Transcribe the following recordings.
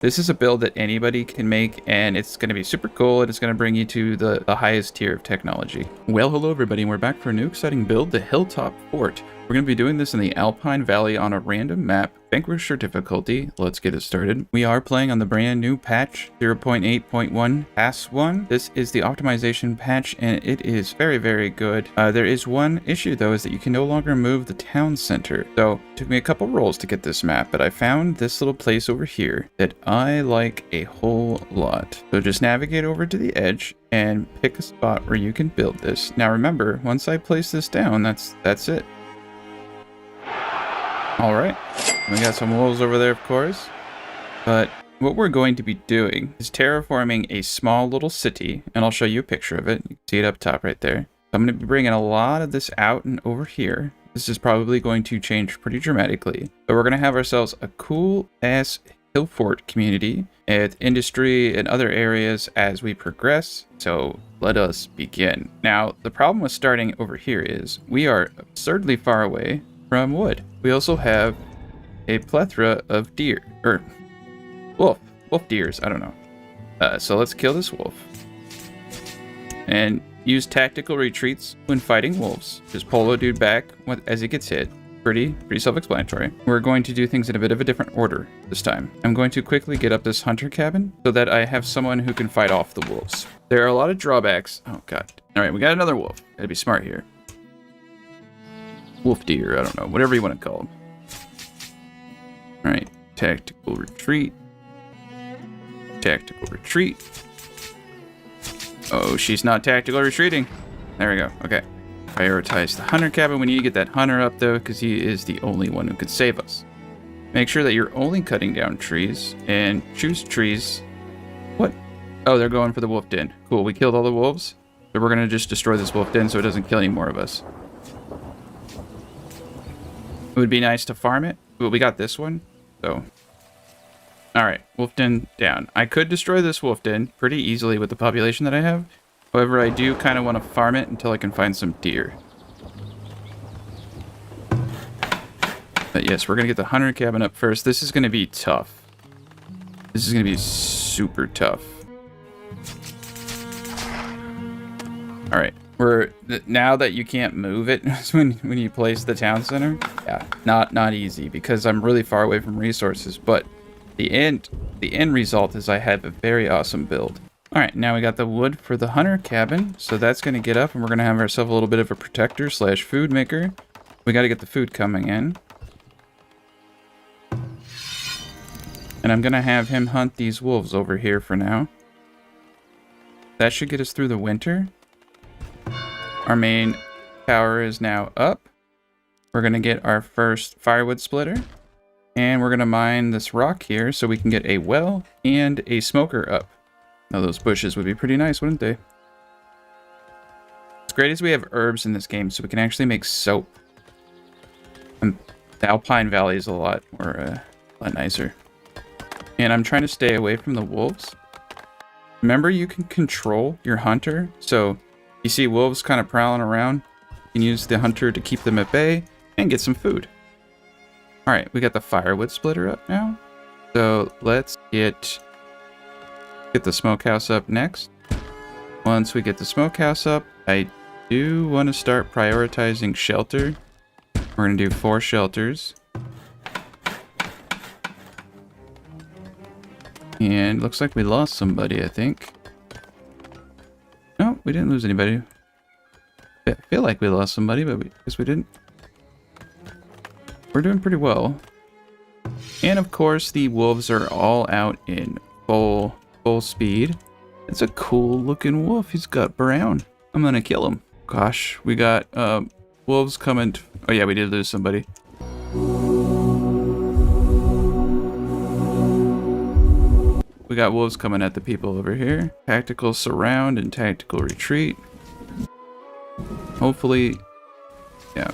This is a build that anybody can make, and it's going to be super cool, and it's going to bring you to the highest tier of technology. Well, hello everybody, and we're back for a new exciting build, the Hilltop Fort. We're going to be doing this in the Alpine Valley on a random map, Vanquisher difficulty. Let's get it started. We are playing on the brand new patch 0.8.1 Pass 1. This is the optimization patch, and it is very, very good. There is one issue though, is that you can no longer move the town center. So it took me a couple rolls to get this map, but I found this little place over here that I like a whole lot. So just navigate over to the edge and pick a spot where you can build this. Now remember, once I place this down, that's it. All right, we got some wolves over there, of course, but what we're going to be doing is terraforming a small little city, and I'll show you a picture of it. You can see it up top right there. I'm going to be bringing a lot of this out and over here. This is probably going to change pretty dramatically, but we're going to have ourselves a cool ass hill fort community with industry and other areas as we progress. So let us begin. Now, the problem with starting over here is we are absurdly far away from wood. We also have a plethora of deer, or wolf deers, I don't know. So let's kill this wolf. And use tactical retreats when fighting wolves. Just pull a dude back as he gets hit. Pretty self-explanatory. We're going to do things in a bit of a different order this time. I'm going to quickly get up this hunter cabin so that I have someone who can fight off the wolves. There are a lot of drawbacks. Oh god. Alright, we got another wolf. Gotta be smart here. Wolf deer, I don't know, whatever you want to call them. Alright, tactical retreat. Tactical retreat. Oh, she's not tactical retreating. There we go, okay. Prioritize the hunter cabin. We need to get that hunter up though, because he is the only one who could save us. Make sure that you're only cutting down trees, and choose trees. What? Oh, they're going for the wolf den. Cool, we killed all the wolves. So we're gonna just destroy this wolf den so it doesn't kill any more of us. It would be nice to farm it, but we got this one, so. Alright, wolf den down. I could destroy this wolf den pretty easily with the population that I have. However, I do kind of want to farm it until I can find some deer. But yes, we're going to get the hunter cabin up first. This is going to be tough. This is going to be super tough. Alright. Now that you can't move it when you place the town center, yeah, not easy because I'm really far away from resources. But the end result is I have a very awesome build. All right, now we got the wood for the hunter cabin, so that's going to get up, and we're going to have ourselves a little bit of a protector slash food maker. We got to get the food coming in, and I'm going to have him hunt these wolves over here for now. That should get us through the winter. Our main tower is now up. We're going to get our first firewood splitter. And we're going to mine this rock here so we can get a well and a smoker up. Now those bushes would be pretty nice, wouldn't they? What's great is we have herbs in this game so we can actually make soap. And the Alpine Valley is a lot nicer. And I'm trying to stay away from the wolves. Remember, you can control your hunter, so you see wolves kind of prowling around, you can use the hunter to keep them at bay and get some food. Alright, we got the firewood splitter up now. So let's get the smokehouse up next. Once we get the smokehouse up, I do want to start prioritizing shelter. We're going to do 4 shelters. And looks like we lost somebody, I think. No, we didn't lose anybody. I feel like we lost somebody, but I guess we didn't. We're doing pretty well. And of course, the wolves are all out in full speed. It's a cool looking wolf. He's got brown. I'm gonna kill him. Gosh, we got wolves coming. Oh yeah, we did lose somebody. We got wolves coming at the people over here. Tactical surround and tactical retreat. Hopefully, yeah.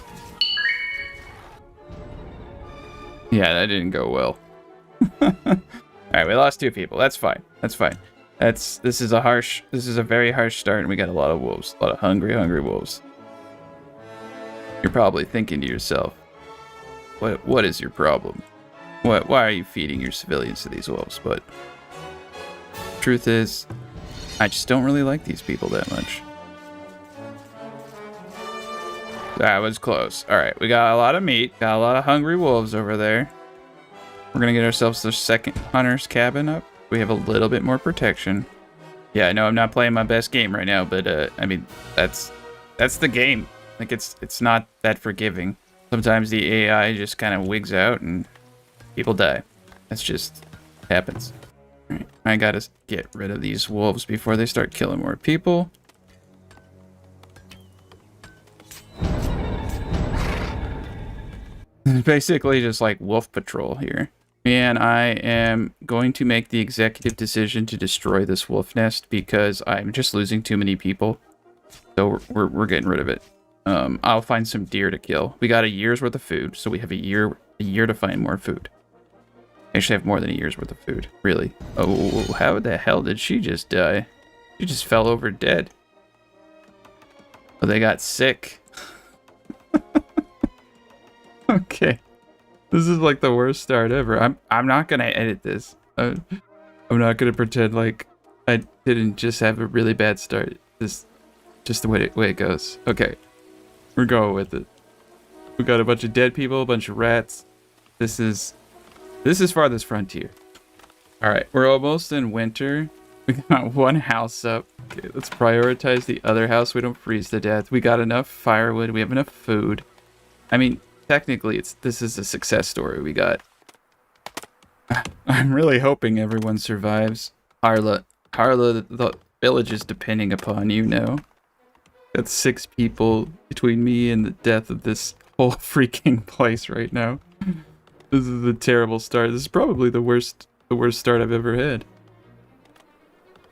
Yeah, that didn't go well. Alright, we lost 2 people. That's fine. That's fine. This is a very harsh start, and we got a lot of wolves. A lot of hungry wolves. You're probably thinking to yourself, what is your problem? What? Why are you feeding your civilians to these wolves? But truth is, I just don't really like these people that much. That was close. All right, we got a lot of meat. Got a lot of hungry wolves over there. We're gonna get ourselves the second hunter's cabin up. We have a little bit more protection. Yeah, I know I'm not playing my best game right now, but I mean, that's the game. Like, it's not that forgiving. Sometimes the AI just kind of wigs out and people die. That's just happens. All right, I gotta get rid of these wolves before they start killing more people. Basically just like wolf patrol here. And I am going to make the executive decision to destroy this wolf nest because I'm just losing too many people. So we're getting rid of it. I'll find some deer to kill. We got a year's worth of food, so we have a year to find more food. Actually, have more than a year's worth of food. Really? Oh, how the hell did she just die? She just fell over dead. Oh, they got sick. Okay. This is like the worst start ever. I'm not gonna edit this. I'm not gonna pretend like I didn't just have a really bad start. This just the way it goes. Okay. We're going with it. We got a bunch of dead people, a bunch of rats. This is Farthest Frontier. Alright, we're almost in winter. We got one house up. Okay, let's prioritize the other house. We don't freeze to death. We got enough firewood. We have enough food. I mean, technically, this is a success story we got. I'm really hoping everyone survives. Harla, the village is depending upon you now. Got 6 people between me and the death of this whole freaking place right now. This is a terrible start. This is probably the worst start I've ever had.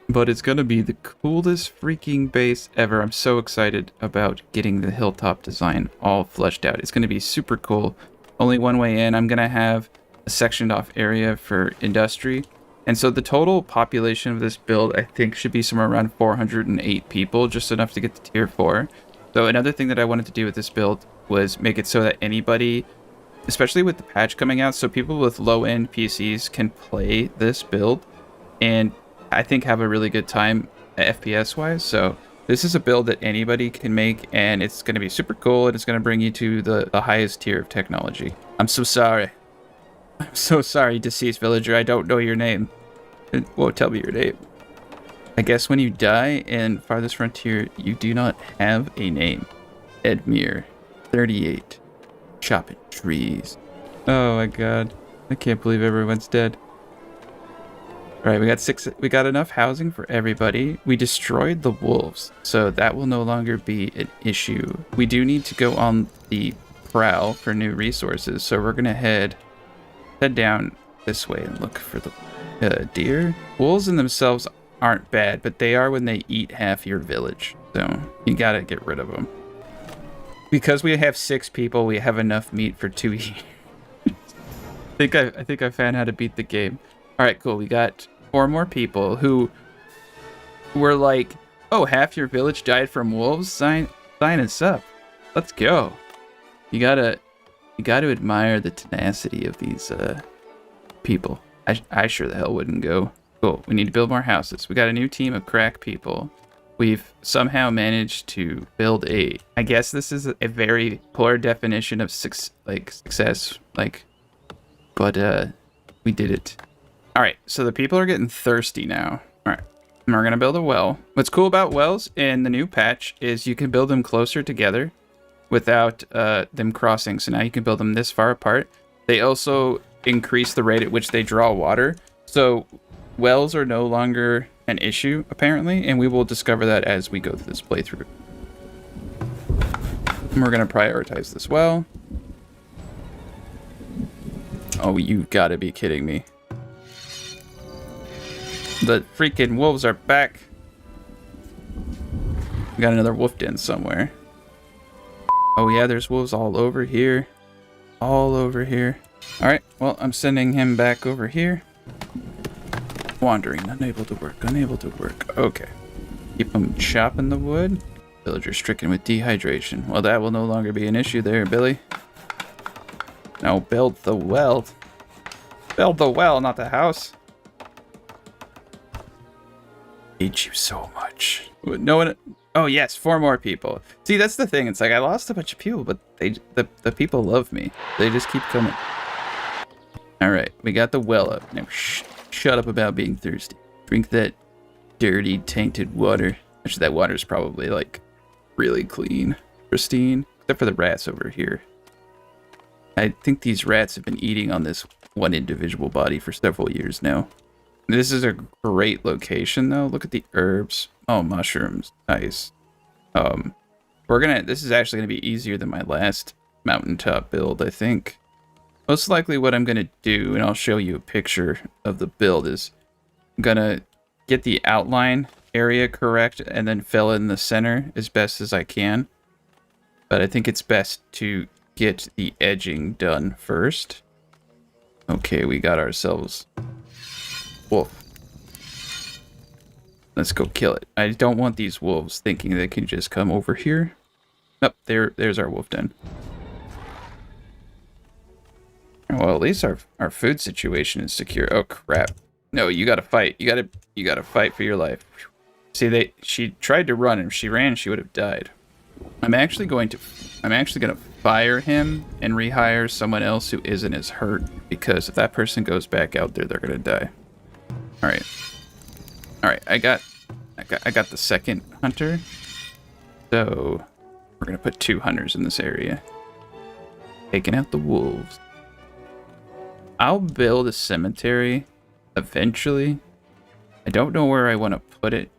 But it's gonna be the coolest freaking base ever. I'm so excited about getting the hilltop design all fleshed out. It's gonna be super cool. Only one way in. I'm gonna have a sectioned off area for industry. And so the total population of this build, I think, should be somewhere around 408 people, just enough to get to tier 4. So another thing that I wanted to do with this build was make it so that anybody, especially with the patch coming out, so people with low-end PCs can play this build and I think have a really good time FPS-wise. So this is a build that anybody can make, and it's going to be super cool, and it's going to bring you to the highest tier of technology. I'm so sorry. I'm so sorry, deceased villager. I don't know your name. It won't tell me your name. I guess when you die in Farthest Frontier, you do not have a name. Edmure, 38. Chopping trees. Oh my god. I can't believe everyone's dead. Alright, we got enough housing for everybody. We destroyed the wolves, so that will no longer be an issue. We do need to go on the prowl for new resources, so we're gonna head down this way and look for the deer. Wolves in themselves aren't bad, but they are when they eat half your village, so you gotta get rid of them. Because we have 6 people, we have enough meat for 2 years. I think I found how to beat the game. All right, cool. We got 4 more people who were like, "Oh, half your village died from wolves. Sign us up. Let's go." You gotta admire the tenacity of these people. I sure the hell wouldn't go. Cool. We need to build more houses. We got a new team of crack people. We've somehow managed to build I guess this is a very poor definition of success, but we did it. All right, so the people are getting thirsty now. All right, and we're gonna build a well. What's cool about wells in the new patch is you can build them closer together without them crossing. So now you can build them this far apart. They also increase the rate at which they draw water. So wells are no longer an issue, apparently, and we will discover that as we go through this playthrough. And we're gonna prioritize this well. Oh, you gotta be kidding me. The freaking wolves are back. We got another wolf den somewhere. Oh yeah, there's wolves all over here. All over here. Alright, well, I'm sending him back over here. Wandering, unable to work, unable to work. Okay. Keep him chopping the wood. Villager stricken with dehydration. Well, that will no longer be an issue there, Billy. Now build the well. Build the well, not the house. Hate you so much. No one. Oh yes, 4 more people. See, that's the thing. It's like I lost a bunch of people, but the people love me. They just keep coming. All right, we got the well up. Now shut up about being thirsty. Drink that dirty, tainted water. Actually, that water's probably like really clean, pristine, except for the rats over here. I think these rats have been eating on this one individual body for several years now. This is a great location, though. Look at the herbs. Oh, mushrooms. Nice. This is actually gonna be easier than my last mountaintop build, I think. Most likely what I'm gonna do, and I'll show you a picture of the build, is I'm gonna get the outline area correct and then fill in the center as best as I can. But I think it's best to get the edging done first. Okay, we got ourselves wolf. Let's go kill it. I don't want these wolves thinking they can just come over here. Nope, there's our wolf den. Well, at least our food situation is secure. Oh crap. No, you gotta fight. You gotta fight for your life. See, she tried to run, and if she ran, she would have died. I'm actually gonna fire him and rehire someone else who isn't as hurt, because if that person goes back out there, they're gonna die. All right. I got the second hunter. So we're gonna put 2 hunters in this area, taking out the wolves. I'll build a cemetery eventually. I don't know where I want to put it.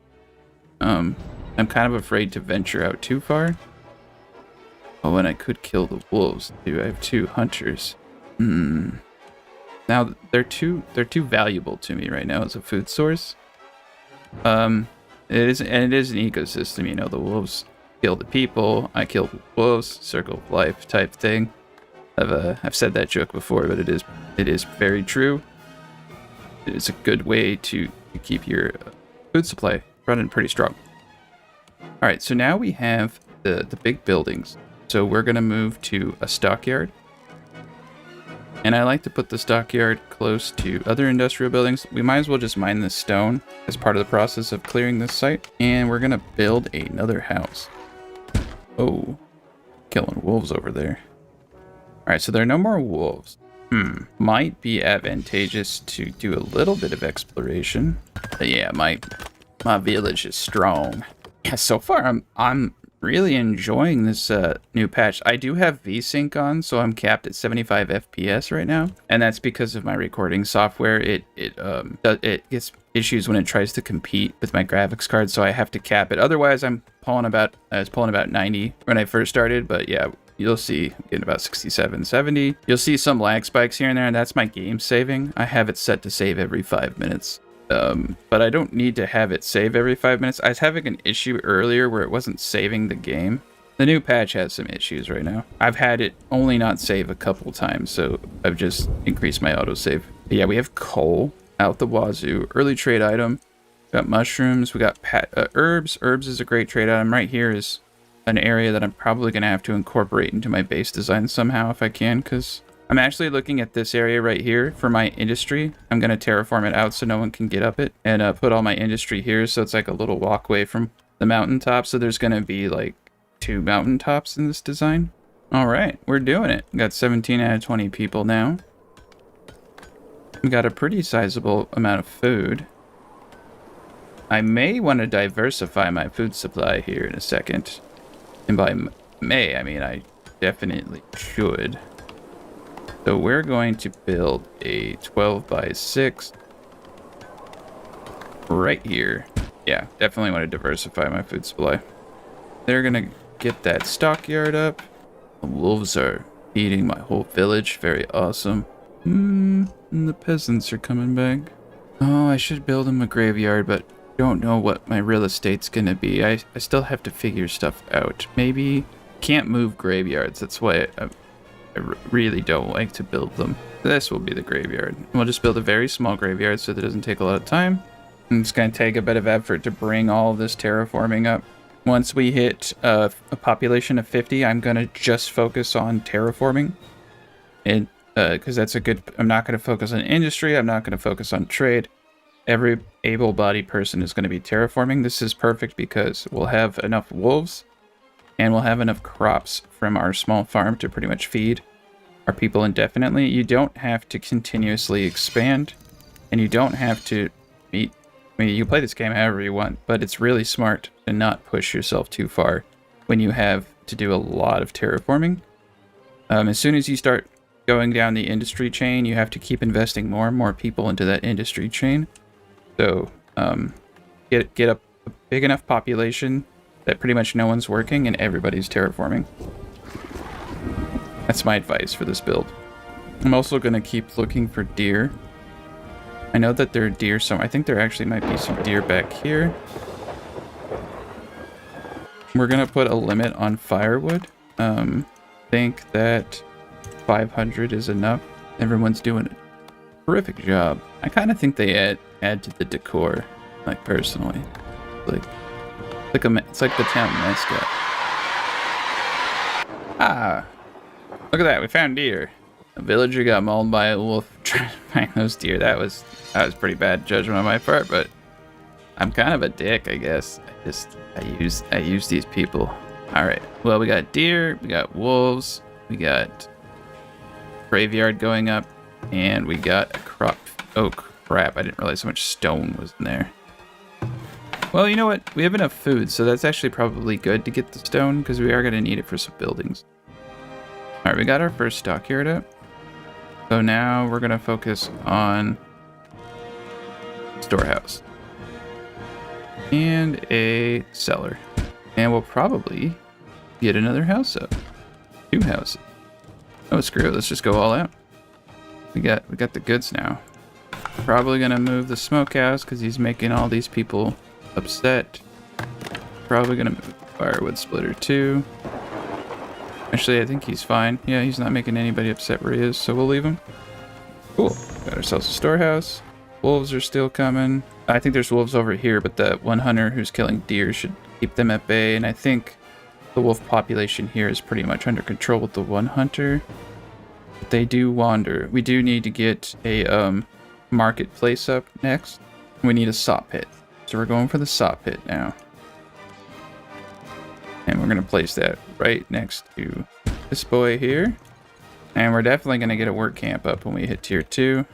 I'm kind of afraid to venture out too far. Oh, and I could kill the wolves too. I have 2 hunters. Now they're too valuable to me right now as a food source. It is an ecosystem. You know, the wolves kill the people. I kill the wolves. Circle of life type thing. I've said that joke before, but it is very true. It is a good way to keep your food supply running pretty strong. All right, so now we have the big buildings. So we're gonna move to a stockyard. And I like to put the stockyard close to other industrial buildings. We might as well just mine this stone as part of the process of clearing this site. And we're gonna build another house. Oh, killing wolves over there. All right, so there are no more wolves. Might be advantageous to do a little bit of exploration. But yeah, my village is strong. Yeah, so far I'm really enjoying this new patch. I do have VSync on, so I'm capped at 75 FPS right now, and that's because of my recording software. It gets issues when it tries to compete with my graphics card, so I have to cap it. Otherwise, I was pulling about 90 when I first started, but yeah. You'll see getting about 67, 70. You'll see some lag spikes here and there, and that's my game saving. I have it set to save every 5 minutes. But I don't need to have it save every 5 minutes. I was having an issue earlier where it wasn't saving the game. The new patch has some issues right now. I've had it only not save a couple times, so I've just increased my autosave. But yeah, we have coal out the wazoo. Early trade item. We got mushrooms. We got herbs. Herbs is a great trade item. Right here is an area that I'm probably going to have to incorporate into my base design somehow if I can, because I'm actually looking at this area right here for my industry. I'm going to terraform it out so no one can get up it, and put all my industry here so it's like a little walkway from the mountaintop. So there's going to be like 2 mountaintops in this design. All right, we're doing it. We got 17 out of 20 people now. We got a pretty sizable amount of food. I may want to diversify my food supply here in a second. And by may, I mean I definitely should. So we're going to build a 12 by 6 right here. Yeah, definitely want to diversify my food supply. They're going to get that stockyard up. The wolves are eating my whole village. Very awesome. And the peasants are coming back. Oh, I should build them a graveyard, but don't know what my real estate's gonna be. I still have to figure stuff out. Maybe can't move graveyards. That's why I really don't like to build them. This will be the graveyard. We'll just build a very small graveyard so that it doesn't take a lot of time. And it's gonna take a bit of effort to bring all of this terraforming up. Once we hit a population of 50, I'm gonna just focus on terraforming. And because that's a good... I'm not going to focus on industry. I'm not going to focus on trade. Every able-bodied person is going to be terraforming. This is perfect because we'll have enough wolves and we'll have enough crops from our small farm to pretty much feed our people indefinitely. You don't have to continuously expand, and you don't have to meet... I mean, you play this game however you want, but it's really smart to not push yourself too far when you have to do a lot of terraforming. As soon as you start going down the industry chain, you have to keep investing more and more people into that industry chain. So get a big enough population that pretty much no one's working and everybody's terraforming. That's my advice for this build. I'm also going to keep looking for deer. I know that there are deer somewhere. I think there actually might be some deer back here. We're going to put a limit on firewood. I think that 500 is enough. Everyone's doing a terrific job. I kind of think they add to the decor, like personally. It's like the town mascot. Ah, look at that! We found deer. A villager got mauled by a wolf trying to find those deer. That was pretty bad judgment on my part, but I'm kind of a dick, I guess. I use these people. All right. Well, we got deer, we got wolves, we got graveyard going up, and we got a crop. Oh crap! I didn't realize how much stone was in there. Well, you know what? We have enough food, so that's actually probably good to get the stone because we are going to need it for some buildings. All right, we got our first stockyard up. So now we're going to focus on storehouse and a cellar. And we'll probably get another house up. 2 houses. Oh, screw it. Let's just go all out. We got the goods now. Probably going to move the smokehouse because he's making all these people upset. Probably going to move firewood splitter too. Actually, I think he's fine. Yeah, he's not making anybody upset where he is, so we'll leave him. Cool. Got ourselves a storehouse. Wolves are still coming. I think there's wolves over here, but the one hunter who's killing deer should keep them at bay, and I think the wolf population here is pretty much under control with the one hunter. But they do wander. We do need to get a marketplace up next. We need a saw pit. So we're going for the saw pit now. And we're going to place that right next to this boy here. And we're definitely going to get a work camp up when we hit tier 2.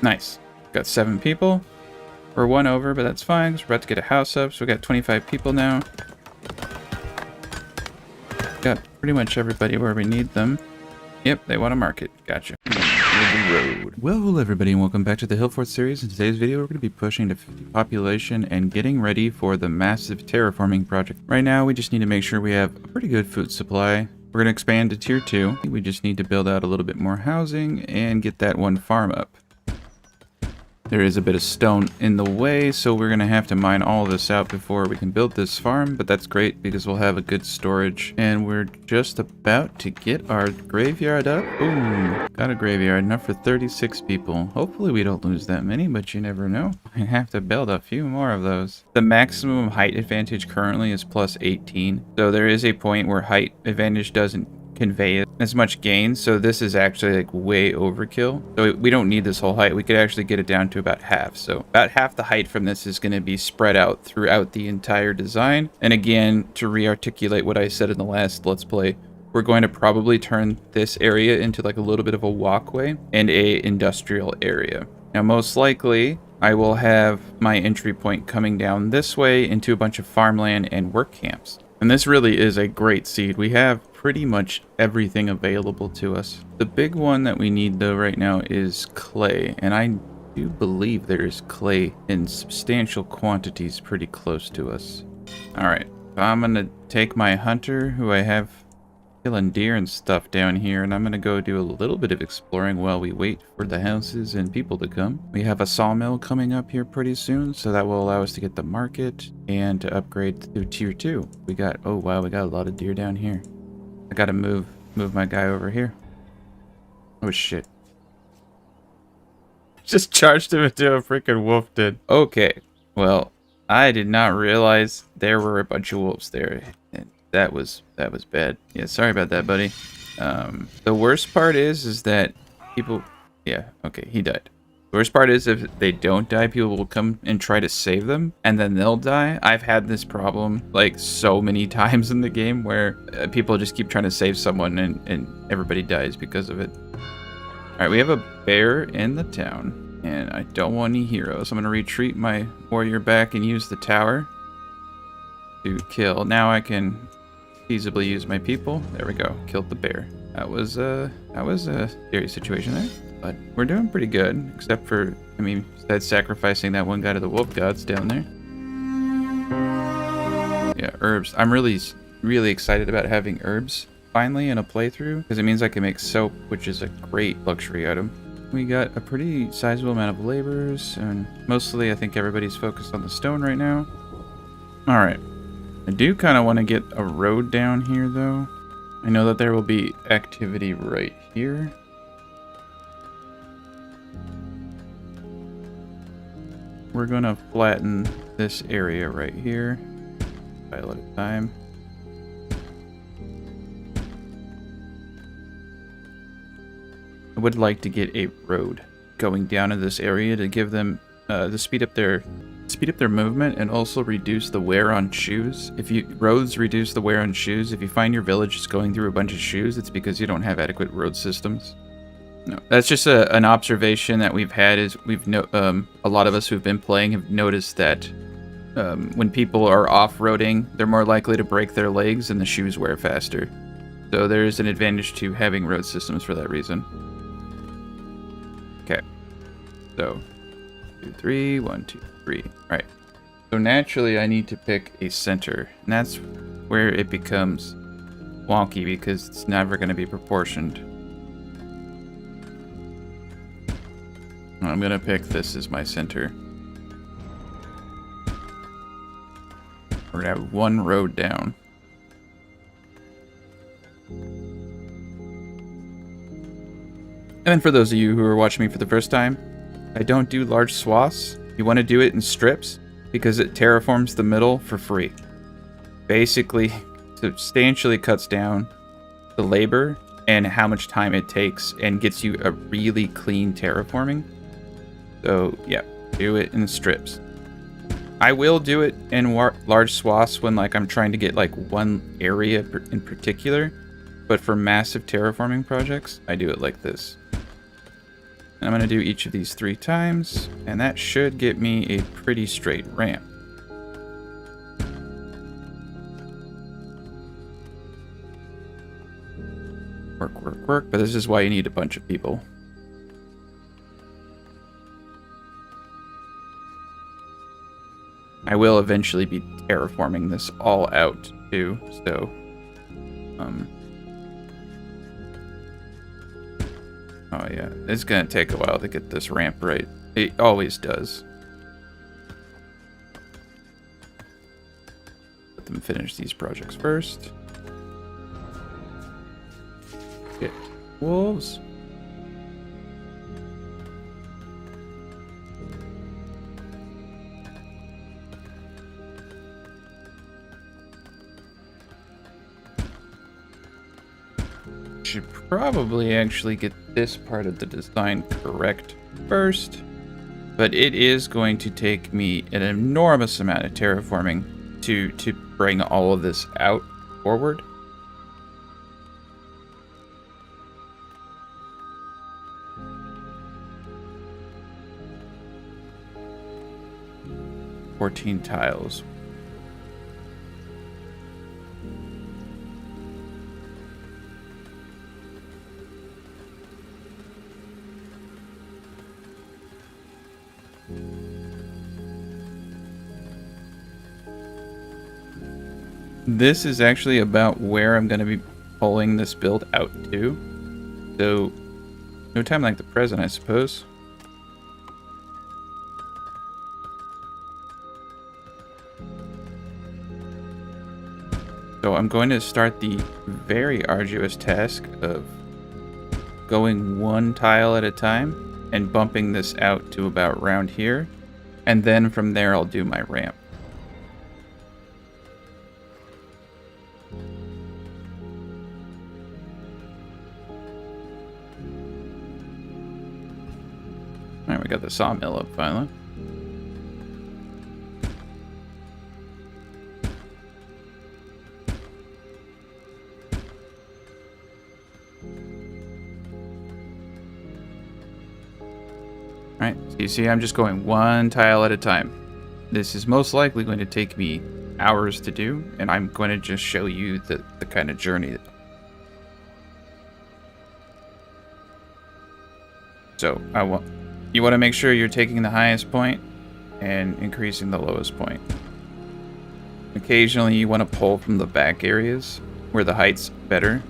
Nice. Got 7 people. We're 1 over, but that's fine because we're about to get a house up. So we got 25 people now. Got pretty much everybody where we need them. Yep, they want a market. Gotcha. Road. Well, everybody, and welcome back to the Hill Fort series. In today's video, we're going to be pushing to 50 population and getting ready for the massive terraforming project. Right now, we just need to make sure we have a pretty good food supply. We're going to expand to tier 2. We just need to build out a little bit more housing and get that one farm up. There is a bit of stone in the way, so we're going to have to mine all this out before we can build this farm, but that's great because we'll have a good storage. And we're just about to get our graveyard up. Boom! Got a graveyard, enough for 36 people. Hopefully we don't lose that many, but you never know. I have to build a few more of those. The maximum height advantage currently is plus 18, so there is a point where height advantage doesn't convey as much gain, so this is actually like way overkill. So we don't need this whole height. We could actually get it down to about half. So about half the height from this is going to be spread out throughout the entire design. And again, to re-articulate what I said in the last Let's Play, we're going to probably turn this area into like a little bit of a walkway and a industrial area. Now, most likely, I will have my entry point coming down this way into a bunch of farmland and work camps. And this really is a great seed. We have pretty much everything available to us. The big one that we need though right now is clay, and I do believe there is clay in substantial quantities pretty close to us. Alright, I'm gonna take my hunter who I have killing deer and stuff down here, and I'm gonna go do a little bit of exploring while we wait for the houses and people to come. We have a sawmill coming up here pretty soon, so that will allow us to get the market and to upgrade to tier 2. We got, oh wow, we got a lot of deer down here. I gotta move my guy over here. Oh shit. Just charged him into a freaking wolf did. Okay, well, I did not realize there were a bunch of wolves there. And that was bad. Yeah, sorry about that, buddy. The worst part is that people... Yeah, okay, he died. The worst part is if they don't die, people will come and try to save them, and then they'll die. I've had this problem, like, so many times in the game where people just keep trying to save someone and everybody dies because of it. Alright, we have a bear in the town, and I don't want any heroes. I'm going to retreat my warrior back and use the tower to kill. Now I can feasibly use my people. There we go. Killed the bear. That was a scary situation there. But we're doing pretty good, except for, I mean, besides sacrificing that one guy to the wolf gods down there. Yeah, herbs. I'm really excited about having herbs finally in a playthrough, because it means I can make soap, which is a great luxury item. We got a pretty sizable amount of laborers, and mostly I think everybody's focused on the stone right now. Alright. I do kind of want to get a road down here, though. I know that there will be activity right here. We're going to flatten this area right here, tile at a time. I would like to get a road going down in this area to give them to speed up their movement and also reduce the wear on shoes. Roads reduce the wear on shoes. If you find your village is going through a bunch of shoes, it's because you don't have adequate road systems. No, that's just an observation that we've had. Is a lot of us who've been playing have noticed that when people are off-roading, they're more likely to break their legs and the shoes wear faster. So there is an advantage to having road systems for that reason. Okay, so 2, 3, 1, 2, 3. All right. So naturally, I need to pick a center, and that's where it becomes wonky because it's never going to be proportioned. I'm gonna pick this as my center. We're gonna have one road down. And then for those of you who are watching me for the first time, I don't do large swaths. You want to do it in strips because it terraforms the middle for free. Basically, substantially cuts down the labor and how much time it takes and gets you a really clean terraforming. So, yeah, do it in strips. I will do it in large swaths when, like, I'm trying to get, like, one area in particular. But for massive terraforming projects, I do it like this. And I'm going to do each of these 3 times, and that should get me a pretty straight ramp. Work, work, work, but this is why you need a bunch of people. I will eventually be terraforming this all out too, so oh yeah, it's gonna take a while to get this ramp right. It always does. Let them finish these projects first. Get wolves. Should probably actually get this part of the design correct first, but it is going to take me an enormous amount of terraforming to bring all of this out forward. "14 tiles. This is actually about where I'm going to be pulling this build out to. So, no time like the present, I suppose. So I'm going to start the very arduous task of going 1 tile at a time and bumping this out to about around here. And then from there I'll do my ramp. got the sawmill up finally. Alright, so you see I'm just going one tile at a time. This is most likely going to take me hours to do, and I'm going to just show you the kind of journey. So you want to make sure you're taking the highest point and increasing the lowest point. Occasionally you want to pull from the back areas where the height's better.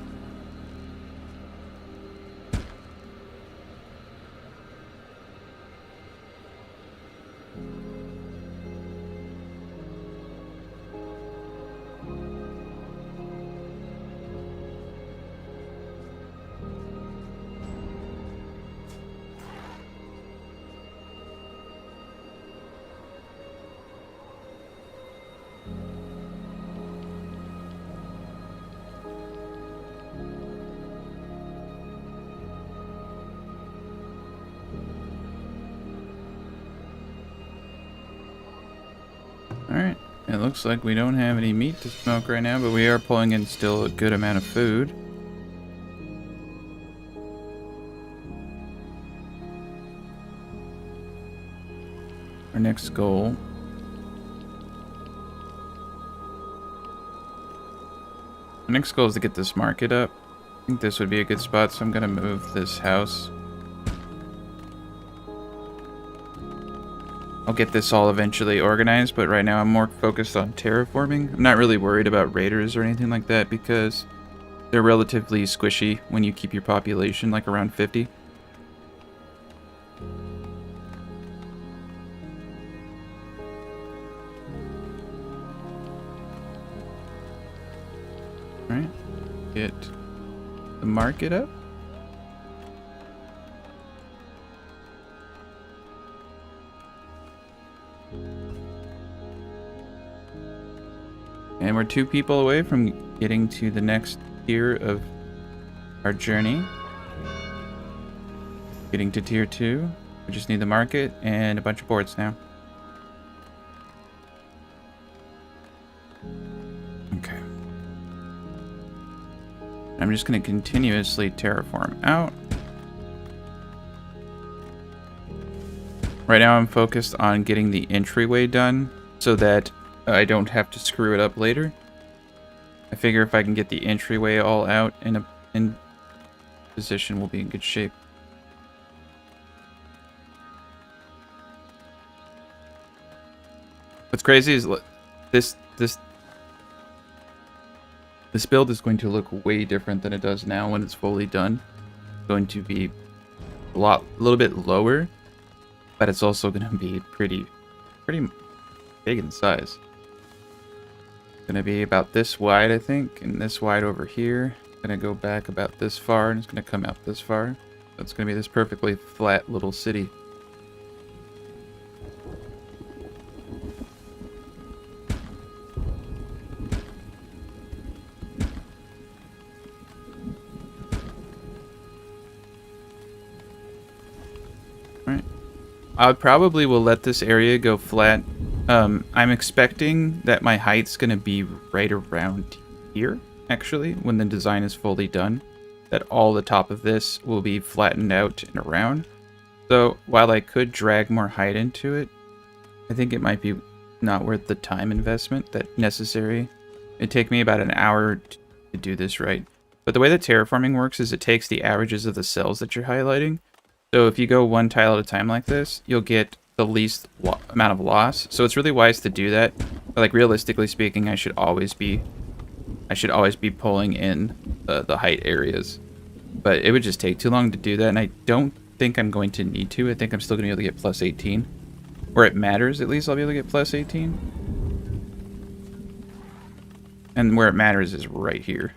Alright, it looks like we don't have any meat to smoke right now, but we are pulling in still a good amount of food. Our next goal. Our next goal is to get this market up. I think this would be a good spot, so I'm going to move this house. I'll get this all eventually organized, but right now I'm more focused on terraforming. I'm not really worried about raiders or anything like that because they're relatively squishy when you keep your population like around 50. Alright, get the market up. And we're 2 people away from getting to the next tier of our journey. Getting to tier 2. We just need the market and a bunch of boards now. Okay. I'm just going to continuously terraform out. Right now I'm focused on getting the entryway done so that I don't have to screw it up later. I figure if I can get the entryway all out in position, we'll be in good shape. What's crazy is this build is going to look way different than it does now when it's fully done. It's going to be a little bit lower, but it's also going to be pretty big in size. Gonna be about this wide, I think, and this wide over here. Gonna go back about this far, and it's gonna come out this far. So it's gonna be this perfectly flat little city. Alright. I probably will let this area go flat. I'm expecting that my height's going to be right around here, actually, when the design is fully done. That all the top of this will be flattened out and around. So while I could drag more height into it, I think it might be not worth the time investment that's necessary. It'd take me about an hour to do this right. But the way that terraforming works is it takes the averages of the cells that you're highlighting. So if you go one tile at a time like this, you'll get the least amount of loss. So it's really wise to do that. But like realistically speaking, I should always be pulling in the height areas. But it would just take too long to do that, and I don't think I'm going to need to. I think I'm still going to be able to get plus 18. Where it matters, at least I'll be able to get plus 18. And where it matters is right here.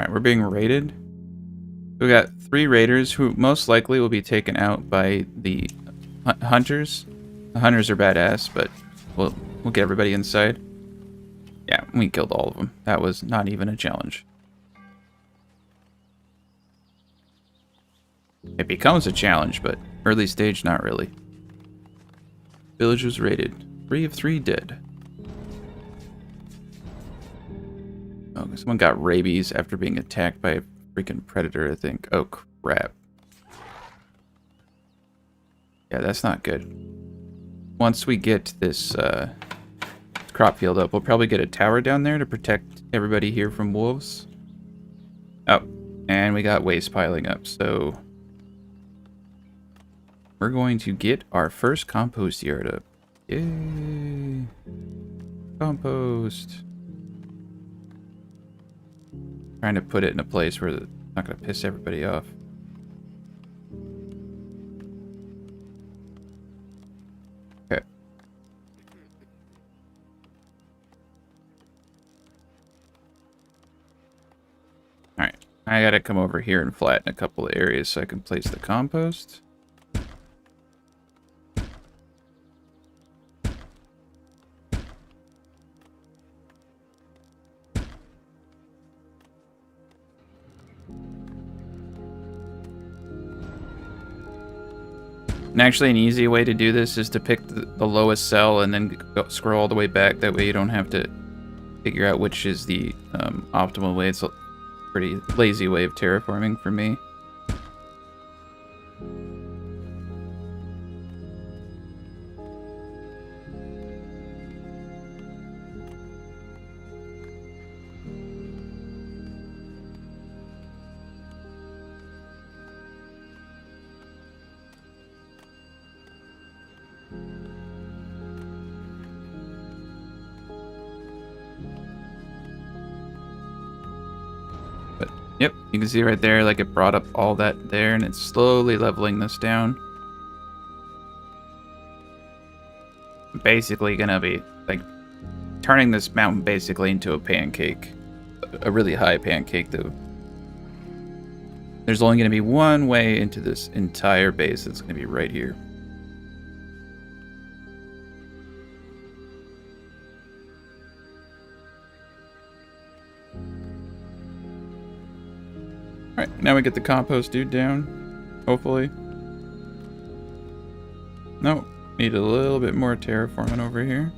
Alright, we're being raided. We got 3 raiders who most likely will be taken out by the hunters. The hunters are badass, but we'll get everybody inside. Yeah, we killed all of them. That was not even a challenge. It becomes a challenge, but early stage, not really. Village was raided. 3 of 3 dead. Oh, someone got rabies after being attacked by a freaking predator, I think. Oh, crap. Yeah, that's not good. Once we get this crop field up, we'll probably get a tower down there to protect everybody here from wolves. Oh, and we got waste piling up, so we're going to get our first compost yard up. Yay! Compost. Trying to put it in a place where it's not going to piss everybody off. Okay. Alright. I gotta come over here and flatten a couple of areas so I can place the compost. And actually, an easy way to do this is to pick the lowest cell and then scroll all the way back. That way you don't have to figure out which is the optimal way. It's a pretty lazy way of terraforming for me. Yep, you can see right there, like it brought up all that there, and it's slowly leveling this down. Basically gonna be, like, turning this mountain basically into a pancake. A really high pancake, though. There's only gonna be one way into this entire base. It's gonna be right here. Alright, now we get the compost dude down, hopefully. Nope, need a little bit more terraforming over here.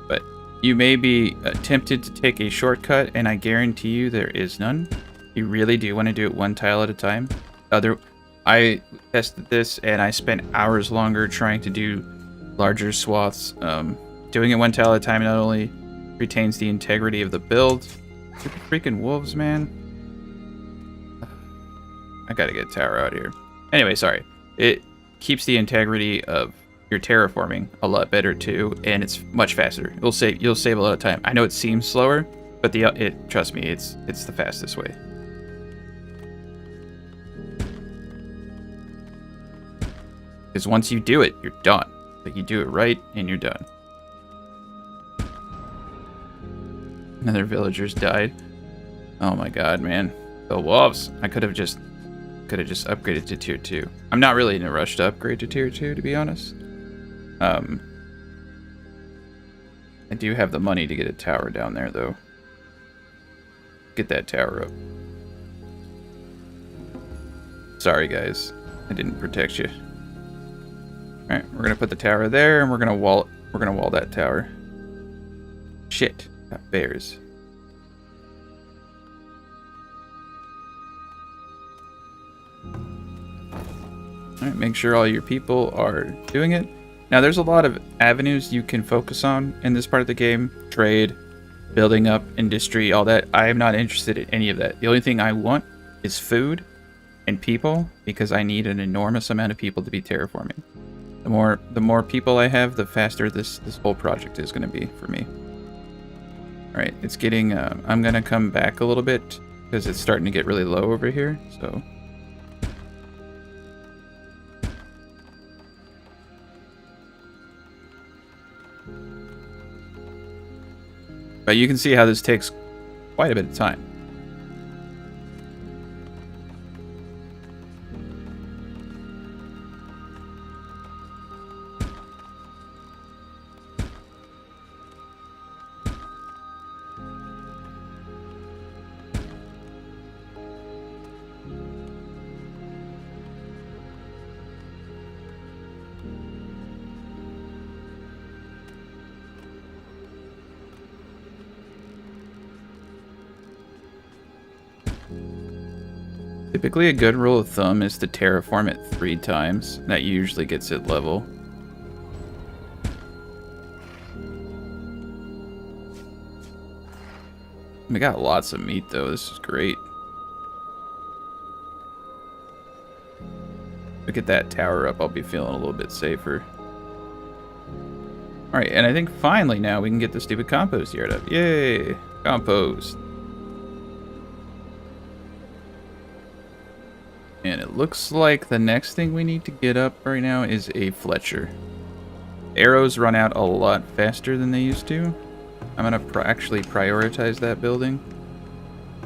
But you may be tempted to take a shortcut, and I guarantee you there is none. You really do want to do it one tile at a time. I tested this and I spent hours longer trying to do larger swaths. Doing it one tile at a time not only retains the integrity of the build. Stupid freaking wolves, man. I gotta get a tower out here. Anyway, sorry. It keeps the integrity of your terraforming a lot better too, and it's much faster. You'll save a lot of time. I know it seems slower, but trust me, it's the fastest way. Because once you do it, you're done. Like, you do it right, and you're done. Another villagers died. Oh my god, man. The wolves. I could have just upgraded to tier 2. I'm not really in a rush to upgrade to tier 2, to be honest. I do have the money to get a tower down there, though. Get that tower up. Sorry, guys. I didn't protect you. Alright, we're gonna put the tower there, and we're gonna wall that tower. Shit, got bears. Alright, make sure all your people are doing it. Now, there's a lot of avenues you can focus on in this part of the game. Trade, building up, industry, all that. I am not interested in any of that. The only thing I want is food and people, because I need an enormous amount of people to be terraforming. The more people I have, the faster this whole project is going to be for me. Alright, it's getting... I'm going to come back a little bit because it's starting to get really low over here, so. But you can see how this takes quite a bit of time. Typically, a good rule of thumb is to terraform it 3 times. That usually gets it level. We got lots of meat, though. This is great. Look at that tower up. I'll be feeling a little bit safer. Alright, and I think finally now we can get the stupid compost yard up. Yay! Compost. And it looks like the next thing we need to get up right now is a Fletcher. Arrows run out a lot faster than they used to. I'm going to actually prioritize that building,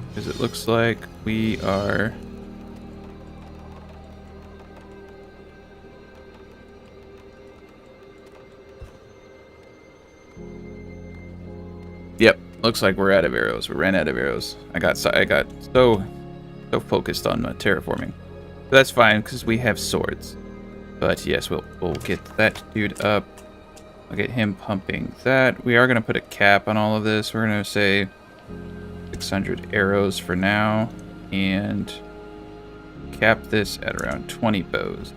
because it looks like we are... Yep, looks like we're out of arrows. We ran out of arrows. I got so focused on terraforming. But that's fine, because we have swords. But yes, we'll get that dude up. I'll get him pumping that. We are going to put a cap on all of this. We're going to say 600 arrows for now. And cap this at around 20 bows.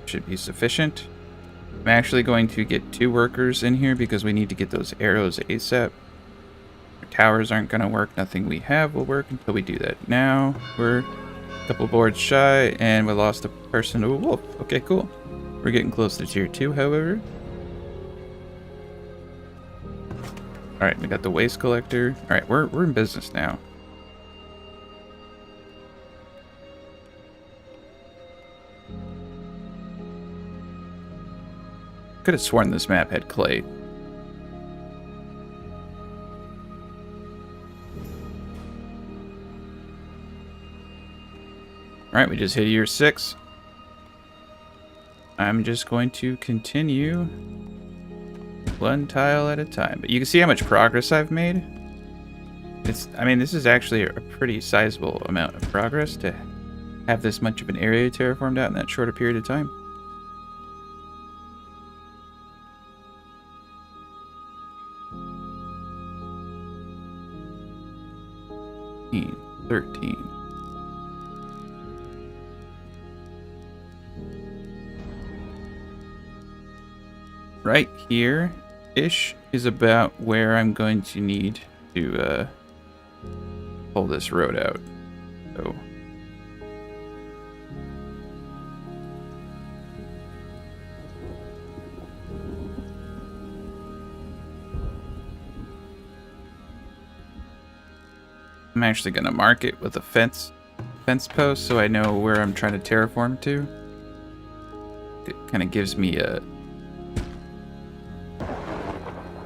Should be sufficient. I'm actually going to get 2 workers in here because we need to get those arrows ASAP. Our towers aren't going to work. Nothing we have will work until we do that. Now we're a couple boards shy and we lost a person to a wolf. Okay, cool. We're getting close to tier 2, however. Alright, we got the waste collector. Alright, we're in business now. Could have sworn this map had clay. Alright, we just hit year 6. I'm just going to continue 1 tile at a time. But you can see how much progress I've made. I mean, this is actually a pretty sizable amount of progress to have this much of an area terraformed out in that short a period of time. 13. Right here-ish is about where I'm going to need to pull this road out. So I'm actually going to mark it with a fence post so I know where I'm trying to terraform to. It kind of gives me a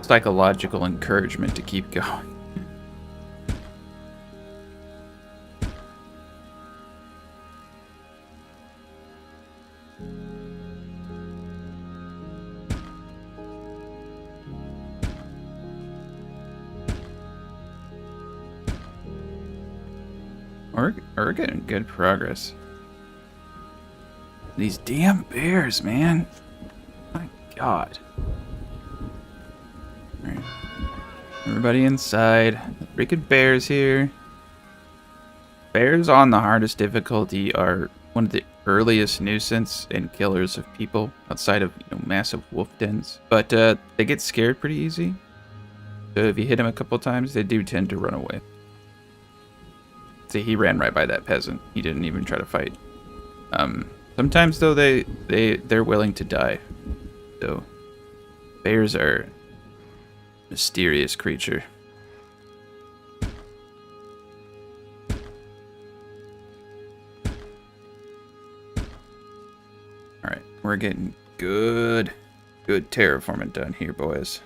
psychological encouragement to keep going. We're getting good progress. These damn bears, man. My God. Alright. Everybody inside. Freaking bears here. Bears on the hardest difficulty are one of the earliest nuisance and killers of people outside of, massive wolf dens. But they get scared pretty easy. So if you hit them a couple times, they do tend to run away. See, he ran right by that peasant. He didn't even try to fight. Sometimes though they're willing to die. So bears are a mysterious creature. We're getting good terraforming done here, boys.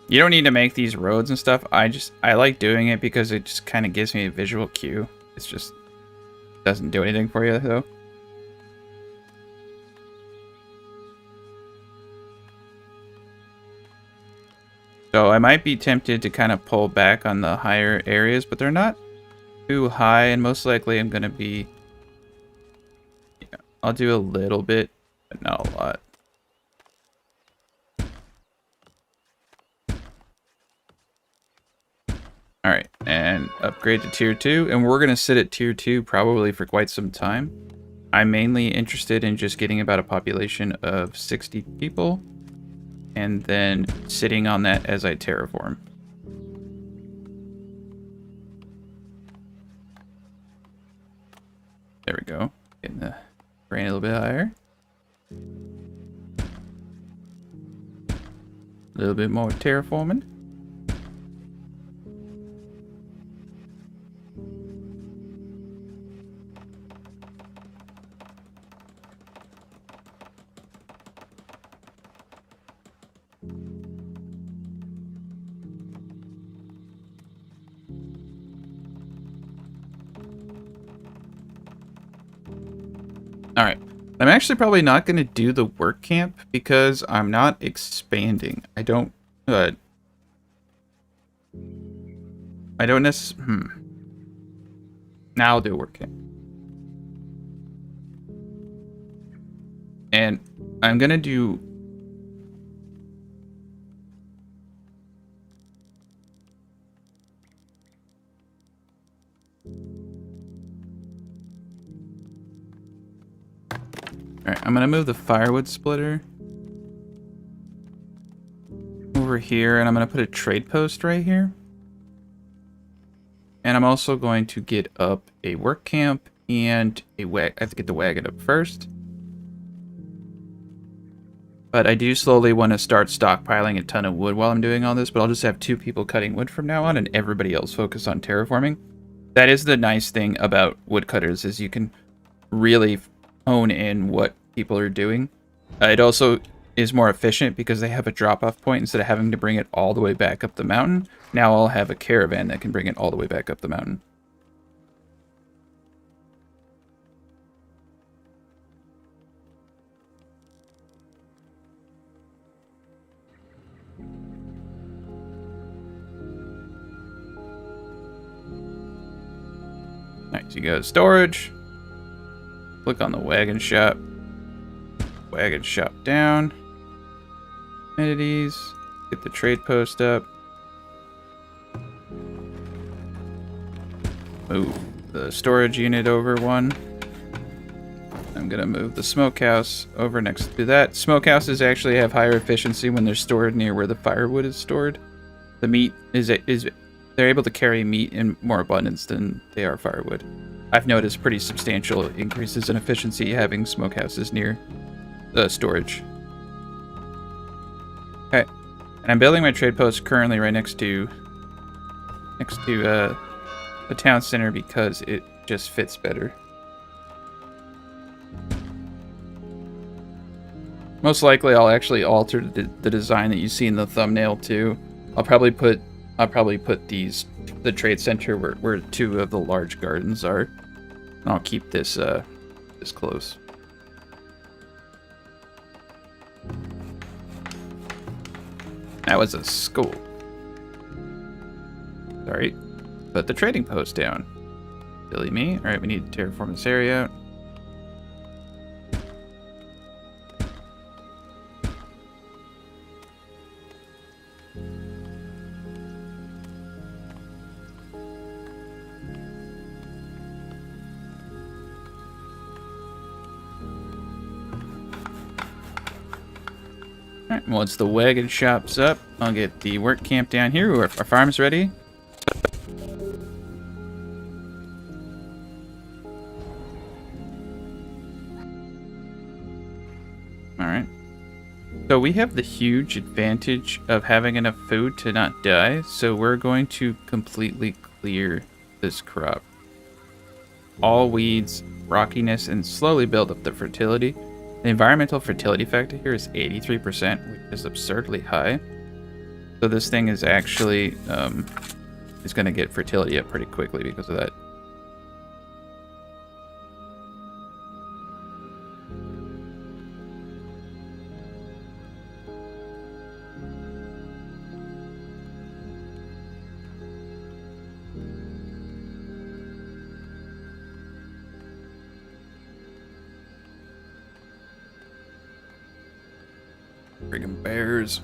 You don't need to make these roads and stuff. I like doing it because it just kind of gives me a visual cue. It's just doesn't do anything for you though. So I might be tempted to kind of pull back on the higher areas, but they're not too high, and most likely I'm going to be... Yeah, I'll do a little bit, but not a lot. Alright, and upgrade to tier 2, and we're going to sit at tier 2 probably for quite some time. I'm mainly interested in just getting about a population of 60 people, and then sitting on that as I terraform. There we go. Getting the brain a little bit higher. A little bit more terraforming. Alright, I'm actually probably not going to do the work camp because I'm not expanding. I don't necessarily... Now I'll do a work camp. And I'm going to do... Alright, I'm gonna move the firewood splitter over here, and I'm gonna put a trade post right here. And I'm also going to get up a work camp and a wagon. I have to get the wagon up first. But I do slowly want to start stockpiling a ton of wood while I'm doing all this, but I'll just have 2 people cutting wood from now on and everybody else focus on terraforming. That is the nice thing about woodcutters, is you can really hone in what people are doing. It also is more efficient because they have a drop-off point instead of having to bring it all the way back up the mountain. Now I'll have a caravan that can bring it all the way back up the mountain. Alright, so you go to storage. Click on the wagon shop. Wagon shop down. Amenities. Get the trade post up. Move the storage unit over one. I'm gonna move the smokehouse over next to that. Smokehouses actually have higher efficiency when they're stored near where the firewood is stored. The meat they're able to carry meat in more abundance than they are firewood. I've noticed pretty substantial increases in efficiency having smokehouses near storage. Okay, and I'm building my trade post currently right next to the town center because it just fits better. Most likely, I'll actually alter the design that you see in the thumbnail too. I'll probably put the trade center where 2 of the large gardens are. And I'll keep this this close. That was a school. Sorry. Put the trading post down. Silly me. Alright, we need to terraform this area. Alright, once the wagon shop's up, I'll get the work camp down here. Our farm's ready. Alright. So we have the huge advantage of having enough food to not die, so we're going to completely clear this crop. all weeds, rockiness, and slowly build up the fertility. The environmental fertility factor here is 83%, which is absurdly high. So this thing is actually is going to get fertility up pretty quickly because of that. Friggin' bears.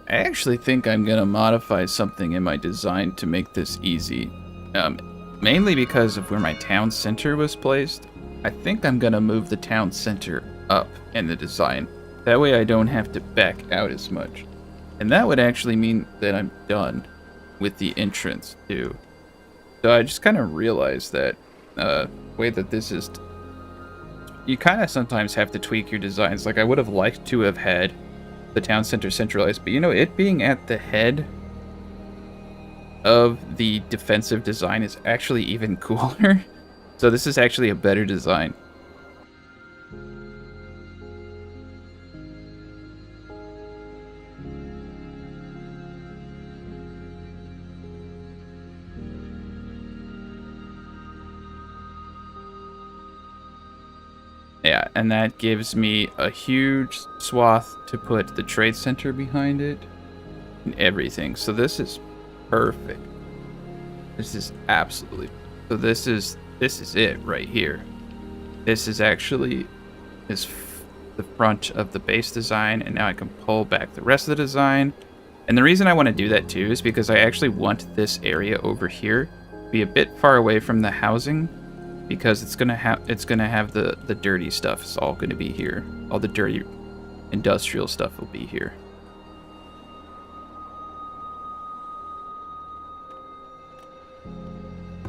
I actually think I'm gonna modify something in my design to make this easy. Mainly because of where my town center was placed. I think I'm gonna move the town center up in the design. That way I don't have to back out as much. And that would actually mean that I'm done with the entrance too. So I just kind of realized that way that this is, you kind of sometimes have to tweak your designs. Like I would have liked to have had the town center centralized, but you know, it being at the head of the defensive design is actually even cooler. So this is actually a better design. Yeah, and that gives me a huge swath to put the trade center behind it and everything. So this is perfect. This is absolutely. So this is it right here. This is actually the front of the base design, and now I can pull back the rest of the design. And the reason I want to do that too is because I actually want this area over here to be a bit far away from the housing, because it's gonna have the dirty stuff. It's all gonna be here. All the dirty industrial stuff will be here.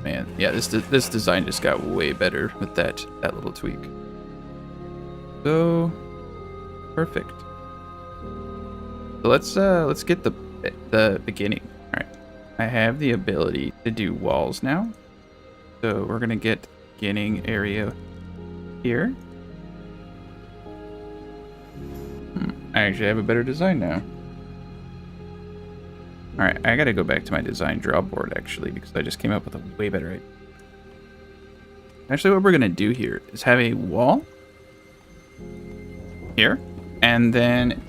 Man, yeah, this design just got way better with that little tweak. So perfect. So let's get the beginning. All right, I have the ability to do walls now. So we're gonna get beginning area here. I actually have a better design now. All right, I gotta go back to my design draw board actually, because I just came up with a way better idea. Actually, what we're gonna do here is have a wall here, and then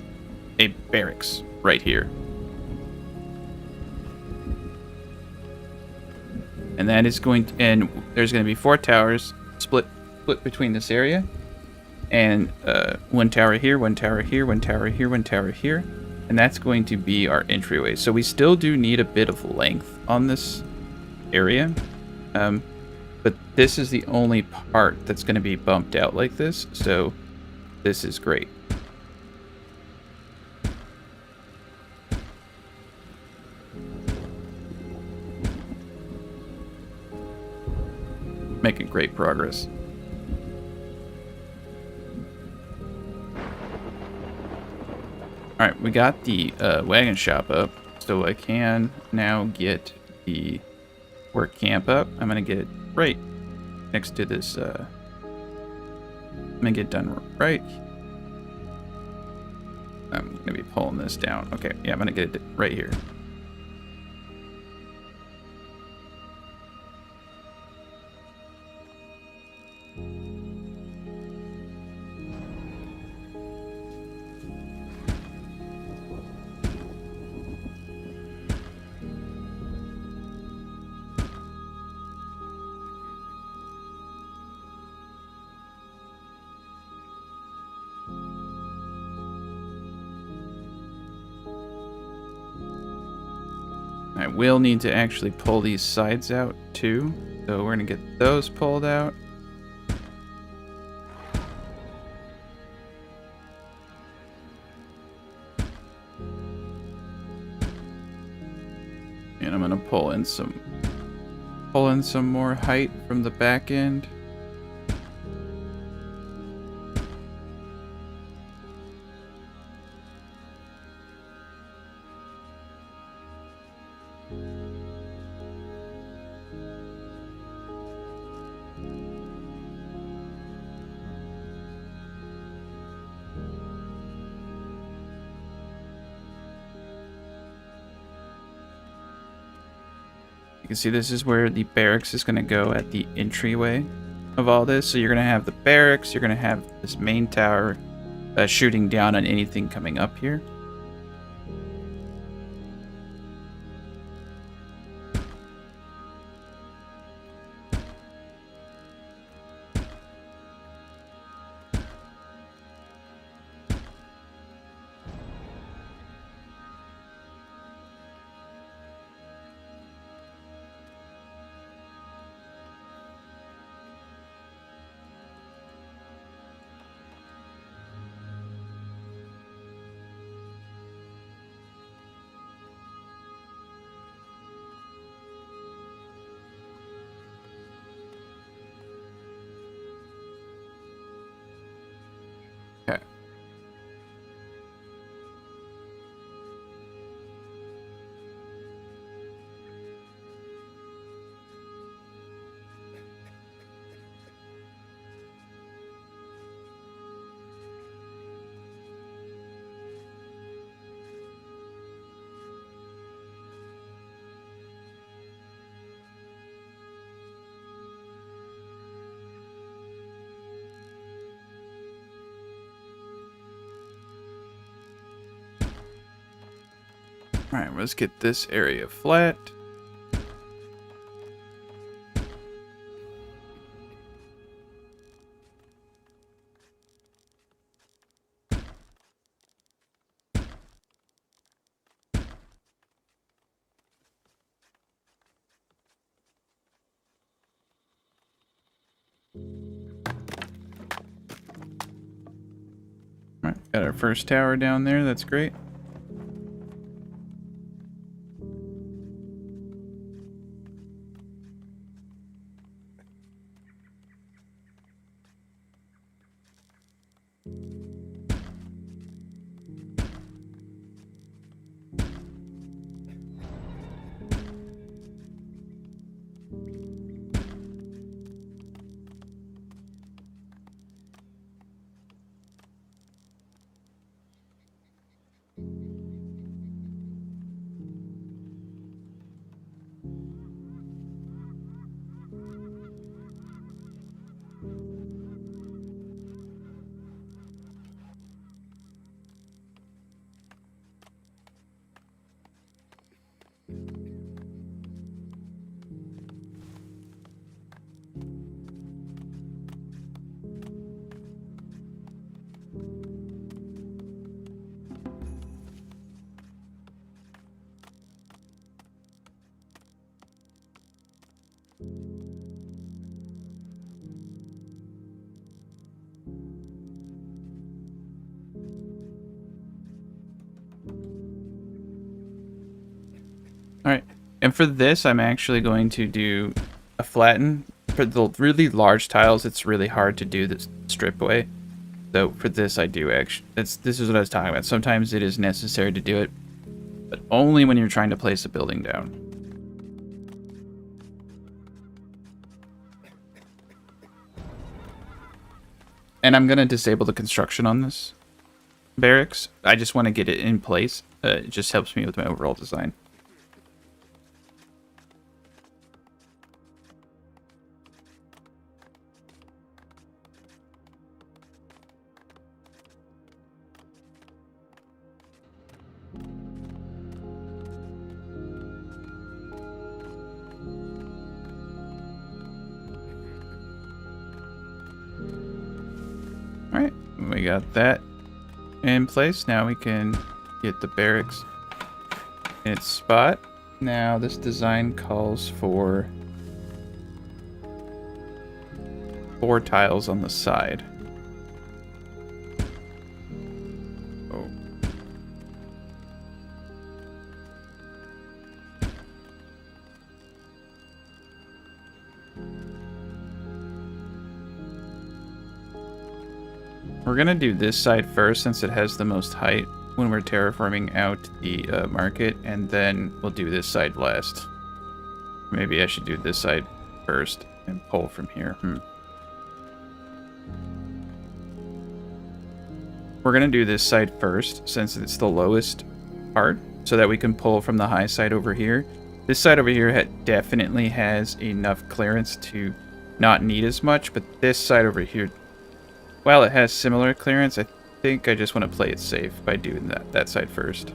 a barracks right here. And that is going to, and there's going to be 4 towers split between this area, and 1 tower here, 1 tower here, 1 tower here, 1 tower here, and that's going to be our entryway. So we still do need a bit of length on this area, but this is the only part that's going to be bumped out like this. So this is great. Making great progress. All right, we got the wagon shop up, so I can now get the work camp up. I'm gonna get it right next to this. I'm gonna get done right. I'm gonna be pulling this down. Okay, yeah, I'm gonna get it right here. I will need to actually pull these sides out too, so we're gonna get those pulled out. And I'm gonna pull in some more height from the back end. You can see this is where the barracks is going to go at the entryway of all this. So you're going to have the barracks, you're going to have this main tower shooting down on anything coming up here. Okay. All right, let's get this area flat. All right, got our first tower down there. That's great. All right, and for this, I'm actually going to do a flatten. For the really large tiles, it's really hard to do this strip way. So for this, I do actually. This is what I was talking about. Sometimes it is necessary to do it, but only when you're trying to place a building down. And I'm gonna disable the construction on this barracks. I just want to get it in place. It just helps me with my overall design. Alright, we got that in place. Now we can get the barracks in its spot. Now this design calls for 4 tiles on the side. Oh. We're gonna do this side first since it has the most height when we're terraforming out the market, and then we'll do this side last. Maybe I should do this side first and pull from here. We're gonna do this side first since it's the lowest part, so that we can pull from the high side over here, This side over here definitely has enough clearance to not need as much, but this side over here, while it has similar clearance, I think I just want to play it safe by doing that side first.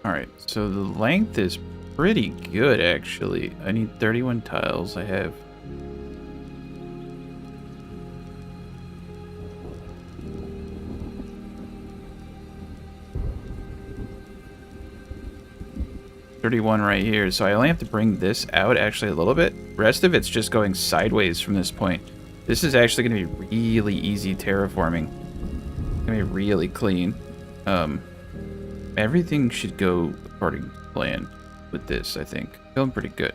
Alright, so the length is pretty good, actually. I need 31 tiles. I have... $31 right here, so I only have to bring this out actually a little bit. The rest of it's just going sideways from this point. This is actually going to be really easy terraforming. It's going to be really clean. Everything should go according to plan with this, I think. Feeling pretty good.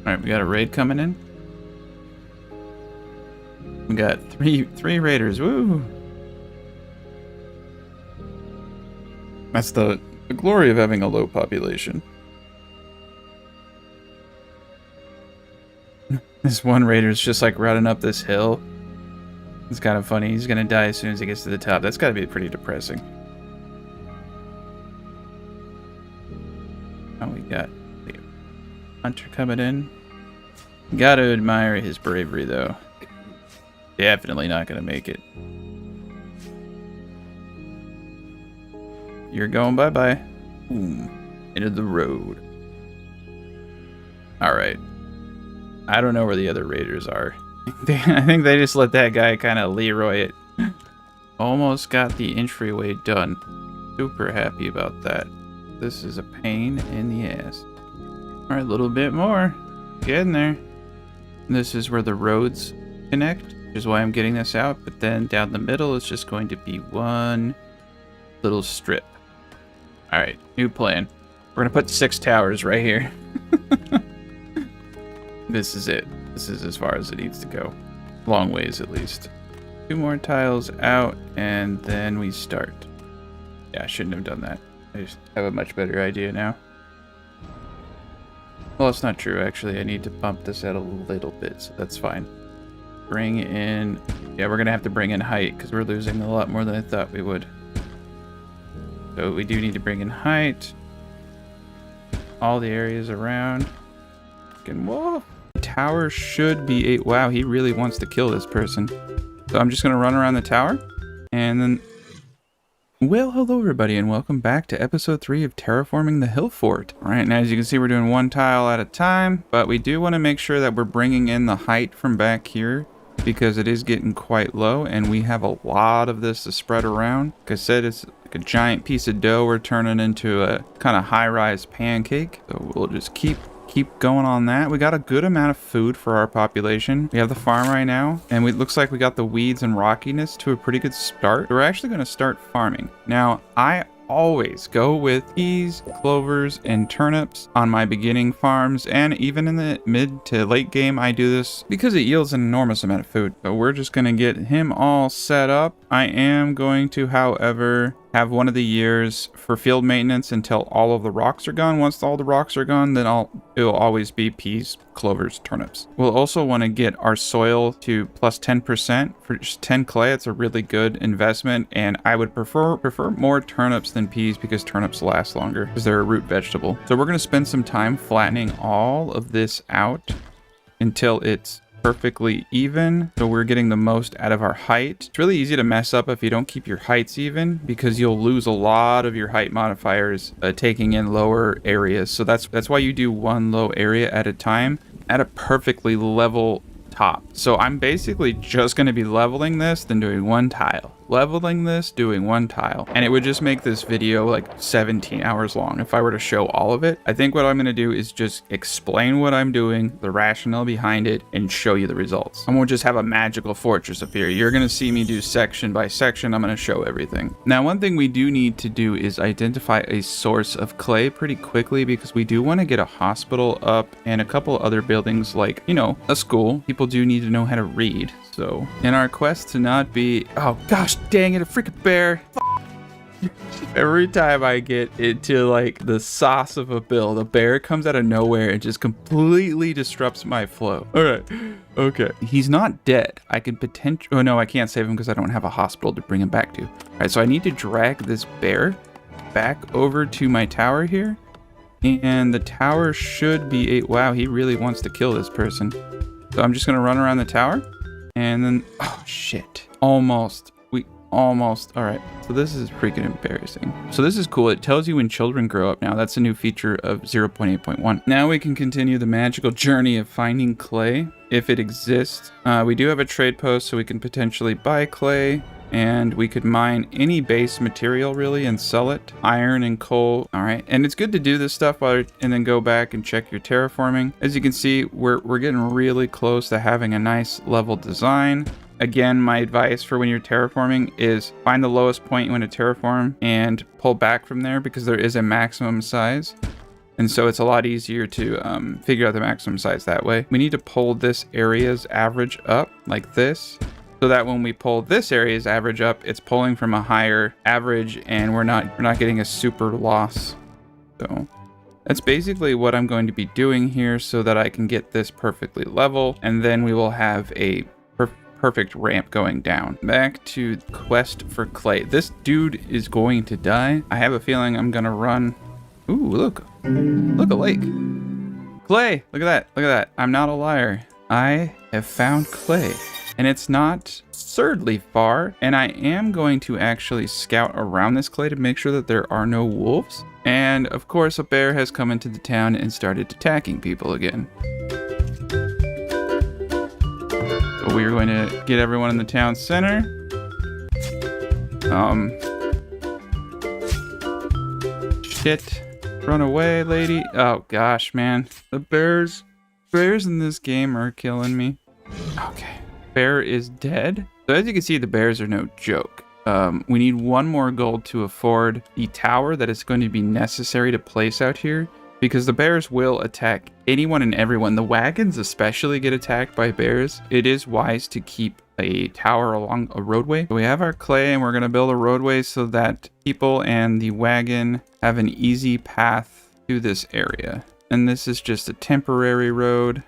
Alright, we got a raid coming in. We got three raiders. Woo! That's the glory of having a low population. This one raider's just like running up this hill. It's kind of funny. He's gonna die as soon as he gets to the top. That's gotta be pretty depressing. Oh, we got the hunter coming in. Gotta admire his bravery, though. Definitely not gonna make it. You're going bye-bye. Into the road. Alright. I don't know where the other raiders are. I think they just let that guy kind of Leroy it. Almost got the entryway done. Super happy about that. This is a pain in the ass. Alright, a little bit more. Getting there. This is where the roads connect, which is why I'm getting this out. But then down the middle is just going to be one little strip. Alright, new plan. We're gonna put 6 towers right here. This is it. This is as far as it needs to go. Long ways, at least. 2 more tiles out, and then we start. Yeah, I shouldn't have done that. I just have a much better idea now. Well, it's not true, actually. I need to bump this out a little bit, so that's fine. Bring in... Yeah, we're going to have to bring in height, because we're losing a lot more than I thought we would. So we do need to bring in height. All the areas around. Fucking whoa! Tower should be 8. Wow, he really wants to kill this person. So I'm just going to run around the tower, and then... Well, hello everybody, and welcome back to episode 3 of Terraforming the Hill Fort. Alright, now as you can see, we're doing 1 tile at a time, but we do want to make sure that we're bringing in the height from back here, because it is getting quite low, and we have a lot of this to spread around. Like I said, it's like a giant piece of dough we're turning into a kind of high-rise pancake. So we'll just keep going on that. We got a good amount of food for our population. We have the farm right now, and it looks like we got the weeds and rockiness to a pretty good start. We're actually going to start farming. Now, I always go with peas, clovers, and turnips on my beginning farms, and even in the mid to late game I do this because it yields an enormous amount of food. So we're just going to get him all set up. I am going to, however, have one of the years for field maintenance until all of the rocks are gone. Once all the rocks are gone, then it'll always be peas, clovers, turnips. We'll also want to get our soil to plus 10% for just 10 clay. It's a really good investment, and I would prefer more turnips than peas because turnips last longer because they're a root vegetable. So we're going to spend some time flattening all of this out until it's perfectly even, so we're getting the most out of our height. It's really easy to mess up if you don't keep your heights even, because you'll lose a lot of your height modifiers taking in lower areas. So that's why you do 1 low area at a time at a perfectly level top. So I'm basically just going to be leveling this, then doing 1 tile. Leveling this, doing 1 tile. And it would just make this video like 17 hours long if I were to show all of it. I think what I'm going to do is just explain what I'm doing, the rationale behind it, and show you the results. I won't just have a magical fortress appear. You're going to see me do section by section. I'm going to show everything. Now, one thing we do need to do is identify a source of clay pretty quickly, because we do want to get a hospital up and a couple other buildings like, you know, a school. People do need to know how to read. So in our quest to not be, oh gosh dang it, a freaking bear. Every time I get into like the sauce of a build, a bear comes out of nowhere and just completely disrupts my flow. All right, okay. He's not dead. I can potentially, oh no, I can't save him because I don't have a hospital to bring him back to. All right, so I need to drag this bear back over to my tower here. And the tower should be, wow, he really wants to kill this person. So I'm just gonna run around the tower. And then, oh shit, almost. Almost. All right, so this is freaking embarrassing. So this is cool. It tells you when children grow up now. That's a new feature of 0.8.1. Now we can continue the magical journey of finding clay if it exists. We do have a trade post, so we can potentially buy clay, and we could mine any base material really and sell it. Iron and coal. All right, and it's good to do this stuff and then go back and check your terraforming. As you can see, we're getting really close to having a nice level design. Again, my advice for when you're terraforming is find the lowest point you want to terraform and pull back from there, because there is a maximum size. And so it's a lot easier to figure out the maximum size that way. We need to pull this area's average up like this, so that when we pull this area's average up, it's pulling from a higher average and we're not getting a super loss. So That's basically what I'm going to be doing here so that I can get this perfectly level, and then we will have a perfect ramp going down. Back to quest for clay. This dude is going to die. I have a feeling I'm gonna run. Ooh, look, a lake. Clay, look at that, look at that. I'm not a liar. I have found clay, and it's not absurdly far, and I am going to actually scout around this clay to make sure that there are no wolves. And of course, a bear has come into the town and started attacking people again. So we're going to get everyone in the town center. Shit. Run away, lady. Oh gosh, man. The bears in this game are killing me. Okay. Bear is dead. So as you can see, the bears are no joke. We need one more gold to afford the tower that is going to be necessary to place out here, because the bears will attack anyone and everyone. The wagons especially get attacked by bears. It is wise to keep a tower along a roadway. So we have our clay, and we're going to build a roadway so that people and the wagon have an easy path to this area. And this is just a temporary road.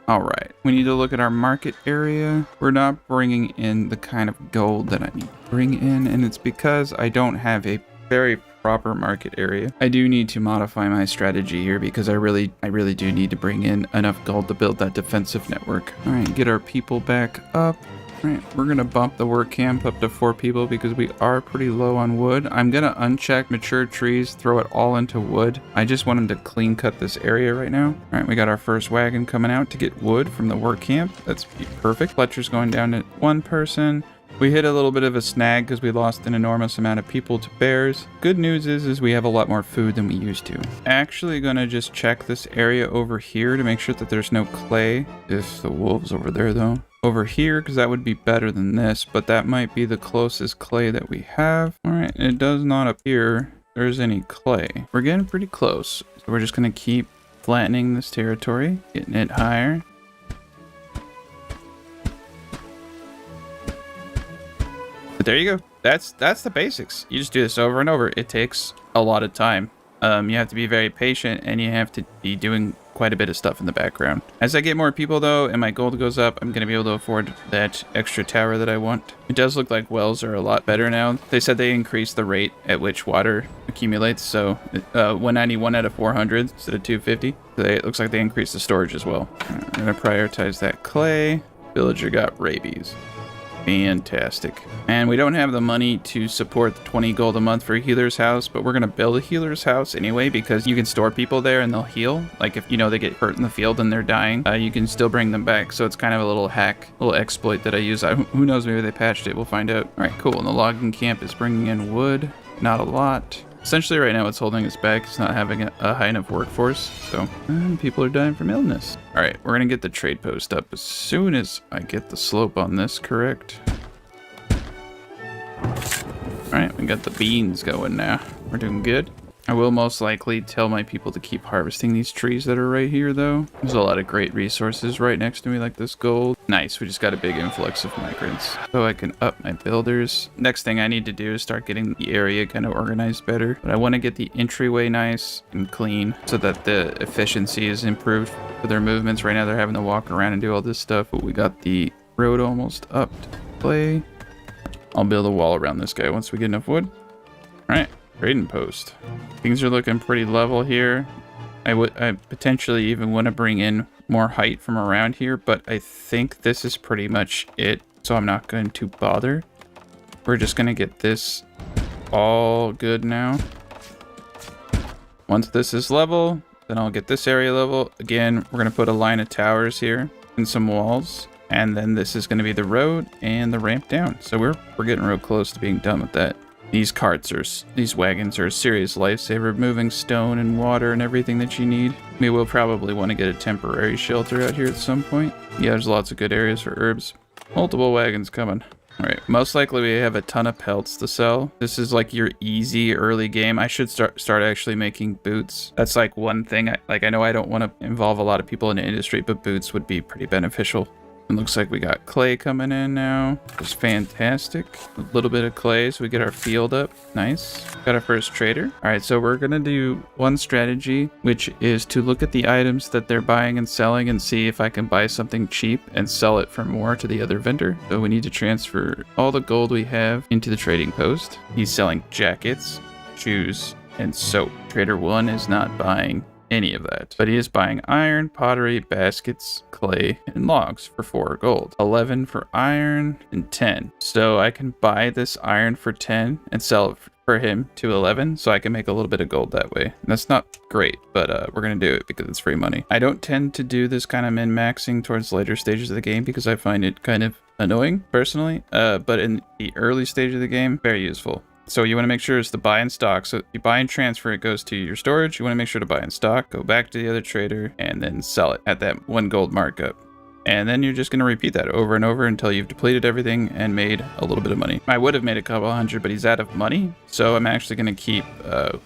All right, we need to look at our market area. We're not bringing in the kind of gold that I need to bring in, and it's because I don't have a very proper market area. I do need to modify my strategy here because I really do need to bring in enough gold to build that defensive network. All right, get our people back up. All right, we're gonna bump the work camp up to 4 people because we are pretty low on wood. I'm gonna uncheck mature trees, throw it all into wood. I just want them to clean cut this area right now. All right, we got our first wagon coming out to get wood from the work camp. That's perfect. Fletcher's going down to 1 person. We hit a little bit of a snag because we lost an enormous amount of people to bears. Good news is we have a lot more food than we used to. Actually gonna just check this area over here to make sure that there's no clay. If the wolves over there though. Over here, because that would be better than this, but that might be the closest clay that we have. All right, it does not appear there's any clay. We're getting pretty close. So we're just gonna keep flattening this territory, getting it higher. But there you go. That's the basics. You just do this over and over. It takes a lot of time. You have to be very patient, and you have to be doing quite a bit of stuff in the background. As I get more people though, and my gold goes up, I'm gonna be able to afford that extra tower that I want. It does look like wells are a lot better now. They said they increased the rate at which water accumulates, so 191 out of 400 instead of 250. It looks like they increased the storage as well. I'm gonna prioritize that clay. Villager got rabies. Fantastic. And we don't have the money to support the 20 gold a month for a healer's house, but we're going to build a healer's house anyway because you can store people there and they'll heal. Like if, you know, they get hurt in the field and they're dying, you can still bring them back. So it's kind of a little hack, little exploit that I use. Who knows, maybe they patched it. We'll find out. All right, cool. And the logging camp is bringing in wood. Not a lot. Essentially right now what's holding us back is not having a high enough workforce, so people are dying from illness. All right, we're gonna get the trade post up as soon as I get the slope on this correct. All right, we got the beans going now. We're doing good. I will most likely tell my people to keep harvesting these trees that are right here though. There's a lot of great resources right next to me like this gold. Nice, we just got a big influx of migrants. So I can up my builders. Next thing I need to do is start getting the area kind of organized better. But I want to get the entryway nice and clean so that the efficiency is improved for their movements. Right now they're having to walk around and do all this stuff, but we got the road almost up to play. I'll build a wall around this guy once we get enough wood. All right. Trading post. Things are looking pretty level here. I potentially even want to bring in more height from around here, but I think this is pretty much it, so I'm not going to bother. We're just going to get this all good now. Once this is level, then I'll get this area level. Again, we're going to put a line of towers here and some walls, and then this is going to be the road and the ramp down. So we're getting real close to being done with that. These wagons are a serious lifesaver, moving stone and water and everything that you need. We will probably want to get a temporary shelter out here at some point. Yeah, there's lots of good areas for herbs. Multiple wagons coming. All right, most likely we have a ton of pelts to sell. This is like your easy early game. I should start actually making boots. That's like one thing. I know I don't want to involve a lot of people in the industry, but boots would be pretty beneficial. It looks like we got clay coming in now. It's fantastic. A little bit of clay so we get our field up. Nice. Got our first trader. All right, so we're gonna do one strategy, which is to look at the items that they're buying and selling and see if I can buy something cheap and sell it for more to the other vendor. So we need to transfer all the gold we have into the trading post. He's selling jackets, shoes, and soap. Trader 1 is not buying any of that, but he is buying iron, pottery, baskets, clay, and logs for 4 gold. 11 for iron and 10. So I can buy this iron for 10 and sell it for him to 11, so I can make a little bit of gold that way. And that's not great, but we're gonna do it because it's free money. I don't tend to do this kind of min-maxing towards later stages of the game because I find it kind of annoying personally, but in the early stage of the game, very useful. So you want to make sure it's the buy in stock. So if you buy and transfer, it goes to your storage. You want to make sure to buy in stock, go back to the other trader, and then sell it at that 1 gold markup. And then you're just going to repeat that over and over until you've depleted everything and made a little bit of money. I would have made a couple hundred, but he's out of money. So I'm actually going to keep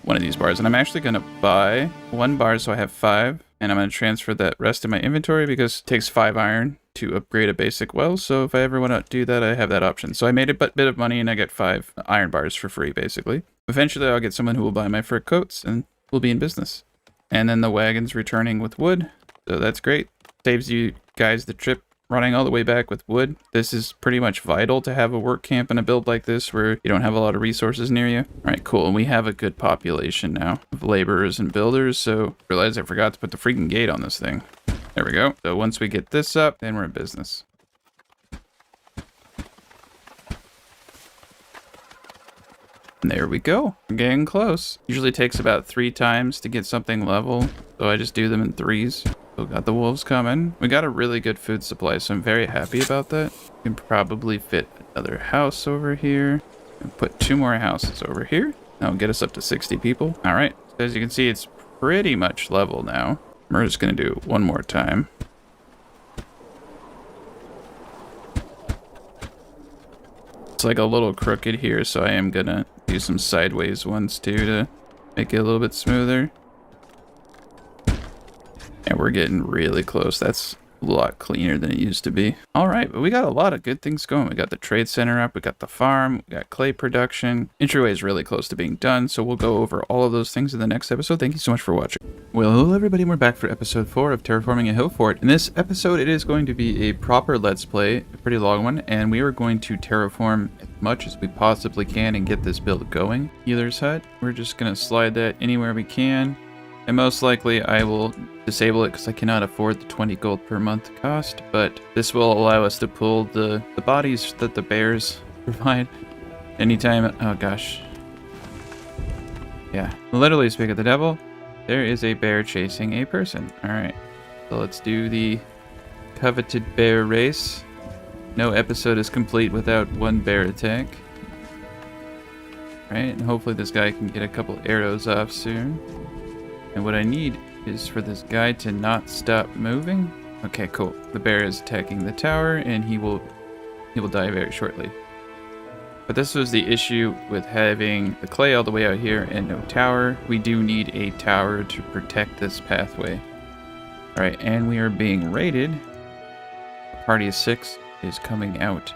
one of these bars. And I'm actually going to buy 1 bar so I have 5. And I'm going to transfer that rest in my inventory because it takes 5 iron to upgrade a basic well. So if I ever want to do that, I have that option. So I made a bit of money and I get 5 iron bars for free, basically. Eventually, I'll get someone who will buy my fur coats and we'll be in business. And then the wagon's returning with wood. So that's great. Saves you guys the trip running all the way back with wood. This is pretty much vital to have a work camp and a build like this where you don't have a lot of resources near you. All right, cool. And we have a good population now of laborers and builders. So I realized I forgot to put the freaking gate on this thing. There we go. So once we get this up, then we're in business. And there we go. We're getting close. Usually takes about 3 times to get something level. So I just do them in 3s. So got the wolves coming. We got a really good food supply, so I'm very happy about that. We can probably fit another house over here. And put 2 more houses over here. That'll get us up to 60 people. All right. So as you can see, it's pretty much level now. We're just going to do it one more time. It's like a little crooked here, so I am going to do some sideways ones too to make it a little bit smoother. And we're getting really close. That's a lot cleaner than it used to be. All right, but we got a lot of good things going. We got the trade center up, we got the farm, we got clay production. Entryway is really close to being done, so we'll go over all of those things in the next episode. Thank you so much for watching. Well, hello everybody, we're back for episode 4 of Terraforming a Hill Fort. In this episode, it is going to be a proper Let's Play, a pretty long one, and we are going to terraform as much as we possibly can and get this build going. Healer's Hut, we're just gonna slide that anywhere we can. And most likely I will disable it because I cannot afford the 20 gold per month cost, but this will allow us to pull the bodies that the bears provide anytime. Oh gosh. Yeah, literally speak of the devil, there is a bear chasing a person. Alright, so let's do the coveted bear race. No episode is complete without 1 bear attack. Alright, and hopefully this guy can get a couple arrows off soon. And what I need is for this guy to not stop moving. Okay, cool. The bear is attacking the tower and he will die very shortly. But this was the issue with having the clay all the way out here and no tower. We do need a tower to protect this pathway. Alright, and we are being raided. Party of 6 is coming out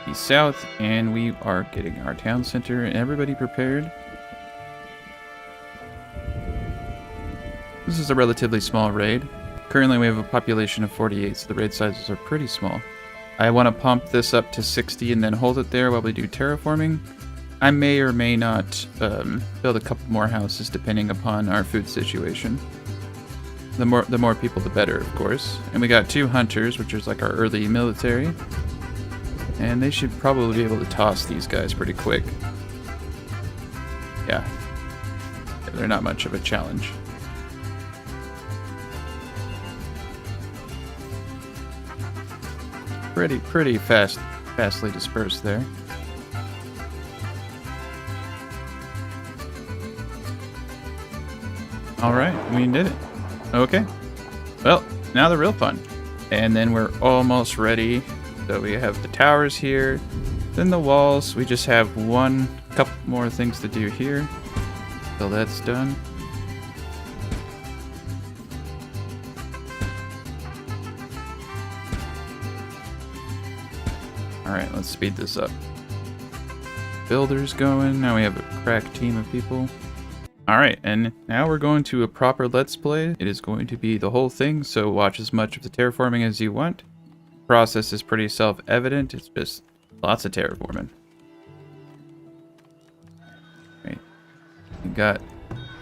east south, and we are getting our town center and everybody prepared. This is a relatively small raid. Currently we have a population of 48, so the raid sizes are pretty small. I want to pump this up to 60 and then hold it there while we do terraforming. I may or may not build a couple more houses depending upon our food situation. The more people, the better, of course. And we got 2 hunters, which is like our early military. And they should probably be able to toss these guys pretty quick. Yeah. They're not much of a challenge. Pretty fastly dispersed there. All right, we did it. Okay. Well, now the real fun. And then we're almost ready. So we have the towers here, then the walls. We just have couple more things to do here. So that's done. Alright, let's speed this up. Builders going. Now we have a crack team of people. Alright, and now we're going to a proper Let's Play. It is going to be the whole thing, so watch as much of the terraforming as you want. The process is pretty self-evident. It's just lots of terraforming. Right. We got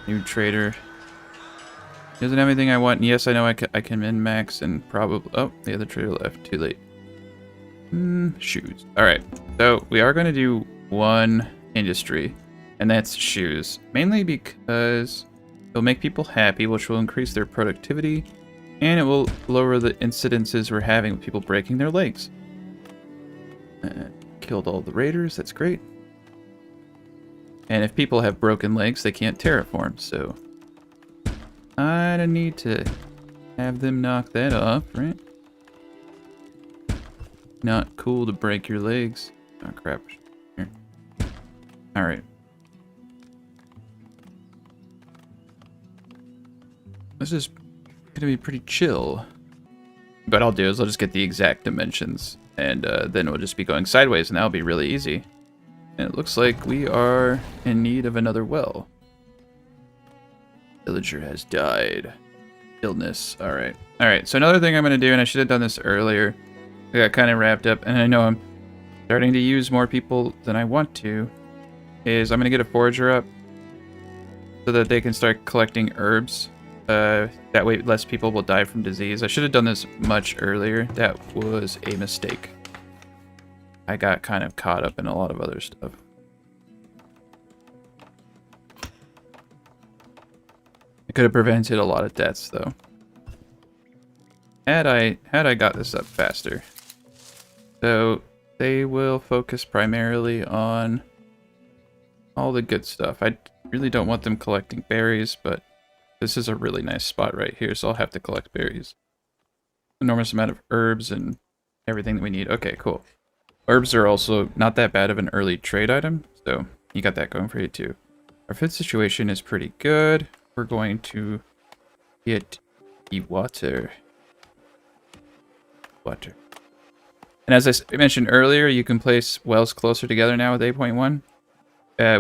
new trader. Doesn't have anything I want. And yes, I know I can min-max and probably... Oh, the other trader left. Too late. Shoes. Alright, so we are going to do one industry, and that's shoes. Mainly because it'll make people happy, which will increase their productivity, and it will lower the incidences we're having with people breaking their legs. Killed all the raiders, that's great. And if people have broken legs, they can't terraform, so I don't need to have them knock that off, right? Not cool to break your legs. Oh crap. Here. Alright. This is gonna be pretty chill. What I'll do is I'll just get the exact dimensions, and then we'll just be going sideways, and that'll be really easy. And it looks like we are in need of another well. Villager has died. Illness. Alright. Alright, so another thing I'm gonna do, and I should have done this earlier, I got kind of wrapped up, and I know I'm starting to use more people than I want to, is I'm going to get a forager up so that they can start collecting herbs. That way less people will die from disease. I should have done this much earlier. That was a mistake. I got kind of caught up in a lot of other stuff. I could have prevented a lot of deaths, though. Had I got this up faster. So they will focus primarily on all the good stuff. I really don't want them collecting berries, but this is a really nice spot right here, so I'll have to collect berries. Enormous amount of herbs and everything that we need. Okay, cool. Herbs are also not that bad of an early trade item, so you got that going for you too. Our food situation is pretty good. We're going to get the water. And as I mentioned earlier, you can place wells closer together now with 8.1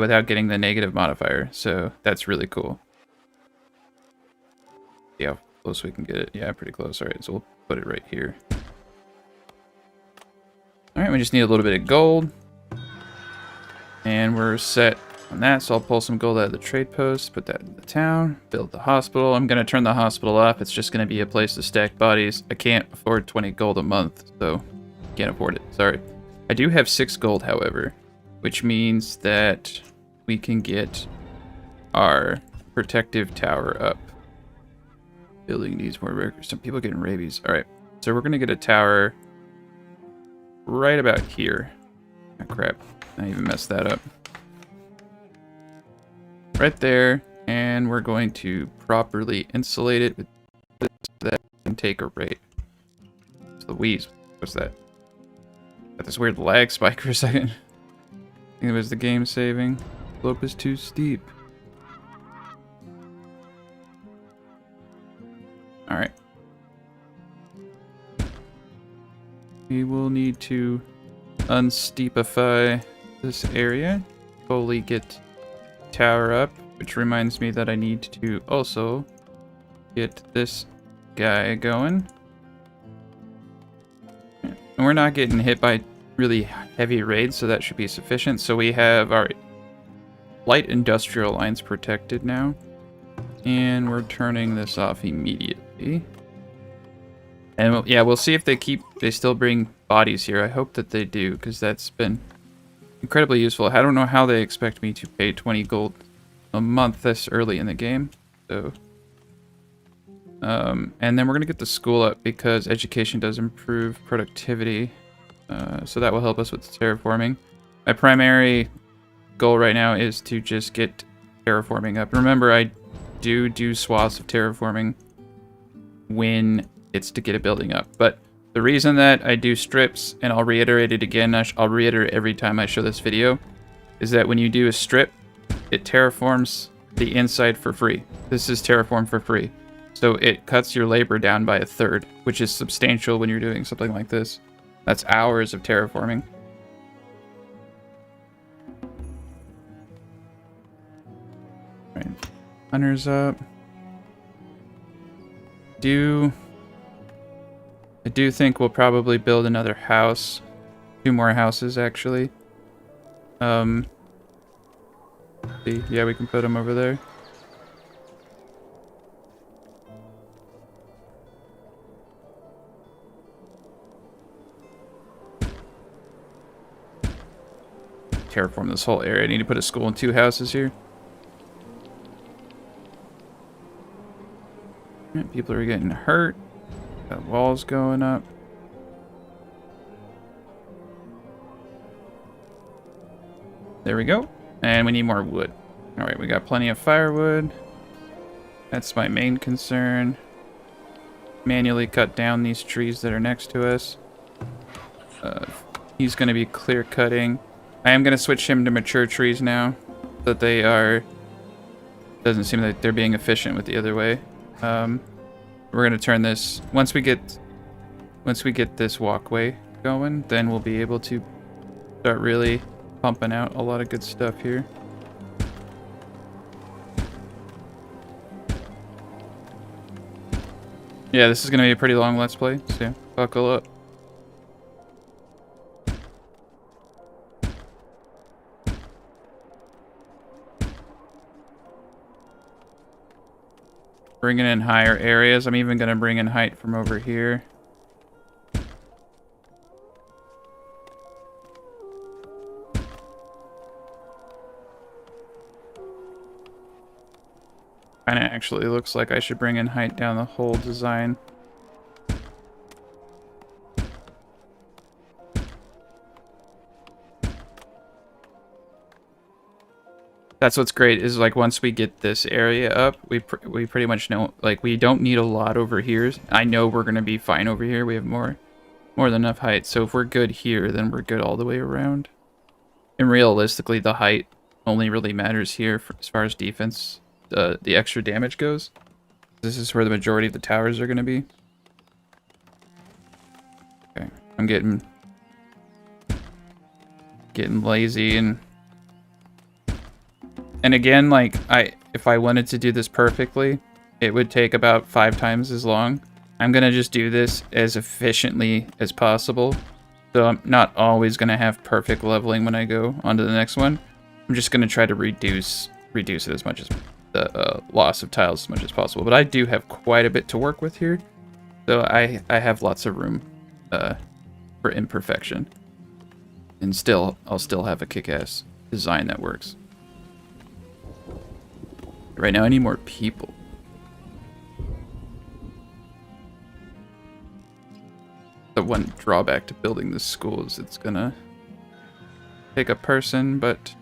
without getting the negative modifier, so that's really cool. See how close we can get it. Yeah, pretty close. Alright, so we'll put it right here. Alright, we just need a little bit of gold. And we're set on that, so I'll pull some gold out of the trade post, put that in the town, build the hospital. I'm going to turn the hospital off. It's just going to be a place to stack bodies. I can't afford 20 gold a month, so can't afford it. Sorry. I do have 6 gold, however, which means that we can get our protective tower up. Building needs more workers. Some people getting rabies. Alright, so we're going to get a tower right about here. Oh, crap. I even messed that up. Right there, and we're going to properly insulate it with this that can take a rate. It's the wheeze. What's that? Got this weird lag spike for a second. I think it was the game saving. Slope is too steep. Alright. We will need to unsteepify this area. Fully get tower up, which reminds me that I need to also get this guy going. And we're not getting hit by really heavy raids, so that should be sufficient. So we have our light industrial lines protected now, and we're turning this off immediately. And yeah, we'll see if they still bring bodies here. I hope that they do, because that's been incredibly useful. I don't know how they expect me to pay 20 gold a month this early in the game. So, and then we're going to get the school up because education does improve productivity. So that will help us with terraforming. My primary goal right now is to just get terraforming up. Remember, I do swaths of terraforming when it's to get a building up. But the reason that I do strips, and I'll reiterate it again, I'll reiterate every time I show this video, is that when you do a strip, it terraforms the inside for free. This is terraform for free. So it cuts your labor down by 1/3, which is substantial when you're doing something like this. That's hours of terraforming. Right. Hunters up. I do think we'll probably build another house. 2 more houses, actually. See, yeah, we can put them over there. Terraform this whole area. I need to put a school and 2 houses here. People are getting hurt. Got walls going up. There we go. And we need more wood. Alright, we got plenty of firewood. That's my main concern. Manually cut down these trees that are next to us. He's going to be clear cutting. I am going to switch him to mature trees now. That they are... Doesn't seem like they're being efficient with the other way. We're going to turn this... Once we get this walkway going, then we'll be able to start really pumping out a lot of good stuff here. Yeah, this is going to be a pretty long Let's Play, so buckle up. Bringing in higher areas. I'm even going to bring in height from over here. Kinda actually looks like I should bring in height down the whole design. That's what's great is like once we get this area up, we pretty much know like we don't need a lot over here. I know we're gonna be fine over here. We have more than enough height. So if we're good here, then we're good all the way around. And realistically, the height only really matters here for, as far as defense. The extra damage goes. This is where the majority of the towers are going to be. Okay, I'm getting lazy and again, like if I wanted to do this perfectly, it would take about 5 times as long. I'm gonna just do this as efficiently as possible, so I'm not always gonna have perfect leveling when I go on to the next one. I'm just gonna try to reduce it as much as the loss of tiles as much as possible. But I do have quite a bit to work with here, so I have lots of room for imperfection, and I'll still have a kick-ass design that works. Right now I need more people. The one drawback to building this school is it's gonna take a person, but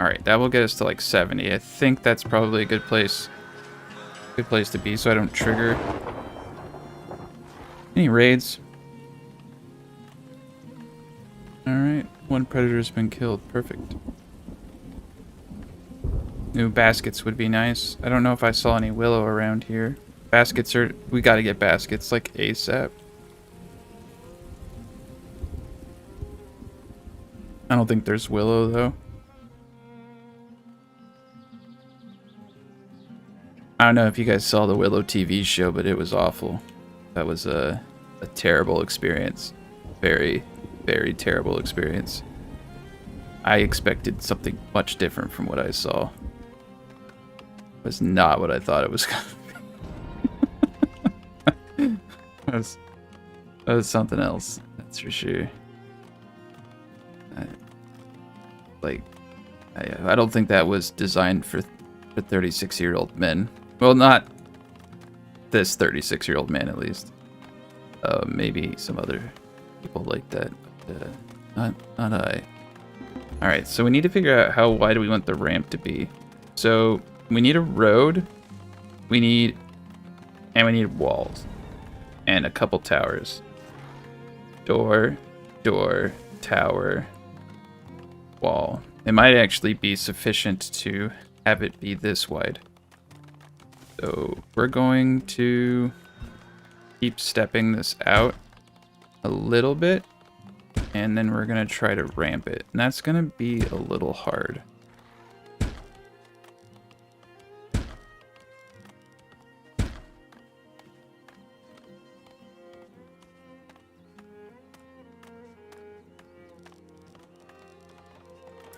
Alright, that will get us to like 70. I think that's probably a good place to be so I don't trigger any raids. Alright, 1 predator's been killed. Perfect. New baskets would be nice. I don't know if I saw any willow around here. Baskets are... We gotta get baskets like ASAP. I don't think there's willow though. I don't know if you guys saw the Willow TV show, but it was awful. That was a terrible experience. Very, very terrible experience. I expected something much different from what I saw. It was not what I thought it was gonna be. That was something else, that's for sure. I don't think that was designed for 36-year-old men. Well, not this 36-year-old man, at least. Maybe some other people like that. Not I. Alright, so we need to figure out how wide we want the ramp to be. So, we need a road. We need walls. And a couple towers. Door, tower, wall. It might actually be sufficient to have it be this wide. So we're going to keep stepping this out a little bit, and then we're gonna try to ramp it. And that's gonna be a little hard.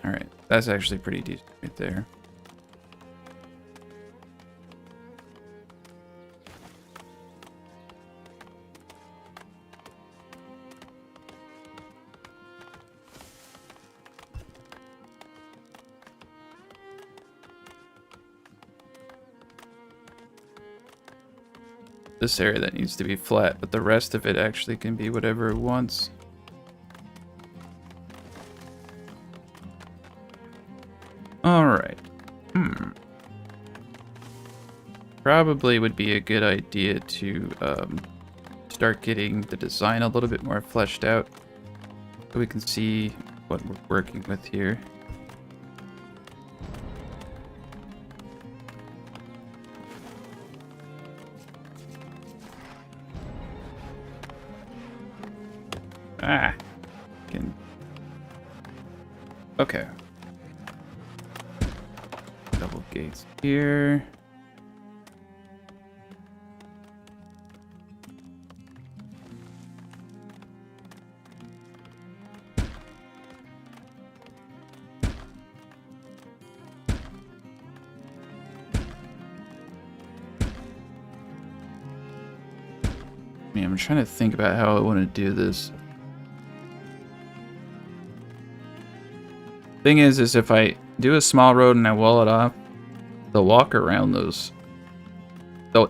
All right, that's actually pretty decent right there. This area that needs to be flat, but the rest of it actually can be whatever it wants. All right. Probably would be a good idea to start getting the design a little bit more fleshed out so we can see what we're working with here. Okay. Double gates here. I'm trying to think about how I want to do this. Thing is if I do a small road and I wall it off, they'll walk around those.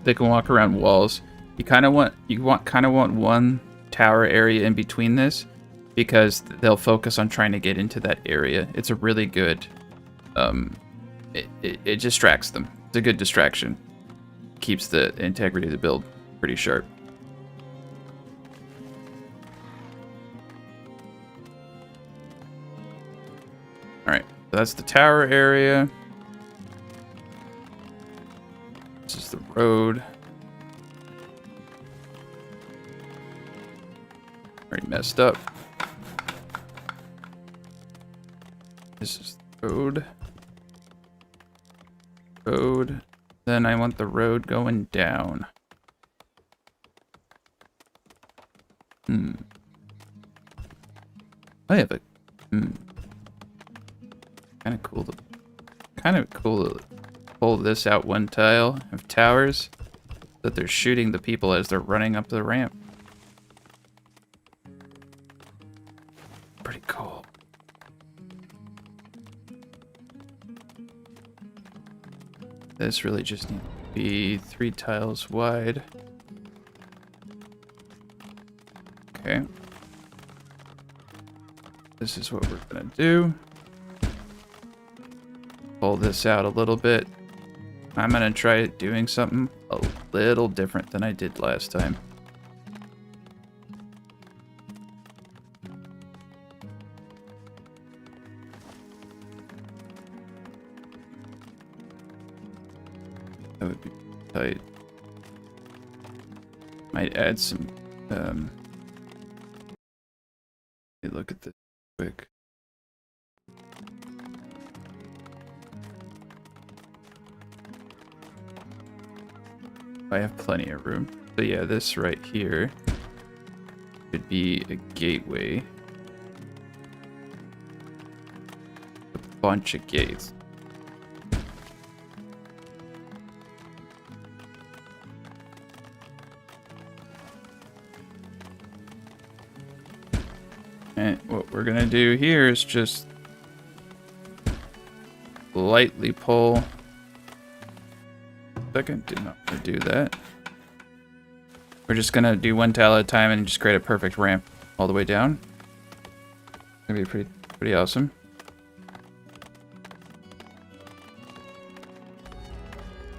They can walk around walls. You kind of want one tower area in between this, because they'll focus on trying to get into that area. It's a really good. It distracts them. It's a good distraction. Keeps the integrity of the build pretty sharp. Alright, so that's the tower area. This is the road. Already messed up. This is the road. Road. Then I want the road going down. I have a... Kind of cool to pull this out one tile of towers, that they're shooting the people as they're running up the ramp. Pretty cool. This really just needs to be 3 tiles wide. Okay. This is what we're gonna do. Pull this out a little bit. I'm gonna try doing something a little different than I did last time. That would be tight. Might add some look at this quick. I have plenty of room. So yeah, this right here could be a gateway. A bunch of gates. And what we're gonna do here is just lightly pull. Second, did not want to do that. We're just gonna do 1 tile at a time and just create a perfect ramp all the way down. It's gonna be pretty awesome.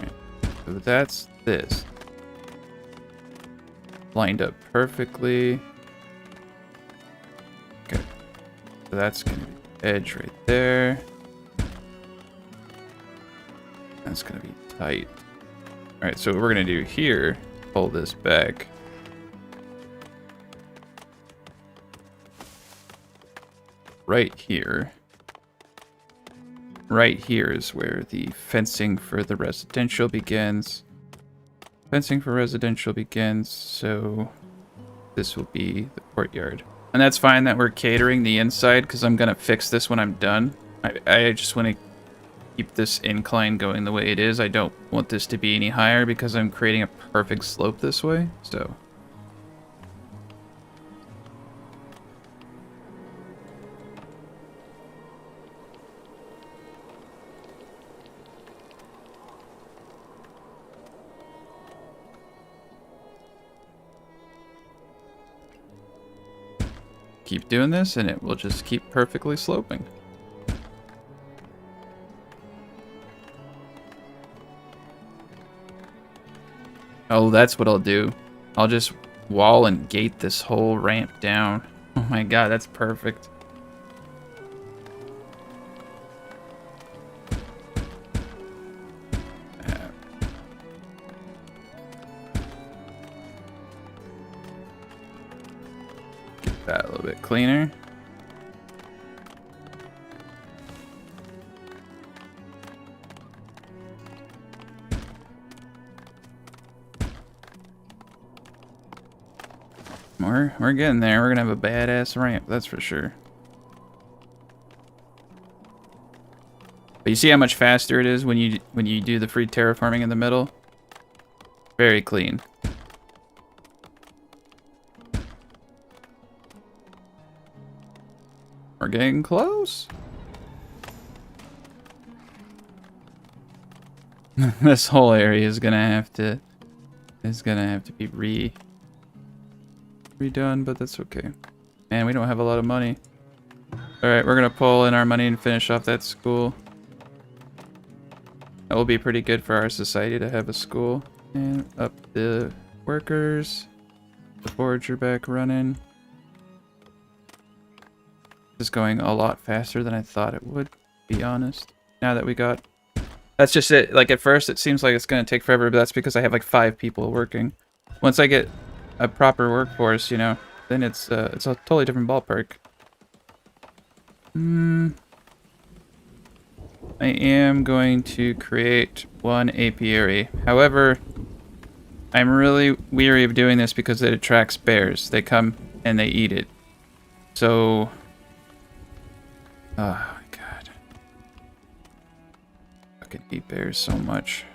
Right. So that's this. Lined up perfectly. Okay. So that's gonna be the edge right there. That's gonna be tight. Alright, so what we're gonna do here, pull this back right here. Right here is where the fencing for the residential begins. Fencing for residential begins, so this will be the courtyard. And that's fine that we're catering the inside, because I'm going to fix this when I'm done. I just want to keep this incline going the way it is. I don't want this to be any higher because I'm creating a perfect slope this way, so... keep doing this and it will just keep perfectly sloping. Oh, that's what I'll do. I'll just wall and gate this whole ramp down. Oh my god, that's perfect. Get that a little bit cleaner. We're getting there. We're gonna have a badass ramp, that's for sure. But you see how much faster it is when you do the free terraforming in the middle? Very clean. We're getting close. This whole area is gonna have to be redone, but that's okay. Man, we don't have a lot of money. Alright, we're gonna pull in our money and finish off that school. That will be pretty good for our society to have a school. And up the workers. The forager back running. It's going a lot faster than I thought it would, to be honest. Now that we got... That's just it. Like, at first it seems like it's gonna take forever, but that's because I have like 5 people working. Once I get a proper workforce, you know, then it's a totally different ballpark. I am going to create 1 apiary. However, I'm really weary of doing this because it attracts bears. They come and they eat it. So... oh my god. I fucking hate bears so much.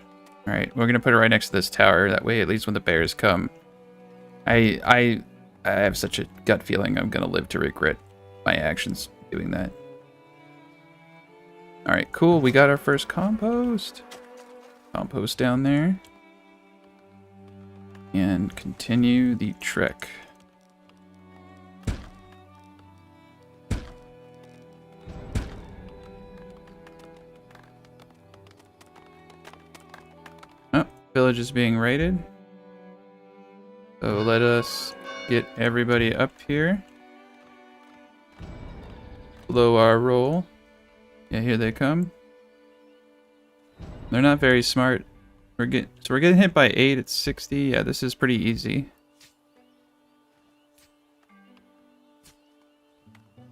Alright, we're gonna put it right next to this tower. That way, at least when the bears come, I have such a gut feeling I'm gonna live to regret my actions doing that. Alright, cool. We got our first compost. Compost down there. And continue the trek. Oh, village is being raided. So let us get everybody up here. Below our roll. Yeah, here they come. They're not very smart. We're getting hit by 8 at 60. Yeah, this is pretty easy. I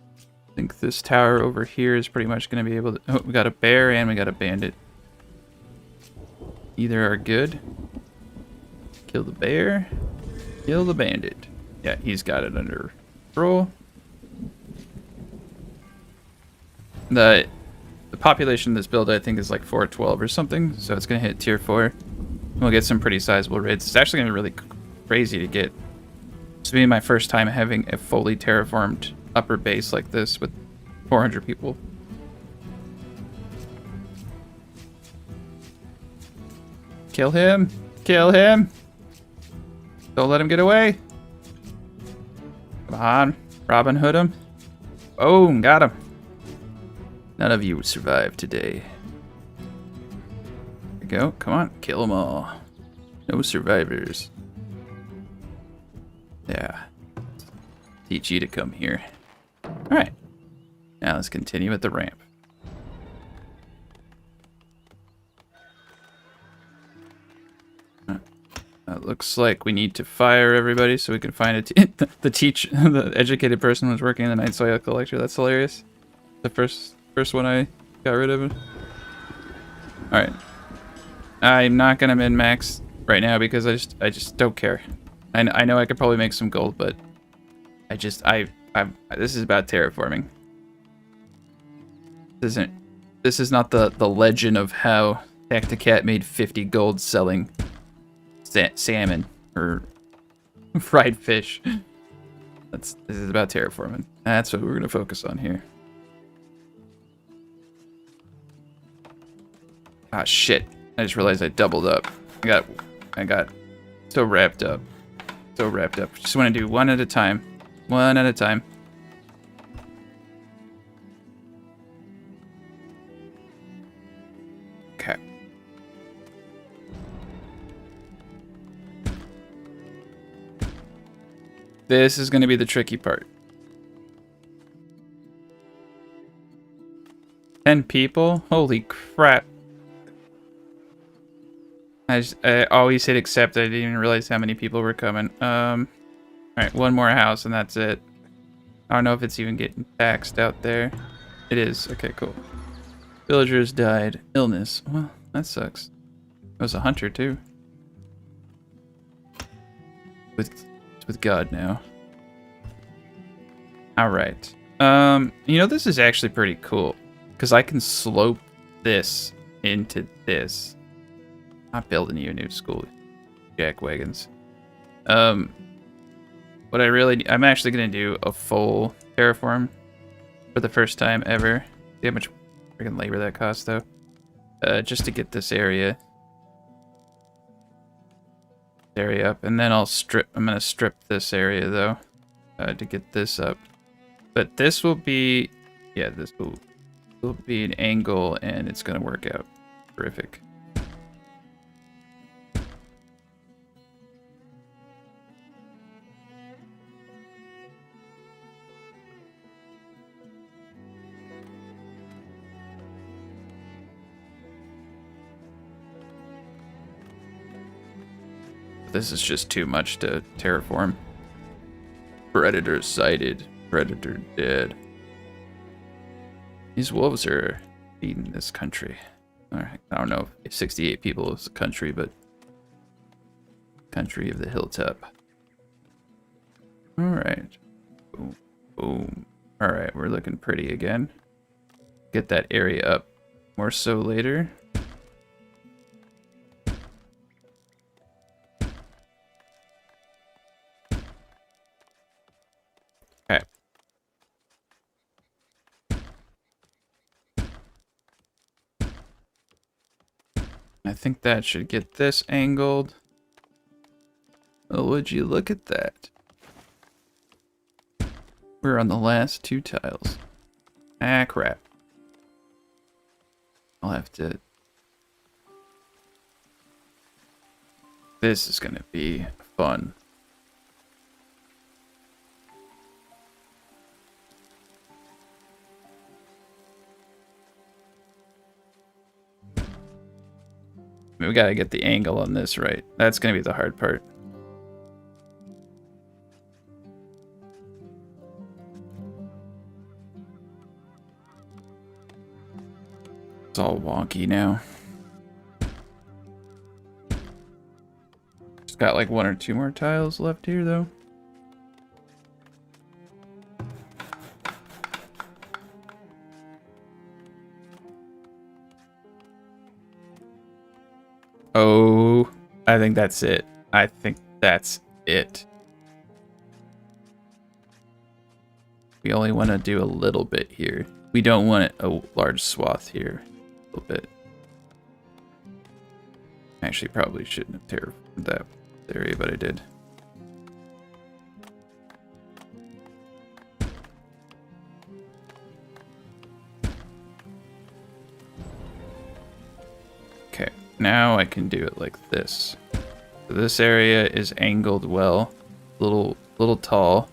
think this tower over here is pretty much going to be able to... oh, we got a bear and we got a bandit. Either are good. Kill the bear. Kill the bandit. Yeah, he's got it under control. The population of this build, I think, is like 412 or something, so it's going to hit tier 4. We'll get some pretty sizable raids. It's actually going to be really crazy to get. This will be my first time having a fully terraformed upper base like this with 400 people. Kill him! Kill him! Don't let him get away! Come on, Robin Hood him. Boom, got him. None of you survived today. There we go. Come on, kill them all. No survivors. Yeah. Teach you to come here. Alright. Now let's continue with the ramp. It looks like we need to fire everybody so we can find the educated person who's working in the night soil collector. That's hilarious. The first one I got rid of. All right. I'm not gonna min max right now because I just don't care. I know I could probably make some gold, but this is about terraforming. This is not the legend of how Tacticat made 50 gold selling salmon or fried fish. This is about terraforming. That's what we're gonna focus on here. Ah, shit. I just realized I doubled up. I got so wrapped up. So wrapped up. Just want to do one at a time. One at a time. Okay. This is going to be the tricky part. 10 people? Holy crap. I always hit accept. I didn't even realize how many people were coming. Alright, one more house and that's it. I don't know if it's even getting taxed out there. It is. Okay, cool. Villagers died. Illness. Well, that sucks. It was a hunter too. With God now. Alright. You know, this is actually pretty cool. Because I can slope this into this. Not building you a new school, jack wagons. I'm actually gonna do a full terraform for the first time ever. See how much freaking labor that costs though. Just to get this area up, and then I'm gonna strip this area though, to get this up. But this will be, yeah, this will be an angle, and it's gonna work out terrific. This is just too much to terraform. Predator sighted. Predator dead. These wolves are feeding this country. Alright, I don't know if 68 people is a country, but country of the hilltop. Alright. Boom. Boom. Alright, we're looking pretty again. Get that area up more so later. Okay. I think that should get this angled. Oh, would you look at that? We're on the last two tiles. Ah, crap. I'll have to... This is gonna be fun. We gotta get the angle on this right. That's gonna be the hard part. It's all wonky now. Just got like one or two more tiles left here though. Oh, I think that's it. I think that's it. We only want to do a little bit here. We don't want a large swath here. A little bit. Actually, probably shouldn't have terraformed that area, but I did. Okay, now I can do it like this. So this area is angled well, little tall.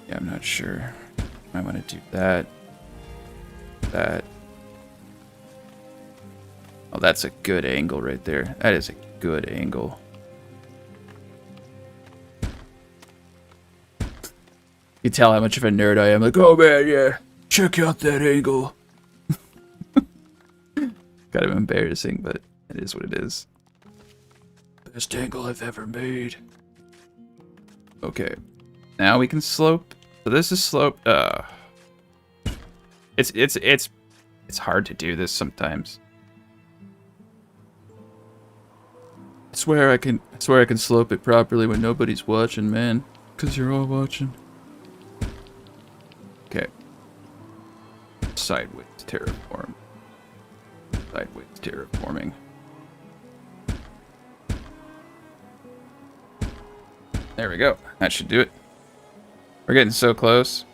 Yeah, I'm not sure. I want to do that. That. Oh, that's a good angle right there. That is a good angle. You tell how much of a nerd I am. Like, oh man, yeah, check out that angle. Kind of embarrassing, but it is what it is. Best angle I've ever made. Okay, now we can slope. So this is slope. It's hard to do this sometimes. I swear I can slope it properly when nobody's watching, man. 'Cause you're all watching. Okay. Sideways terraform. Sideways terraforming. There we go. That should do it. We're getting so close.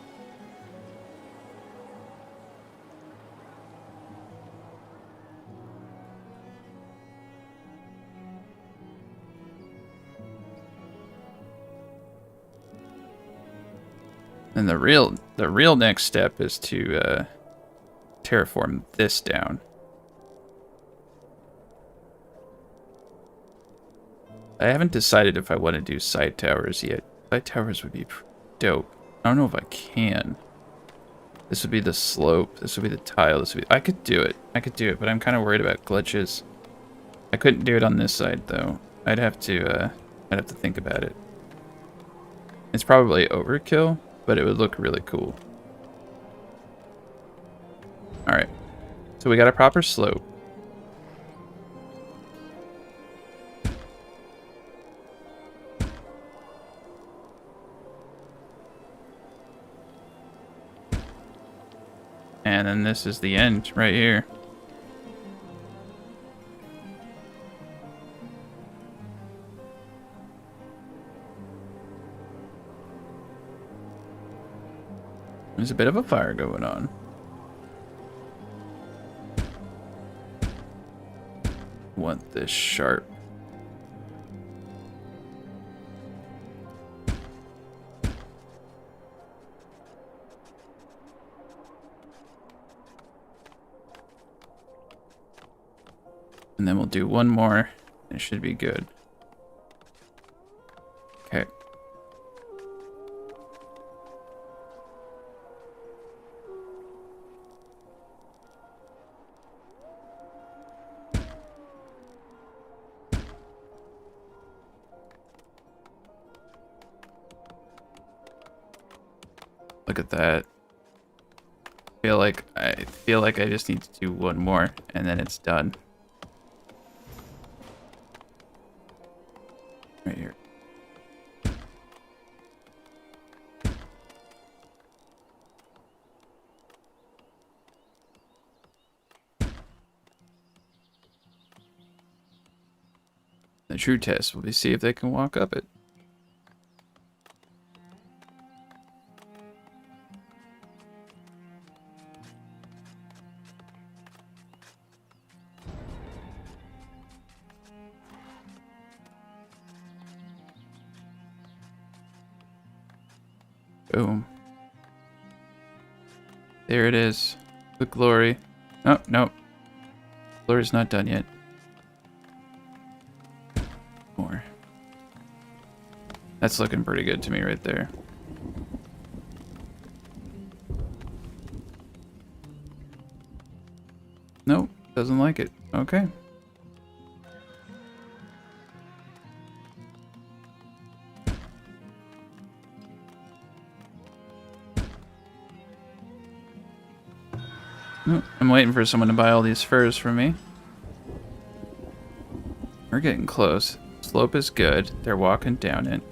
And the real next step is to terraform this down. I haven't decided if I want to do side towers yet. Side towers would be dope. I don't know if I can. This would be the slope. This would be the tile. This would be. I could do it. I could do it, but I'm kind of worried about glitches. I couldn't do it on this side though. I'd have to think about it. It's probably overkill, but it would look really cool. All right. So we got a proper slope. And then this is the end right here. There's a bit of a fire going on. Want this sharp. And then we'll do one more. It should be good. Okay. Look at that. I feel like I just need to do one more and then it's done. Right here. The true test will be see if they can walk up it. Boom. There it is. The glory. Oh, no. Glory's not done yet. More. That's looking pretty good to me right there. Nope, doesn't like it. Okay. I'm waiting for someone to buy all these furs from me. We're getting close. Slope is good. They're walking down it.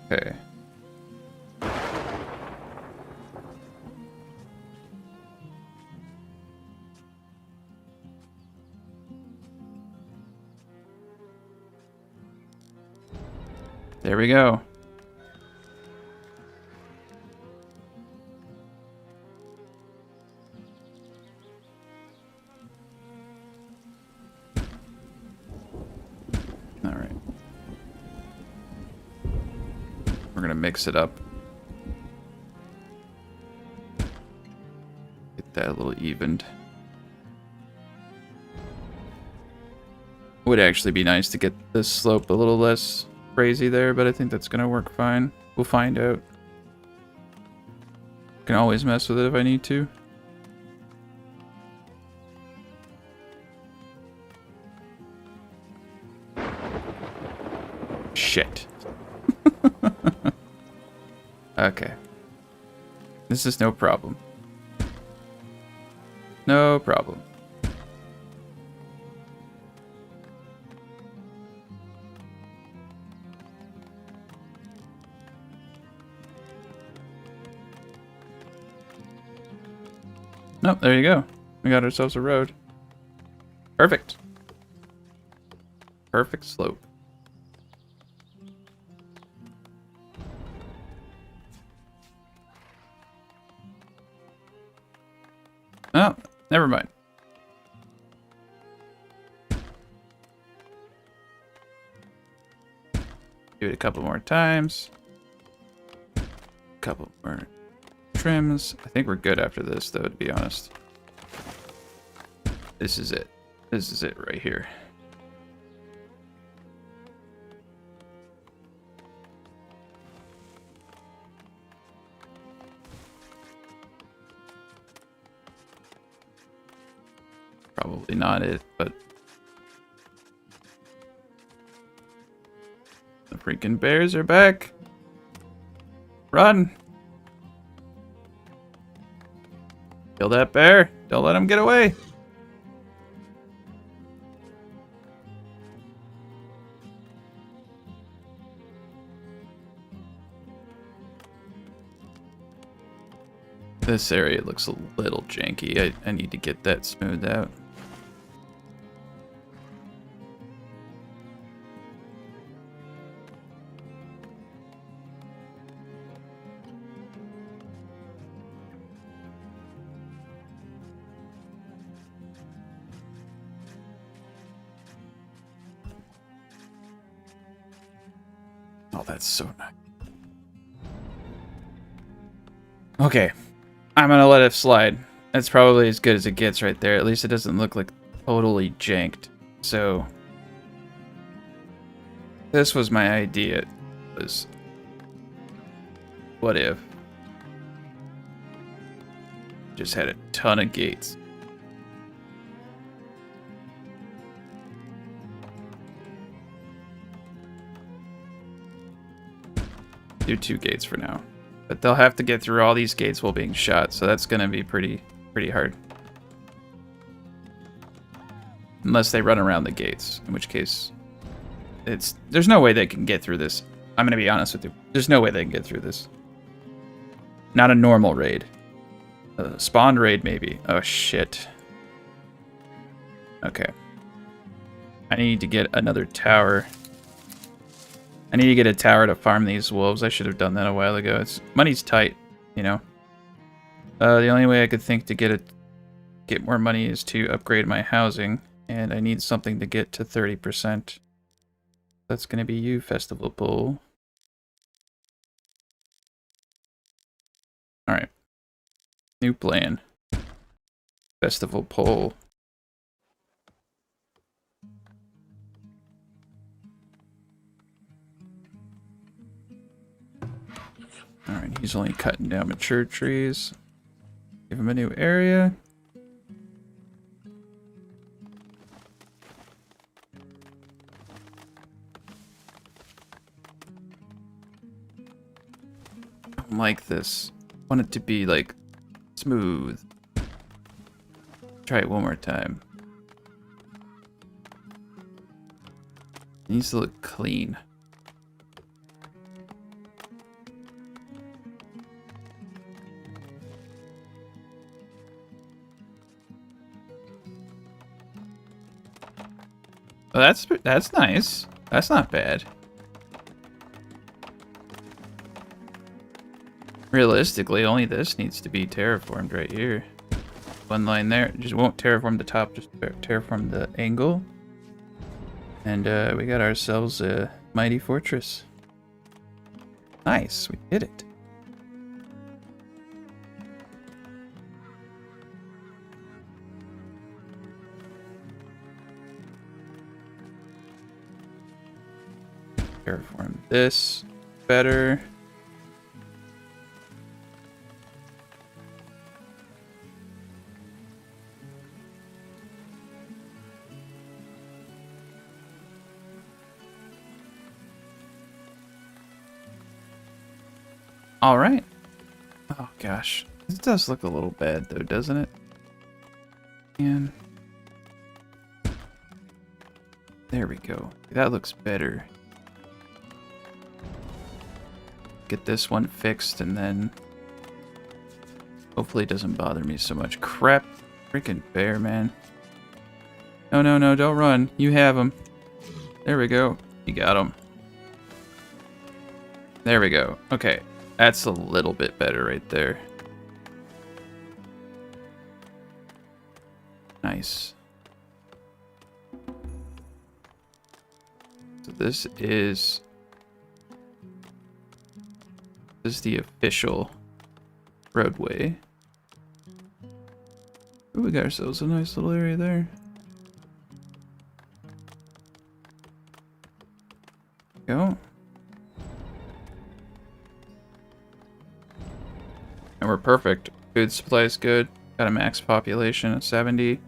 Okay. There we go. We're gonna mix it up. Get that a little evened. Would actually be nice to get the slope a little less crazy there, but I think that's gonna work fine. We'll find out. Can always mess with it if I need to. Shit. Okay. This is no problem. No problem. Nope, there you go. We got ourselves a road. Perfect. Perfect slope. Oh, never mind. Do it a couple more times. Couple more trims. I think we're good after this, though, to be honest. This is it. This is it right here. Probably not it, but the freaking bears are back. Run! Kill that bear. Don't let him get away. This area looks a little janky. I need to get that smoothed out. Oh, that's so nice. Okay. I'm gonna let it slide. That's probably as good as it gets right there. At least it doesn't look like totally janked. So this was my idea. Was what if just had a ton of gates? Do 2 gates for now. But they'll have to get through all these gates while being shot, so that's gonna be pretty hard. Unless they run around the gates, in which case there's no way they can get through this. I'm gonna be honest with you. There's no way they can get through this. Not a normal raid. A spawned raid, maybe. Oh shit. Okay. I need to get another tower. I need to get a tower to farm these wolves. I should have done that a while ago. Money's tight, you know. The only way I could think to get more money is to upgrade my housing, and I need something to get to 30%. That's gonna be you, Festival Pole. All right. New plan. Festival Pole. Alright, he's only cutting down mature trees. Give him a new area. I don't like this. I want it to be, like, smooth. Try it one more time. It needs to look clean. Oh, that's nice. That's not bad. Realistically, only this needs to be terraformed right here. One line there. Just won't terraform the top, just terraform the angle. And we got ourselves a mighty fortress. Nice, we did it. Terraform this better. All right. Oh gosh, this does look a little bad though, doesn't it? And there we go. That looks better. Get this one fixed and then hopefully it doesn't bother me so much. Crap. Freaking bear, man. No, no, no, don't run. You have him. There we go. You got him. There we go. Okay. That's a little bit better right there. Nice. So this is the official roadway. Ooh, we got ourselves a nice little area there. Go. And we're perfect. Food supply is good. Got a max population of 70.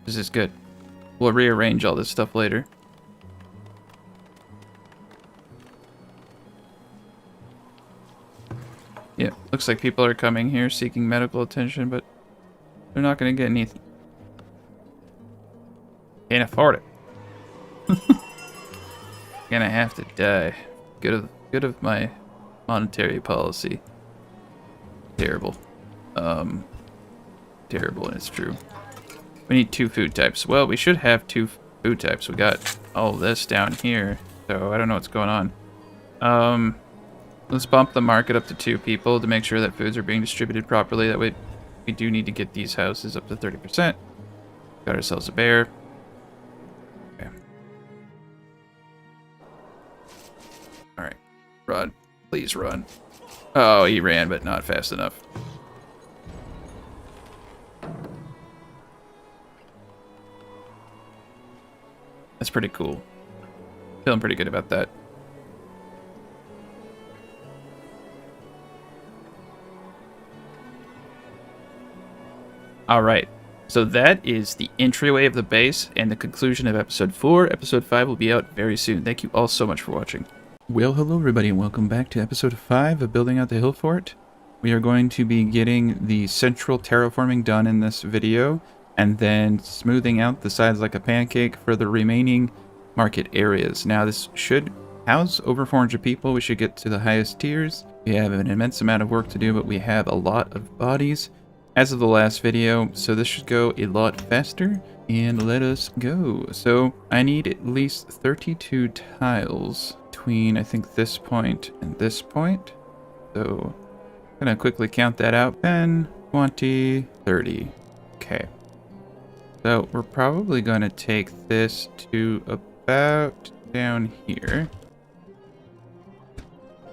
This is good. We'll rearrange all this stuff later. Yeah, looks like people are coming here seeking medical attention, but they're not going to get anything. Can't afford it. Gonna have to die. Good of my monetary policy. Terrible. Terrible, and it's true. We need 2 food types. Well, we should have 2 food types. We got all this down here, so I don't know what's going on. Let's bump the market up to 2 people to make sure that foods are being distributed properly. That way, we do need to get these houses up to 30%. Got ourselves a bear. Okay. Alright. Run. Please run. Oh, he ran, but not fast enough. That's pretty cool. Feeling pretty good about that. Alright, so that is the entryway of the base and the conclusion of episode 4. Episode 5 will be out very soon. Thank you all so much for watching. Well, hello everybody, and welcome back to episode 5 of Building Out the Hill Fort. We are going to be getting the central terraforming done in this video, and then smoothing out the sides like a pancake for the remaining market areas. Now, this should house over 400 people. We should get to the highest tiers. We have an immense amount of work to do, but we have a lot of bodies as of the last video, so this should go a lot faster. And let us go. So I need at least 32 tiles between, I think, this point and this point. So I'm gonna quickly count that out. 10, 20, 30. Okay. So we're probably gonna take this to about down here.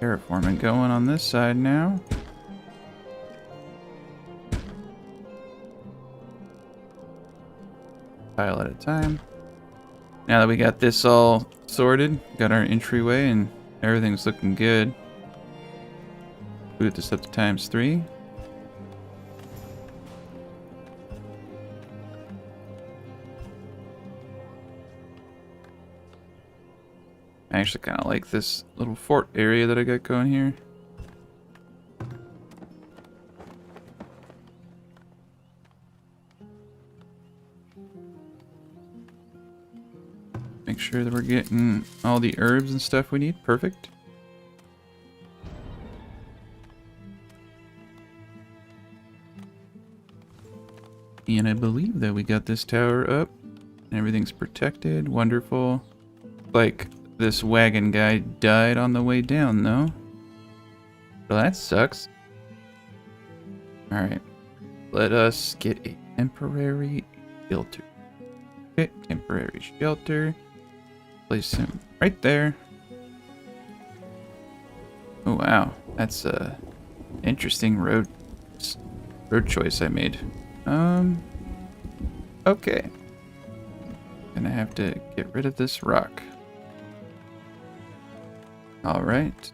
Terraforming going on this side now. Tile at a time. Now that we got this all sorted, got our entryway and everything's looking good. Boot this up to ×3. I actually kind of like this little fort area that I got going here. Make sure that we're getting all the herbs and stuff we need. Perfect. And I believe that we got this tower up. And everything's protected. Wonderful. Like this wagon guy died on the way down, though. Well, that sucks. Alright. Let us get a temporary shelter. Okay, temporary shelter. Place him right there. Oh wow, that's a interesting road choice I made. Okay. Gonna have to get rid of this rock. All right.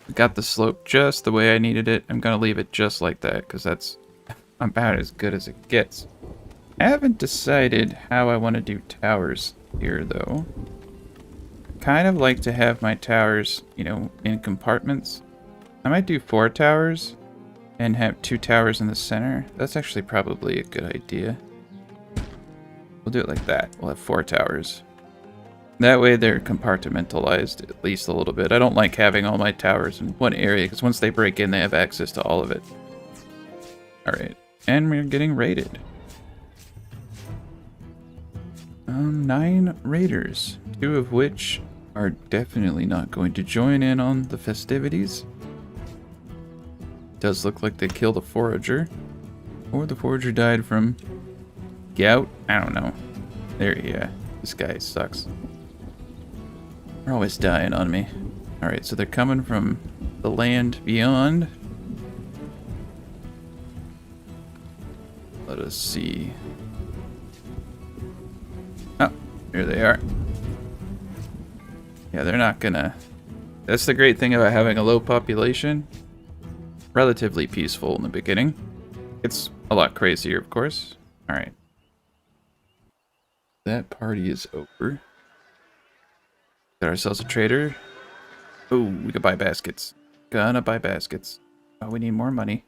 We got the slope just the way I needed it. I'm gonna leave it just like that because that's about as good as it gets. I haven't decided how I want to do towers here though. Kind of like to have my towers, you know, in compartments. I might do 4 towers and have 2 towers in the center. That's actually probably a good idea. We'll do it like that. We'll have 4 towers. That way they're compartmentalized at least a little bit. I don't like having all my towers in one area because once they break in, they have access to all of it. Alright, and we're getting raided. 9 raiders, 2 of which are definitely not going to join in on the festivities. Does look like they killed a forager. Or the forager died from gout? I don't know. There, yeah. This guy sucks. They're always dying on me. Alright, so they're coming from the land beyond. Let us see. Oh, here they are. Yeah, they're not gonna... That's the great thing about having a low population. Relatively peaceful in the beginning. It's a lot crazier, of course. Alright. That party is over. Got ourselves a trader. Oh, we could buy baskets. Gonna buy baskets. Oh, we need more money.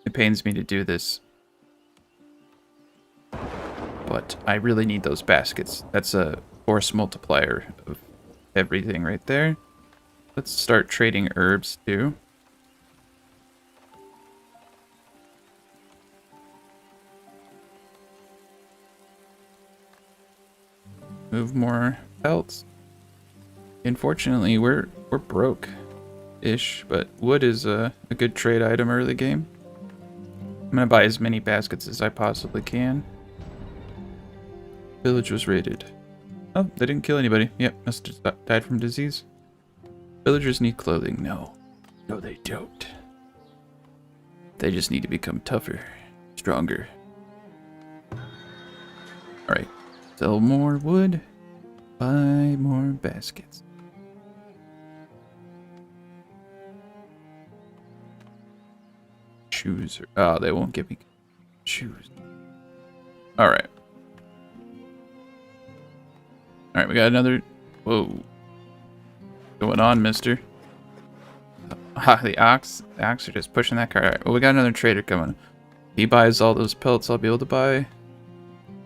It pains me to do this. But I really need those baskets. That's a force multiplier of everything right there. Let's start trading herbs too. Move more pelts. Unfortunately, we're broke-ish, but wood is a good trade item early game. I'm gonna buy as many baskets as I possibly can. Village was raided. Oh, they didn't kill anybody. Yep, must have died from disease. Villagers need clothing. No. No, they don't. They just need to become tougher, stronger. Alright. Sell more wood. Buy more baskets. Shoes. Oh, they won't give me shoes. Alright. Alright, we got another... Whoa. Going on, mister. Ah, the ox are just pushing that cart. Alright, well, we got another trader coming. If he buys all those pelts, I'll be able to buy a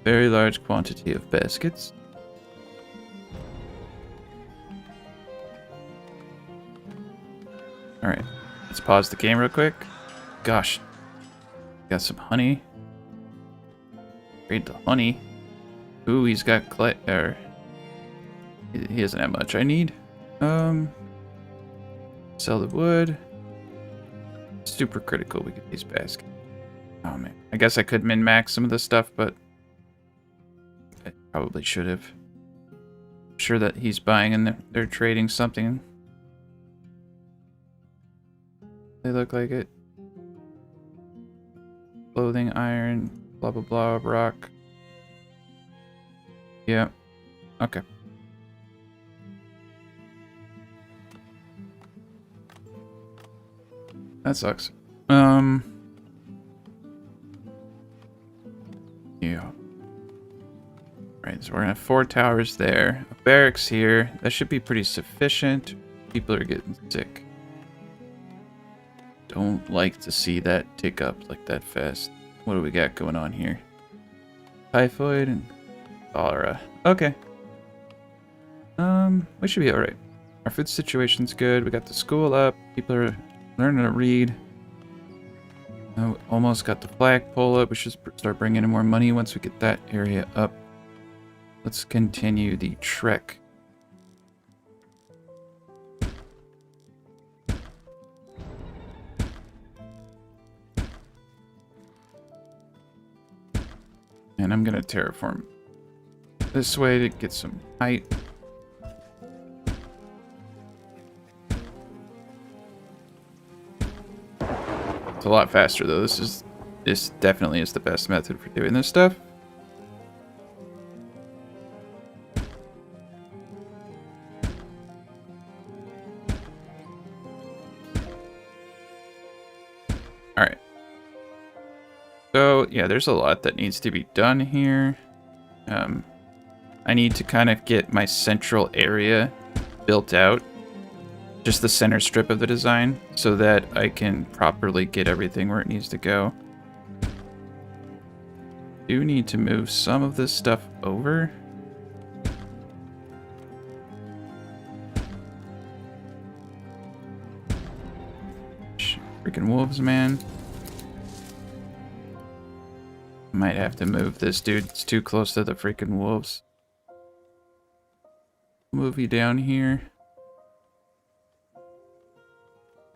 very large quantity of baskets. Alright, let's pause the game real quick. Gosh. Got some honey. Trade the honey. Ooh, he's got clay. He doesn't have much. I need. Sell the wood. Super critical we get these baskets. Oh man. I guess I could min-max some of this stuff, but I probably should have. I'm sure that he's buying and they're trading something. They look like it. Clothing, iron, blah blah blah, rock. Yeah. Okay. That sucks. Yeah. Right, so we're gonna have 4 towers there. A barracks here. That should be pretty sufficient. People are getting sick. Don't like to see that tick up like that fast. What do we got going on here? Typhoid and cholera. Okay. We should be alright. Our food situation's good. We got the school up. People are learning to read. Almost got the flagpole up. We should start bringing in more money once we get that area up. Let's continue the trek. And I'm gonna terraform this way to get some height. It's a lot faster though. This definitely is the best method for doing this stuff. Alright. So, yeah, there's a lot that needs to be done here. I need to kind of get my central area built out. Just the center strip of the design, so that I can properly get everything where it needs to go. Do need to move some of this stuff over. Freaking wolves, man. Might have to move this, dude. It's too close to the freaking wolves. Move you down here.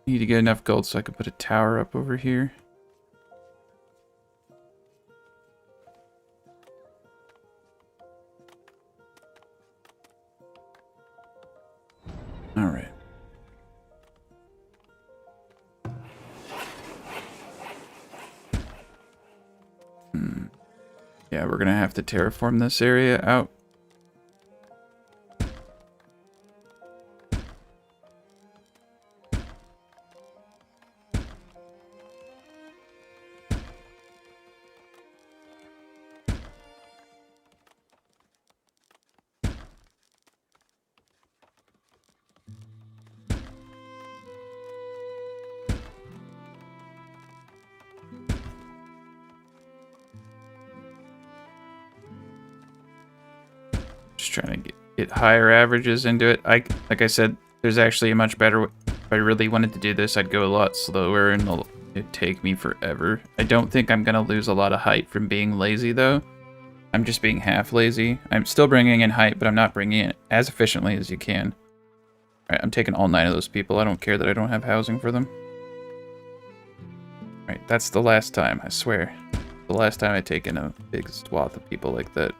Need to get enough gold so I can put a tower up over here. All right. Yeah, we're gonna have to terraform this area out. Just trying to get higher averages into it. Like I said, there's actually a much better way. If I really wanted to do this, I'd go a lot slower and it'd take me forever. I don't think I'm gonna lose a lot of height from being lazy though. I'm just being half lazy. I'm still bringing in height, but I'm not bringing it as efficiently as you can. Alright, I'm taking all 9 of those people. I don't care that I don't have housing for them. Alright, that's the last time, I swear. The last time I've taken a big swath of people like that.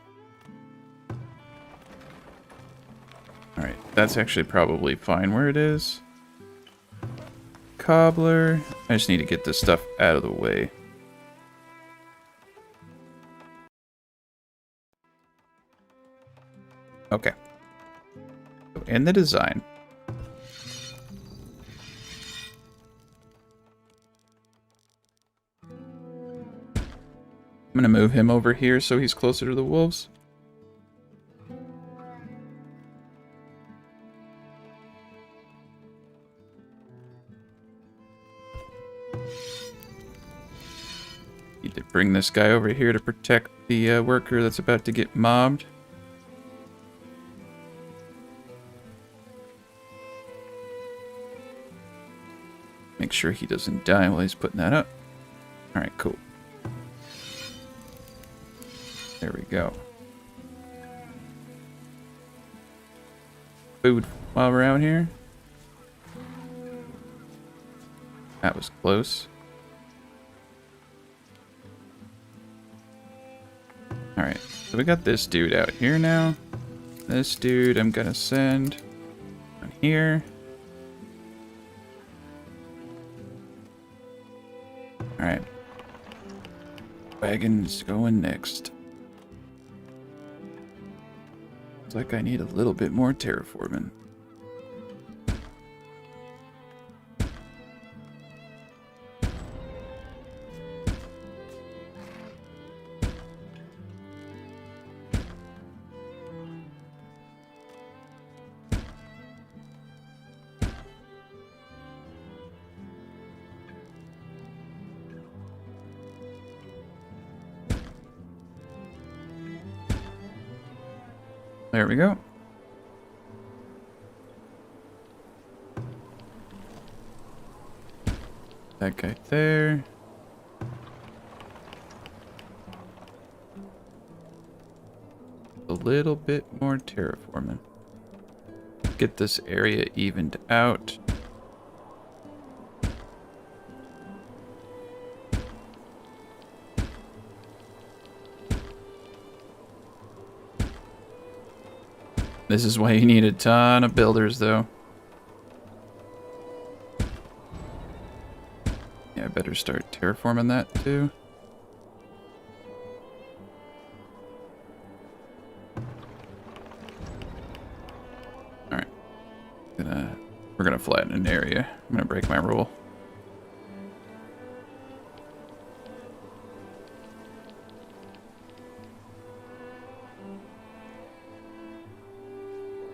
Alright, that's actually probably fine where it is. Cobbler. I just need to get this stuff out of the way. Okay. So in the design, I'm going to move him over here so he's closer to the wolves. Need to bring this guy over here to protect the worker that's about to get mobbed. Make sure he doesn't die while he's putting that up. Alright, cool. There we go. Food while we're out here. That was close. Alright, so we got this dude out here now. This dude I'm gonna send on here. Alright. Wagon's going next. Looks like I need a little bit more terraforming. There we go. That guy there. A little bit more terraforming. Get this area evened out. This is why you need a ton of builders, though. Yeah, I better start terraforming that, too. Alright. We're gonna flatten an area. I'm gonna break my rule.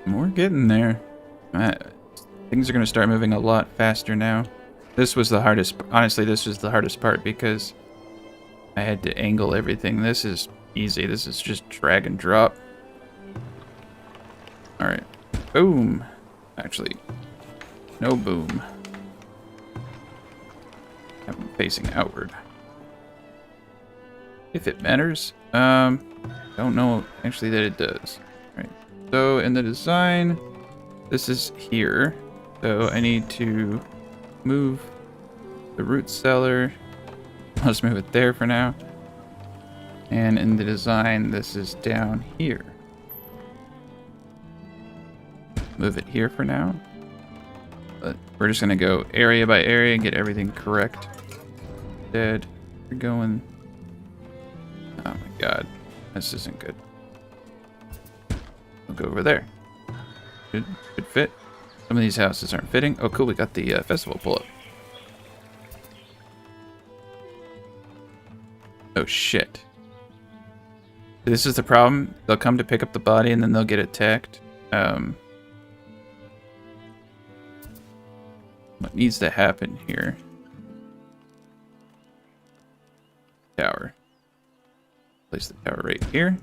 We're getting there. Things are going to start moving a lot faster now. This was the hardest. Honestly, this was the hardest part because I had to angle everything. This is easy. This is just drag and drop. Alright. Boom. Actually, no boom. I'm facing outward. If it matters. Don't know actually that it does. Right. So in the design, this is here. So I need to move the root cellar. I'll just move it there for now. And in the design, this is down here. Move it here for now. But we're just gonna go area by area and get everything correct. Dead. We're going. Oh my god. This isn't good. We'll go over there. Should fit. Some of these houses aren't fitting. Oh cool, we got the festival pull up. Oh shit. This is the problem. They'll come to pick up the body and then they'll get attacked. What needs to happen here? Tower. Place the tower right here.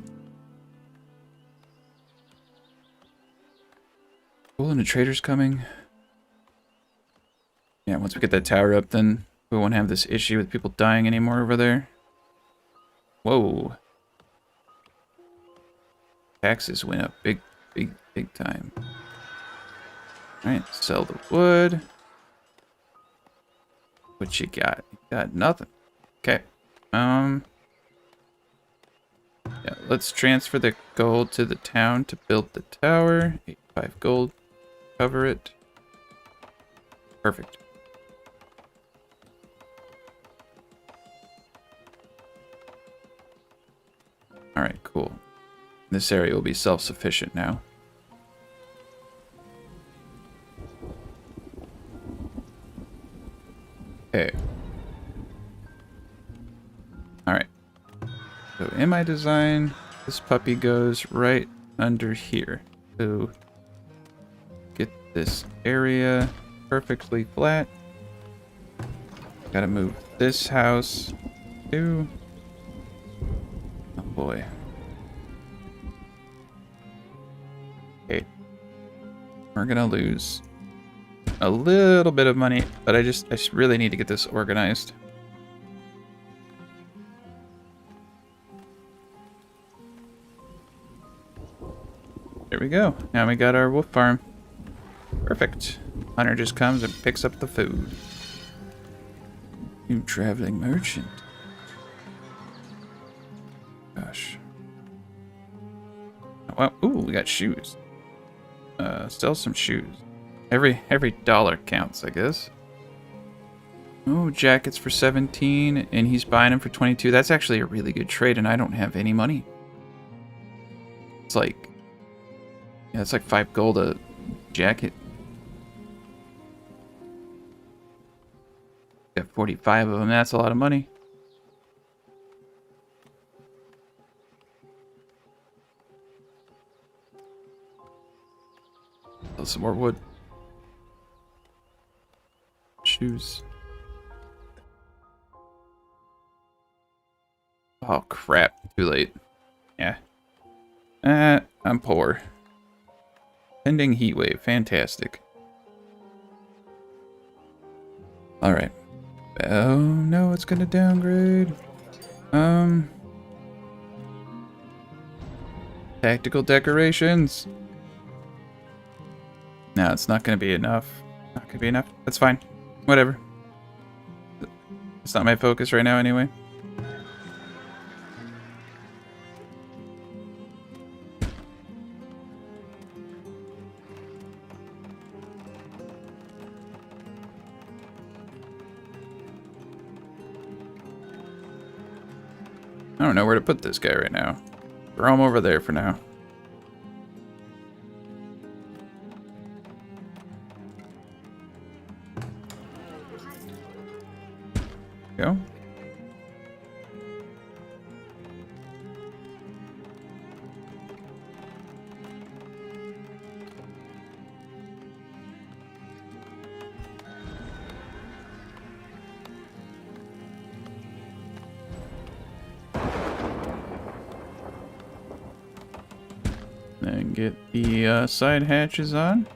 Cool, and the trader's coming. Yeah, once we get that tower up, then we won't have this issue with people dying anymore over there. Whoa. Taxes went up big time. Alright, sell the wood. What you got? You got nothing. Okay. Yeah, let's transfer the gold to the town to build the tower. 85 gold. Cover it. Perfect. Alright, cool. This area will be self-sufficient now. Okay. Alright. So in my design, this puppy goes right under here. So get this area perfectly flat. Gotta move this house too. Oh boy. Okay. We're gonna lose a little bit of money, but I just really need to get this organized. There we go. Now we got our wolf farm. Perfect. Hunter just comes and picks up the food. New traveling merchant. Gosh. Well, ooh, we got shoes. Sell some shoes. Every dollar counts, I guess. Oh, jackets for 17, and he's buying them for 22. That's actually a really good trade, and I don't have any money. It's like, yeah, it's like 5 gold a jacket. Got 45 of them. That's a lot of money. Sell some more wood. Shoes. Oh crap, too late. Yeah. I'm poor. Pending heat wave, fantastic. Alright. Oh no, it's gonna downgrade. Tactical decorations. No, it's not gonna be enough. Not gonna be enough. That's fine. Whatever. It's not my focus right now anyway. I don't know where to put this guy right now. Throw him over there for now. Go. Get the side hatches on.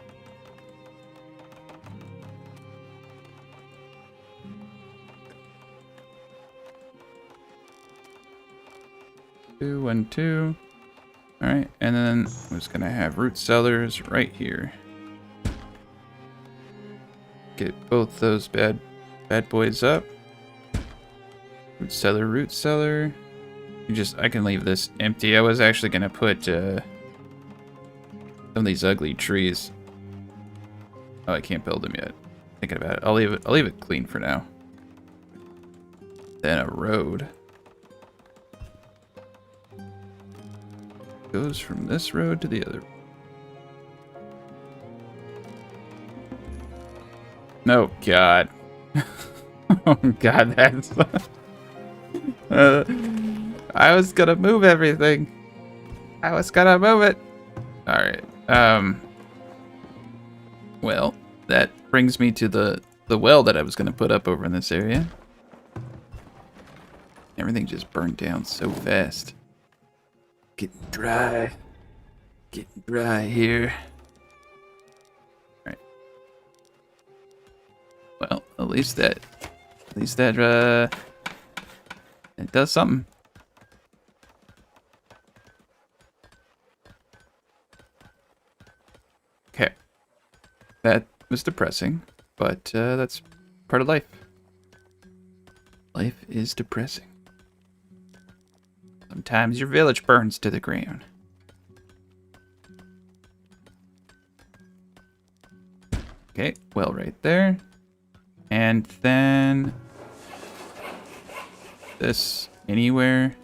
Two and two. All right, and then I'm just gonna have root cellars right here. Get both those bad boys up. Root cellar, root cellar. I can leave this empty. I was actually gonna put some of these ugly trees. Oh, I can't build them yet. Thinking about it. I'll leave it clean for now. Then a road goes from this road to the other. No, God. Oh, God, that's... I was gonna move everything. I was gonna move it. Alright. Well, that brings me to the well that I was gonna put up over in this area. Everything just burned down so fast. Getting dry. Getting dry here. Alright. Well, at least that it does something. Okay. That was depressing, but that's part of life. Life is depressing. Sometimes your village burns to the ground. Okay, well, right there. And then this anywhere.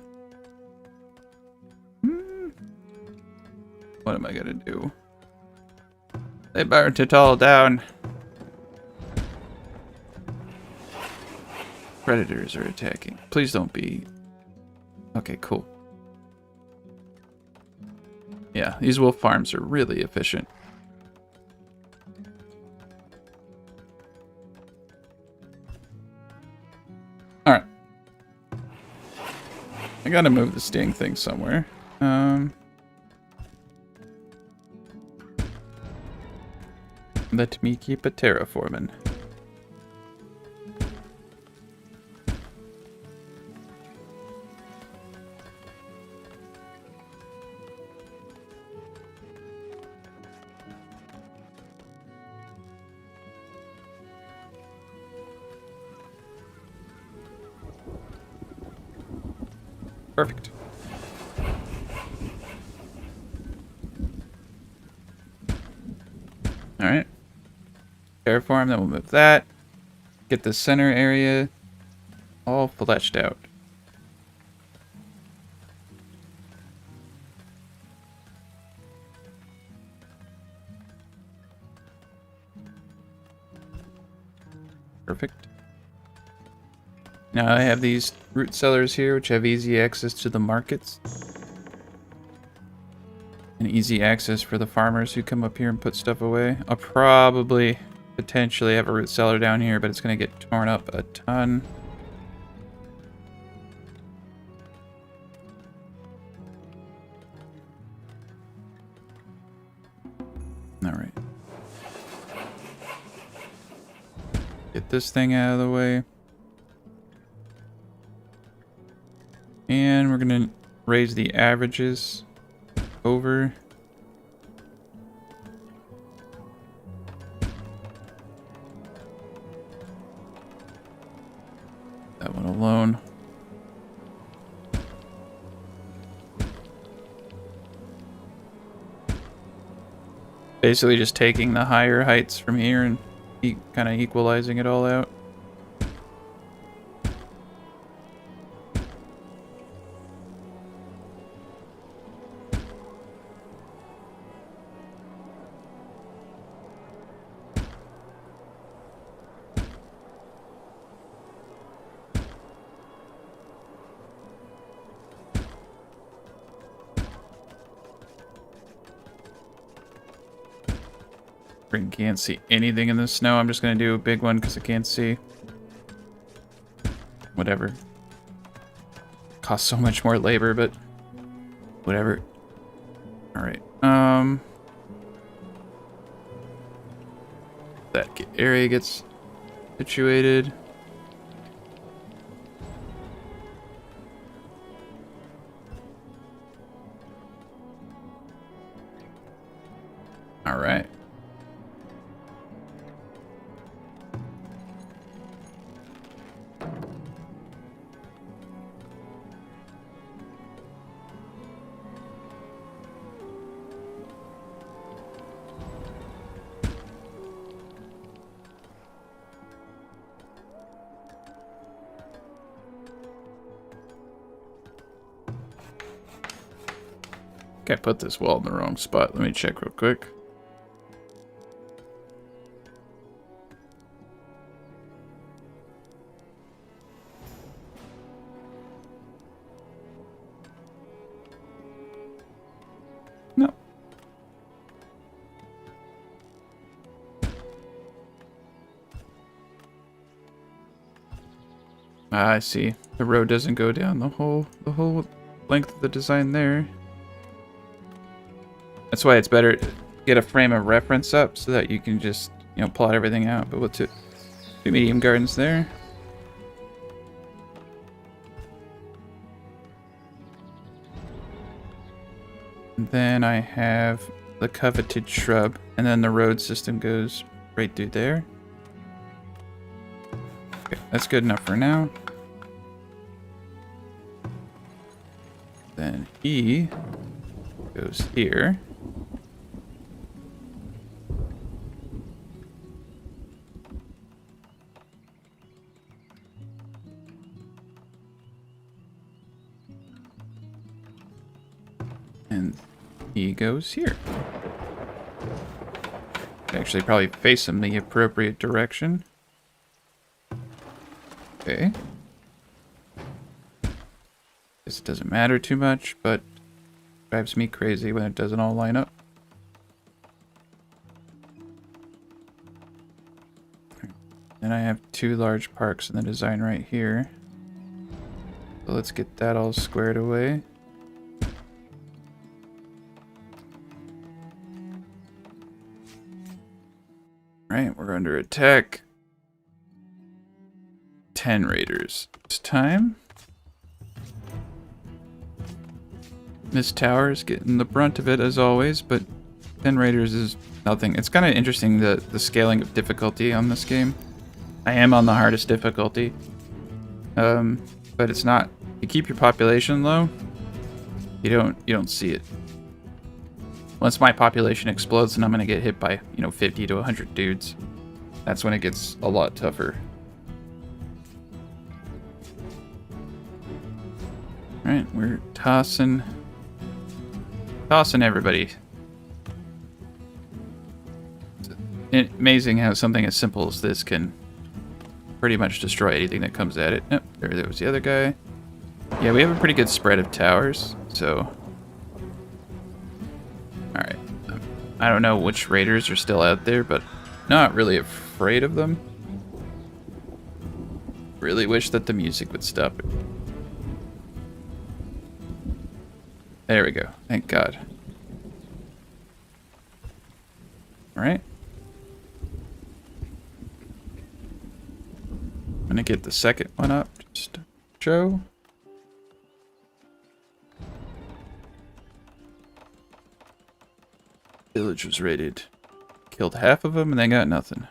What am I gonna do? They burnt it all down. Predators are attacking. Please don't be. Okay, cool. Yeah, these wolf farms are really efficient. Alright. I gotta move the sting thing somewhere. Let me keep a terraforming. Perfect. All right. Terraform, then we'll move that. Get the center area all fleshed out. Perfect. Now I have these root cellars here, which have easy access to the markets. And easy access for the farmers who come up here and put stuff away. I'll probably potentially have a root cellar down here, but it's going to get torn up a ton. All right. Get this thing out of the way. And we're going to raise the averages over. That one alone. Basically just taking the higher heights from here and kind of equalizing it all out. Freaking can't see anything in the snow. I'm just gonna do a big one because I can't see. Whatever. Costs so much more labor, but whatever. All right. That area gets situated. All right. I put this wall in the wrong spot. Let me check real quick. No. Ah, I see. The road doesn't go down the whole length of the design there. That's why it's better to get a frame of reference up so that you can just, you know, plot everything out. But what's it? Two medium gardens there. And then I have the coveted shrub, and then the road system goes right through there. Okay, that's good enough for now. Then he goes here. And he goes here. Actually, probably face him the appropriate direction. Okay. Guess it doesn't matter too much, but drives me crazy when it doesn't all line up. Then I have two large parks in the design right here. So let's get that all squared away. Right, we're under attack. 10 raiders this time. This tower is getting the brunt of it as always, but 10 raiders is nothing. It's kind of interesting the scaling of difficulty on this game. I am on the hardest difficulty. But it's not. You keep your population low, you don't see it. Once my population explodes and I'm gonna get hit by, 50 to 100 dudes, that's when it gets a lot tougher. Alright, we're tossing everybody. It's amazing how something as simple as this can pretty much destroy anything that comes at it. Yep, there was the other guy. Yeah, we have a pretty good spread of towers, so... Alright. I don't know which raiders are still out there, but not really afraid of them. Really wish that the music would stop it. There we go. Thank God. Alright. I'm gonna get the second one up, just to show. Village was raided. Killed half of them and they got nothing.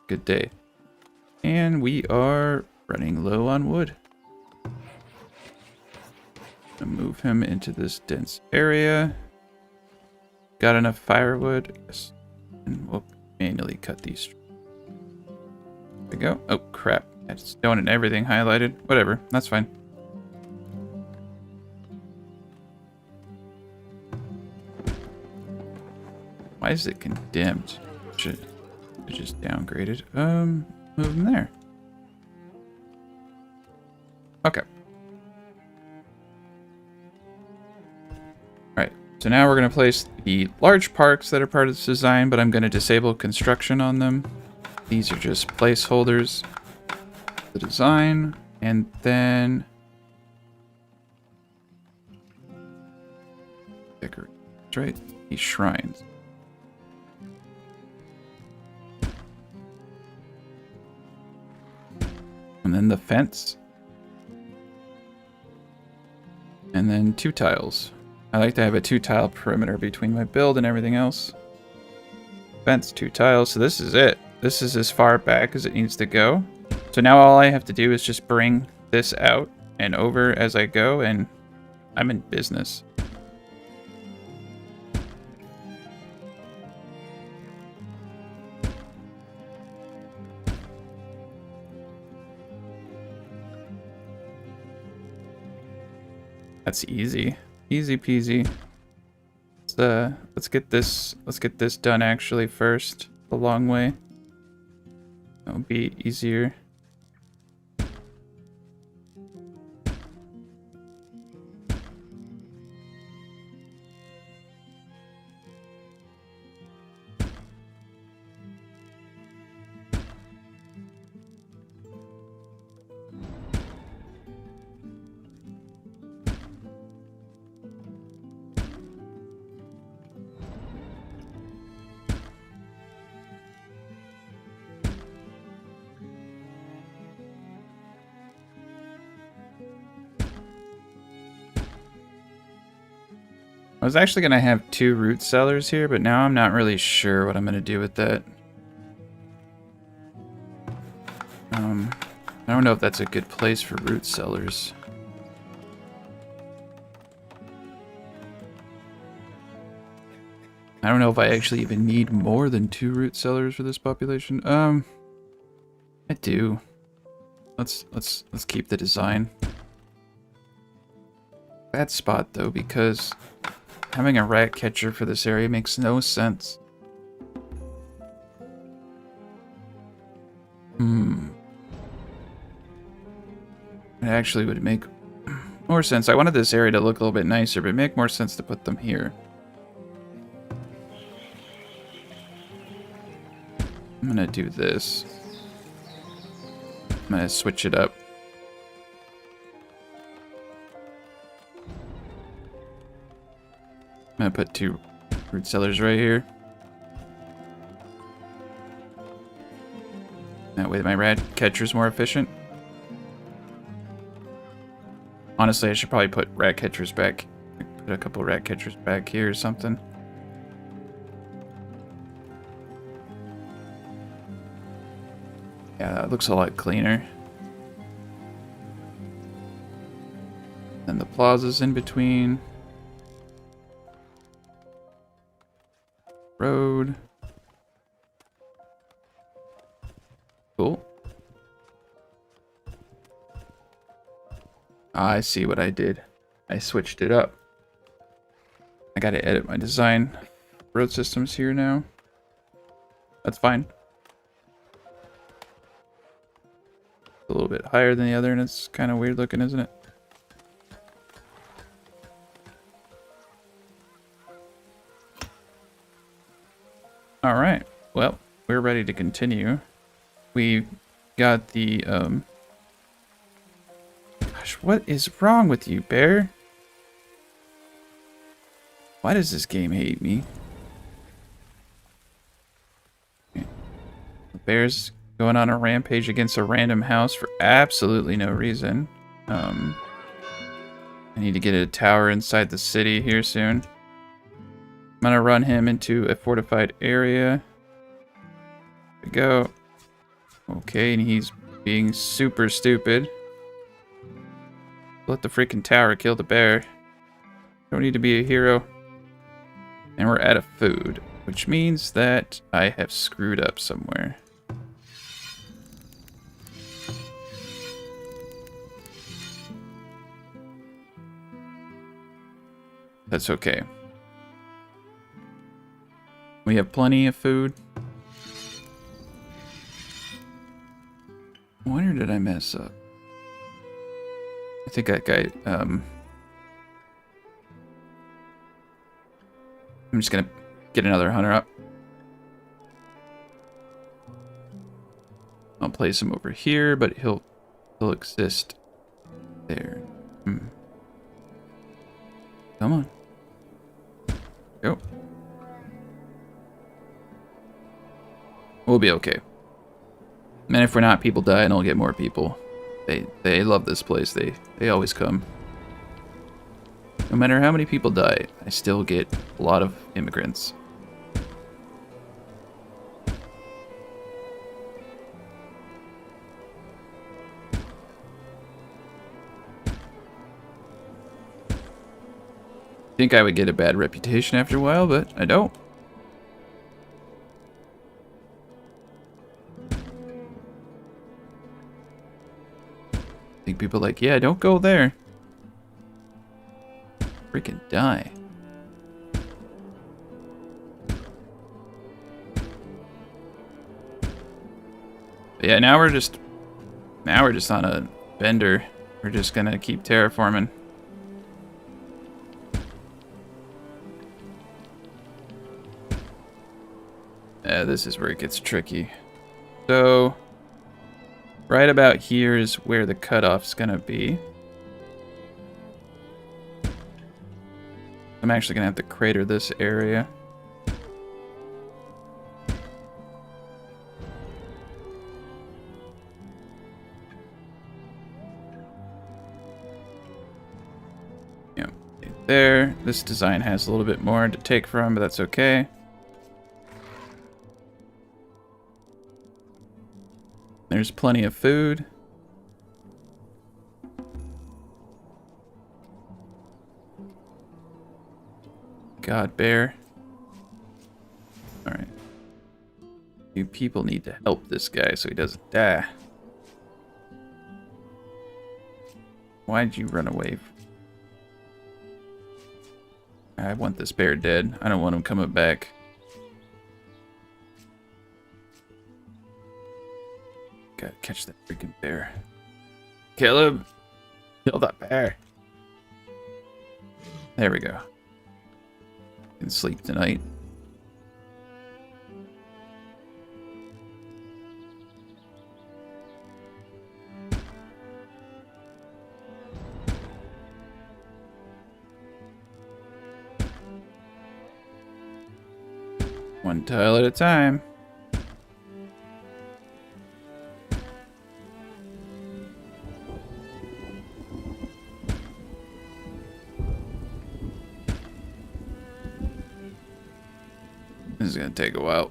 Good day. And we are running low on wood. Gonna move him into this dense area. Got enough firewood? Yes. And we'll manually cut these. There we go. Oh crap. I just don't want everything highlighted. Whatever. That's fine. Why is it condemned? Should just downgraded. Move them there. Okay. Alright, so now we're going to place the large parks that are part of this design, but I'm going to disable construction on them. These are just placeholders. The design, and then... decorate. That's right. these shrines. And then the fence. And then 2 tiles. I like to have a 2-tile perimeter between my build and everything else. Fence, 2 tiles. So this is it. This is as far back as it needs to go. So now all I have to do is just bring this out and over as I go, and I'm in business. That's easy. Easy peasy. Let's get this done actually first. The long way. That'll be easier. I was actually going to have 2 root cellars here, but now I'm not really sure what I'm going to do with that. I don't know if that's a good place for root cellars. I don't know if I actually even need more than 2 root cellars for this population. I do. Let's keep the design. Bad spot though, because having a rat catcher for this area makes no sense. It actually would make more sense. I wanted this area to look a little bit nicer, but it'd make more sense to put them here. I'm gonna do this. I'm gonna switch it up. I'm gonna put 2 root cellars right here. That way my rat catcher's more efficient. Honestly, I should probably put rat catchers back. Put a couple rat catchers back here or something. Yeah, that looks a lot cleaner. And the plaza's in between. Road. Cool. I see what I did. I switched it up. I gotta edit my design. Road systems here now. That's fine. A little bit higher than the other, and it's kind of weird looking, isn't it? All right. Well, we're ready to continue. We got the Gosh, what is wrong with you, bear? Why does this game hate me? Okay. The bear's going on a rampage against a random house for absolutely no reason. I need to get a tower inside the city here soon. I'm gonna run him into a fortified area. There we go. Okay, and he's being super stupid. Let the freaking tower kill the bear. Don't need to be a hero. And we're out of food, which means that I have screwed up somewhere. That's okay. We have plenty of food. Where did I mess up? I think that guy, I'm just gonna get another hunter up. I'll place him over here, but he'll exist there. Come on. Go. We'll be okay. And if we're not, people die and I'll get more people. They love this place. They always come. No matter how many people die, I still get a lot of immigrants. I think I would get a bad reputation after a while, but I don't. I think people are like, yeah, don't go there. Freaking die. But yeah, now we're just on a bender. We're just gonna keep terraforming. This is where it gets tricky. So, right about here is where the cutoff's gonna be. I'm actually gonna have to crater this area. Yeah, there. This design has a little bit more to take from, but that's okay. There's plenty of food. God, bear. Alright. You people need to help this guy so he doesn't die. Why'd you run away? I want this bear dead. I don't want him coming back. Gotta catch that freaking bear. Kill him! Kill that bear! There we go. Can sleep tonight. One tile at a time. This is gonna take a while.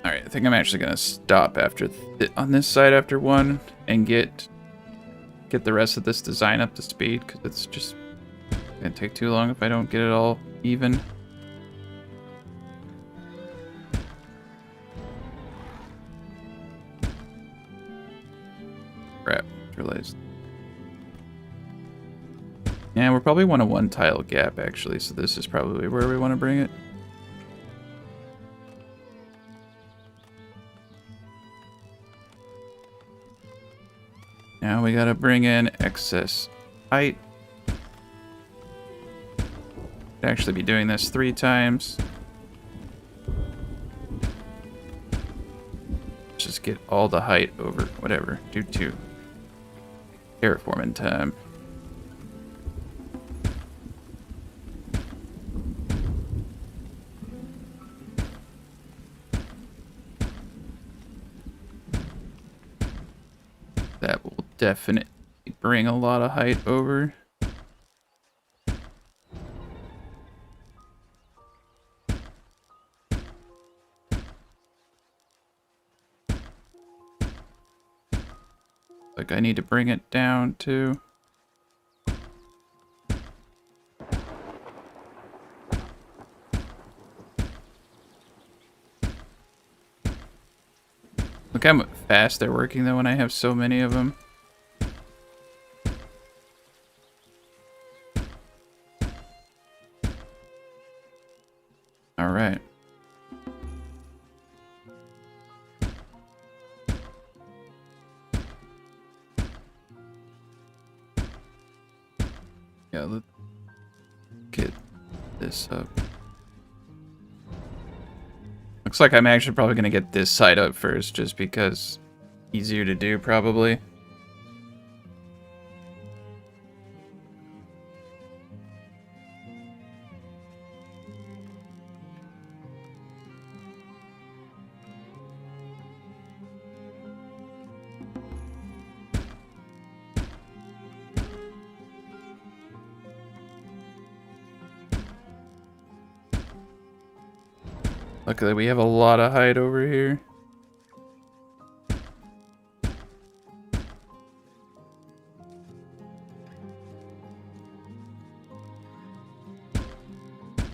Alright, I think I'm actually gonna stop after on this side after one and get the rest of this design up to speed, because it's just gonna take too long if I don't get it all even. Crap, realized. Yeah, we're probably want a one tile gap actually, so this is probably where we want to bring it. Now we gotta bring in excess height. Could actually be doing this 3 times. Just get all the height over whatever. Do 2. Terraforming time. That will definitely bring a lot of height over. Like I need to bring it down too. Look how fast they're working though when I have so many of them. All right. Yeah, let's get this up. Looks like I'm actually probably going to get this side up first, just because easier to do, probably. Luckily, we have a lot of height over here.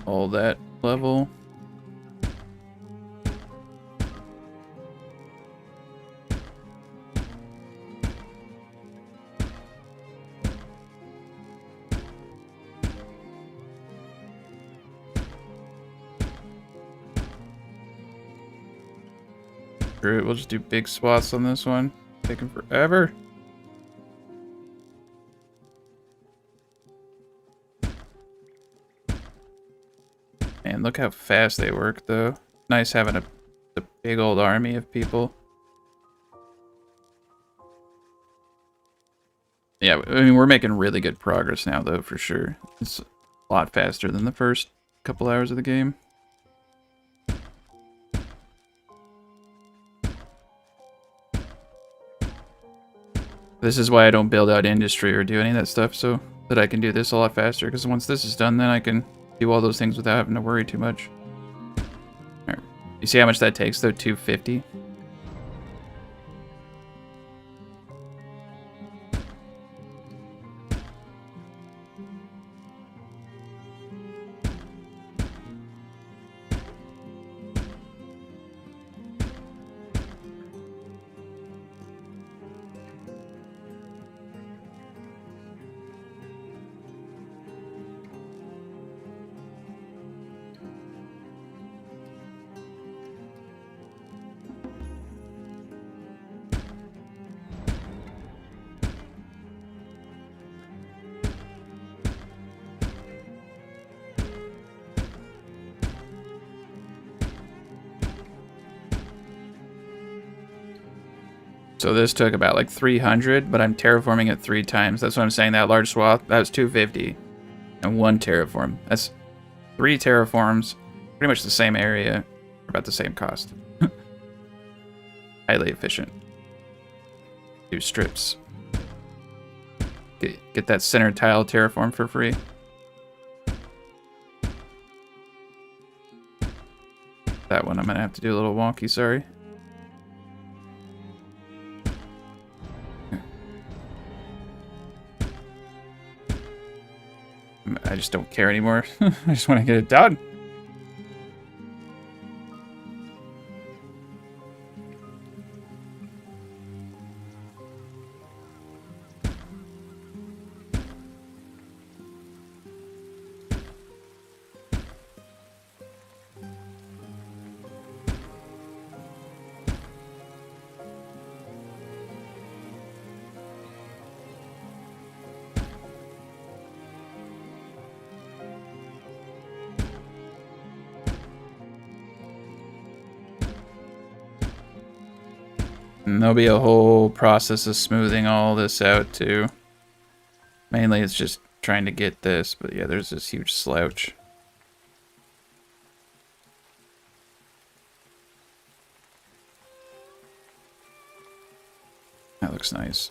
All that level. Screw it, we'll just do big swaths on this one. Taking forever. Man, look how fast they work, though. Nice having a big old army of people. Yeah, I mean, we're making really good progress now, though, for sure. It's a lot faster than the first couple hours of the game. This is why I don't build out industry or do any of that stuff, so that I can do this a lot faster, because once this is done, then I can do all those things without having to worry too much. Right. You see how much that takes, though? 250? So this took about like 300, but I'm terraforming it 3 times. That's what I'm saying. That large swath, that was 250. And 1 terraform. That's 3 terraforms. Pretty much the same area. For about the same cost. Highly efficient. 2 strips. Get that center tile terraform for free. That one I'm gonna have to do a little wonky, sorry. I just don't care anymore. I just want to get it done. And there'll be a whole process of smoothing all this out too. Mainly it's just trying to get this, but yeah, there's this huge slouch. That looks nice.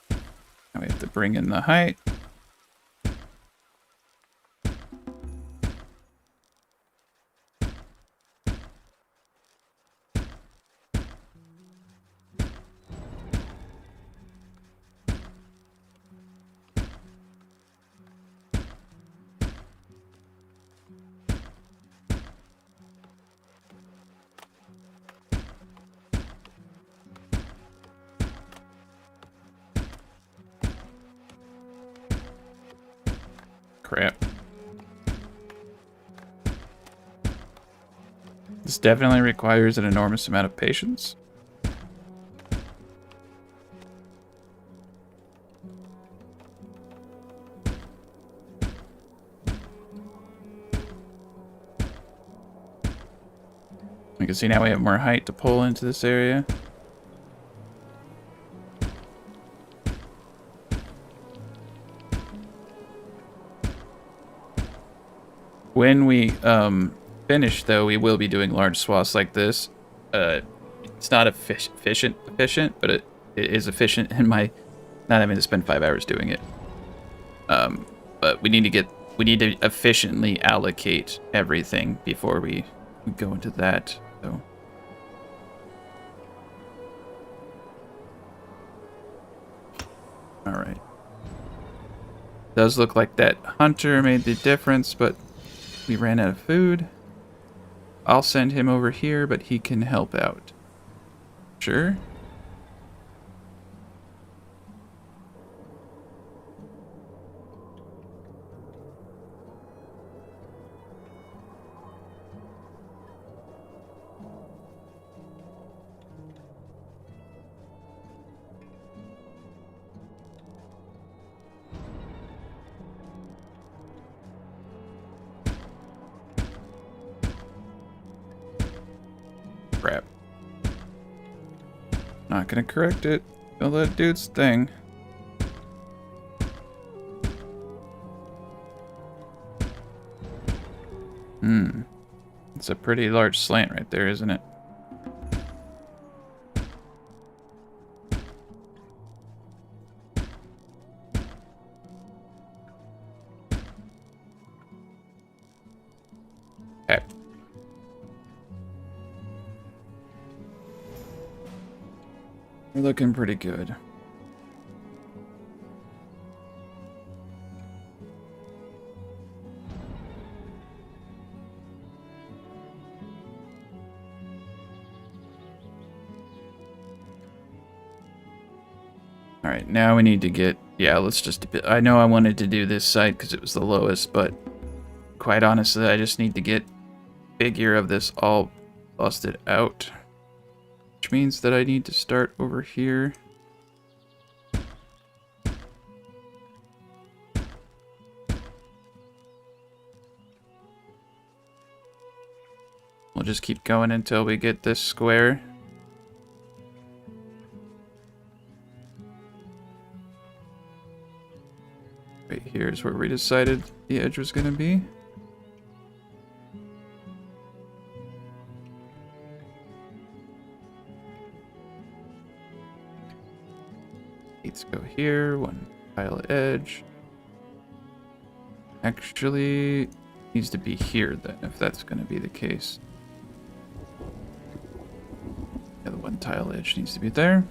Now we have to bring in the height. Crap. This definitely requires an enormous amount of patience. You can see now we have more height to pull into this area. When we finish, though, we will be doing large swaths like this. It's not efficient, but it is efficient in my not having to spend 5 hours doing it. But we need to efficiently allocate everything before we go into that. So. All right. Does look like that hunter made the difference, but we ran out of food. I'll send him over here, but he can help out. Sure. Crap. Not gonna correct it. Kill that dude's thing. It's a pretty large slant right there, isn't it? Okay. We're looking pretty good. Alright, now we need to get... Yeah, let's just... I know I wanted to do this side because it was the lowest, but quite honestly, I just need to get figure of this all busted out. Which means that I need to start over here. We'll just keep going until we get this square. Right here is where we decided the edge was going to be. Let's go here, one tile edge. Actually, needs to be here then, if that's going to be the case. Yeah, the one tile edge needs to be there.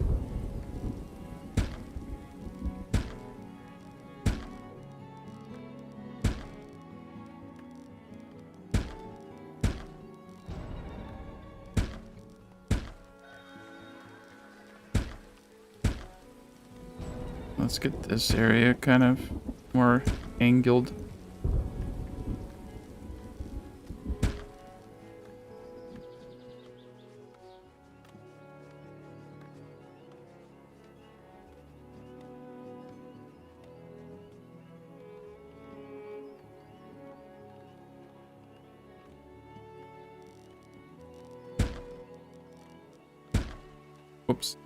Let's get this area kind of more angled. Whoops.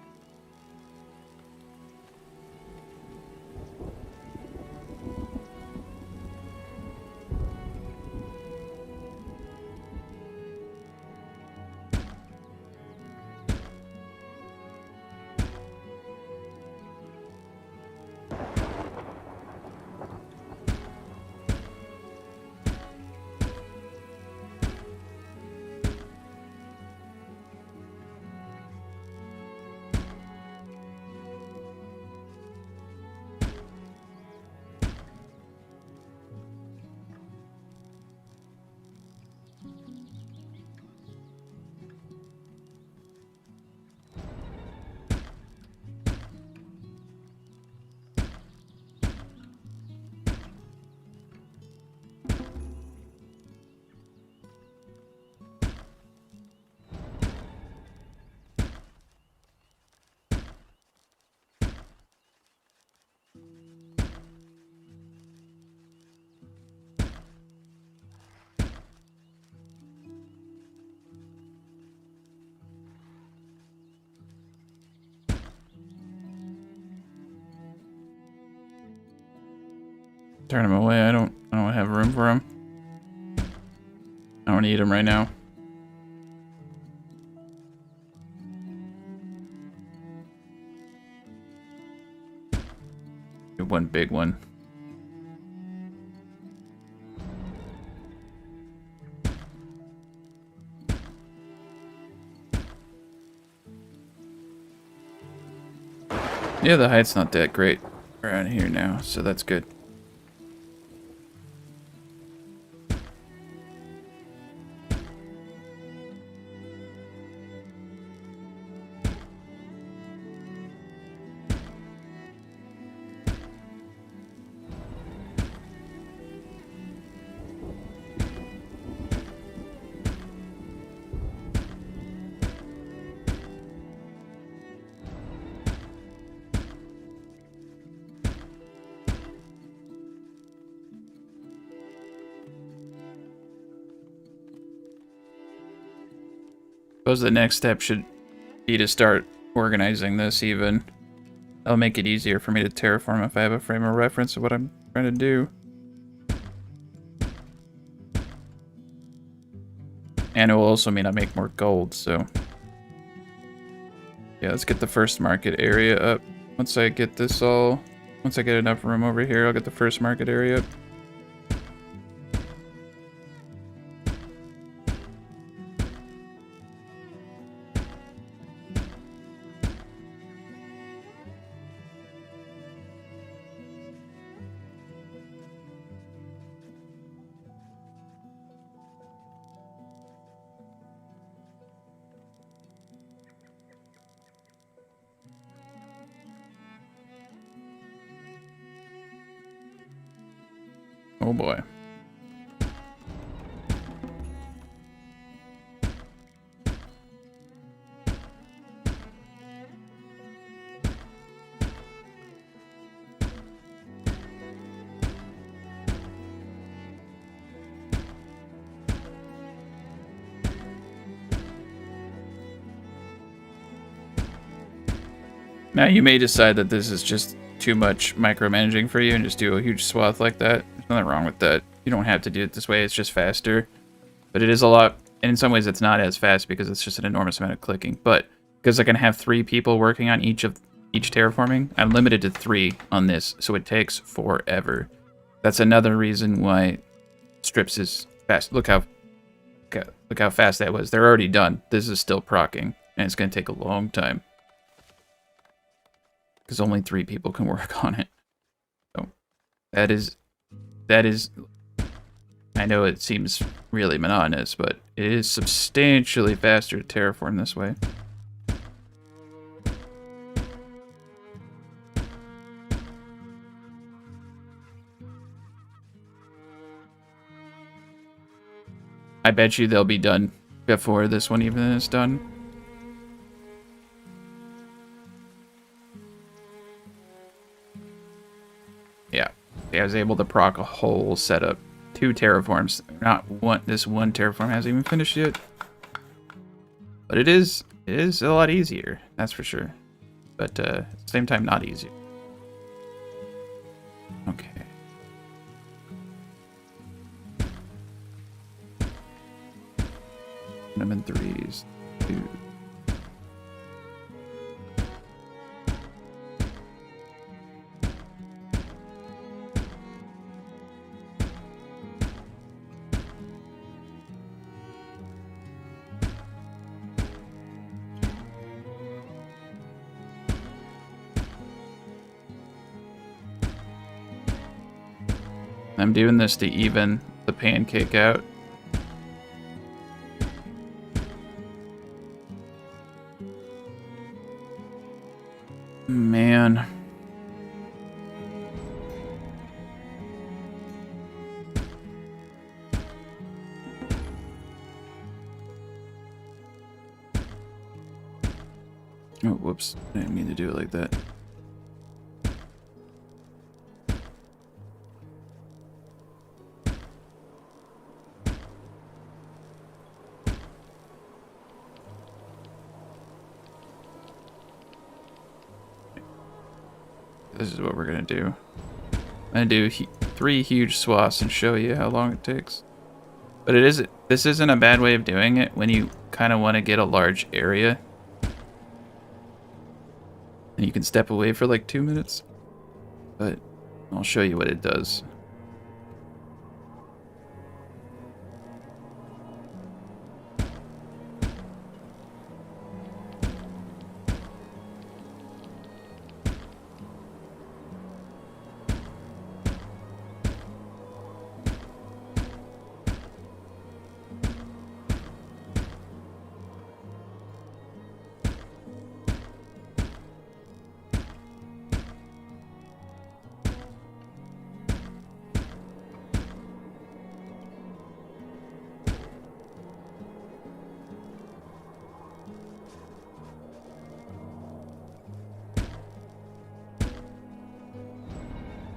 Turn him away. I don't have room for him. I don't need him right now. One big one. Yeah, the height's not that great around here now, so that's good. Suppose the next step should be to start organizing this even. That'll make it easier for me to terraform if I have a frame of reference of what I'm trying to do. And it will also mean I make more gold, so... Yeah, let's get the first market area up. Once I get this all... Once I get enough room over here, I'll get the first market area up. Oh boy. Now you may decide that this is just too much micromanaging for you and just do a huge swath like that. There's nothing wrong with that. You don't have to do it this way, it's just faster. But it is a lot, and in some ways it's not as fast because it's just an enormous amount of clicking. But because I can have 3 people working on each terraforming, I'm limited to 3 on this, so it takes forever. That's another reason why strips is fast. Look how fast that was. They're already done. This is still proccing, and it's going to take a long time. Because only 3 people can work on it. So that is, I know it seems really monotonous, but it is substantially faster to terraform this way. I bet you they'll be done before this one even is done. Yeah, I was able to proc a whole setup. 2 terraforms. Not one. This one terraform hasn't even finished yet. But it is a lot easier, that's for sure. But at the same time, not easy. Okay. Put them in 3s. 2. I'm doing this to even the pancake out. Man. Oh, whoops. I didn't mean to do it like that. This is what we're gonna do. I'm gonna do 3 huge swaths and show you how long it takes. But this isn't a bad way of doing it when you kind of want to get a large area. And you can step away for like 2 minutes. But I'll show you what it does.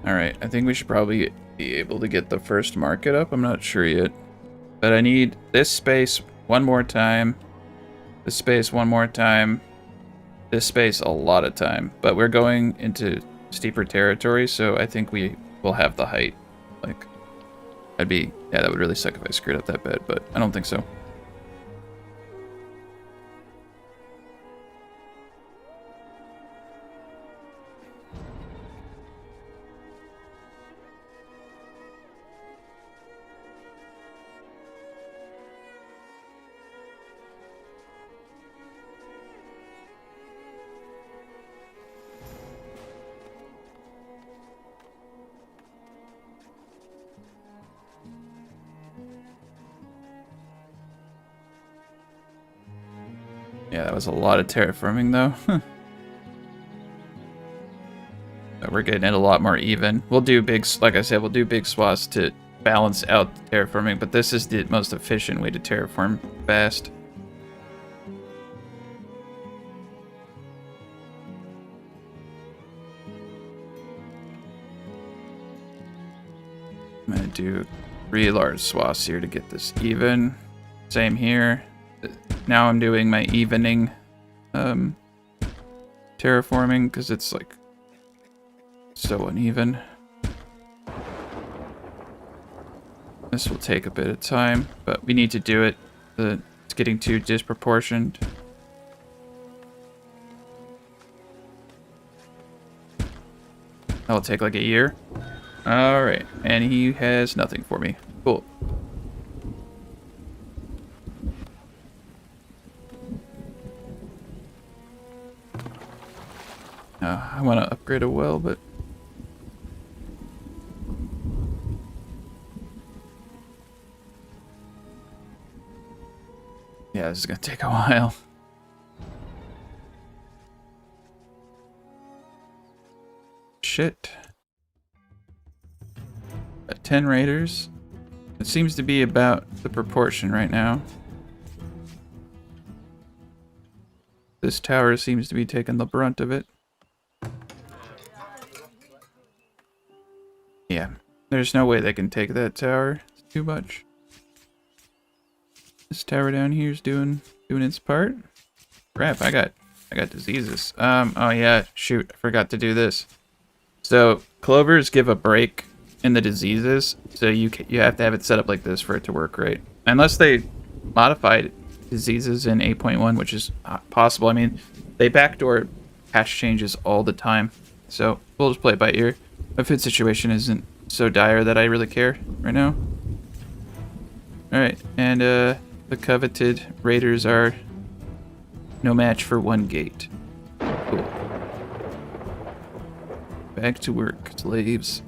Alright, I think we should probably be able to get the first market up. I'm not sure yet. But I need this space one more time. This space one more time. This space a lot of time. But we're going into steeper territory, so I think we will have the height. Like, yeah, that would really suck if I screwed up that bad, but I don't think so. Yeah, that was a lot of terraforming, though. But we're getting it a lot more even. We'll do like I said, we'll do big swaths to balance out the terraforming, but this is the most efficient way to terraform fast. I'm gonna do 3 large swaths here to get this even. Same here. Now I'm doing my evening terraforming because it's like so uneven. This will take a bit of time, but we need to do it. It's getting too disproportioned. That'll take like a year. Alright, and he has nothing for me. Cool. I want to upgrade a well, but... yeah, this is going to take a while. Shit. Got 10 raiders. It seems to be about the proportion right now. This tower seems to be taking the brunt of it. Yeah, there's no way they can take that tower. It's too much. This tower down here is doing its part. Crap, I got diseases. Oh yeah, shoot, I forgot to do this. So clovers give a break in the diseases, so you have to have it set up like this for it to work right. Unless they modified diseases in 8.1, which is possible. I mean, they backdoor patch changes all the time, so we'll just play it by ear. My food situation isn't so dire that I really care right now. Alright, and the coveted raiders are no match for 1 gate. Cool. Back to work, slaves.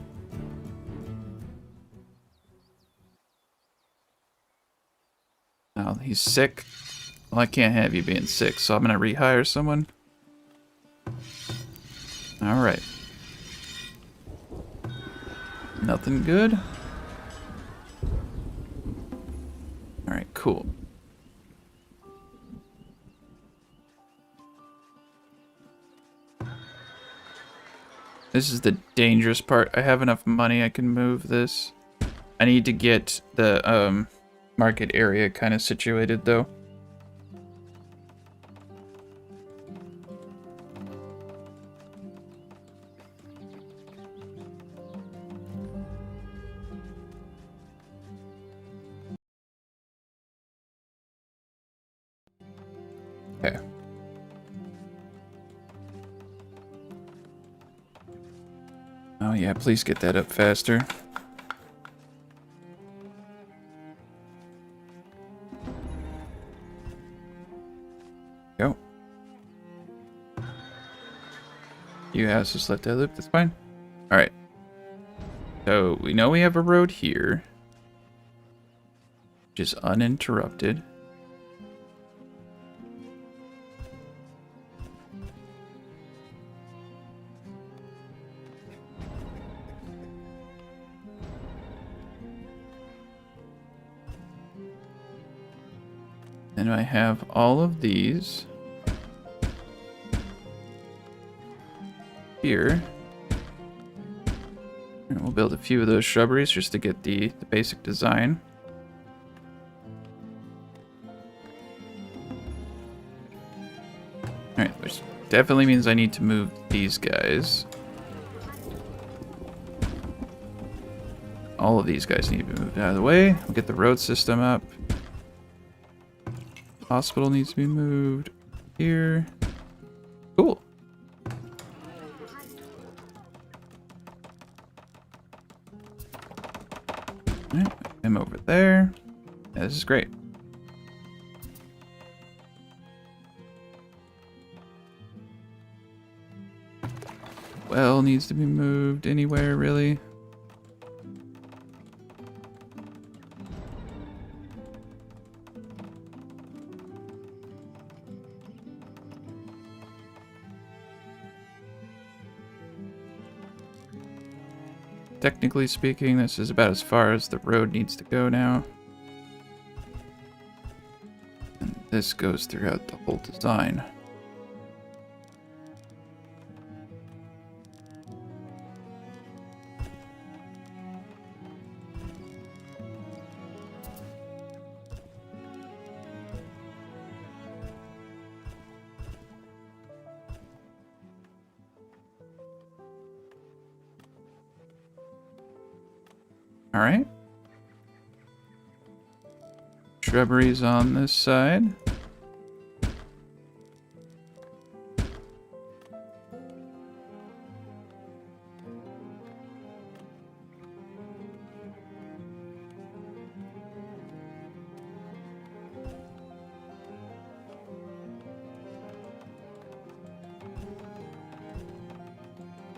Now he's sick. Well, I can't have you being sick, so I'm gonna rehire someone. Alright. Nothing good. Alright, cool. This is the dangerous part. I have enough money I can move this. I need to get the market area kind of situated though. Okay. Oh yeah, please get that up faster. Go. You houses let that loop, that's fine. Alright. So we know we have a road here, which is uninterrupted. And I have all of these here. And we'll build a few of those shrubberies just to get the basic design. Alright, which definitely means I need to move these guys. All of these guys need to be moved out of the way. We'll get the road system up. Hospital needs to be moved here. Cool. Alright, him over there. Yeah, this is great. Well, needs to be moved anywhere, really. Technically speaking, this is about as far as the road needs to go now. And this goes throughout the whole design. All right. Shrubberies on this side.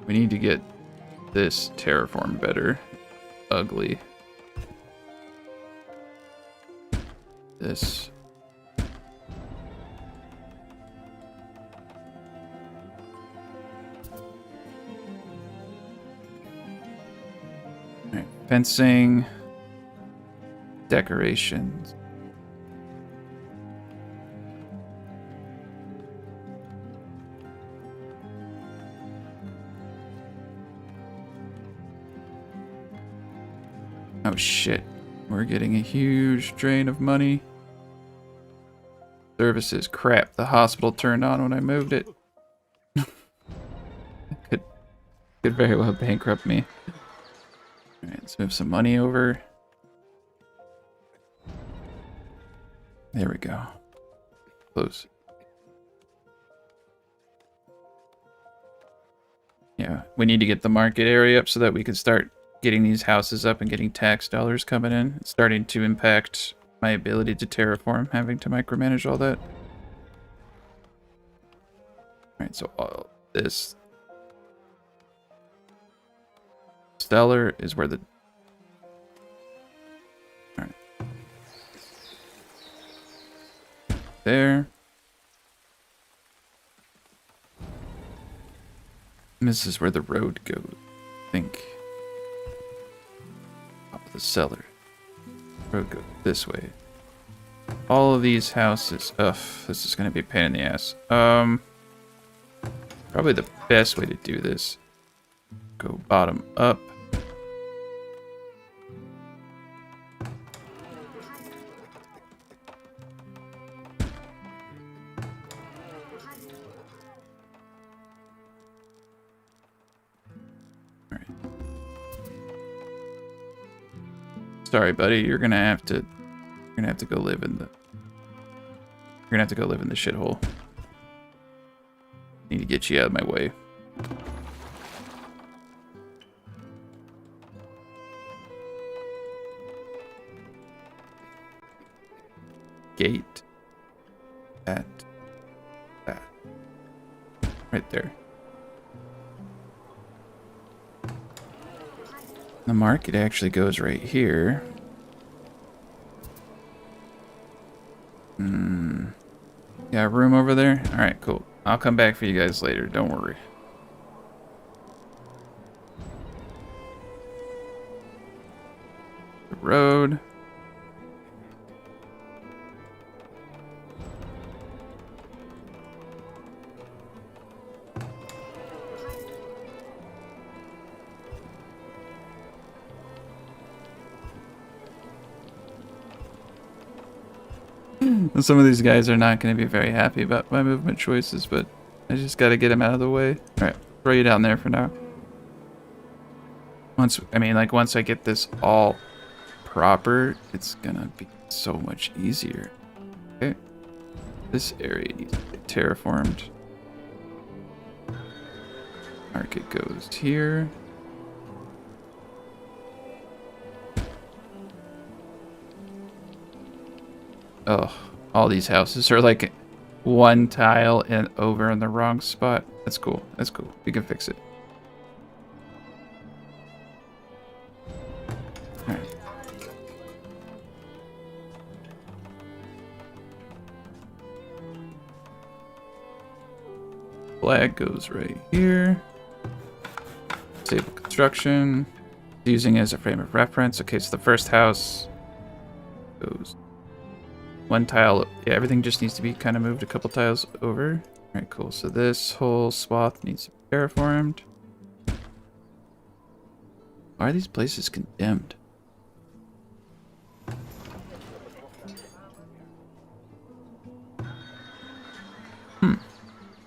We need to get this terraform better. Ugly. This. Alright, fencing. Decorations. Oh shit, we're getting a huge drain of money. Services, crap, the hospital turned on when I moved it. could very well bankrupt me. Alright, let's move some money over. There we go. Close. Yeah, we need to get the market area up so that we can start getting these houses up and getting tax dollars coming in. It's starting to impact my ability to terraform, having to micromanage all that. Alright, so all this stellar is where the... Alright. There. And this is where the road goes, I think. The cellar. Road goes this way. All of these houses. Ugh, this is gonna be a pain in the ass. Probably the best way to do this. Go bottom up. Sorry, buddy. You're gonna have to go live in the You're gonna have to go live in the shithole. Need to get you out of my way. Gate. That. Right there. The market actually goes right here. Got room over there? Alright, cool. I'll come back for you guys later, don't worry. The road. Some of these guys are not going to be very happy about my movement choices, but I just got to get them out of the way. Alright, throw you down there for now. Once I get this all proper, it's going to be so much easier. Okay. This area needs to get terraformed. Market goes here. Oh, all these houses are like one tile and over in the wrong spot. That's cool. That's cool. We can fix it. All right. Flag goes right here. Disable construction. Using it as a frame of reference. Okay, so the first house goes one tile. Yeah, everything just needs to be kind of moved a couple tiles over. All right, cool. So this whole swath needs to be terraformed. Why are these places condemned?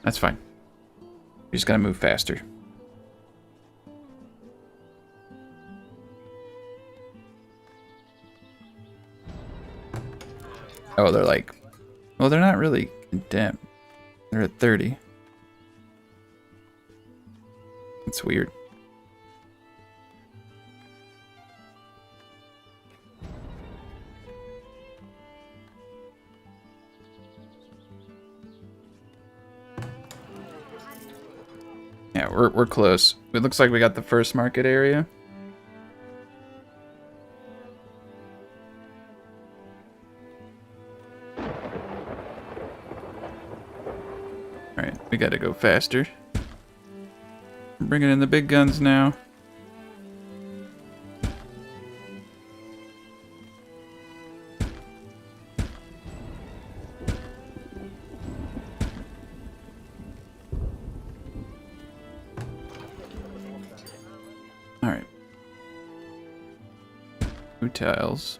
That's fine. We just gotta move faster. Oh, they're like... Well, they're not really condemned. They're at 30. It's weird. Yeah, we're close. It looks like we got the first market area. Alright, we gotta go faster. I'm bringing in the big guns now. Alright. 2 tiles.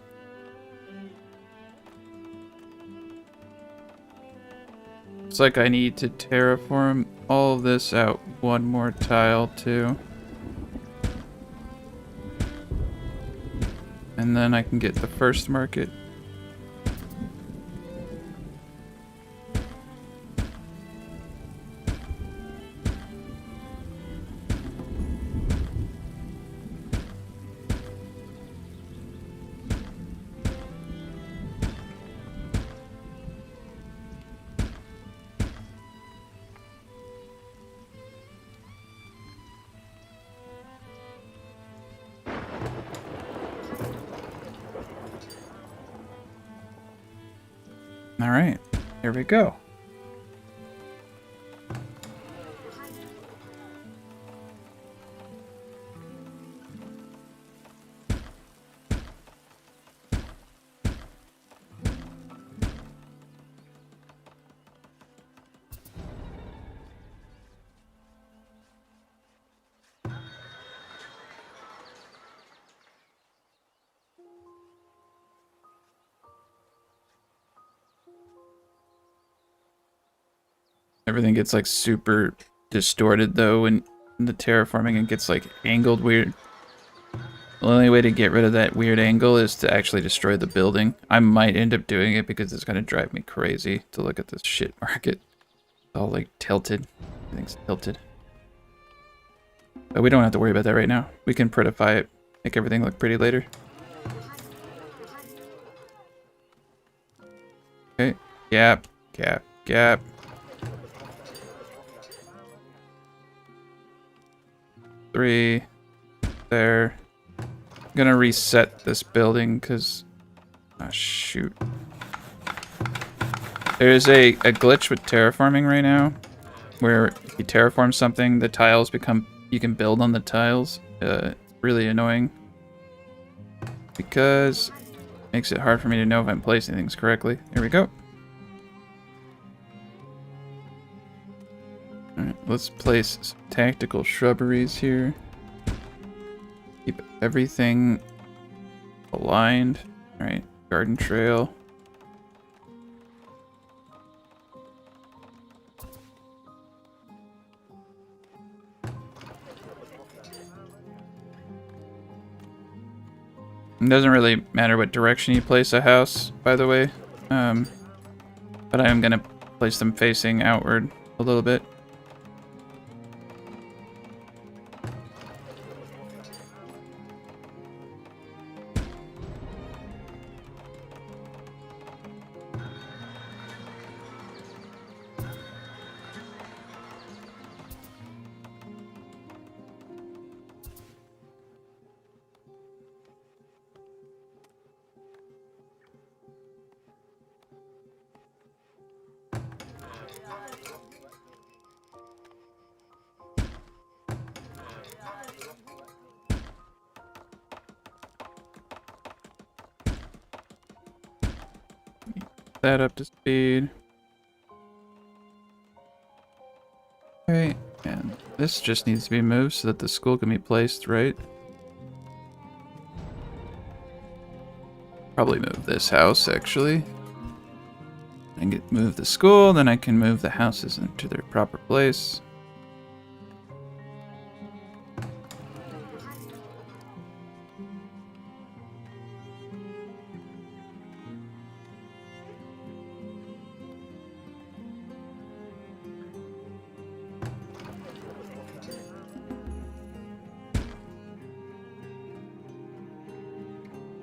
Looks like I need to terraform all of this out one more tile too. And then I can get the first market. All right, here we go. Everything gets like super distorted though in the terraforming and gets like angled weird. The only way to get rid of that weird angle is to actually destroy the building. I might end up doing it because it's going to drive me crazy to look at this shit market. It's all like tilted. Everything's tilted. But we don't have to worry about that right now. We can prettify it, make everything look pretty later. Okay, gap, gap, gap. Three. There. I'm gonna reset this building because... ah, shoot. There's a glitch with terraforming right now where if you terraform something, the tiles become... you can build on the tiles. It's really annoying because it makes it hard for me to know if I'm placing things correctly. There we go. Alright, let's place some tactical shrubberies here. Keep everything aligned. Alright, garden trail. It doesn't really matter what direction you place a house, by the way. But I am going to place them facing outward a little bit. That up to speed. Okay, and this just needs to be moved so that the school can be placed right. Probably move this house actually. And move the school, then I can move the houses into their proper place.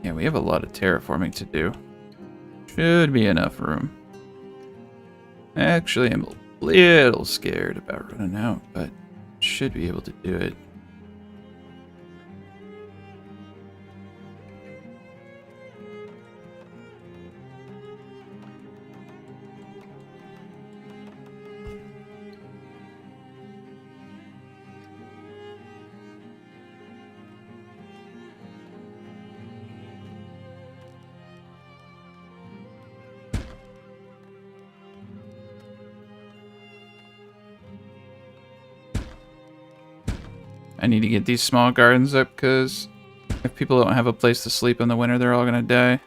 Yeah, we have a lot of terraforming to do. Should be enough room. Actually, I'm a little scared about running out, but should be able to do it. I need to get these small gardens up because if people don't have a place to sleep in the winter, they're all gonna die.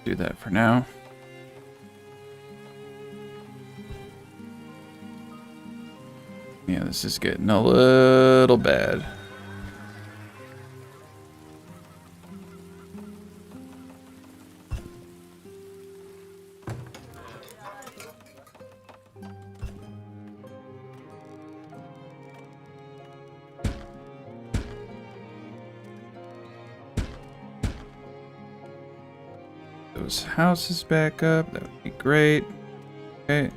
Do that for now. Yeah, this is getting a little bad. Those houses back up, that would be great. Okay,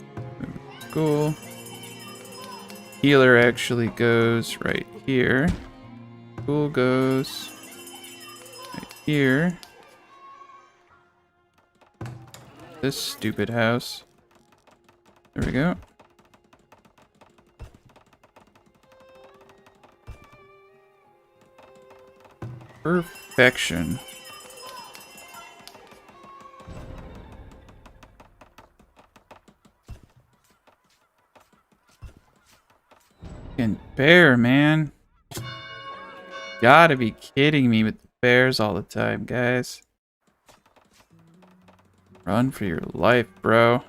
cool. Healer actually goes right here. School goes right here. This stupid house. There we go. Perfection. Fucking bear, man. Gotta be kidding me with the bears all the time, guys. Run for your life, bro.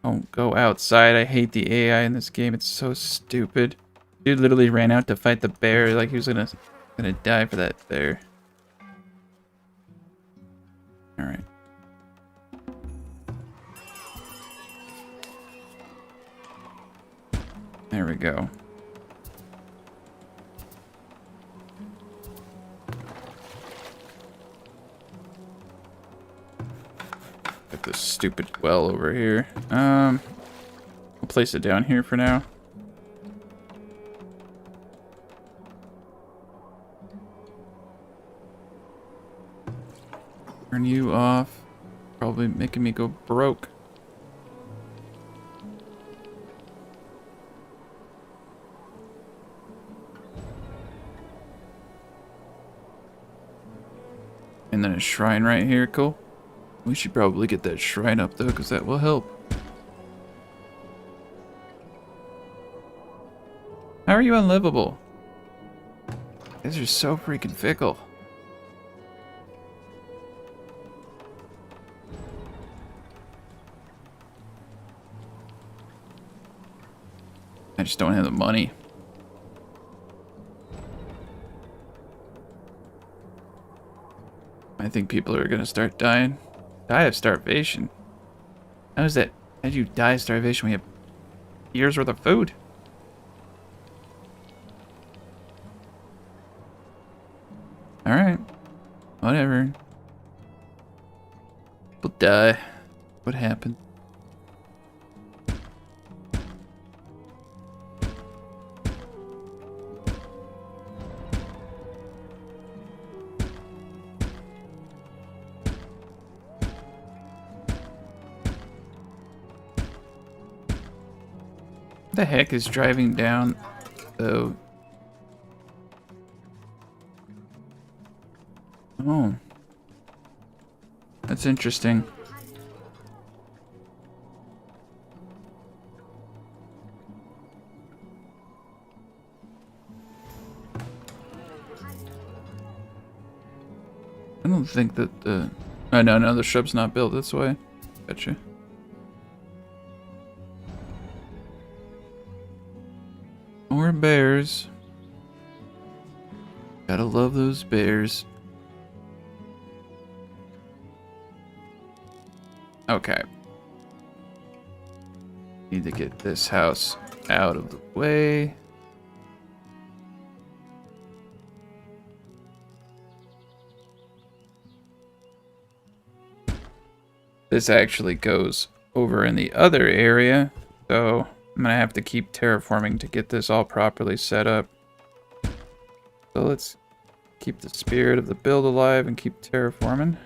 Don't go outside. I hate the AI in this game. It's so stupid. Dude literally ran out to fight the bear like he was gonna die for that bear. Alright. There we go. Got this stupid well over here. We'll place it down here for now. Turn you off. Probably making me go broke. And then a shrine right here, cool. We should probably get that shrine up though, because that will help. How are you unlivable? You guys are so freaking fickle. I just don't have the money. I think people are gonna start dying. Die of starvation? How is that? How do you die of starvation when you have years worth of food? Alright. Whatever. People die. What happened? What the heck is driving down, though? Oh. That's interesting. I don't think that the... Oh, no, the shrub's not built this way. Gotcha. More bears. Gotta love those bears. Okay. Need to get this house out of the way. This actually goes over in the other area, so I'm gonna have to keep terraforming to get this all properly set up. So let's keep the spirit of the build alive and keep terraforming.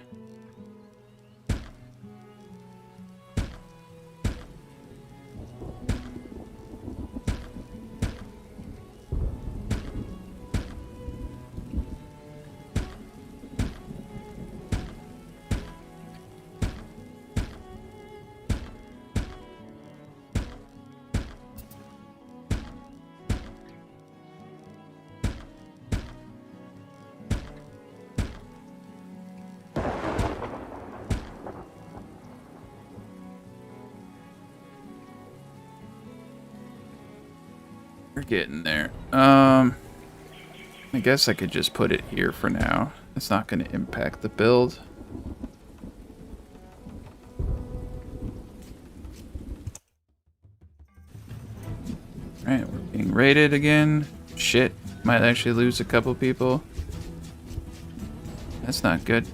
We're getting there. I guess I could just put it here for now. It's not going to impact the build. Alright, we're being raided again. Shit, might actually lose a couple people. That's not good.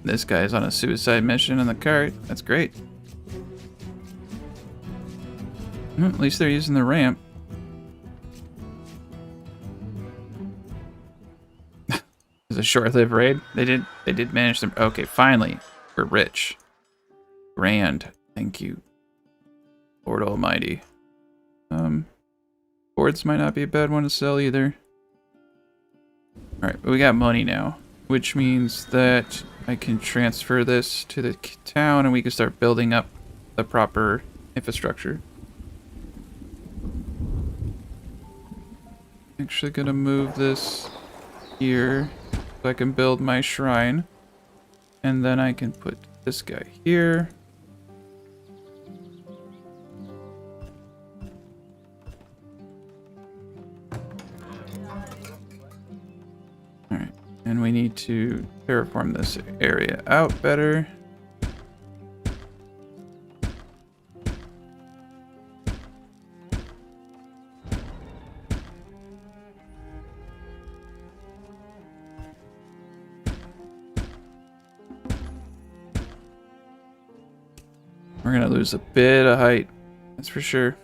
This guy's on a suicide mission in the cart. That's great. At least they're using the ramp. It was a short-lived raid. They did manage to... Okay, finally. We're rich. Grand. Thank you, Lord Almighty. Boards might not be a bad one to sell either. Alright, but we got money now. Which means that I can transfer this to the town and we can start building up the proper infrastructure. Actually gonna move this here. So I can build my shrine. And then I can put this guy here. Alright, and we need to terraform this area out better. We're gonna lose a bit of height, that's for sure.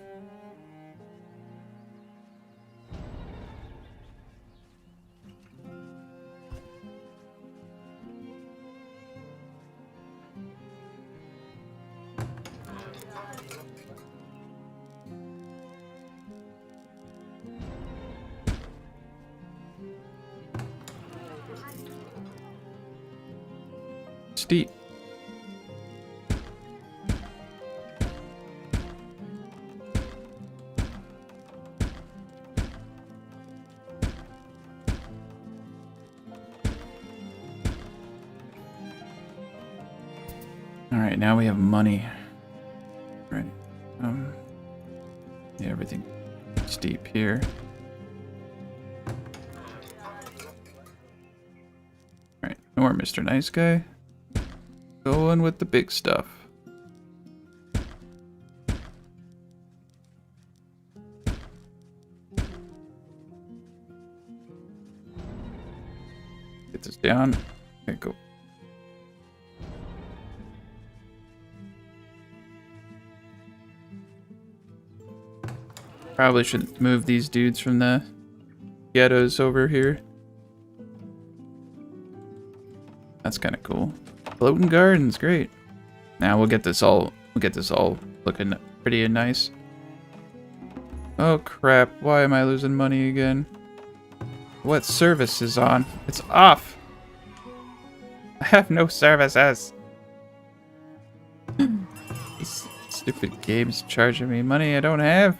Steep. Alright, now we have money. Right. Yeah, everything steep here. Alright, no more Mr. Nice Guy. Going with the big stuff. Get this down. Okay, go. Probably should move these dudes from the ghettos over here. That's kind of cool. Floating gardens, great. Now we'll get this all looking pretty and nice. Oh crap, why am I losing money again? What service is on? It's off. I have no services. This stupid game's charging me money I don't have.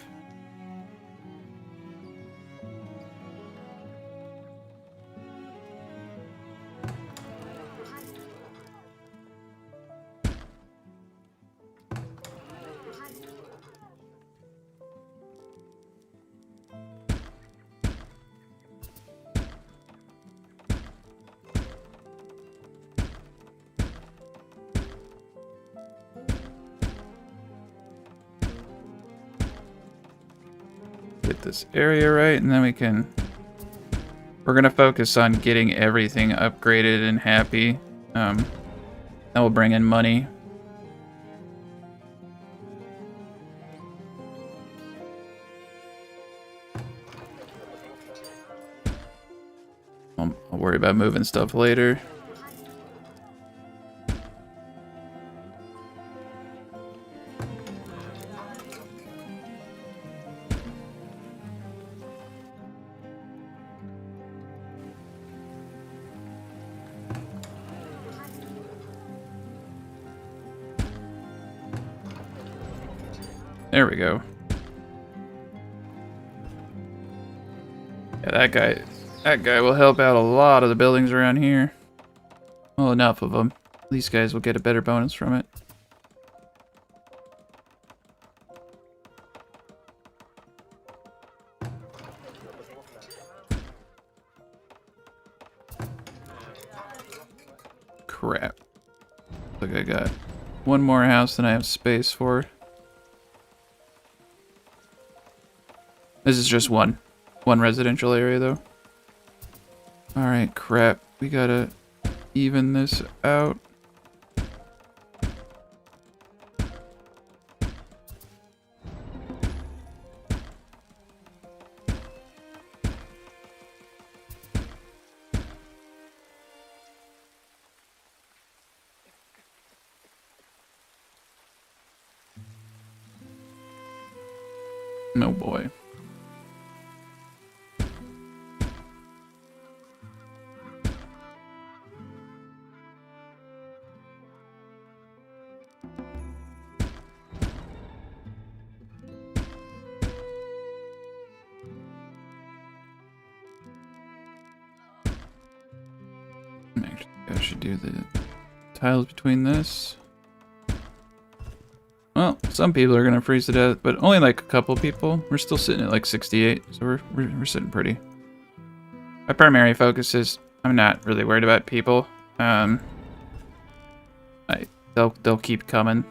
Get this area right, and then we're gonna focus on getting everything upgraded and happy. That will bring in money. I'll worry about moving stuff later. There we go. Yeah, that guy will help out a lot of the buildings around here. Well, enough of them. These guys will get a better bonus from it. Crap. Look, I got one more house than I have space for. This is just one residential area, though. Alright, crap. We gotta even this out. Oh boy. should do the tiles between this. Well, some people are gonna freeze to death, but only like a couple people. We're still sitting at like 68, so we're sitting pretty. My primary focus is I'm not really worried about people. They'll keep coming.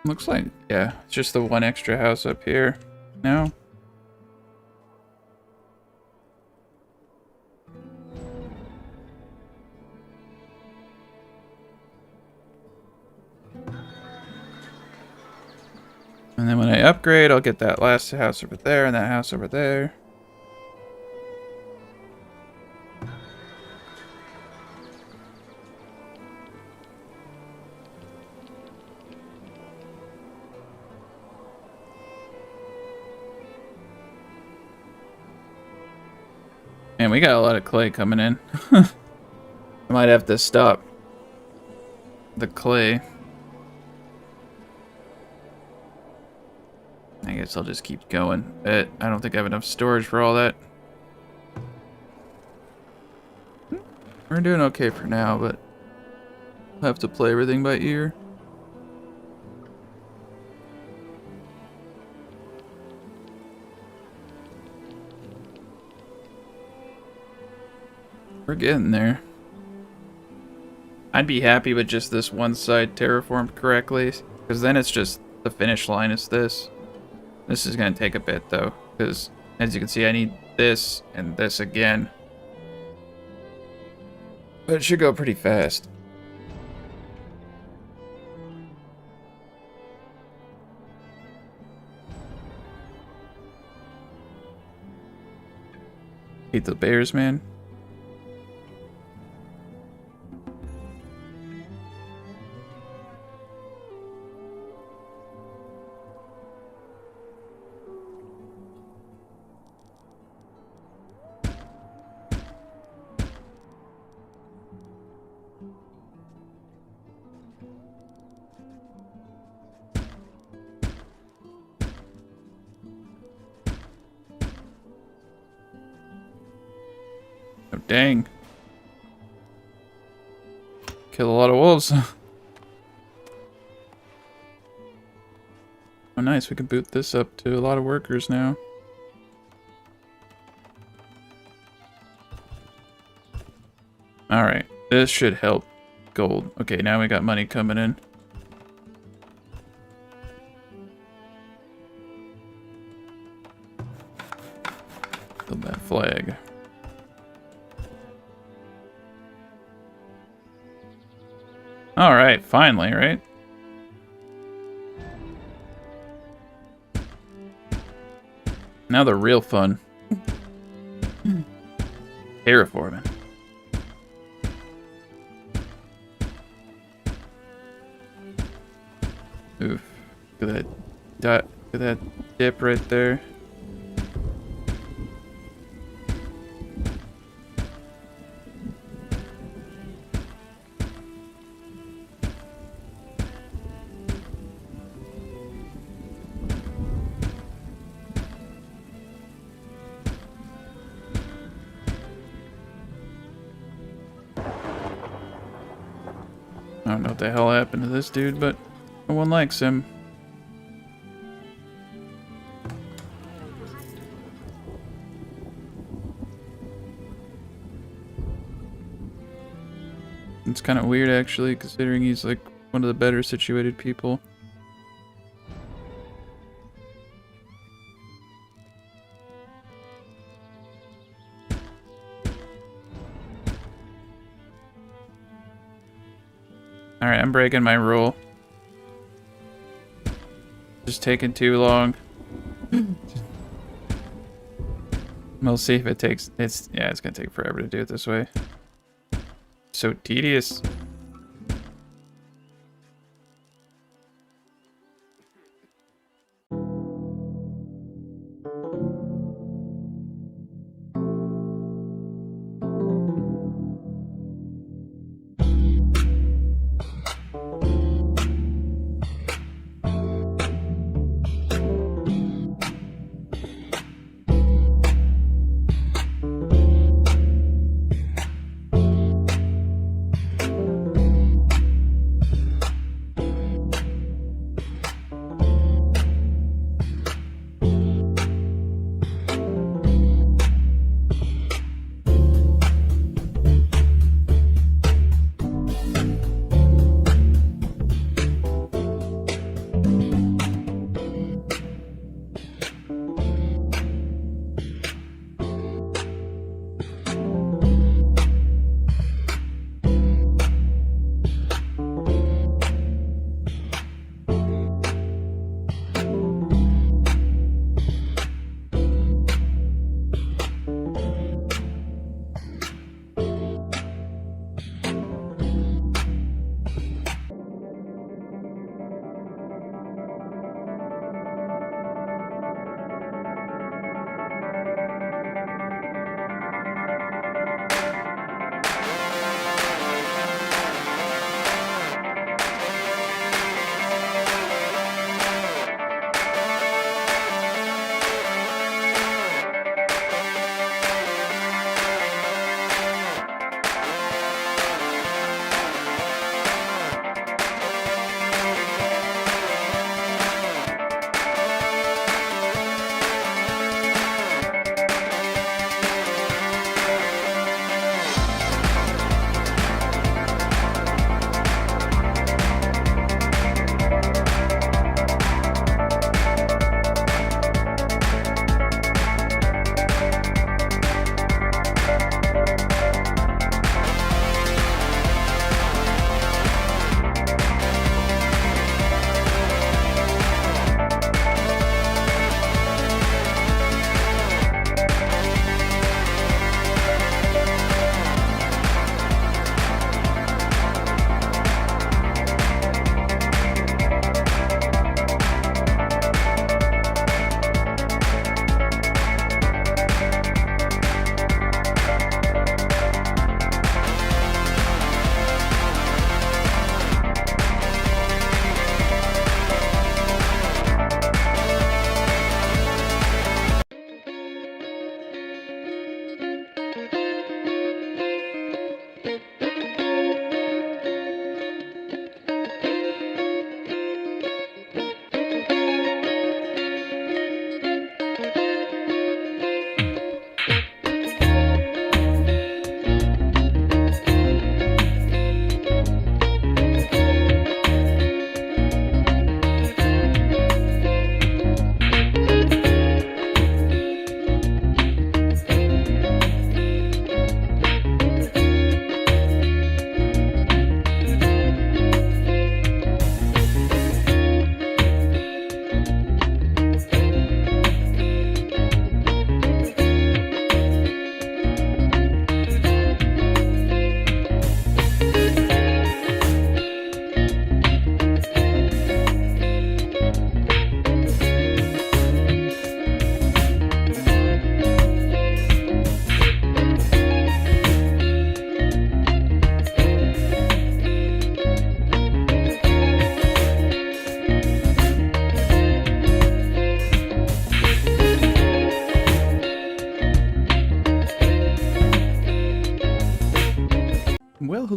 Looks like, yeah, it's just the one extra house up here now. And then when I upgrade, I'll get that last house over there and that house over there. Man, we got a lot of clay coming in. I might have to stop the clay. I guess I'll just keep going. I don't think I have enough storage for all that. We're doing okay for now, but I'll have to play everything by ear. We're getting there. I'd be happy with just this one side terraformed correctly, because then it's just the finish line is this. This is going to take a bit though, because as you can see I need this and this again. But it should go pretty fast. Hate the bears, man. Oh, dang. Kill a lot of wolves. Oh, nice. We can boot this up to a lot of workers now. Alright. This should help gold. Okay, now we got money coming in. Build that flag. Alright, finally, right? Now the real fun. Terraforming. Oof. Look at that dot. Look at that dip right there. I don't know what the hell happened to this dude, but no one likes him. It's kind of weird, actually, considering he's like one of the better situated people. Alright, I'm breaking my rule. Just taking too long. We'll see if it takes... it's gonna take forever to do it this way. So tedious.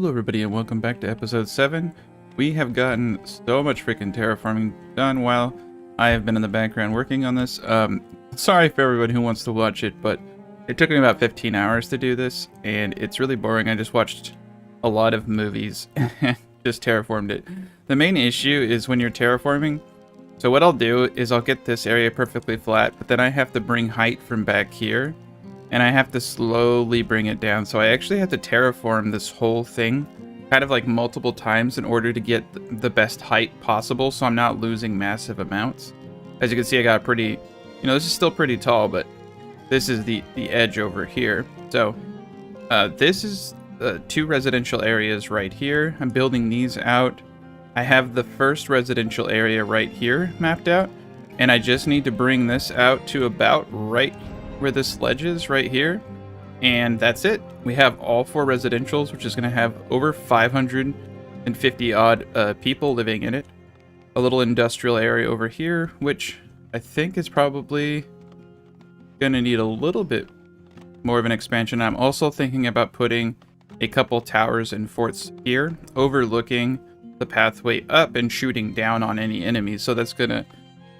Hello everybody and welcome back to episode 7. We have gotten so much freaking terraforming done while I have been in the background working on this. Sorry for everybody who wants to watch it, but it took me about 15 hours to do this, and it's really boring. I just watched a lot of movies and just terraformed it. The main issue is when you're terraforming, so what I'll do is I'll get this area perfectly flat, but then I have to bring height from back here, and I have to slowly bring it down. So I actually have to terraform this whole thing kind of like multiple times in order to get the best height possible, so I'm not losing massive amounts. As you can see, I got pretty, this is still pretty tall, but this is the edge over here. So this is 2 residential areas right here. I'm building these out. I have the first residential area right here mapped out, and I just need to bring this out to about right where this ledge is right here, and that's it. We have all 4 residentials, which is going to have over 550 odd people living in it. A little industrial area over here, which I think is probably going to need a little bit more of an expansion. I'm also thinking about putting a couple towers and forts here, overlooking the pathway up and shooting down on any enemies. So that's going to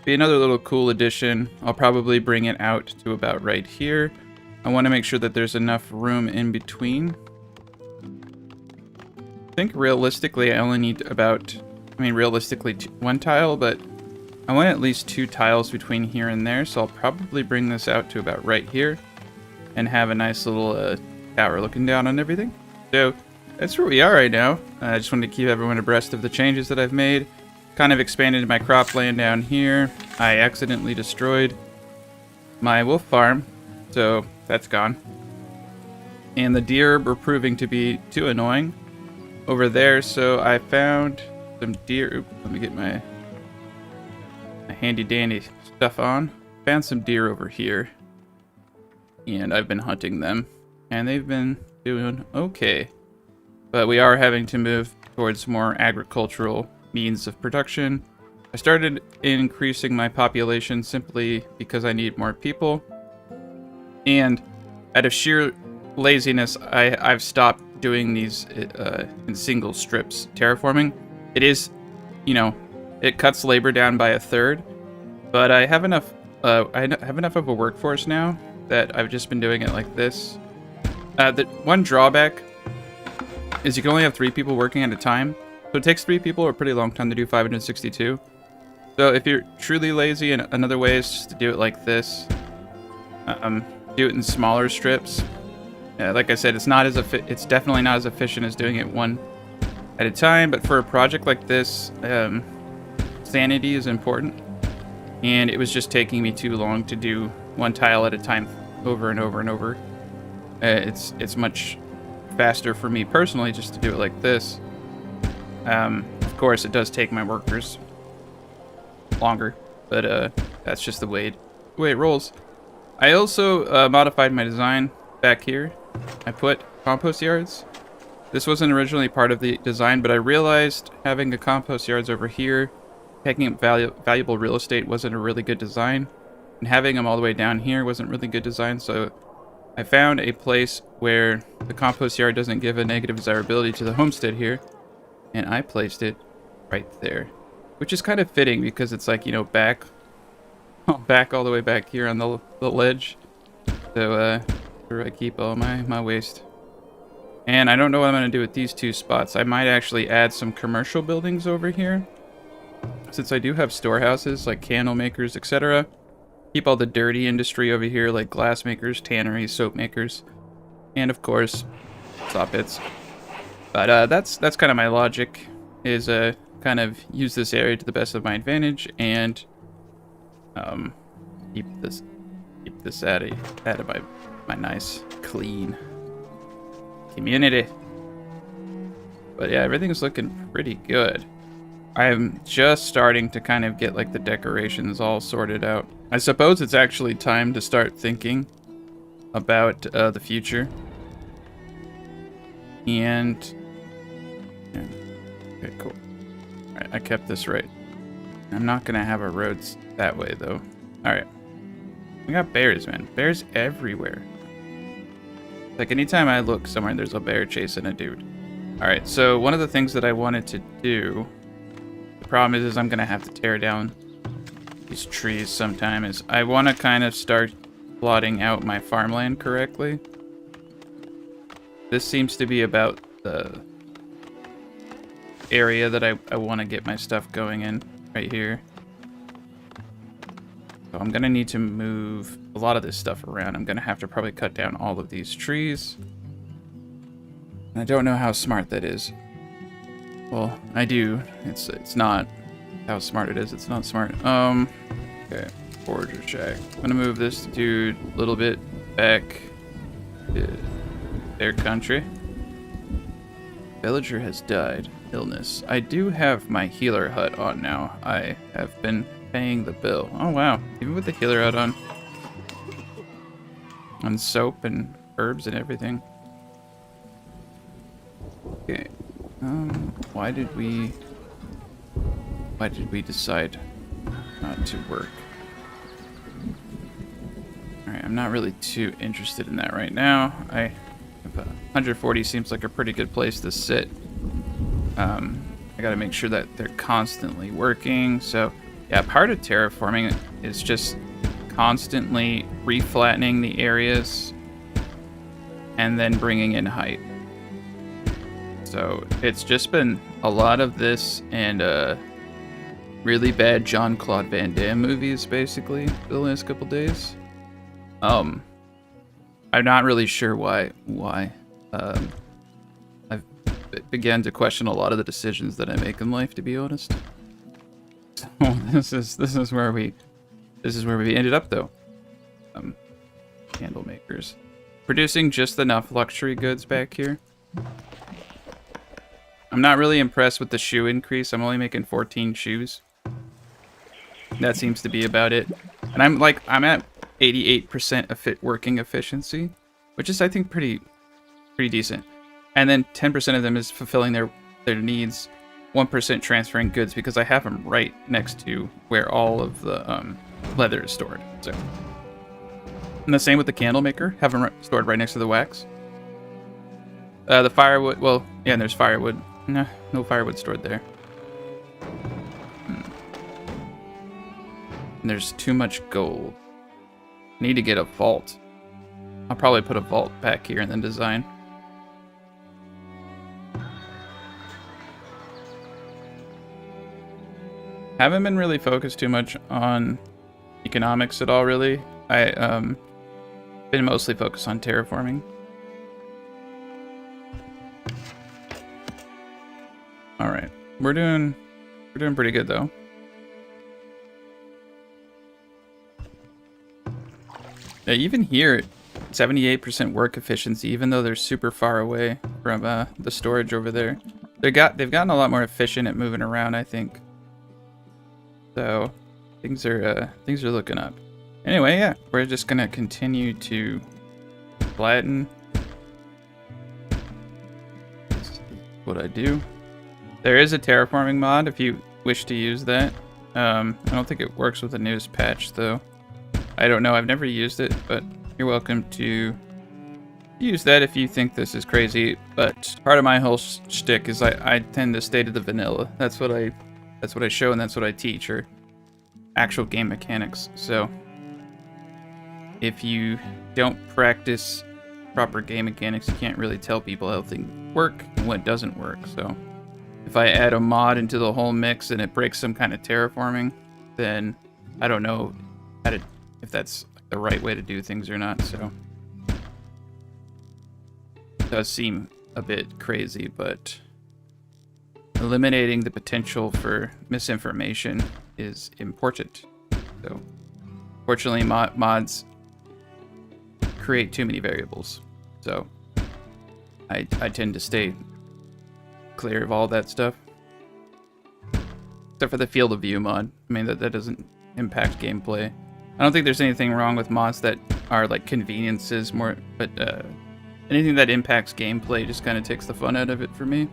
be another little cool addition. I'll probably bring it out to about right here. I want to make sure that there's enough room in between. I think realistically I only need about, realistically 1 tile, but I want at least 2 tiles between here and there, so I'll probably bring this out to about right here and have a nice little tower looking down on everything. So that's where we are right now. I just wanted to keep everyone abreast of the changes that I've made. Kind of expanded my cropland down here. I accidentally destroyed my wolf farm, so that's gone. And the deer were proving to be too annoying over there, so I found some deer. Oops, let me get my handy dandy stuff on. Found some deer over here, and I've been hunting them, and they've been doing okay. But we are having to move towards more agricultural means of production. I started increasing my population simply because I need more people, and out of sheer laziness I've stopped doing these in single strips terraforming. It is, it cuts labor down by 1/3, but I have enough of a workforce now that I've just been doing it like this. The one drawback is you can only have 3 people working at a time. So it takes 3 people a pretty long time to do 562. So if you're truly lazy, and another way is just to do it like this. Do it in smaller strips. Like I said, it's definitely not as efficient as doing it 1 at a time. But for a project like this, sanity is important. And it was just taking me too long to do 1 tile at a time over and over and over. It's much faster for me personally just to do it like this. Of course, it does take my workers longer, but that's just the way it rolls. I also modified my design back here. I put compost yards. This wasn't originally part of the design, but I realized having the compost yards over here, taking up valuable real estate, wasn't a really good design, and having them all the way down here wasn't really good design. So I found a place where the compost yard doesn't give a negative desirability to the homestead here, and I placed it right there, which is kind of fitting because it's like, back all the way back here on the ledge. So where I keep all my waste. And I don't know what I'm going to do with these 2 spots. I might actually add some commercial buildings over here, since I do have storehouses like candle makers, etc. Keep all the dirty industry over here, like glass makers, tanneries, soap makers, and of course saw pits. But that's kind of my logic, is kind of use this area to the best of my advantage, and keep this out of my nice clean community. But yeah, everything's looking pretty good. I'm just starting to kind of get like the decorations all sorted out. I suppose it's actually time to start thinking about the future. And okay, cool. All right, I kept this right. I'm not gonna have a road that way though. All right, we got bears, man. Bears everywhere. Like anytime I look somewhere, there's a bear chasing a dude. Alright, so one of the things that I wanted to do, the problem is I'm going to have to tear down these trees sometime, is I want to kind of start plotting out my farmland correctly. This seems to be about the area that I want to get my stuff going in, right here. So I'm going to need to move a lot of this stuff around. I'm going to have to probably cut down all of these trees. And I don't know how smart that is. Well, I do. It's not how smart it is. It's not smart. Okay. Forager shack. I'm gonna move this dude a little bit back to their country. Villager has died. Illness. I do have my healer hut on now. I have been paying the bill. Oh wow. Even with the healer hut on. And soap and herbs and everything. Okay. Why did we decide not to work? Alright, I'm not really too interested in that right now. 140 seems like a pretty good place to sit. I gotta make sure that they're constantly working. So, yeah, part of terraforming is just constantly reflattening the areas and then bringing in height. So it's just been a lot of this and really bad Jean-Claude Van Damme movies, basically, the last couple days. I'm not really sure why. I've began to question a lot of the decisions that I make in life, to be honest. So this is where we ended up, though. Candle makers, producing just enough luxury goods back here. I'm not really impressed with the shoe increase. I'm only making 14 shoes. That seems to be about it. And I'm at 88% working efficiency, which is, I think, pretty decent. And then 10% of them is fulfilling their needs. 1% transferring goods because I have them right next to where all of the leather is stored. So, and the same with the candle maker. Have them stored right next to the wax. The firewood. Well, yeah, and there's firewood. No firewood stored there. And there's too much gold. Need to get a vault. I'll probably put a vault back here and then design. Haven't been really focused too much on economics at all, really. I been mostly focused on terraforming. All right, we're doing pretty good though. Yeah, even here, 78% work efficiency, even though they're super far away from the storage over there. They've gotten a lot more efficient at moving around, I think. So things are looking up. Anyway, yeah, we're just gonna continue to flatten. That's what I do. There is a terraforming mod if you wish to use that. I don't think it works with the newest patch though. I don't know, I've never used it, but you're welcome to use that if you think this is crazy. But part of my whole shtick is I tend to stay to the vanilla. That's what I show and that's what I teach, or actual game mechanics. So if you don't practice proper game mechanics, you can't really tell people how things work and what doesn't work. So if I add a mod into the whole mix and it breaks some kind of terraforming, then I don't know if that's the right way to do things or not. So it does seem a bit crazy, but eliminating the potential for misinformation is important. So fortunately, mods create too many variables, so I tend to stay clear of all that stuff, except for the field of view mod. I mean, that doesn't impact gameplay. I don't think there's anything wrong with mods that are like conveniences more, but anything that impacts gameplay just kind of takes the fun out of it for me.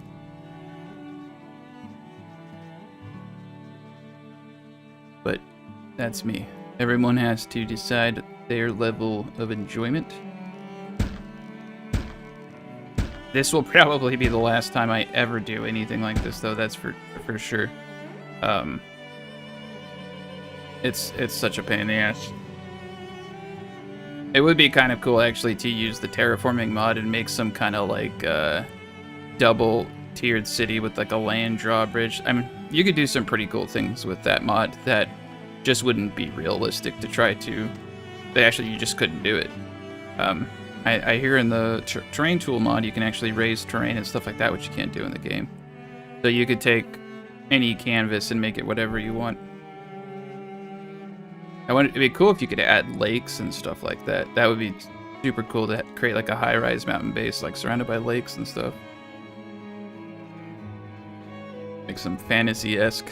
But that's me. Everyone has to decide their level of enjoyment. This will probably be the last time I ever do anything like this, though. That's for sure. It's such a pain in the ass. It would be kind of cool, actually, to use the terraforming mod and make some kind of, like, double-tiered city with, like, a land drawbridge. I mean, you could do some pretty cool things with that mod that just wouldn't be realistic to try to... Actually, you just couldn't do it. I hear in the terrain tool mod you can actually raise terrain and stuff like that, which you can't do in the game. So you could take any canvas and make it whatever you want. It'd be cool if you could add lakes and stuff like that. That would be super cool to create like a high-rise mountain base, like surrounded by lakes and stuff. Like some fantasy-esque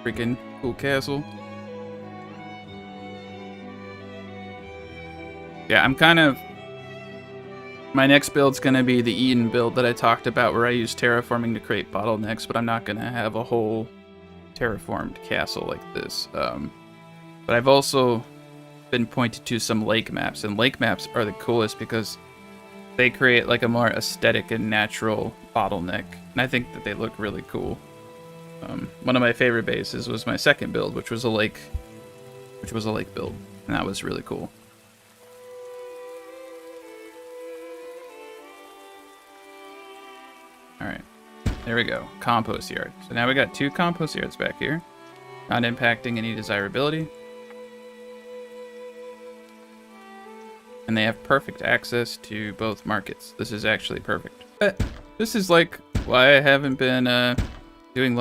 freaking cool castle. Yeah, I'm kind of... My next build's going to be the Eden build that I talked about, where I use terraforming to create bottlenecks, but I'm not going to have a whole terraformed castle like this. But I've also been pointed to some lake maps, and lake maps are the coolest because they create like a more aesthetic and natural bottleneck, and I think that they look really cool. One of my favorite bases was my second build, which was a lake build, and that was really cool. Alright, there we go. Compost yard. So now we got 2 compost yards back here. Not impacting any desirability. And they have perfect access to both markets. This is actually perfect. This is like why I haven't been doing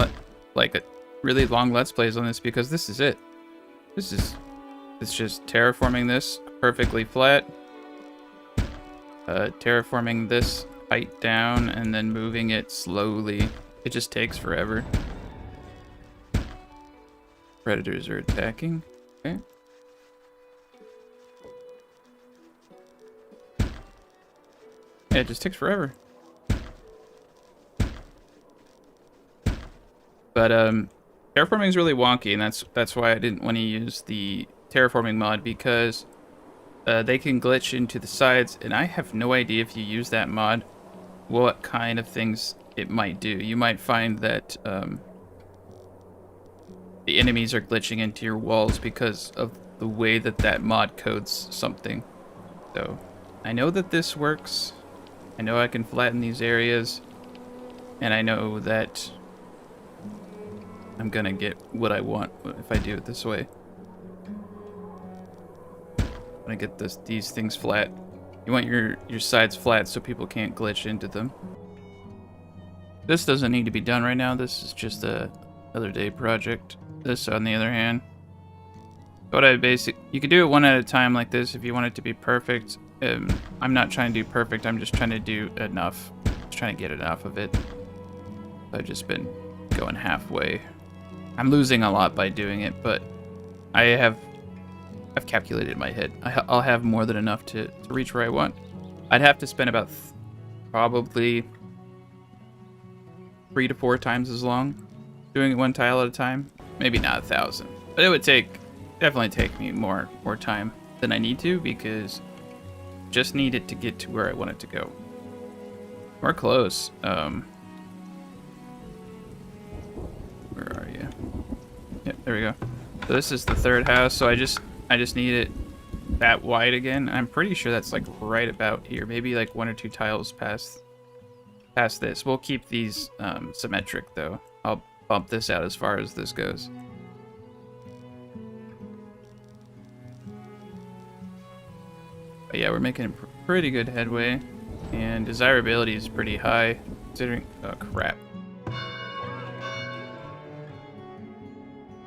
like a really long Let's Plays on this, because this is it. It's just terraforming this perfectly flat. Terraforming this height down and then moving it slowly. It just takes forever. Predators are attacking. Okay. Yeah, it just takes forever. But terraforming is really wonky, and that's why I didn't want to use the terraforming mod, because they can glitch into the sides, and I have no idea if you use that mod what kind of things it might do. You might find that the enemies are glitching into your walls because of the way that that mod codes something. So I know that this works. I know I can flatten these areas, and I know that I'm gonna get what I want if I do it this way. When I get these things flat. You want your sides flat so people can't glitch into them. This doesn't need to be done right now. This is just another day project. This, on the other hand, you could do it one at a time like this if you want it to be perfect. I'm not trying to do perfect. I'm just trying to do enough. Just trying to get enough of it. I've just been going halfway. I'm losing a lot by doing it, but I've calculated in my head. I'll have more than enough to reach where I want. I'd have to spend about probably 3 to 4 times as long doing it one tile at a time. Maybe not 1,000, but it would definitely take me more time than I need to, because I just need it to get to where I want it to go. We're close. Where are you? Yep, there we go. So this is the 3rd house, so I just need it that wide again. I'm pretty sure that's like right about here. Maybe like 1 or 2 tiles past this. We'll keep these symmetric though. I'll bump this out as far as this goes. But yeah, we're making pretty good headway, and desirability is pretty high considering... Oh crap.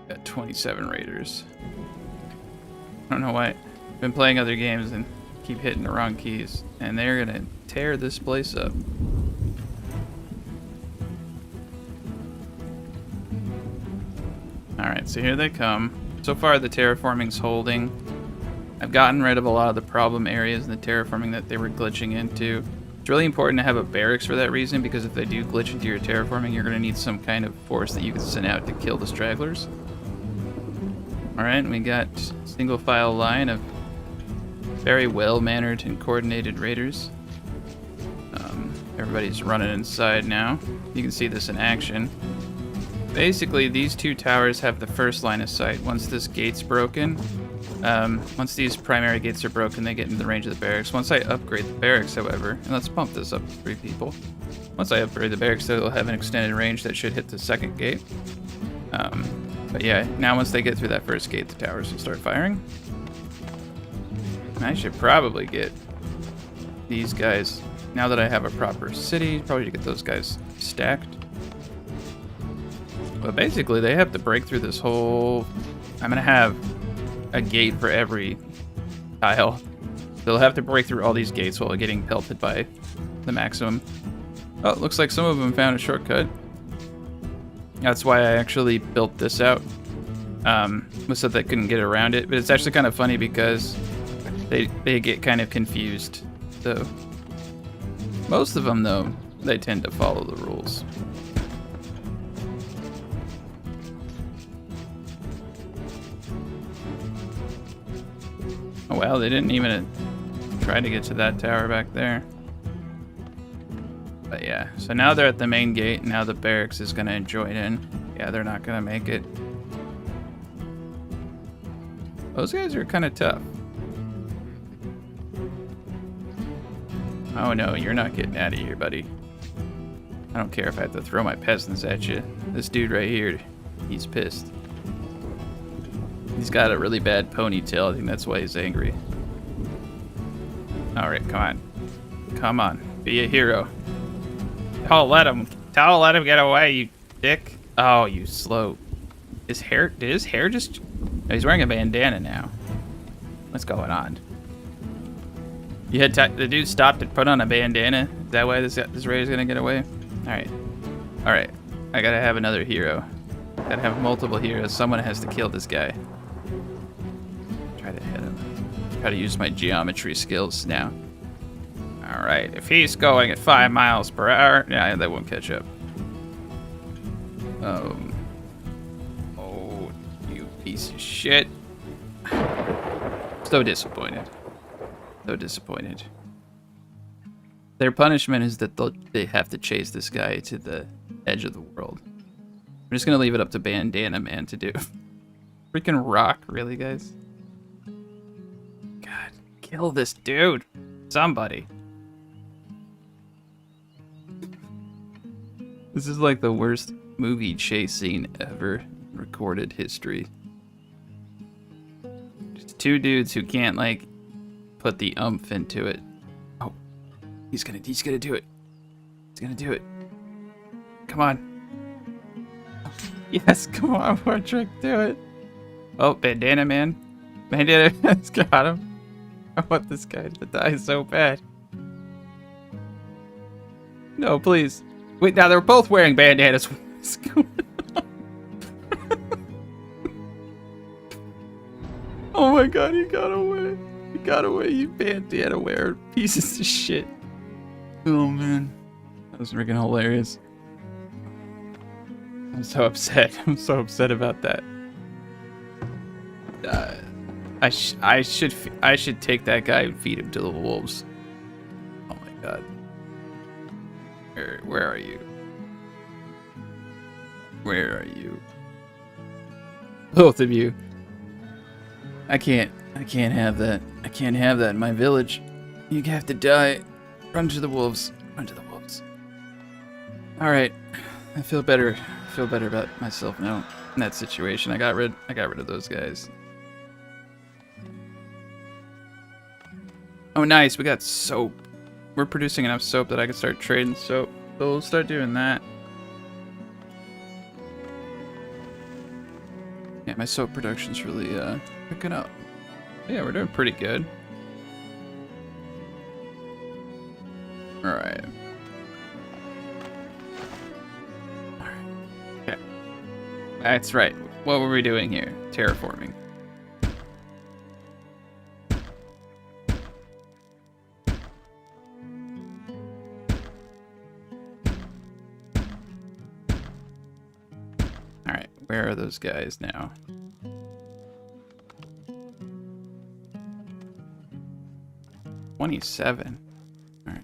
Got 27 raiders. I don't know why. I've been playing other games and keep hitting the wrong keys, and they're gonna tear this place up. Alright, so here they come. So far the terraforming's holding. I've gotten rid of a lot of the problem areas in the terraforming that they were glitching into. It's really important to have a barracks for that reason, because if they do glitch into your terraforming, you're gonna need some kind of force that you can send out to kill the stragglers. Alright, we got single file line of very well-mannered and coordinated raiders. Everybody's running inside now. You can see this in action. Basically, these two towers have the first line of sight. Once this gate's broken, once these primary gates are broken, they get into the range of the barracks. Once I upgrade the barracks, however, and let's bump this up to 3 people. Once I upgrade the barracks, they'll have an extended range that should hit the second gate. But yeah, now once they get through that first gate, the towers will start firing. I should probably get these guys, now that I have a proper city, probably to get those guys stacked. But basically, they have to break through this whole... I'm going to have a gate for every tile. They'll have to break through all these gates while getting pelted by the maximum. Oh, it looks like some of them found a shortcut. That's why I actually built this out. Was so they couldn't get around it. But it's actually kind of funny because they get kind of confused. So most of them, though, they tend to follow the rules. Oh, well, they didn't even try to get to that tower back there. But yeah, so now they're at the main gate. Now the barracks is going to join in. Yeah, they're not going to make it. Those guys are kind of tough. Oh no, you're not getting out of here, buddy. I don't care if I have to throw my peasants at you. This dude right here, he's pissed. He's got a really bad ponytail. I think that's why he's angry. Alright, come on. Come on. Be a hero. Don't let him get away, you dick. Oh, you slow. Did his hair just... Oh, he's wearing a bandana now. What's going on? You had the dude stopped and put on a bandana. Is that why this raid's gonna get away? Alright. Alright. I gotta have another hero. Gotta have multiple heroes. Someone has to kill this guy. Try to hit him. Try to use my geometry skills now. Alright. If he's going at 5 miles per hour... Yeah, that won't catch up. Oh, you piece of shit. So disappointed. So disappointed. Their punishment is that they have to chase this guy to the edge of the world. I'm just gonna leave it up to Bandana Man to do. Freaking rock, really, guys? God, kill this dude. Somebody. This is like the worst movie chase scene ever in recorded history. Just two dudes who can't, like, put the oomph into it. Oh, he's gonna do it. He's gonna do it. Come on. Oh, yes, come on, Portrick, do it. Oh, Bandana Man. Bandana Man's got him. I want this guy to die so bad. No, please. Wait, now they're both wearing bandanas. What's going on? Oh my god, he got away. He got away, you bandana wearer pieces of shit. Oh man. That was freaking hilarious. I'm so upset. I'm so upset about that. I should take that guy and feed him to the wolves. Oh my god. Where are you? Where are you? Both of you. I can't have that. I can't have that in my village. You have to die. Run to the wolves. Run to the wolves. Alright. I feel better. I feel better about myself now in that situation. I got rid of those guys. Oh nice, we got soap. We're producing enough soap that I can start trading soap. So we'll start doing that. Yeah, my soap production's really picking up. Yeah, we're doing pretty good. Alright. Okay. That's right. What were we doing here? Terraforming. Alright, where are those guys now? $27. Alright.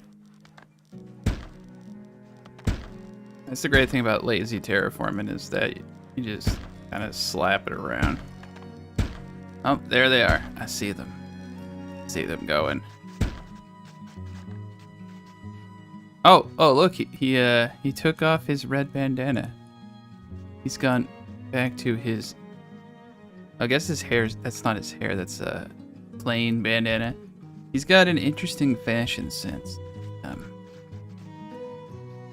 That's the great thing about lazy terraforming is that you just kind of slap it around. Oh, there they are. I see them. See them going. Oh, look, he took off his red bandana. He's gone back to his, I guess his hair's, that's not his hair, that's a plain bandana. He's got an interesting fashion sense.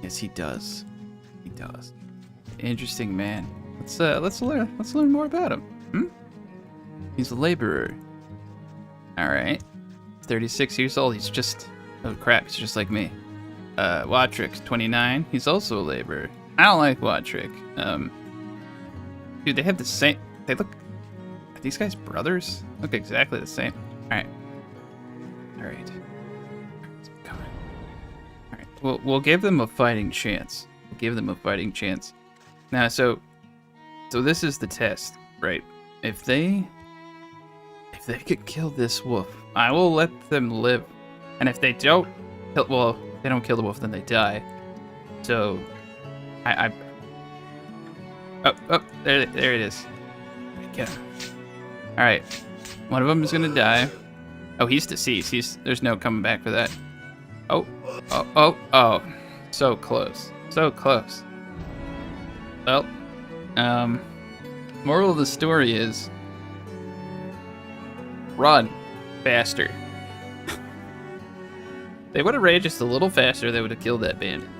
Yes, he does. He does. Interesting man. Let's learn more about him. He's a laborer. All right. 36 years old. He's just, oh crap, he's just like me. Watrick, 29. He's also a laborer. I don't like Watrick. Dude, they have the same, they look, are these guys brothers? Look exactly the same. All right. We'll give them a fighting chance. Now, so this is the test, right? If they could kill this wolf, I will let them live. And if they don't kill, they don't kill the wolf, then they die. So, there it is. Get him. All right, one of them is gonna die. Oh, he's deceased. There's no coming back for that. Oh. So close. Well, moral of the story is run faster. They would have ran just a little faster, they would have killed that bandit.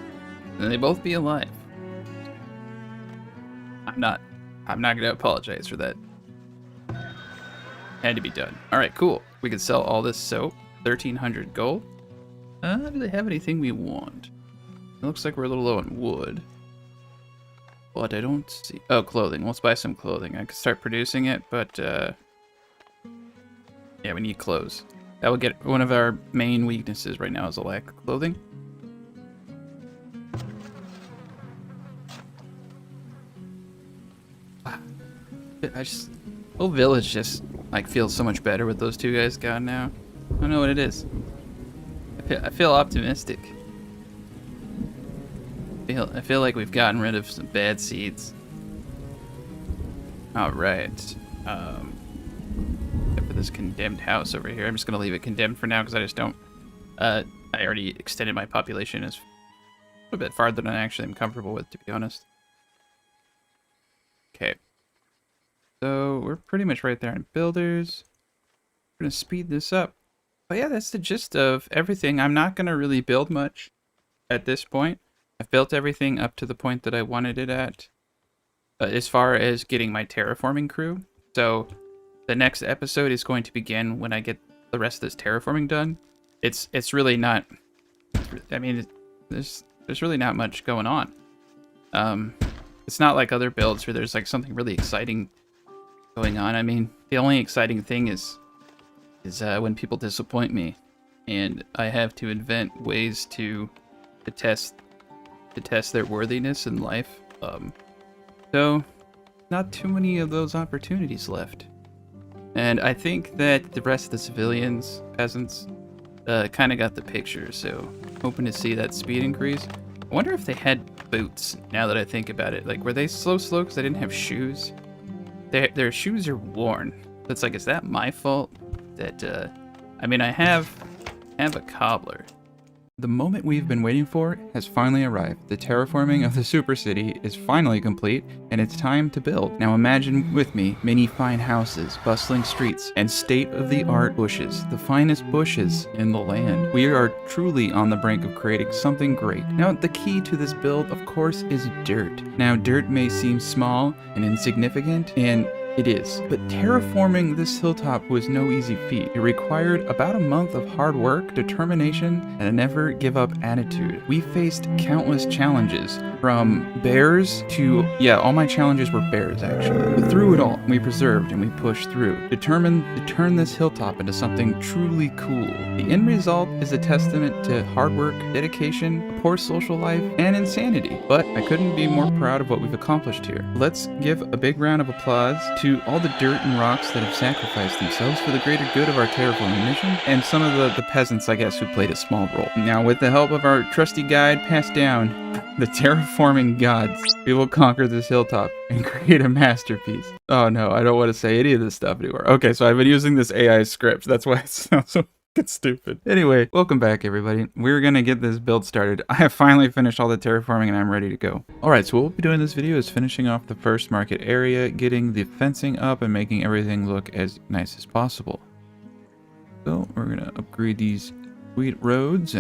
And they'd both be alive. I'm not gonna apologize for that. Had to be done. Alright, cool. We can sell all this soap. 1,300 gold. Do they have anything we want? It looks like we're a little low on wood. But I don't see... Oh, clothing. Let's buy some clothing. I could start producing it, but... yeah, we need clothes. That will get... One of our main weaknesses right now is a lack of clothing. I just... Whole village just, like, feels so much better with those two guys gone now. I don't know what it is. I feel optimistic. I feel like we've gotten rid of some bad seeds. All right. Except for this condemned house over here. I'm just gonna leave it condemned for now because I just don't. I already extended my population a little bit farther than I actually am comfortable with, to be honest. Okay. So we're pretty much right there in builders. We're gonna speed this up. But yeah, that's the gist of everything. I'm not gonna really build much at this point. I've built everything up to the point that I wanted it at, as far as getting my terraforming crew. So the next episode is going to begin when I get the rest of this terraforming done. It's really not. I mean, there's really not much going on. It's not like other builds where there's like something really exciting going on. I mean, the only exciting thing is when people disappoint me, and I have to invent ways to test their worthiness in life. So not too many of those opportunities left, and I think that the rest of the civilians, peasants, kind of got the picture. So hoping to see that speed increase. I wonder if they had boots. Now that I think about it, like, were they slow because they didn't have shoes? Their shoes are worn. It's like, is that my fault? That I mean, I have a cobbler. The moment we've been waiting for has finally arrived. The terraforming of the super city is finally complete, and it's time to build. Now imagine with me many fine houses, bustling streets, and state-of-the-art bushes, the finest bushes in the land. We are truly on the brink of creating something great. Now the key to this build, of course, is dirt. Now dirt may seem small and insignificant, and it is, but terraforming this hilltop was no easy feat. It required about a month of hard work, determination, and a never give up attitude. We faced countless challenges, from bears to, yeah, all my challenges were bears actually. But through it all, we persevered and we pushed through, determined to turn this hilltop into something truly cool. The end result is a testament to hard work, dedication, a poor social life, and insanity. But I couldn't be more proud of what we've accomplished here. Let's give a big round of applause to all the dirt and rocks that have sacrificed themselves for the greater good of our terraforming mission, and some of the peasants, I guess, who played a small role. Now, with the help of our trusty guide passed down The terraforming gods. We will conquer this hilltop and create a masterpiece. Oh no, I don't want to say any of this stuff anymore. Okay, so I've been using this AI script. That's why it sounds so fucking stupid. Anyway, welcome back everybody. We're gonna get this build started. I have finally finished all the terraforming and I'm ready to go. Alright, so what we'll be doing in this video is finishing off the first market area, getting the fencing up and making everything look as nice as possible. So we're gonna upgrade these sweet roads.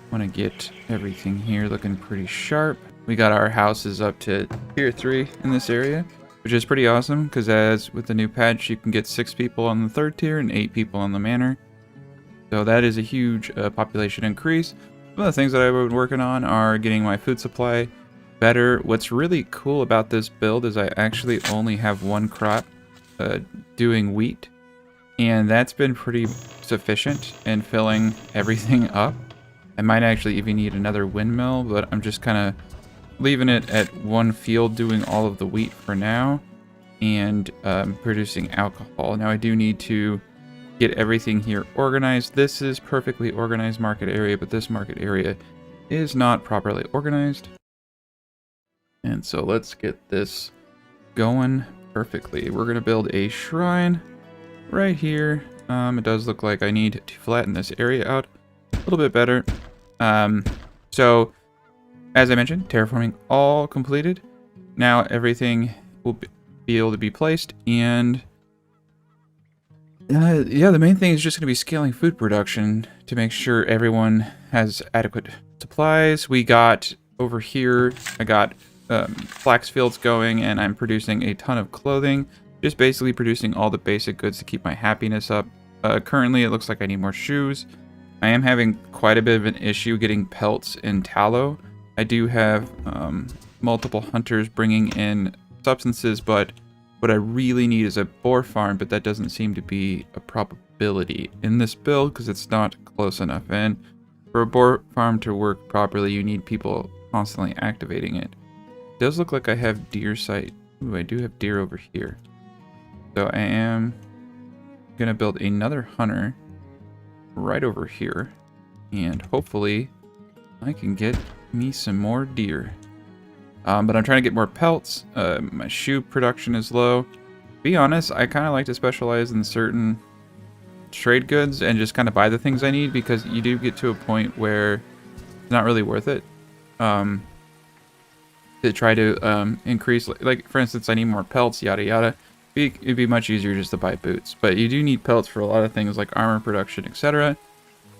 Want to get everything here looking pretty sharp. We got our houses up to tier 3 in this area, which is pretty awesome because as with the new patch you can get 6 people on the 3rd tier and 8 people on the manor. So that is a huge population increase. Some of the things that I've been working on are getting my food supply better. What's really cool about this build is I actually only have one crop doing wheat, and that's been pretty sufficient in filling everything up. I might actually even need another windmill, but I'm just kind of leaving it at one field doing all of the wheat for now and producing alcohol. Now I do need to get everything here organized. This is perfectly organized market area, but this market area is not properly organized. And so let's get this going perfectly. We're going to build a shrine right here. It does look like I need to flatten this area out a little bit better. So as I mentioned, terraforming all completed. Now everything will be able to be placed, and yeah, the main thing is just going to be scaling food production to make sure everyone has adequate supplies. We got over here, I got flax fields going, and I'm producing a ton of clothing, just basically producing all the basic goods to keep my happiness up. Currently it looks like I need more shoes. I am having quite a bit of an issue getting pelts and tallow. I do have multiple hunters bringing in substances, but what I really need is a boar farm, but that doesn't seem to be a probability in this build because it's not close enough. And for a boar farm to work properly, you need people constantly activating it. It does look like I have deer sight. Ooh, I do have deer over here. So I am going to build another hunter right over here, and hopefully I can get me some more deer. But I'm trying to get more pelts. My shoe production is low. To be honest, I kind of like to specialize in certain trade goods and just kind of buy the things I need, because you do get to a point where it's not really worth it to try to increase, like for instance I need more pelts, yada yada. It'd be much easier just to buy boots, but you do need pelts for a lot of things like armor production, etc.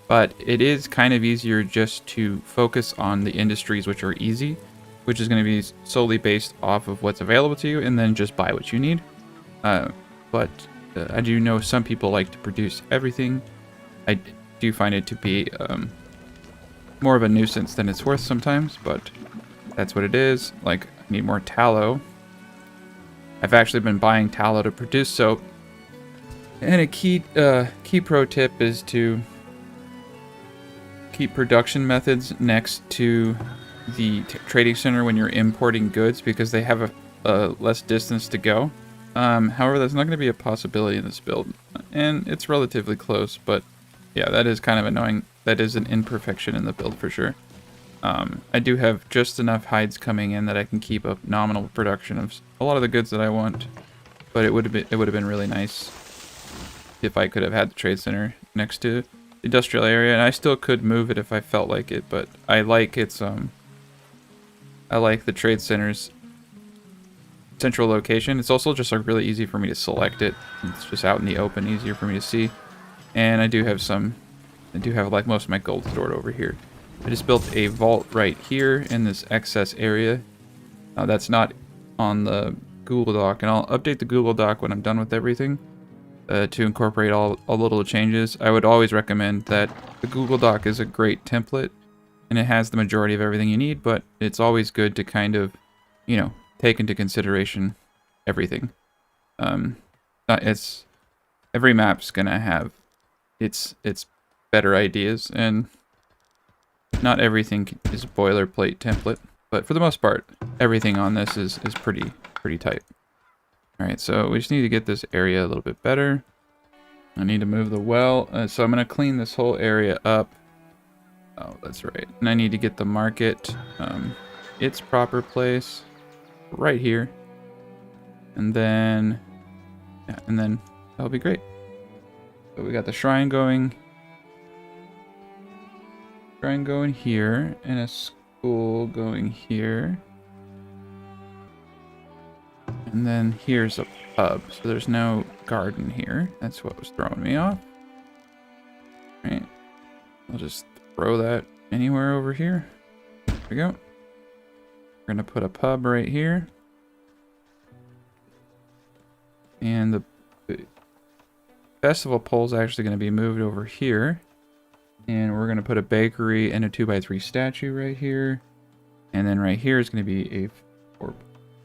But it is kind of easier just to focus on the industries which are easy, which is going to be solely based off of what's available to you, and then just buy what you need. But I do know some people like to produce everything. I do find it to be more of a nuisance than it's worth sometimes, but that's what it is. Like, I need more tallow. I've actually been buying tallow to produce soap. And a key pro tip is to keep production methods next to the trading center when you're importing goods, because they have a less distance to go. However, that's not going to be a possibility in this build, and it's relatively close, but yeah, that is kind of annoying. That is an imperfection in the build for sure. I do have just enough hides coming in that I can keep up nominal production of a lot of the goods that I want, but it would have been really nice if I could have had the trade center next to the industrial area, and I still could move it if I felt like it, but I like its I like the trade center's central location. It's also just like really easy for me to select it. It's just out in the open, easier for me to see, and I do have like most of my gold stored over here. I just built a vault right here in this excess area. That's not on the Google Doc, and I'll update the Google Doc when I'm done with everything to incorporate all little changes. I would always recommend that the Google Doc is a great template, and it has the majority of everything you need, but it's always good to kind of, you know, take into consideration everything. Every map's gonna have its better ideas, and not everything is a boilerplate template, but for the most part, everything on this is pretty tight. Alright, so we just need to get this area a little bit better. I need to move the well, so I'm going to clean this whole area up. Oh, that's right. And I need to get the market its proper place right here. And then, yeah, and then that'll be great. So we got the shrine going here, and a school going here. And then here's a pub, so there's no garden here. That's what was throwing me off. Right. I'll just throw that anywhere over here. There we go. We're gonna put a pub right here. And the festival pole's actually gonna be moved over here. And we're gonna put a bakery and a 2x3 statue right here. And then right here is gonna be a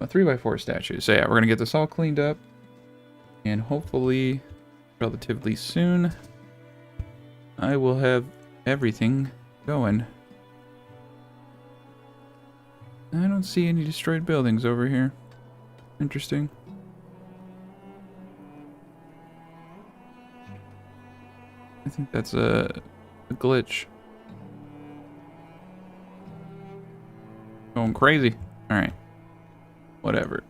3x4 statue. So yeah, we're gonna get this all cleaned up. And hopefully, relatively soon, I will have everything going. I don't see any destroyed buildings over here. Interesting. I think that's a glitch. Going crazy. Alright. Whatever.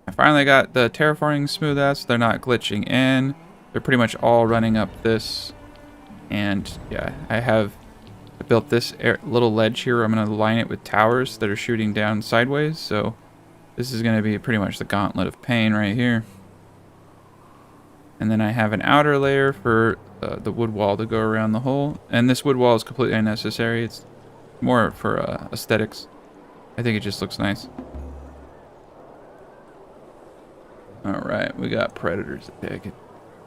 I finally got the terraforming smooth out, so they're not glitching in. They're pretty much all running up this. And yeah, I built this little ledge here. I'm going to line it with towers that are shooting down sideways. So this is going to be pretty much the gauntlet of pain right here. And then I have an outer layer for the wood wall to go around the hole. And this wood wall is completely unnecessary. It's more for aesthetics. I think it just looks nice. Alright, we got predators attacking.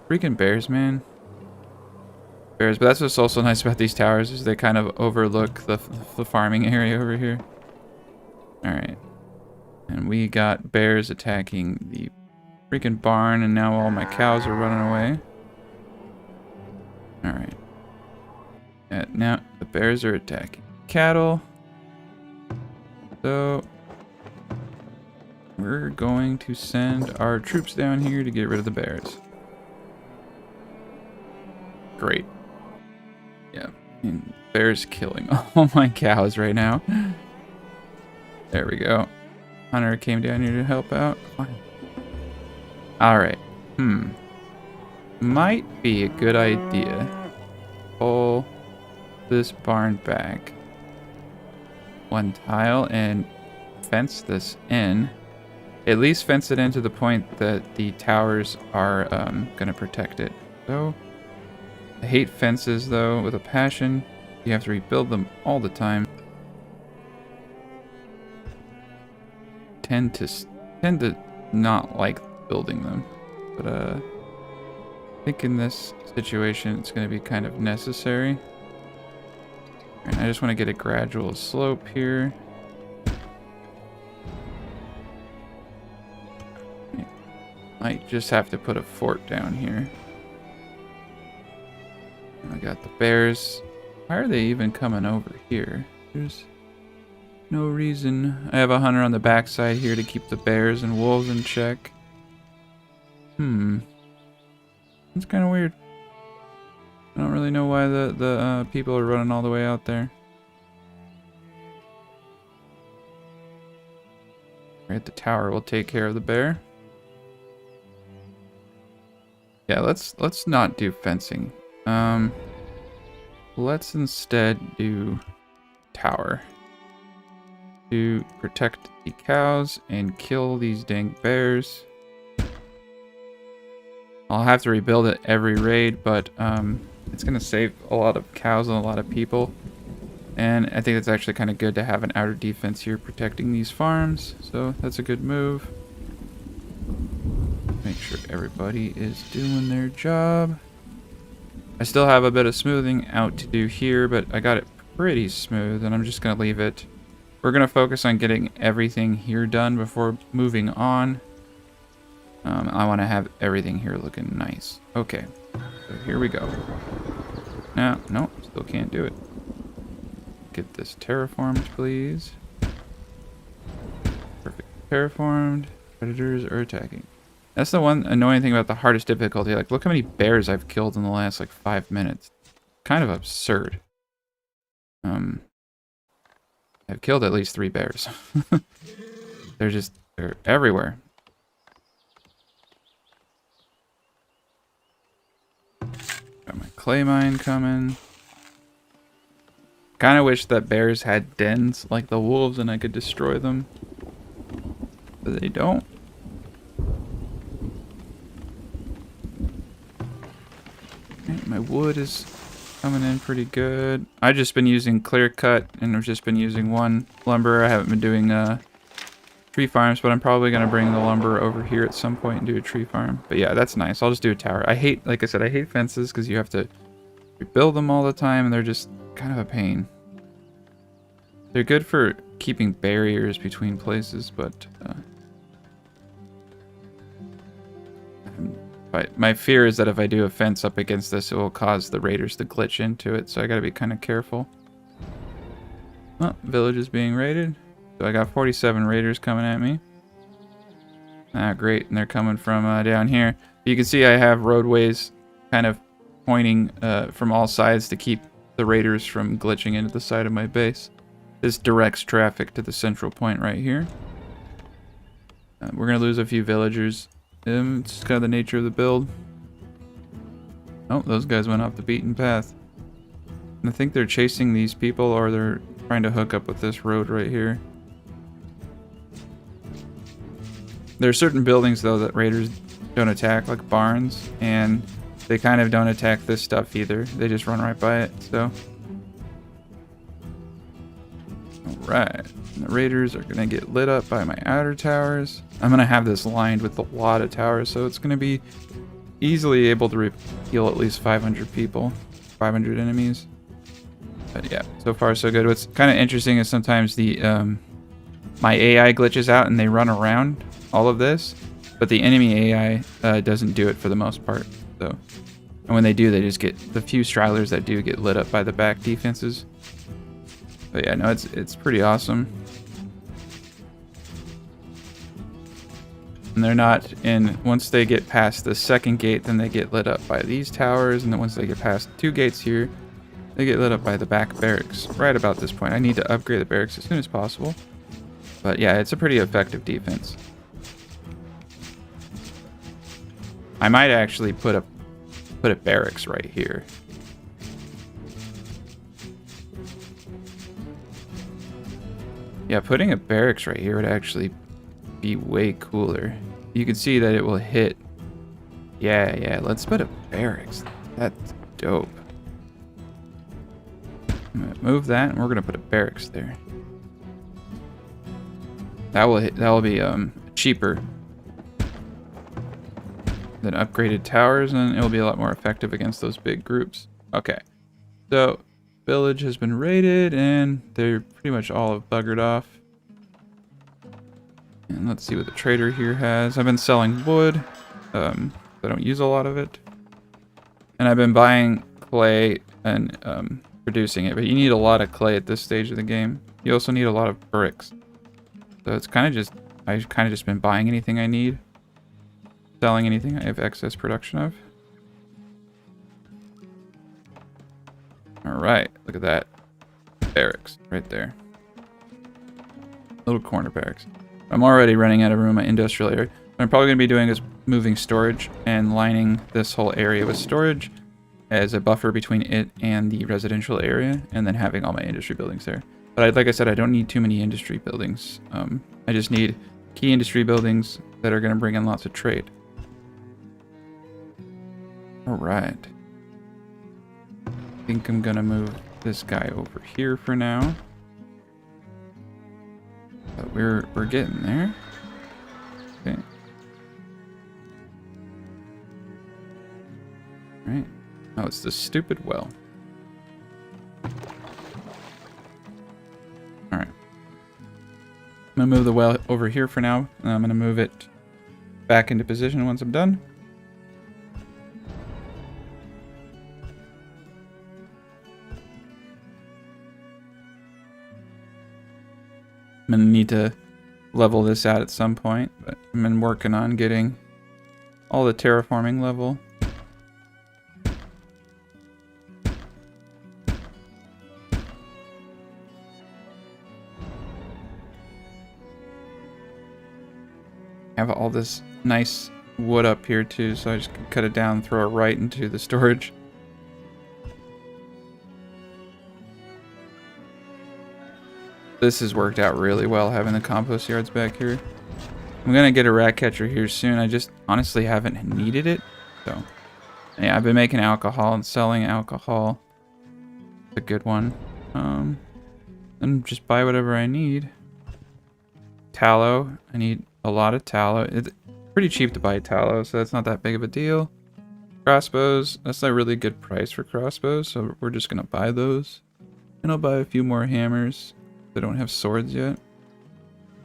Freaking bears, man. Bears, but that's what's also nice about these towers, is they kind of overlook the farming area over here. Alright. And we got bears attacking the freaking barn, and now all my cows are running away. Alright. Now the bears are attacking cattle. So we're going to send our troops down here to get rid of the bears. Great. Yeah, and bears killing all my cows right now. There we go. Hunter came down here to help out. Alright. Might be a good idea. Pull this barn back one tile and fence this in. At least fence it in to the point that the towers are going to protect it. So, I hate fences though with a passion. You have to rebuild them all the time. Tend to not like building them, but I think in this situation it's going to be kind of necessary. And I just want to get a gradual slope here. Might just have to put a fort down here. I got the bears. Why are they even coming over here? There's no reason. I have a hunter on the backside here to keep the bears and wolves in check. It's kind of weird. I don't really know why the people are running all the way out there. Right, the tower will take care of the bear. Yeah, let's not do fencing. Let's instead do tower to protect the cows and kill these dang bears. I'll have to rebuild it every raid, but it's gonna save a lot of cows and a lot of people. And I think it's actually kind of good to have an outer defense here protecting these farms. So that's a good move. Make sure everybody is doing their job. I still have a bit of smoothing out to do here, but I got it pretty smooth, and I'm just going to leave it. We're going to focus on getting everything here done before moving on. I want to have everything here looking nice. Okay, so here we go. No, still can't do it. Get this terraformed, please. Perfect. Terraformed. Predators are attacking. That's the one annoying thing about the hardest difficulty. Like, look how many bears I've killed in the last, like, 5 minutes. Kind of absurd. I've killed at least 3 bears. They're everywhere. Got my clay mine coming. Kind of wish that bears had dens like the wolves and I could destroy them. But they don't. Okay, my wood is coming in pretty good. I've just been using clear cut and I've just been using 1 lumber. I haven't been doing tree farms, but I'm probably going to bring the lumber over here at some point and do a tree farm. But yeah, that's nice. I'll just do a tower. I hate, like I said, I hate fences because you have to rebuild them all the time and they're just kind of a pain. They're good for keeping barriers between places, but my fear is that if I do a fence up against this, it will cause the raiders to glitch into it, so I gotta be kind of careful. Oh, village is being raided. So I got 47 raiders coming at me. Ah, great, and they're coming from down here. You can see I have roadways kind of pointing from all sides to keep the raiders from glitching into the side of my base. This directs traffic to the central point right here. We're gonna lose a few villagers. It's kind of the nature of the build. Oh, those guys went off the beaten path. And I think they're chasing these people or they're trying to hook up with this road right here. There are certain buildings though that raiders don't attack, like barns, and they kind of don't attack this stuff either. They just run right by it, so. Alright, the raiders are gonna get lit up by my outer towers. I'm gonna have this lined with a lot of towers, so it's gonna be easily able to heal at least 500 people, 500 enemies. But yeah, so far so good. What's kind of interesting is sometimes the my AI glitches out and they run around all of this, but the enemy AI doesn't do it for the most part. So, and when they do, they just get the few Strilers that do get lit up by the back defenses. But yeah, no, it's pretty awesome. And they're not in, once they get past the second gate, then they get lit up by these towers, and then once they get past 2 gates here, they get lit up by the back barracks. Right about this point, I need to upgrade the barracks as soon as possible. But yeah, it's a pretty effective defense. I might actually put a barracks right here. Yeah, putting a barracks right here would actually be way cooler. You can see that it will hit. Yeah, let's put a barracks. That's dope. I'm gonna move that, and we're gonna put a barracks there. That will be cheaper than upgraded towers, and it will be a lot more effective against those big groups. Okay, so village has been raided, and they're pretty much all have buggered off. And let's see what the trader here has. I've been selling wood. I don't use a lot of it. And I've been buying clay and producing it. But you need a lot of clay at this stage of the game. You also need a lot of bricks. So it's kind of just, I've kind of just been buying anything I need. Selling anything I have excess production of. Alright, look at that. Barracks right there. Little corner barracks. I'm already running out of room in my industrial area. What I'm probably going to be doing is moving storage and lining this whole area with storage as a buffer between it and the residential area, and then having all my industry buildings there. But like I said, I don't need too many industry buildings. I just need key industry buildings that are going to bring in lots of trade. Alright. I think I'm going to move this guy over here for now. But we're getting there. Okay. Right. Oh, it's the stupid well. Alright. I'm gonna move the well over here for now, and I'm gonna move it back into position once I'm done. I'm gonna need to level this out at some point, but I've been working on getting all the terraforming level. have all this nice wood up here too, so I just can cut it down and throw it right into the storage. This has worked out really well, having the compost yards back here. I'm gonna get a rat catcher here soon. I just honestly haven't needed it. So yeah, I've been making alcohol and selling alcohol. It's a good one. And just buy whatever I need. Tallow. I need a lot of tallow. It's pretty cheap to buy tallow, so that's not that big of a deal. Crossbows. That's a really good price for crossbows, so we're just gonna buy those. And I'll buy a few more hammers. I don't have swords yet.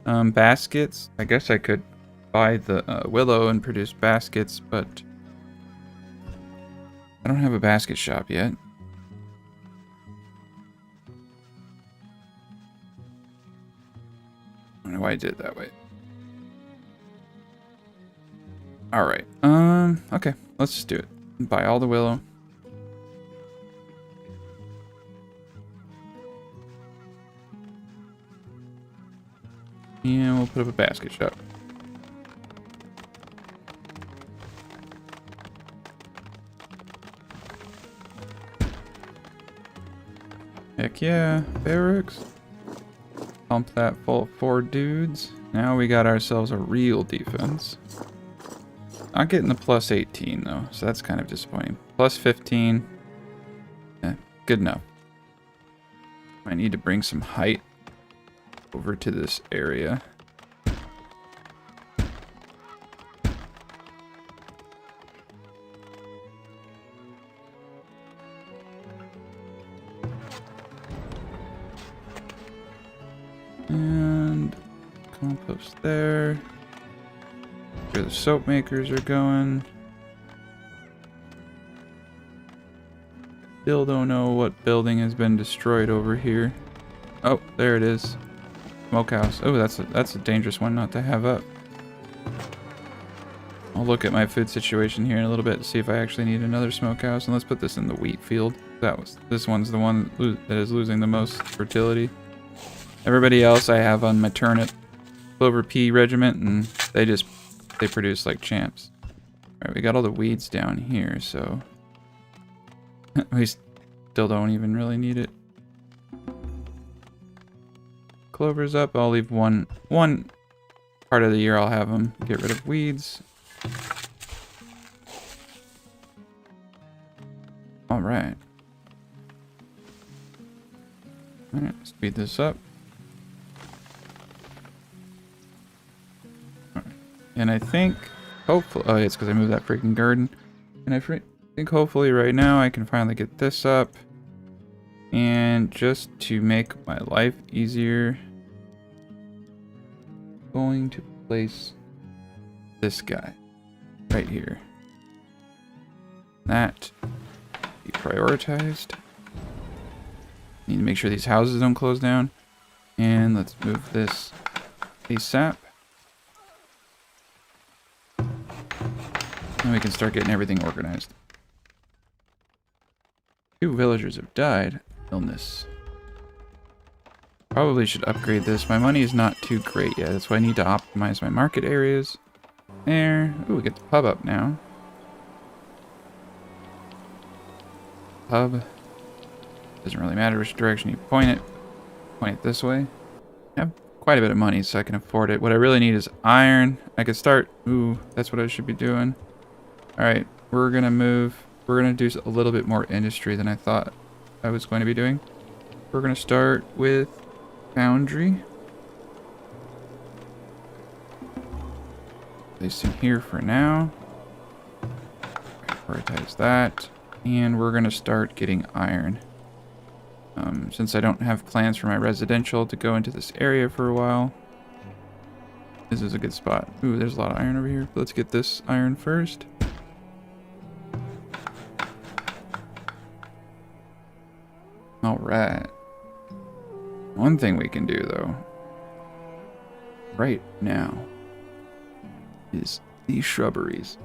Baskets. I guess I could buy the willow and produce baskets, but I don't have a basket shop yet. I don't know why I did it that way. Alright. Okay. Let's just do it. Buy all the willow. And we'll put up a basket shop. Heck yeah, barracks. Pump that full of 4 dudes. Now we got ourselves a real defense. Not getting the plus 18 though, so that's kind of disappointing. Plus 15. Yeah, good enough. I need to bring some height over to this area. And compost there. Where the soap makers are going. Still don't know what building has been destroyed over here. Oh, there it is. Smokehouse. Oh, that's a dangerous one not to have up. I'll look at my food situation here in a little bit to see if I actually need another smokehouse. And let's put this in the wheat field. This one's the one that is losing the most fertility. Everybody else I have on my turnip clover pea regiment, and they produce like champs. Alright, we got all the weeds down here, so we still don't even really need it. Clover's up. I'll leave one part of the year I'll have them get rid of weeds. Alright. Alright, speed this up. And I think, hopefully, oh yeah, it's because I moved that freaking garden. And I think hopefully right now I can finally get this up. And just to make my life easier, I'm going to place this guy right here. That be prioritized. Need to make sure these houses don't close down. And let's move this ASAP. And we can start getting everything organized. 2 villagers have died. Illness. Probably should upgrade this. My money is not too great yet. That's why I need to optimize my market areas. There. Ooh, we get the pub up now. Pub. Doesn't really matter which direction you point it. Point it this way. I have quite a bit of money, so I can afford it. What I really need is iron. I could start... Ooh, that's what I should be doing. Alright, we're gonna move. We're gonna do a little bit more industry than I thought I was going to be doing. We're gonna start with foundry. Place in here for now. Prioritize that. And we're gonna start getting iron. Since I don't have plans for my residential to go into this area for a while. This is a good spot. Ooh, there's a lot of iron over here. Let's get this iron first. Alright. One thing we can do, though, right now, is these shrubberies.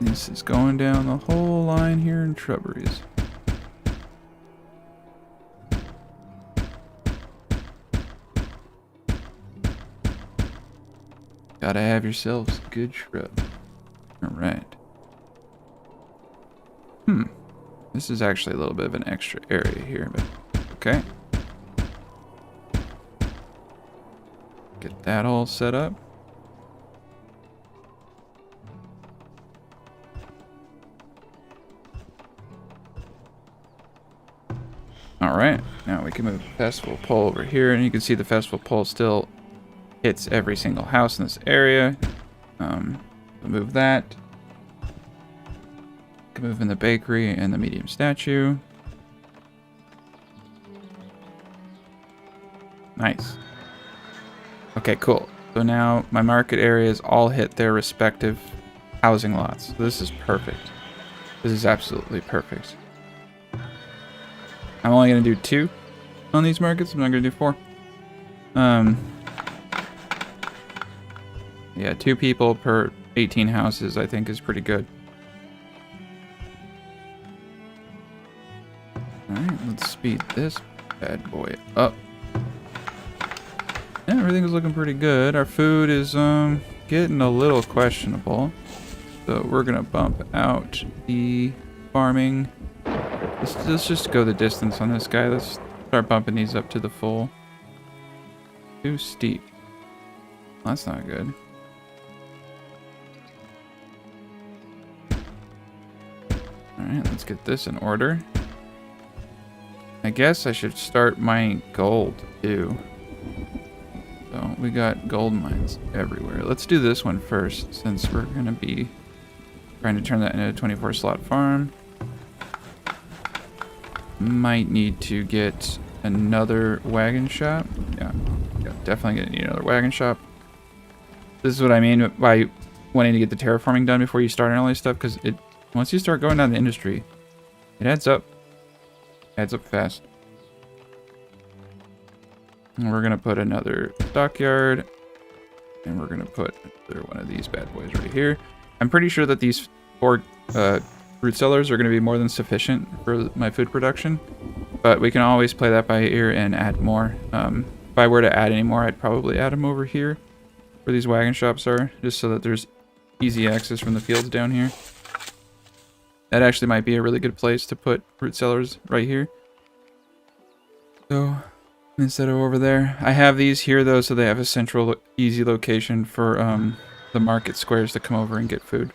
This is going down the whole line here in shrubberies. Gotta have yourselves a good shrub. Alright. This is actually a little bit of an extra area here, but okay. Get that all set up. Alright, now we can move the festival pole over here, and you can see the festival pole still hits every single house in this area. Move that. Can move in the bakery and the medium statue. Nice. Okay, cool. So now my market areas all hit their respective housing lots. So this is perfect. This is absolutely perfect. I'm only going to do 2 on these markets. I'm not going to do 4. Yeah, 2 people per 18 houses I think is pretty good. Alright, let's speed this bad boy up. Yeah, everything is looking pretty good. Our food is getting a little questionable. So we're going to bump out the farming. Let's just go the distance on this guy. Let's start bumping these up to the full. Too steep. That's not good. Alright, let's get this in order. I guess I should start mining gold, too. So, we got gold mines everywhere. Let's do this one first, since we're going to be trying to turn that into a 24-slot farm. Might need to get another wagon shop. Yeah, definitely going to need another wagon shop. This is what I mean by wanting to get the terraforming done before you start on all this stuff, because once you start going down the industry, it adds up. Adds up fast. And we're going to put another stockyard. And we're going to put another one of these bad boys right here. I'm pretty sure that these 4 root cellars are going to be more than sufficient for my food production. But we can always play that by ear and add more. If I were to add any more, I'd probably add them over here where these wagon shops are. Just so that there's easy access from the fields down here. That actually might be a really good place to put root cellars right here. So, instead of over there. I have these here, though, so they have a central, easy location for the market squares to come over and get food.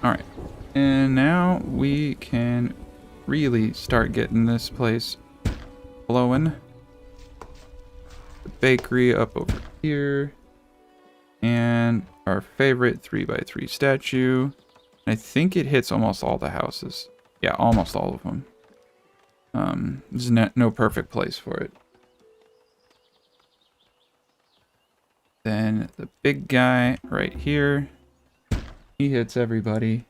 Alright. And now we can really start getting this place flowing. The bakery up over here. And our favorite 3x3 statue. I think it hits almost all the houses. Yeah, almost all of them. There's no perfect place for it. Then the big guy right here. He hits everybody.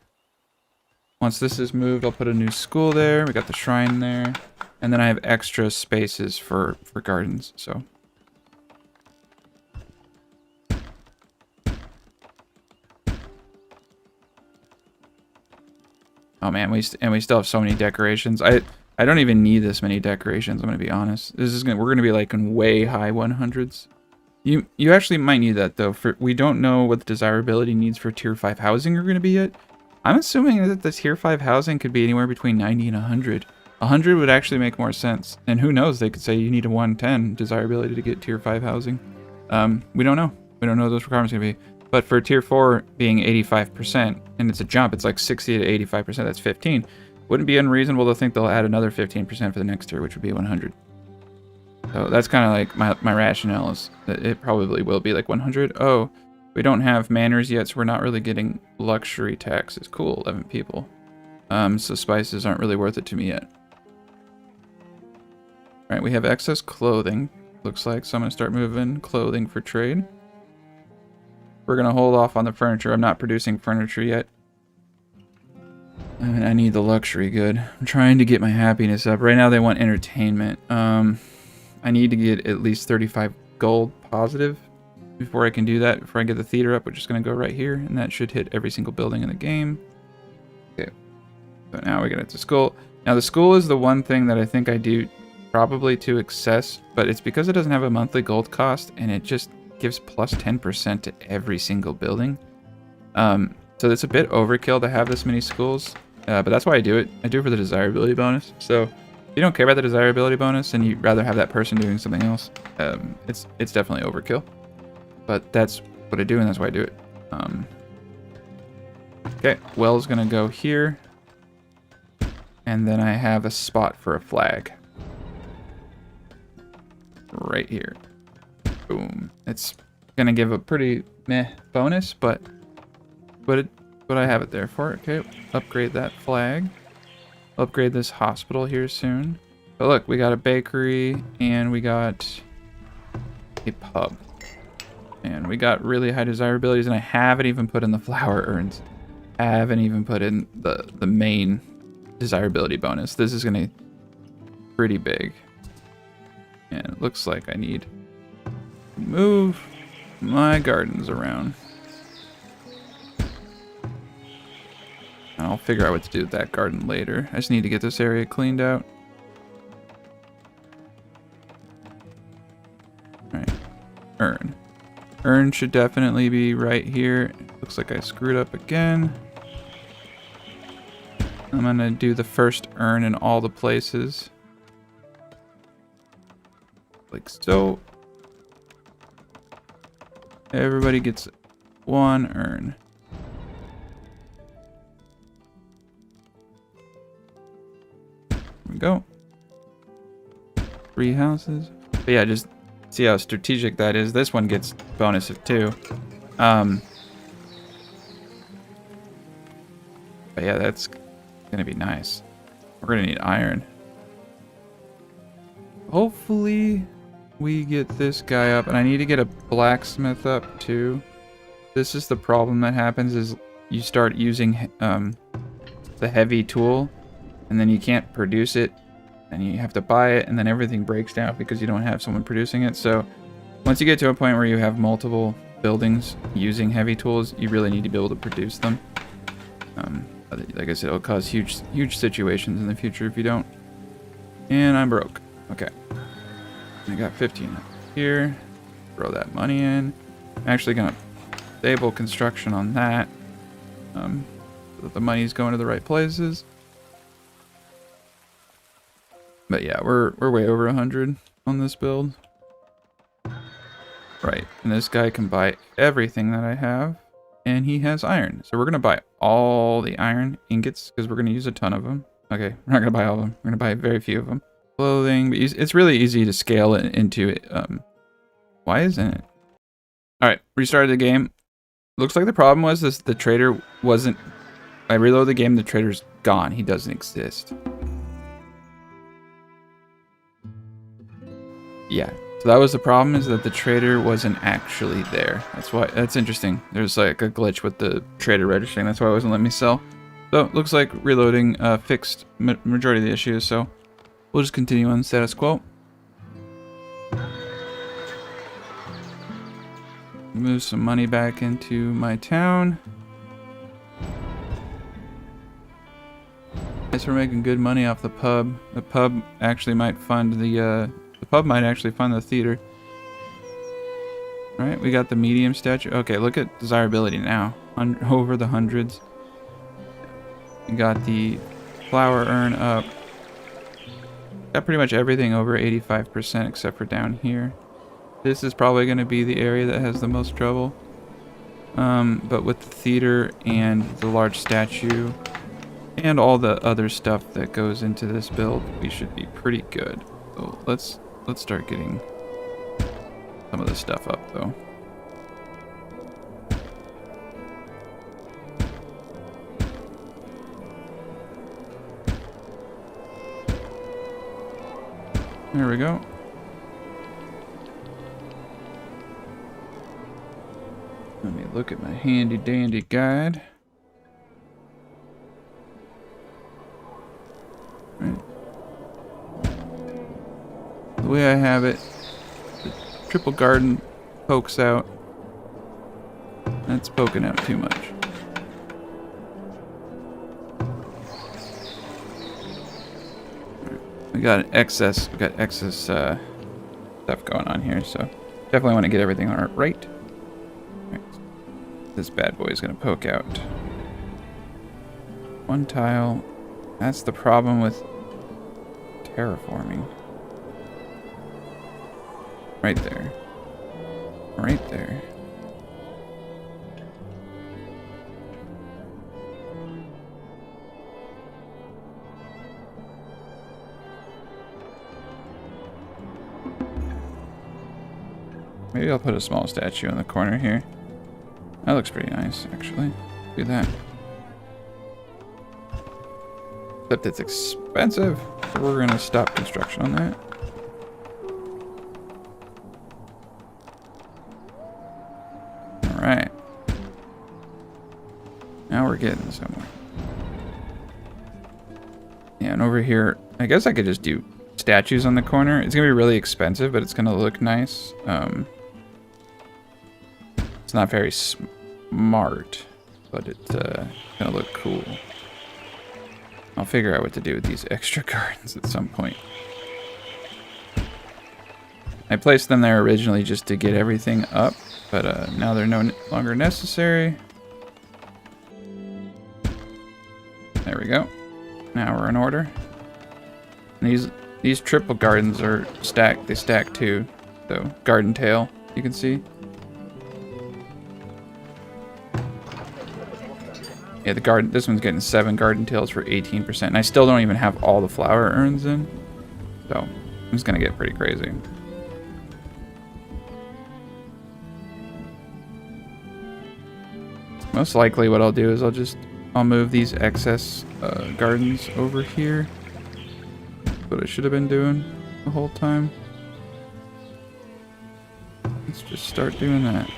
Once this is moved, I'll put a new school there. We got the shrine there. And then I have extra spaces for gardens, so... Oh man, we still have so many decorations. I don't even need this many decorations, I'm gonna be honest. We're gonna be like in way high 100s. You actually might need that though. We don't know what the desirability needs for tier 5 housing are gonna be yet. I'm assuming that the tier 5 housing could be anywhere between 90 and 100. 100 would actually make more sense. And who knows, they could say you need a 110 desirability to get tier 5 housing. We don't know. We don't know what those requirements are gonna be. But for tier 4 being 85%, and it's a jump, it's like 60 to 85%, that's 15. Wouldn't be unreasonable to think they'll add another 15% for the next tier, which would be 100. So that's kind of like my rationale is that it probably will be like 100. Oh, we don't have manners yet, so we're not really getting luxury taxes. Cool, 11 people. So spices aren't really worth it to me yet. Alright, we have excess clothing, looks like, so I'm going to start moving clothing for trade. We're going to hold off on the furniture. I'm not producing furniture yet. I need the luxury good. I'm trying to get my happiness up. Right now they want entertainment. I need to get at least 35 gold positive before I can do that. Before I get the theater up, which is going to go right here. And that should hit every single building in the game. Okay. So now we get it to school. Now the school is the one thing that I think I do probably to excess, but it's because it doesn't have a monthly gold cost, and it just gives plus 10% to every single building. So it's a bit overkill to have this many schools, but that's why I do it. I do it for the desirability bonus. So if you don't care about the desirability bonus and you'd rather have that person doing something else, it's definitely overkill. But that's what I do, and that's why I do it. Okay, well's gonna go here. And then I have a spot for a flag. Right here. Boom. It's gonna give a pretty meh bonus, but I have it there for. Okay, upgrade that flag. Upgrade this hospital here soon. But look, we got a bakery and we got a pub. And we got really high desirabilities, and I haven't even put in the flower urns. I haven't even put in the main desirability bonus. This is gonna be pretty big. And it looks like I need to move my gardens around. I'll figure out what to do with that garden later. I just need to get this area cleaned out. Alright. Urn. Urn should definitely be right here. Looks like I screwed up again. I'm gonna do the first urn in all the places. Like so. Everybody gets one urn. There we go. 3 houses. But yeah, just see how strategic that is. This one gets bonus of 2. But yeah, that's gonna be nice. We're gonna need iron. Hopefully we get this guy up, and I need to get a blacksmith up too. This is the problem that happens, is you start using the heavy tool, and then you can't produce it, and you have to buy it, and then everything breaks down because you don't have someone producing it. So once you get to a point where you have multiple buildings using heavy tools, you really need to be able to produce them. Like I said, it'll cause huge situations in the future if you don't. And I'm broke. Okay. I got 15 here. Throw that money in. I'm actually gonna stable construction on that. So that the money's going to the right places. But yeah, we're way over 100 on this build. Right, and this guy can buy everything that I have, and he has iron. So we're gonna buy all the iron ingots because we're gonna use a ton of them. Okay, we're not gonna buy all of them. We're gonna buy very few of them. Clothing, but it's really easy to scale it into it. Why isn't it? All right, restarted the game. Looks like the problem was this: the trader wasn't. I reload the game, the trader's gone. He doesn't exist. Yeah, so that was the problem, is that the trader wasn't actually there. That's why. That's interesting. There's like a glitch with the trader registering. That's why it wasn't letting me sell. So it looks like reloading fixed majority of the issues. So we'll just continue on status quo. Move some money back into my town. Guess we're making good money off the pub. The pub actually might fund the pub might actually fund the theater. All right, we got the medium statue. Okay, look at desirability now. Over the hundreds. We got the flower urn up. Got pretty much everything over 85% except for down here. This is probably going to be the area that has the most trouble. But with the theater and the large statue and all the other stuff that goes into this build, we should be pretty good. So let's start getting some of this stuff up though. There we go. Let me look at my handy dandy guide. Right. The way I have it, the triple garden pokes out. That's poking out too much. Right. We got excess stuff going on here, so definitely want to get everything right. This bad boy is going to poke out. One tile. That's the problem with terraforming. Right there. Right there. Maybe I'll put a small statue in the corner here. That looks pretty nice, actually. Do that. Except it's expensive, so we're gonna stop construction on that. Alright. Now we're getting somewhere. Yeah, and over here, I guess I could just do statues on the corner. It's gonna be really expensive, but it's gonna look nice. It's not very smart, but it's gonna look cool. I'll figure out what to do with these extra gardens at some point. I placed them there originally just to get everything up, but now they're no longer necessary. There we go. Now we're in order. And these triple gardens are stacked. They stack too. So garden tail, you can see. Yeah, this one's getting 7 garden tails for 18%, and I still don't even have all the flower urns in. So, it's gonna get pretty crazy. Most likely what I'll do is I'll move these excess gardens over here. That's what I should have been doing the whole time. Let's just start doing that.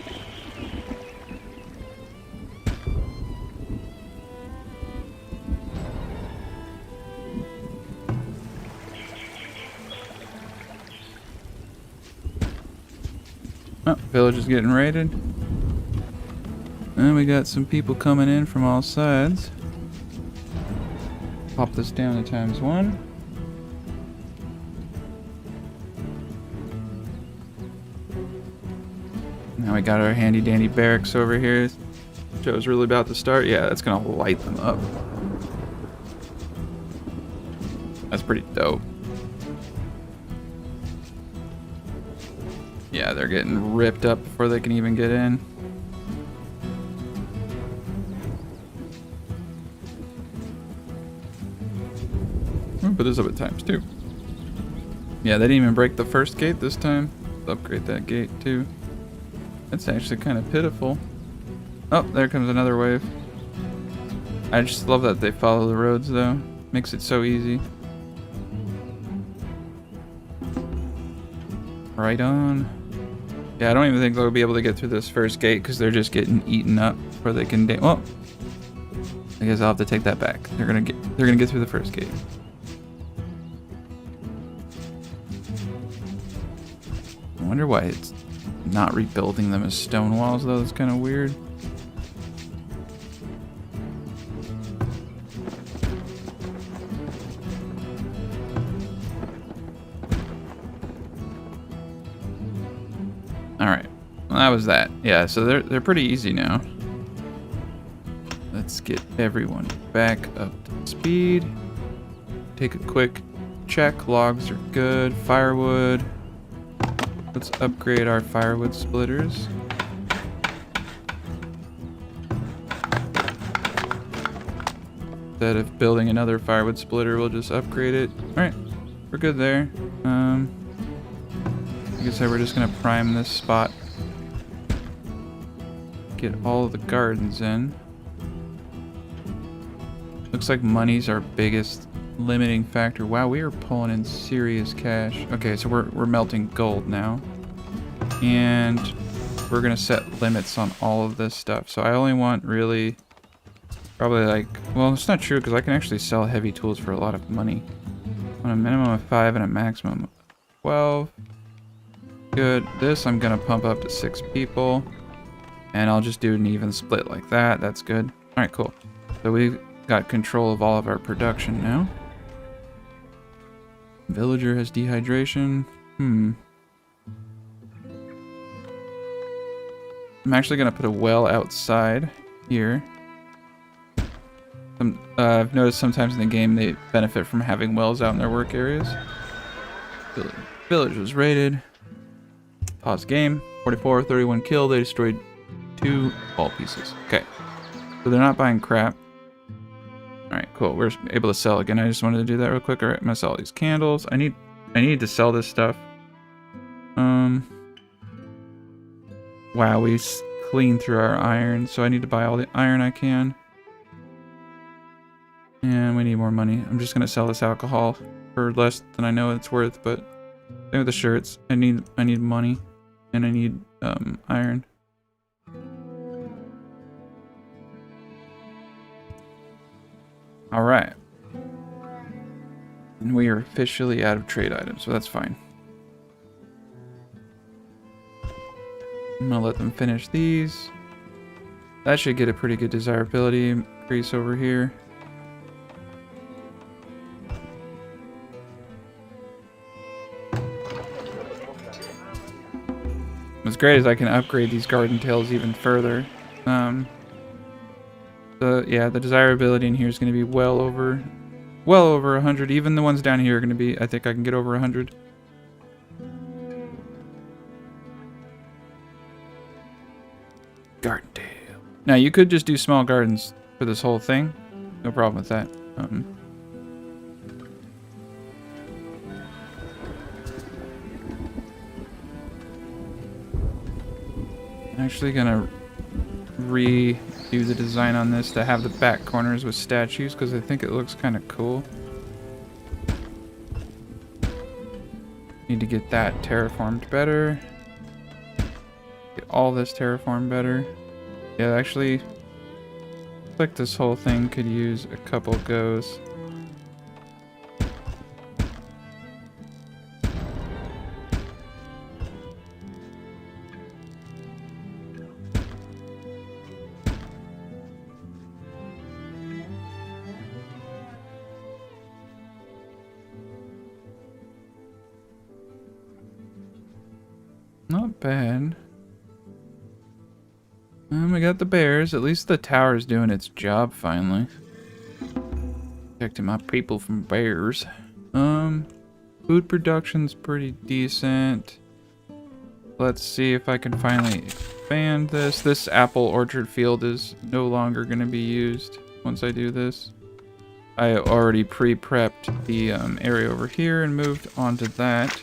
Oh, village is getting raided. And we got some people coming in from all sides. Pop this down to ×1. Now we got our handy dandy barracks over here. Show's really about to start. Yeah, that's gonna light them up. That's pretty dope. Yeah, they're getting ripped up before they can even get in. We'll put this up at ×2. Yeah, they didn't even break the first gate this time. Let's upgrade that gate too. That's actually kind of pitiful. Oh, there comes another wave. I just love that they follow the roads though. Makes it so easy. Right on. Yeah, I don't even think they'll be able to get through this first gate because they're just getting eaten up before they can. Well, I guess I'll have to take that back. They're gonna get through the first gate. I wonder why it's not rebuilding them as stone walls though. That's kind of weird. That was that. Yeah, so they're pretty easy now. Let's get everyone back up to speed. Take a quick check. Logs are good. Firewood. Let's upgrade our firewood splitters. Instead of building another firewood splitter, we'll just upgrade it. Alright, we're good there. Like I said, we're just gonna prime this spot. Get all of the gardens in. Looks like money's our biggest limiting factor. Wow, we are pulling in serious cash. Okay, so we're melting gold now. And we're gonna set limits on all of this stuff. So I only want really probably like, well, it's not true because I can actually sell heavy tools for a lot of money. On a minimum of 5 and a maximum of 12. Good. This I'm gonna pump up to 6 people. And I'll just do an even split like that. That's good. Alright, cool. So we've got control of all of our production now. Villager has dehydration. I'm actually gonna put a well outside here. I've noticed sometimes in the game they benefit from having wells out in their work areas. Village was raided. Pause game. 44, 31 kill. They destroyed 2 ball pieces. Okay. So they're not buying crap. Alright, cool. We're able to sell again. I just wanted to do that real quick. Alright, I'm gonna sell all these candles. I need to sell this stuff. Wow, we cleaned through our iron, so I need to buy all the iron I can. And we need more money. I'm just gonna sell this alcohol for less than I know it's worth, but same with the shirts. I need money, and I need iron. All right, and we are officially out of trade items, so that's fine. I'm gonna let them finish these. That should get a pretty good desirability increase over here. What's great is I can upgrade these garden tails even further. Yeah, the desirability in here is going to be well over 100. Even the ones down here are going to be, I think I can get over 100. Garden tail. Now you could just do small gardens for this whole thing. No problem with that. I'm actually gonna redo the design on this to have the back corners with statues because I think it looks kind of cool. Need to get that terraformed better. Get all this terraformed better. Yeah, actually, looks like this whole thing could use a couple goes. Not bad. We got the bears. At least the tower's doing its job finally. Protecting my people from bears. Food production's pretty decent. Let's see if I can finally expand this. This apple orchard field is no longer going to be used once I do this. I already pre-prepped the area over here and moved onto that.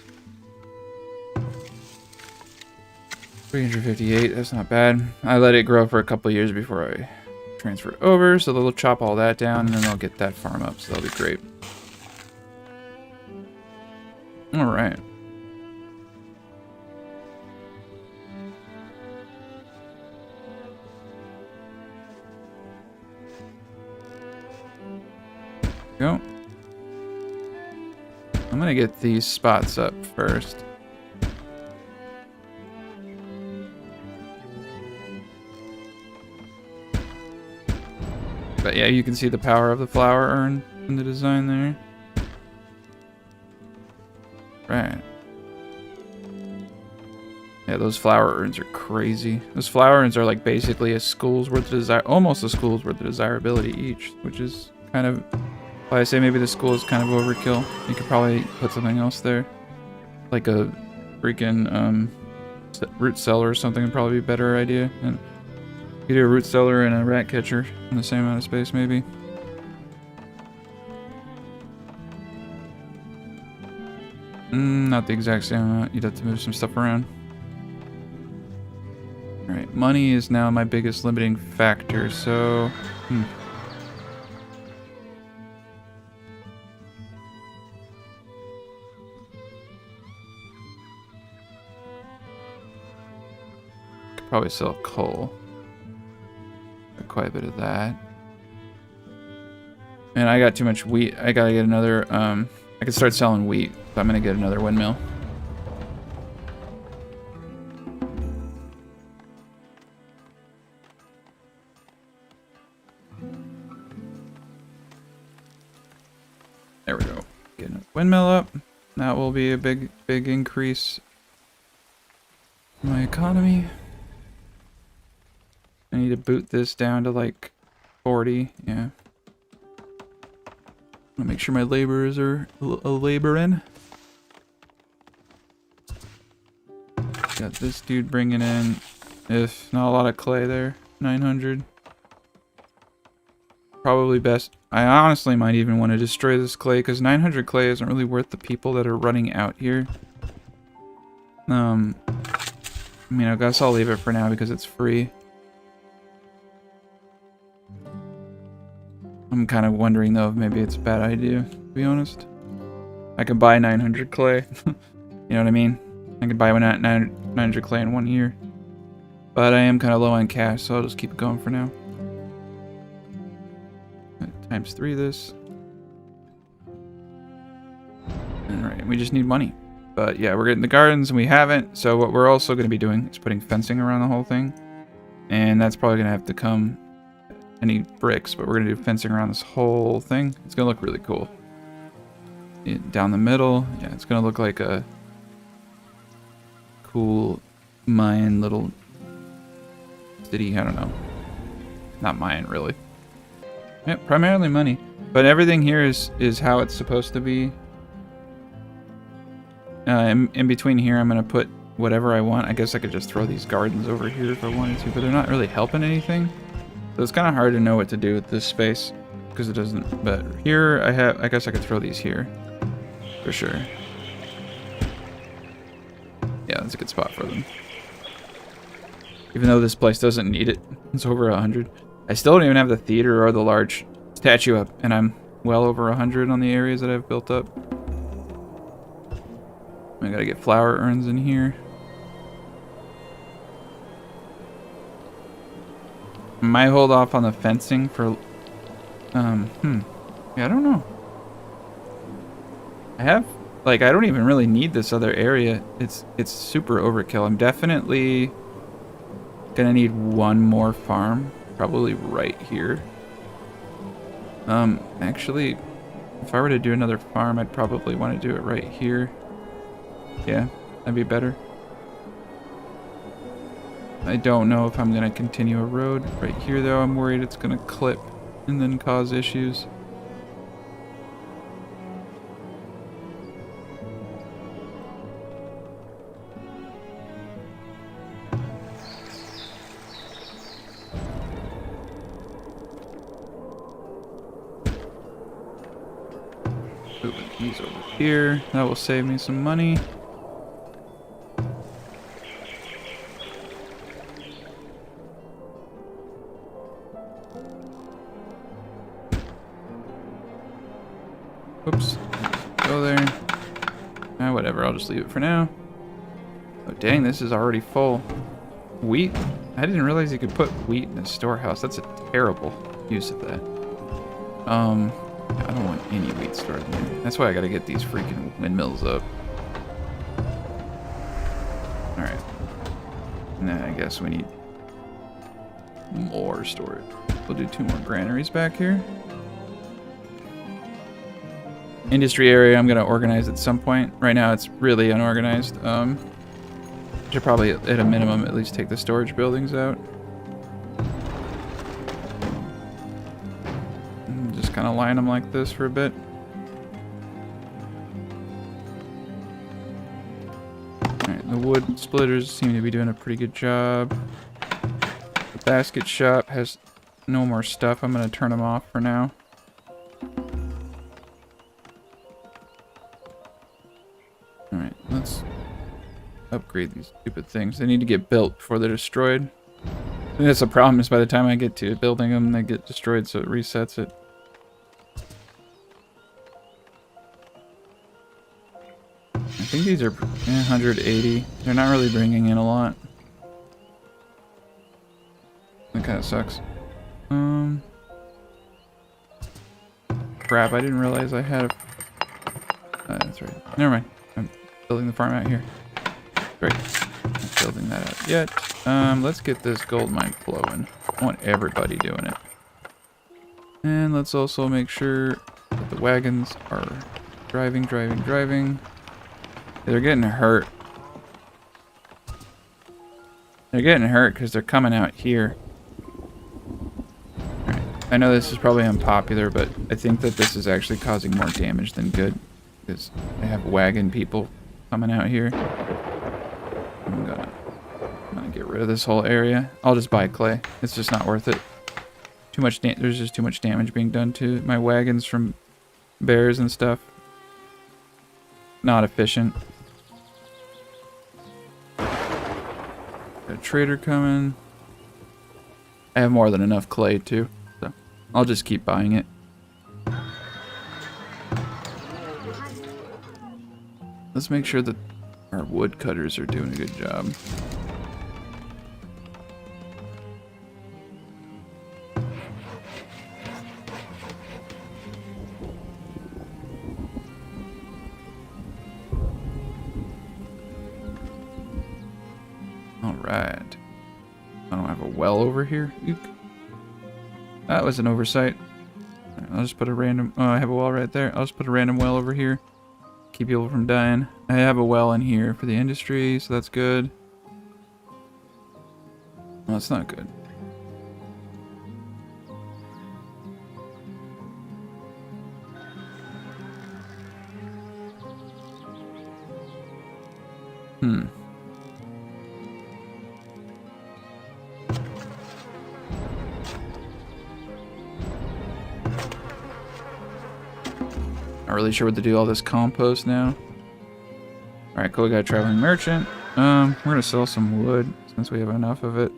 358, that's not bad. I let it grow for a couple years before I transferred over, so they'll chop all that down and then they'll get that farm up, so that'll be great. Alright. Go. I'm gonna get these spots up first. But yeah, you can see the power of the flower urn in the design there. Right. Yeah, those flower urns are crazy. Those flower urns are like basically a school's worth of almost a school's worth of desirability each, which is kind of why I say maybe the school is kind of overkill. You could probably put something else there, like a freaking root cellar or something would probably be a better idea. And you do a root cellar and a rat catcher in the same amount of space, maybe. Not the exact same amount. You'd have to move some stuff around. Alright, money is now my biggest limiting factor, so... Could probably sell coal. Quite a bit of that. And I got too much wheat. I gotta get another, I could start selling wheat, so I'm gonna get another windmill. There we go. Getting a windmill up. That will be a big increase in my economy. I need to boot this down to like 40. Yeah. I'll make sure my laborers are laboring. Got this dude bringing in, if not a lot of clay there, 900. Probably best. I honestly might even want to destroy this clay because 900 clay isn't really worth the people that are running out here. I mean, I guess I'll leave it for now because it's free. I'm kind of wondering though if maybe it's a bad idea, to be honest. I could buy 900 clay. You know what I mean? I could buy 900 clay in 1 year. But I am kind of low on cash, so I'll just keep it going for now. Times 3 this. Alright, we just need money. But yeah, we're getting the gardens and we haven't. So what we're also going to be doing is putting fencing around the whole thing. And that's probably going to have to come... I need bricks, but we're going to do fencing around this whole thing. It's going to look really cool. Down the middle. Yeah, it's going to look like a cool Mayan little city. I don't know. Not Mayan, really. Yeah, primarily money. But everything here is how it's supposed to be. In between here, I'm going to put whatever I want. I guess I could just throw these gardens over here if I wanted to, but they're not really helping anything. So it's kind of hard to know what to do with this space because it doesn't. But here I guess I could throw these here for sure. Yeah, that's a good spot for them. Even though this place doesn't need it. It's over 100. I still don't even have the theater or the large statue up, and I'm well over 100 on the areas that I've built up. I gotta get flower urns in here. I might hold off on the fencing for... Yeah, I don't know. I have... Like, I don't even really need this other area. It's super overkill. I'm definitely gonna need one more farm. Probably right here. Actually, if I were to do another farm, I'd probably want to do it right here. Yeah, that'd be better. I don't know if I'm going to continue a road right here, though. I'm worried it's going to clip and then cause issues. Moving these over here. That will save me some money. Oops. Go there. Whatever, I'll just leave it for now. Oh, dang, this is already full. Wheat? I didn't realize you could put wheat in a storehouse. That's a terrible use of that. I don't want any wheat stored in there. That's why I gotta get these freaking windmills up. Alright. Now I guess we need more storage. We'll do 2 more granaries back here. Industry area I'm going to organize at some point. Right now it's really unorganized. Should probably at a minimum at least take the storage buildings out. And just kind of line them like this for a bit. Alright, the wood splitters seem to be doing a pretty good job. The basket shop has no more stuff. I'm going to turn them off for now. Alright, let's upgrade these stupid things. They need to get built before they're destroyed. I think that's the problem, is by the time I get to building them, they get destroyed, so it resets it. I think these are 180. They're not really bringing in a lot. That kind of sucks. Crap, I didn't realize I had a... that's right. Never mind. I'm building the farm out here. Great. Not building that out yet. Let's get this gold mine flowing. I want everybody doing it. And let's also make sure that the wagons are driving. They're getting hurt. They're getting hurt because they're coming out here. Right. I know this is probably unpopular, but I think that this is actually causing more damage than good. Because they have wagon people coming out here. I'm gonna get rid of this whole area. I'll just buy clay. It's just not worth it. There's just too much damage being done to my wagons from bears and stuff. Not efficient. Got a trader coming. I have more than enough clay too, so I'll just keep buying it. Let's make sure that our woodcutters are doing a good job. Alright. I don't have a well over here. Eek. That was an oversight. I'll just put a random... Oh, I have a well right there. I'll just put a random well over here. Keep people from dying. I have a well in here for the industry, so that's good. Well, that's not good. Not really sure what to do all this compost now. Alright, cool, we got a traveling merchant. We're gonna sell some wood since we have enough of it.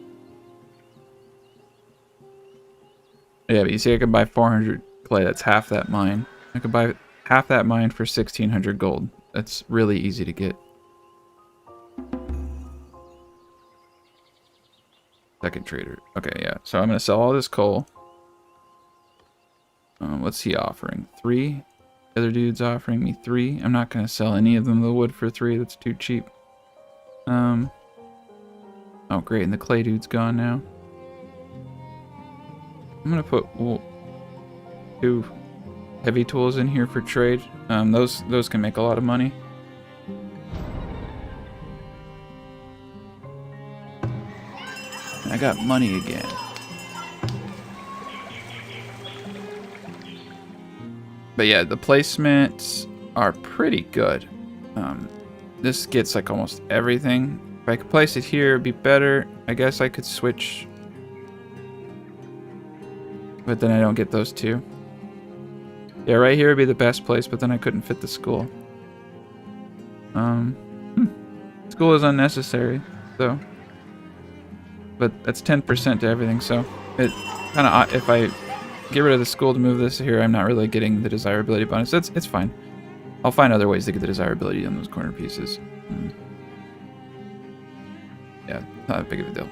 Yeah, but you see I could buy 400 clay, that's half that mine. I could buy half that mine for 1600 gold. That's really easy to get. Second trader. Okay, yeah. So I'm gonna sell all this coal. What's he offering? 3? The other dude's offering me 3. I'm not gonna sell any of them the wood for 3. That's too cheap. Oh great, and the clay dude's gone now. I'm gonna put 2 heavy tools in here for trade. Those can make a lot of money. And I got money again. But yeah, the placements are pretty good. This gets like almost everything. If I could place it here, it'd be better. I guess I could switch. But then I don't get those 2. Yeah, right here would be the best place, but then I couldn't fit the school. School is unnecessary, so. But that's 10% to everything, so it kind of, if I get rid of the school to move this here, I'm not really getting the desirability bonus. It's fine. I'll find other ways to get the desirability on those corner pieces. Yeah, not that big of a deal.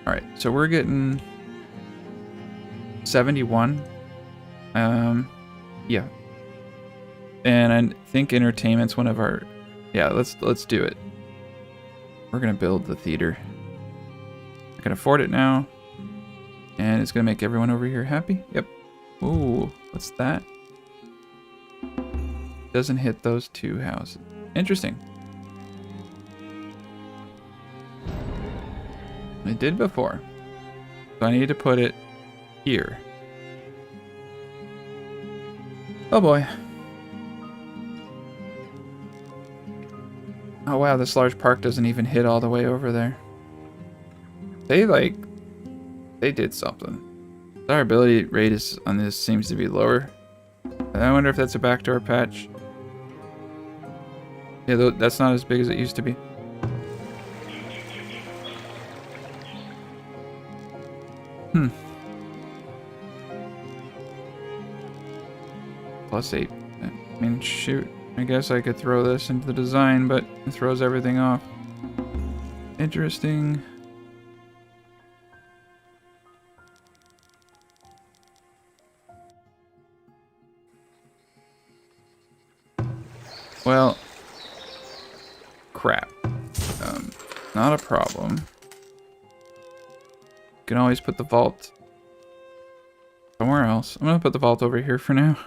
Alright, so we're getting 71. Yeah. And I think entertainment's one of our... Yeah, let's do it. We're gonna build the theater. I can afford it now. And it's gonna make everyone over here happy. Yep. Ooh, what's that? Doesn't hit those 2 houses. Interesting. It did before. So I need to put it here. Oh boy. Oh wow, this large park doesn't even hit all the way over there. They did something. Desirability rate is on this seems to be lower. I wonder if that's a backdoor patch. Yeah, that's not as big as it used to be. +8. I mean, shoot. I guess I could throw this into the design, but it throws everything off. Interesting. Well, crap. Not a problem. You can always put the vault somewhere else. I'm gonna put the vault over here for now.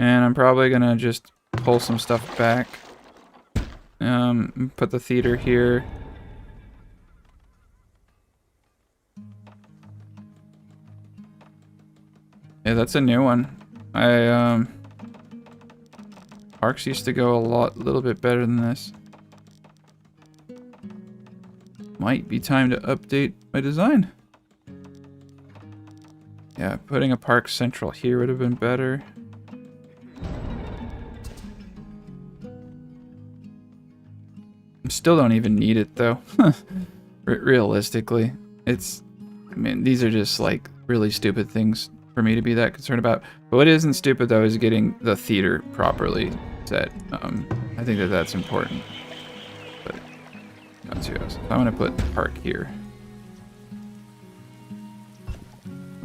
And I'm probably gonna just pull some stuff back. Put the theater here. Yeah, that's a new one. Parks used to go little bit better than this. Might be time to update my design. Yeah, putting a park central here would have been better. Still don't even need it though. Realistically, I mean, these are just like really stupid things for me to be that concerned about. But what isn't stupid though is getting the theater properly set. I think that's important. But not too else. I'm gonna put the park here.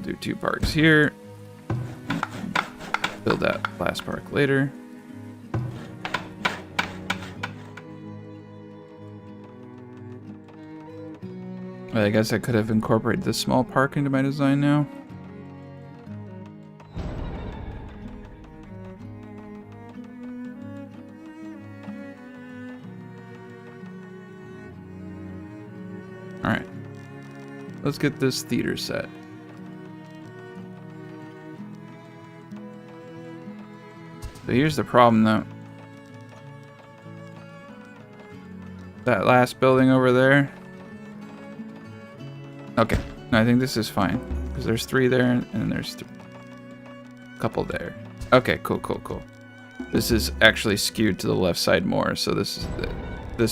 Do 2 parks here. Build that last park later. I guess I could have incorporated this small park into my design now. Alright. Let's get this theater set. So here's the problem though. That last building over there. Okay, no, I think this is fine. Because there's 3 there and then there's a couple there. Okay, cool. This is actually skewed to the left side more, so this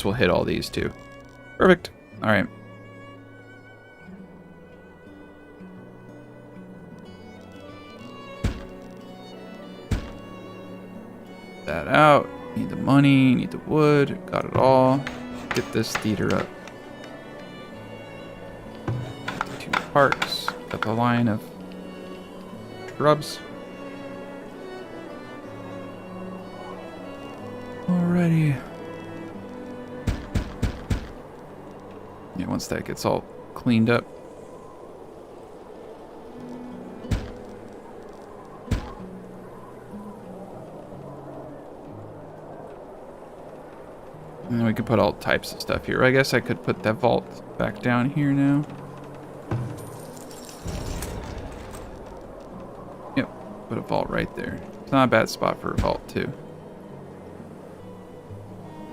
will hit all these too. Perfect. Alright. That out. Need the money, need the wood, got it all. Get this theater up. Get the 2 parks, got the line of shrubs. Alrighty. Yeah, once that gets all cleaned up. And then we could put all types of stuff here. I guess I could put that vault back down here now. Yep, put a vault right there. It's not a bad spot for a vault too.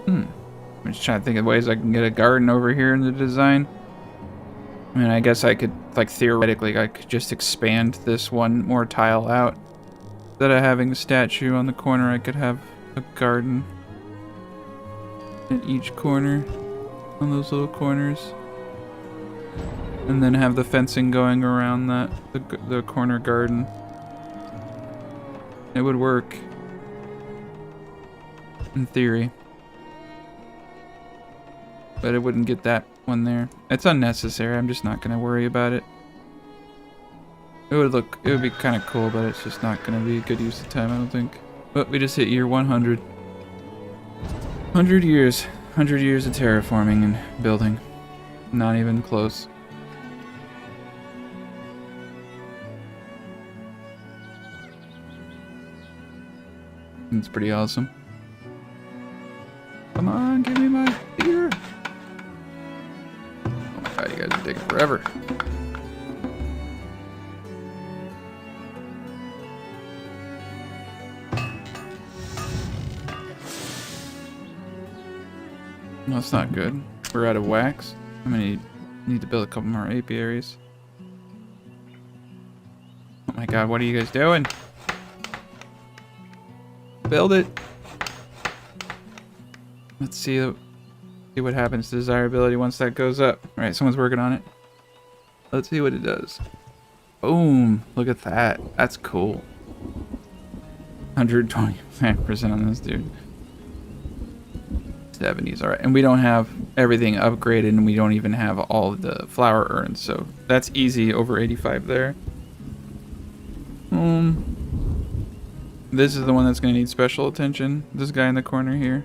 I'm just trying to think of ways I can get a garden over here in the design. I mean, I guess I could, like, theoretically, I could just expand this one more tile out. Instead of having a statue on the corner, I could have a garden in each corner, on those little corners. And then have the fencing going around that, the corner garden. It would work. In theory. But it wouldn't get that one there. It's unnecessary, I'm just not gonna worry about it. It would be kind of cool, but it's just not gonna be a good use of time, I don't think. But we just hit year 100. 100 years. 100 years of terraforming and building. Not even close. It's pretty awesome. Come on, give me my theater. Oh my god, you guys are taking forever. No, that's not good. We're out of wax. I'm gonna need to build a couple more apiaries. Oh my god, what are you guys doing? Build it. Let's see what happens to desirability once that goes up. Alright, someone's working on it. Let's see what it does. Boom! Look at that. That's cool. 125% on this dude. 70s, alright. And we don't have everything upgraded, and we don't even have all of the flower urns, so that's easy over 85 there. This is the one that's going to need special attention. This guy in the corner here.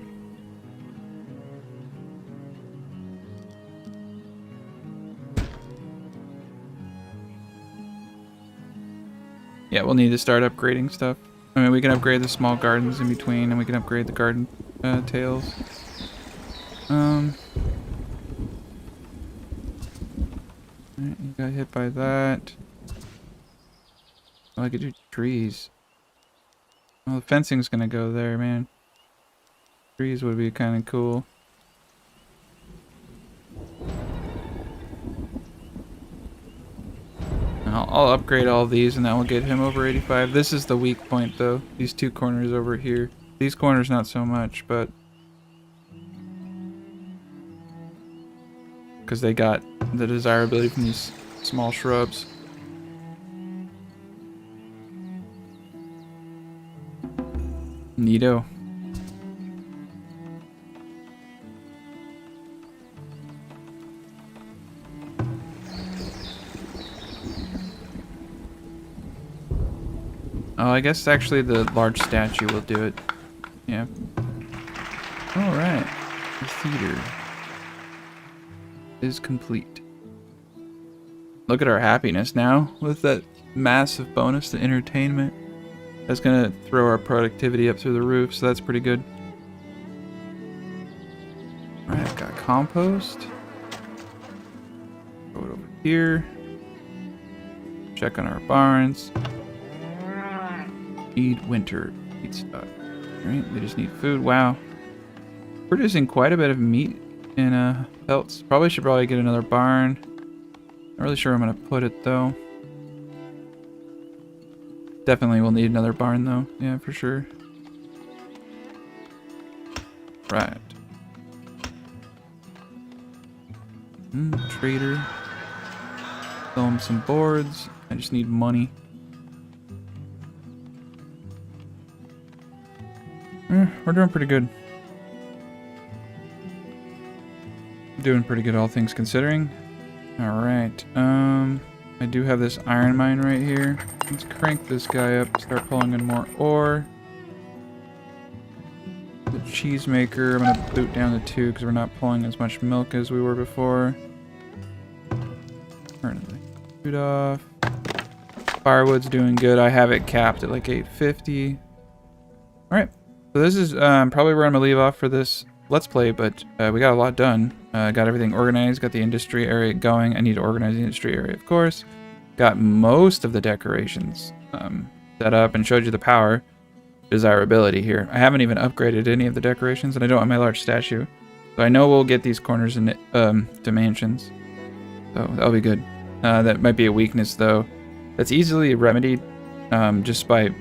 Yeah, we'll need to start upgrading stuff. I mean, we can upgrade the small gardens in between, and we can upgrade the garden tails. Alright, you got hit by that. Oh, I could do trees. Well, the fencing's gonna go there, man. Trees would be kind of cool. I'll upgrade all these and that will get him over 85. This is the weak point though. These two corners over here. These corners not so much, but because they got the desirability from these small shrubs. Neato. Oh, I guess actually the large statue will do it. Yeah. Alright. The theater is complete. Look at our happiness now with that massive bonus to entertainment. That's gonna throw our productivity up through the roof, so that's pretty good. Alright, I've got compost. Go it over here. Check on our barns. Need winter feedstock. Alright, they just need food. Wow. Producing quite a bit of meat and pelts. Probably should get another barn. Not really sure where I'm gonna put it though. Definitely will need another barn though. Yeah, for sure. Right. Trader. Sell him some boards. I just need money. We're doing pretty good. Doing pretty good, all things considering. Alright, I do have this iron mine right here. Let's crank this guy up, start pulling in more ore. The cheese maker, I'm gonna boot down to 2 because we're not pulling as much milk as we were before. Turn the food off. Firewood's doing good. I have it capped at like 850. Alright. So this is probably where I'm going to leave off for this Let's Play, but we got a lot done. Got everything organized, got the industry area going. I need to organize the industry area, of course. Got most of the decorations set up and showed you the power desirability here. I haven't even upgraded any of the decorations, and I don't have my large statue. So I know we'll get these corners in to mansions. So that'll be good. That might be a weakness, though. That's easily remedied just by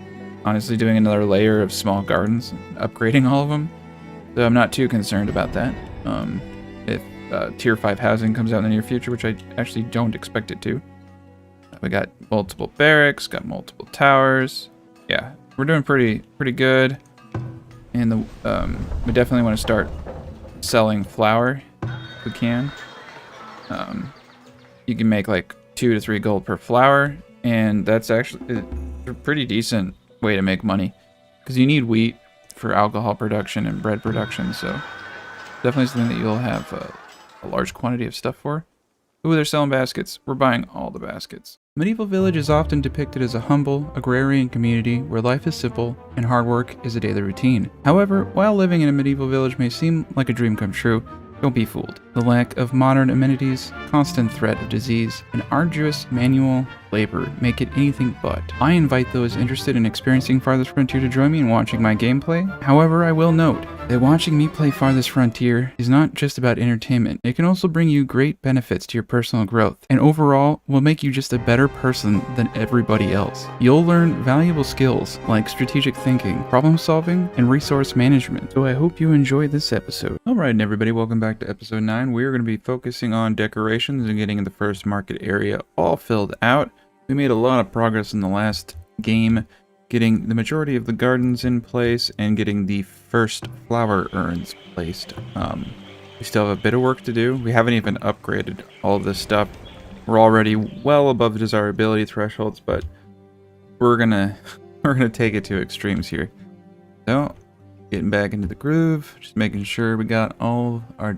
honestly doing another layer of small gardens, upgrading all of them. So I'm not too concerned about that. If tier 5 housing comes out in the near future, which I actually don't expect it to. We got multiple barracks, got multiple towers. Yeah, we're doing pretty good. And we definitely want to start selling flour if we can. You can make like 2 to 3 gold per flour, and that's actually a pretty decent way to make money because you need wheat for alcohol production and bread production, so definitely something that you'll have a large quantity of stuff for. Ooh, they're selling baskets. We're buying all the baskets. Medieval Village is often depicted as a humble, agrarian community where life is simple and hard work is a daily routine. However, while living in a medieval village may seem like a dream come true, don't be fooled. The lack of modern amenities, constant threat of disease, and arduous manual labor make it anything but. I invite those interested in experiencing Farthest Frontier to join me in watching my gameplay. However, I will note that watching me play Farthest Frontier is not just about entertainment. It can also bring you great benefits to your personal growth, and overall will make you just a better person than everybody else. You'll learn valuable skills like strategic thinking, problem solving, and resource management. So I hope you enjoyed this episode. Alright everybody, welcome back to episode 9. We're going to be focusing on decorations and getting the first market area all filled out. We made a lot of progress in the last game, getting the majority of the gardens in place and getting the first flower urns placed. We still have a bit of work to do. We haven't even upgraded all of this stuff. We're already well above the desirability thresholds, but we're gonna take it to extremes here. So, getting back into the groove, just making sure we got all our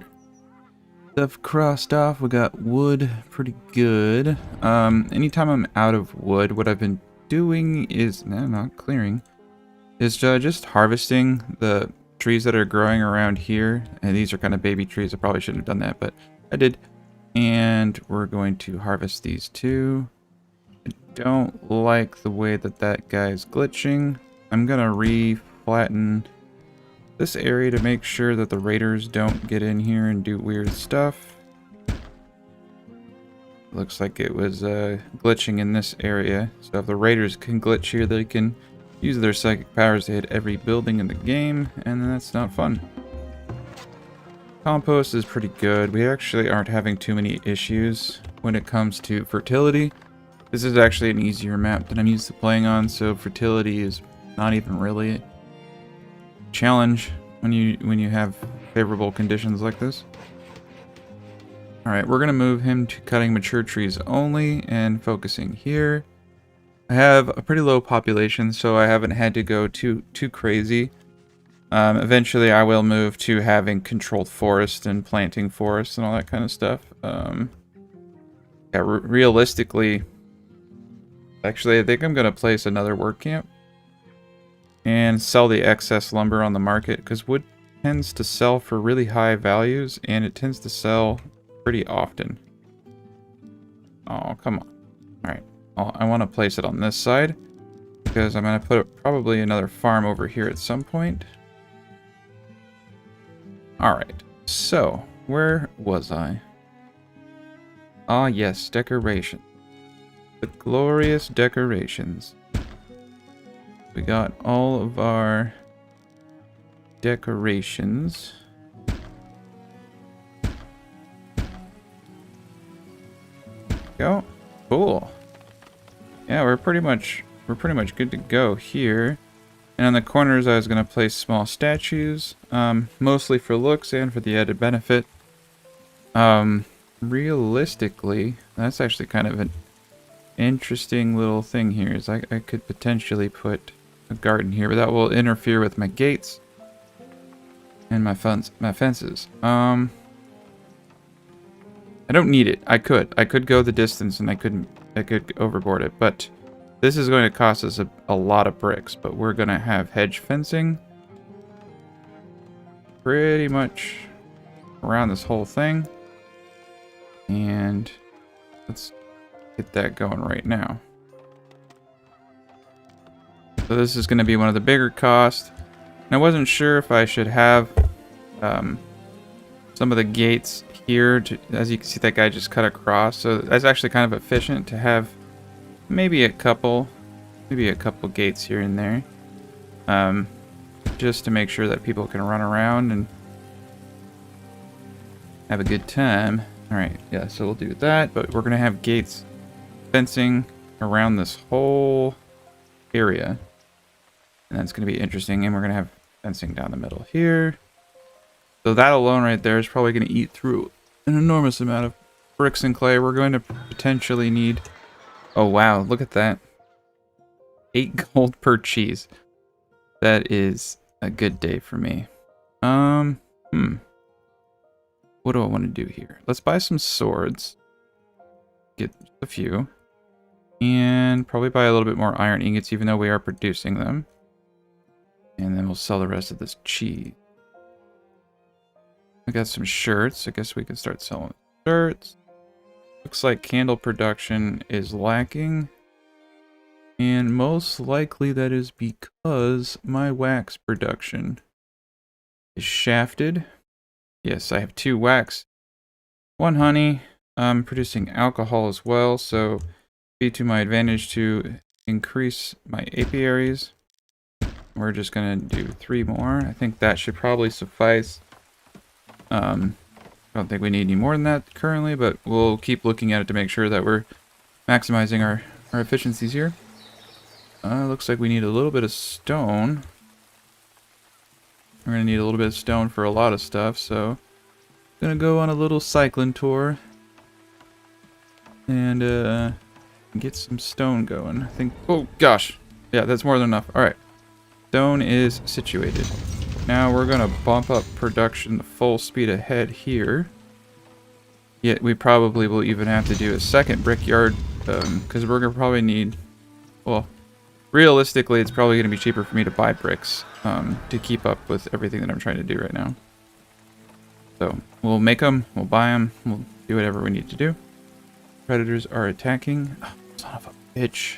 stuff crossed off. We got wood pretty good. Anytime I'm out of wood, what I've been doing is not clearing, is just harvesting the trees that are growing around here, and these are kind of baby trees. I probably shouldn't have done that, but I did. And we're going to harvest these too. I don't like the way that that guy's glitching. I'm gonna re-flatten this area to make sure that the raiders don't get in here and do weird stuff. Looks like it was glitching in this area. So if the raiders can glitch here, they can use their psychic powers to hit every building in the game, and that's not fun. Compost is pretty good. We actually aren't having too many issues when it comes to fertility. This is actually an easier map than I'm used to playing on, so fertility is not even really a challenge when you have favorable conditions like this. Alright, we're going to move him to cutting mature trees only and focusing here. I have a pretty low population, so I haven't had to go too crazy. Eventually I will move to having controlled forest and planting forest and all that kind of stuff. Yeah, realistically, actually I think I'm going to place another work camp and sell the excess lumber on the market, because wood tends to sell for really high values and it tends to sell pretty often. Oh, come on. Alright, I want to place it on this side because I'm going to put probably another farm over here at some point. Alright, so where was I? Ah, yes, decoration. The glorious decorations. We got all of our decorations. Go. Cool. Yeah, we're pretty much good to go here. And on the corners I was going to place small statues, mostly for looks and for the added benefit. Realistically, that's actually kind of an interesting little thing here, is I could potentially put a garden here, but that will interfere with my gates and my fences. I don't need it. I could go the distance and I could overboard it, but this is going to cost us a lot of bricks. But we're going to have hedge fencing pretty much around this whole thing, and let's get that going right now. So this is going to be one of the bigger costs. And I wasn't sure if I should have some of the gates here. As you can see, that guy just cut across. So that's actually kind of efficient to have maybe a couple gates here and there. Just to make sure that people can run around and have a good time. Alright, yeah, so we'll do that. But we're going to have gates, fencing around this whole area. And that's going to be interesting. And we're going to have fencing down the middle here. So that alone right there is probably going to eat through an enormous amount of bricks and clay. We're going to potentially need... Oh, wow. Look at that. 8 gold per cheese. That is a good day for me. What do I want to do here? Let's buy some swords. Get a few. And probably buy a little bit more iron ingots, even though we are producing them. And then we'll sell the rest of this cheese. I got some shirts. I guess we can start selling shirts. Looks like candle production is lacking. And most likely that is because my wax production is shafted. Yes, I have 2 wax, 1 honey. I'm producing alcohol as well, so be to my advantage to increase my apiaries. We're just gonna do 3 more. I think that should probably suffice. I don't think we need any more than that currently, but we'll keep looking at it to make sure that we're maximizing our efficiencies here. Looks like we need a little bit of stone. We're gonna need a little bit of stone for a lot of stuff, so gonna go on a little cycling tour and get some stone going. I think. Oh gosh, yeah, that's more than enough. All right. Stone is situated. Now we're going to bump up production full speed ahead here. Yet we probably will even have to do a second brickyard because we're going to probably need, well, realistically, it's probably going to be cheaper for me to buy bricks to keep up with everything that I'm trying to do right now. So we'll make them, we'll buy them, we'll do whatever we need to do. Predators are attacking. Oh, son of a bitch.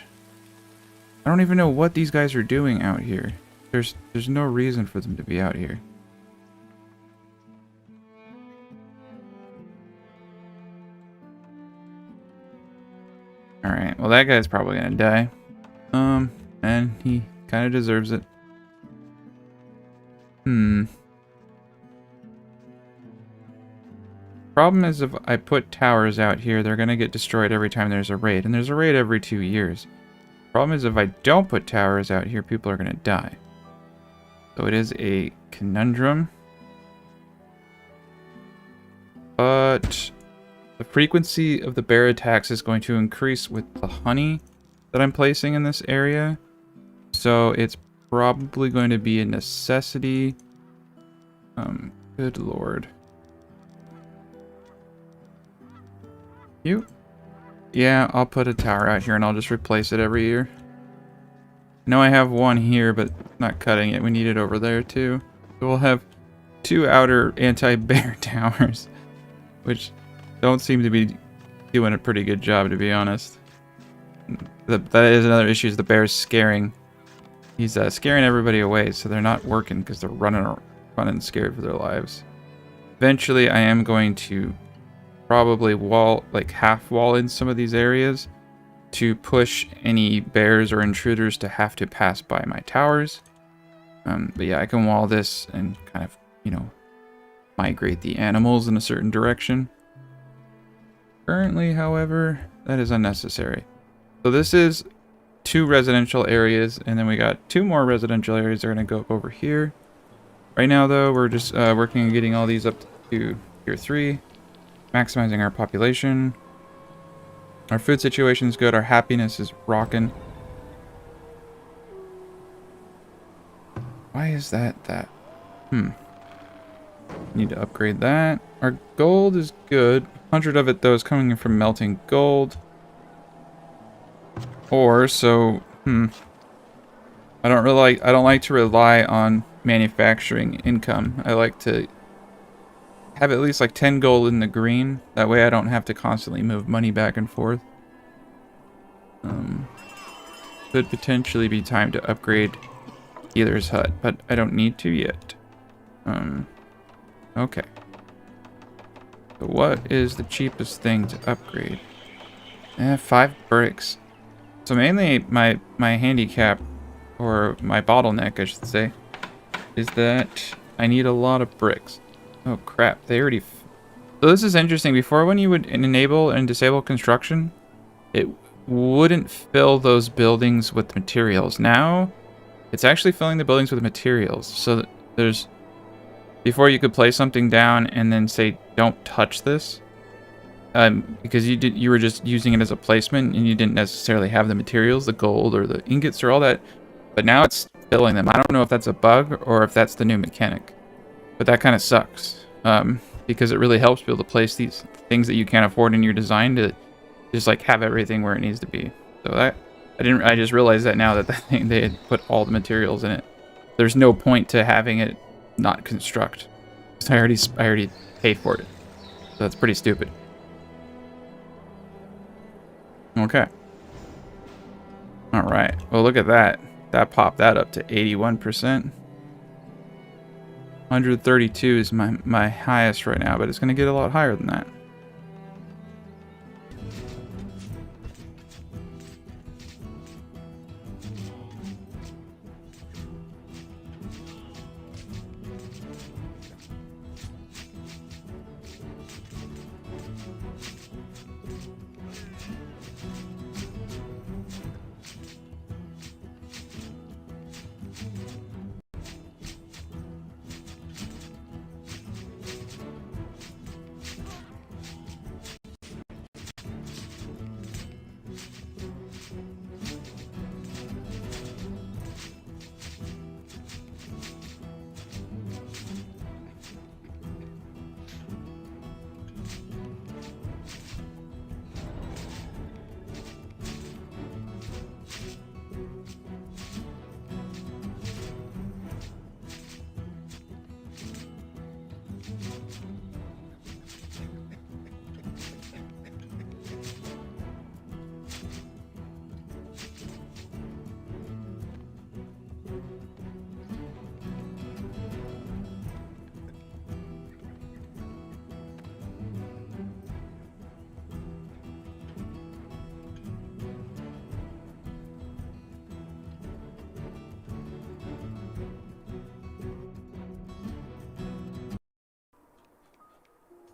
I don't even know what these guys are doing out here. There's no reason for them to be out here. Alright, well that guy's probably gonna die. And he kind of deserves it. Problem is, if I put towers out here, they're gonna get destroyed every time there's a raid, and there's a raid every 2 years. Problem is, if I don't put towers out here, people are gonna die. So it is a conundrum. But the frequency of the bear attacks is going to increase with the honey that I'm placing in this area. So it's probably going to be a necessity. Good lord. Yeah, I'll put a tower out here and I'll just replace it every year. No, I have one here, but not cutting it. We need it over there too. So we'll have 2 outer anti-bear towers, which don't seem to be doing a pretty good job, to be honest. That is another issue, is the bear's scaring. He's scaring everybody away, so they're not working because they're running scared for their lives. Eventually, I am going to probably half wall in some of these areas to push any bears or intruders to have to pass by my towers. But yeah, I can wall this and kind of, migrate the animals in a certain direction. Currently, however, that is unnecessary. So this is 2 residential areas, and then we got 2 more residential areas that are going to go over here. Right now, though, we're just working on getting all these up to tier 3. Maximizing our population. Our food situation is good. Our happiness is rocking. Why is that? Need to upgrade that. Our gold is good. 100 of it, though, is coming in from melting gold. I don't like to rely on manufacturing income. I like to have at least 10 gold in the green. That way I don't have to constantly move money back and forth. Could potentially be time to upgrade Healer's Hut, but I don't need to yet. Okay. So what is the cheapest thing to upgrade? 5 bricks. So mainly my handicap, or my bottleneck I should say, is that I need a lot of bricks. Oh crap, they already... So this is interesting. Before, when you would enable and disable construction, it wouldn't fill those buildings with materials. Now, it's actually filling the buildings with materials. So there's... Before, you could place something down and then say, don't touch this. Because you were just using it as a placement and you didn't necessarily have the materials, the gold or the ingots or all that. But now it's filling them. I don't know if that's a bug or if that's the new mechanic. But that kind of sucks, because it really helps people to place these things that you can't afford in your design to just have everything where it needs to be. So I just realized that now that thing, they had put all the materials in it. There's no point to having it not construct. I already paid for it. So that's pretty stupid. Okay. All right. Well, look at that. That popped that up to 81%. 132 is my highest right now, but it's going to get a lot higher than that.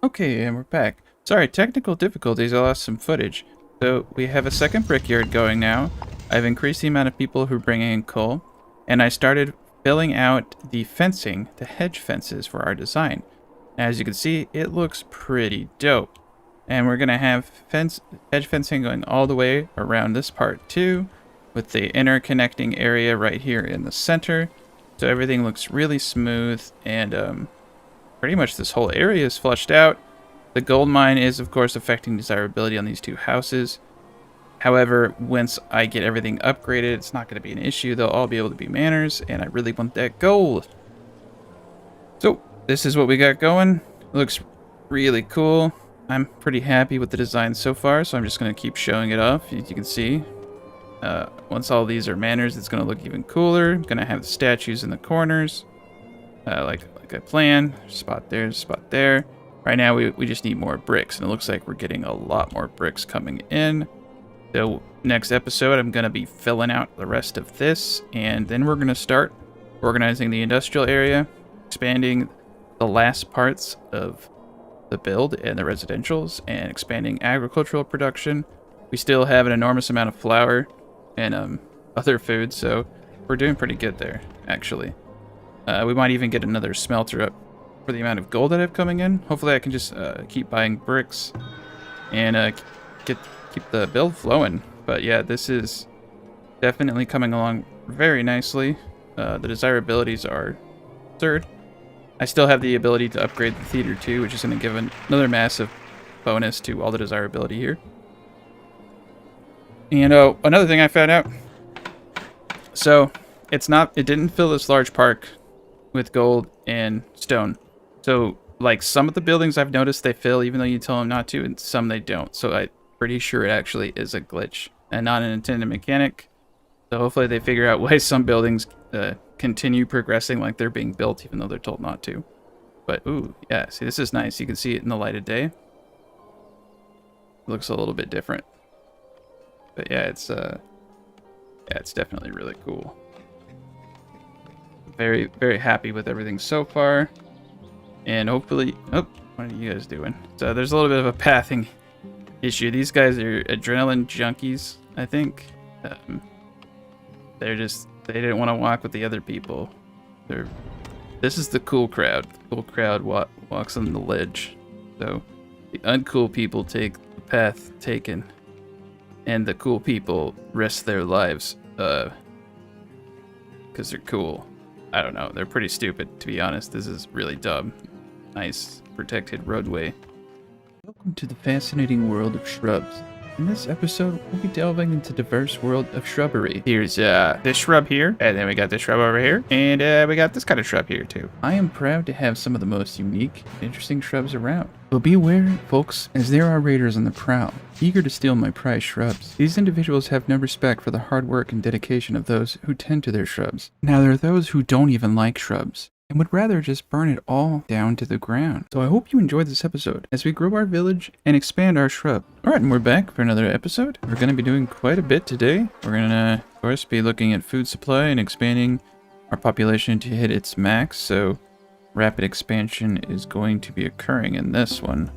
Okay, and we're back. Sorry, technical difficulties, I lost some footage. So we have a second brickyard going now. I've increased the amount of people who are bringing in coal, and I started filling out the fencing, the hedge fences for our design. As you can see, it looks pretty dope. And we're gonna have hedge fencing going all the way around this part too, with the interconnecting area right here in the center. So everything looks really smooth, and pretty much this whole area is flushed out. The gold mine is, of course, affecting desirability on these two houses. However, once I get everything upgraded, it's not going to be an issue. They'll all be able to be manors, and I really want that gold. So, this is what we got going. It looks really cool. I'm pretty happy with the design so far, so I'm just going to keep showing it off. As you can see, once all these are manors, it's going to look even cooler. I'm going to have the statues in the corners, like I planned. Spot there, spot there. Right now, we just need more bricks, and it looks like we're getting a lot more bricks coming in. So next episode, I'm going to be filling out the rest of this, and then we're going to start organizing the industrial area, expanding the last parts of the build and the residentials, and expanding agricultural production. We still have an enormous amount of flour and other food, so we're doing pretty good there, actually. We might even get another smelter up for the amount of gold that I have coming in. Hopefully I can just keep buying bricks and keep the build flowing. But yeah, this is definitely coming along very nicely. The desirabilities are absurd. I still have the ability to upgrade the theater too, which is going to give another massive bonus to all the desirability here. And another thing I found out. So it didn't fill this large park with gold and stone. So like some of the buildings I've noticed they fill even though you tell them not to, and some they don't. So I'm pretty sure it actually is a glitch and not an intended mechanic. So hopefully they figure out why some buildings continue progressing like they're being built even though they're told not to. But ooh, yeah, see, this is nice. You can see it in the light of day. It looks a little bit different. But yeah, it's definitely really cool. Very, very happy with everything so far. And hopefully, oh, what are you guys doing? So there's a little bit of a pathing issue. These guys are adrenaline junkies, I think. They didn't want to walk with the other people. This is the cool crowd. The cool crowd walks on the ledge. So the uncool people take the path taken. And the cool people risk their lives because they're cool. I don't know. They're pretty stupid, to be honest. This is really dumb. Nice protected roadway. Welcome to the fascinating world of shrubs. In this episode, we'll be delving into the diverse world of shrubbery. Here's this shrub here, and then we got this shrub over here, and we got this kind of shrub here too. I am proud to have some of the most unique and interesting shrubs around. But be aware, folks, as there are raiders on the prowl, eager to steal my prized shrubs. These individuals have no respect for the hard work and dedication of those who tend to their shrubs. Now, there are those who don't even like shrubs and would rather just burn it all down to the ground. So I hope you enjoyed this episode as we grow our village and expand our shrub. Alright, and we're back for another episode. We're going to be doing quite a bit today. We're going to, of course, be looking at food supply and expanding our population to hit its max. So rapid expansion is going to be occurring in this one.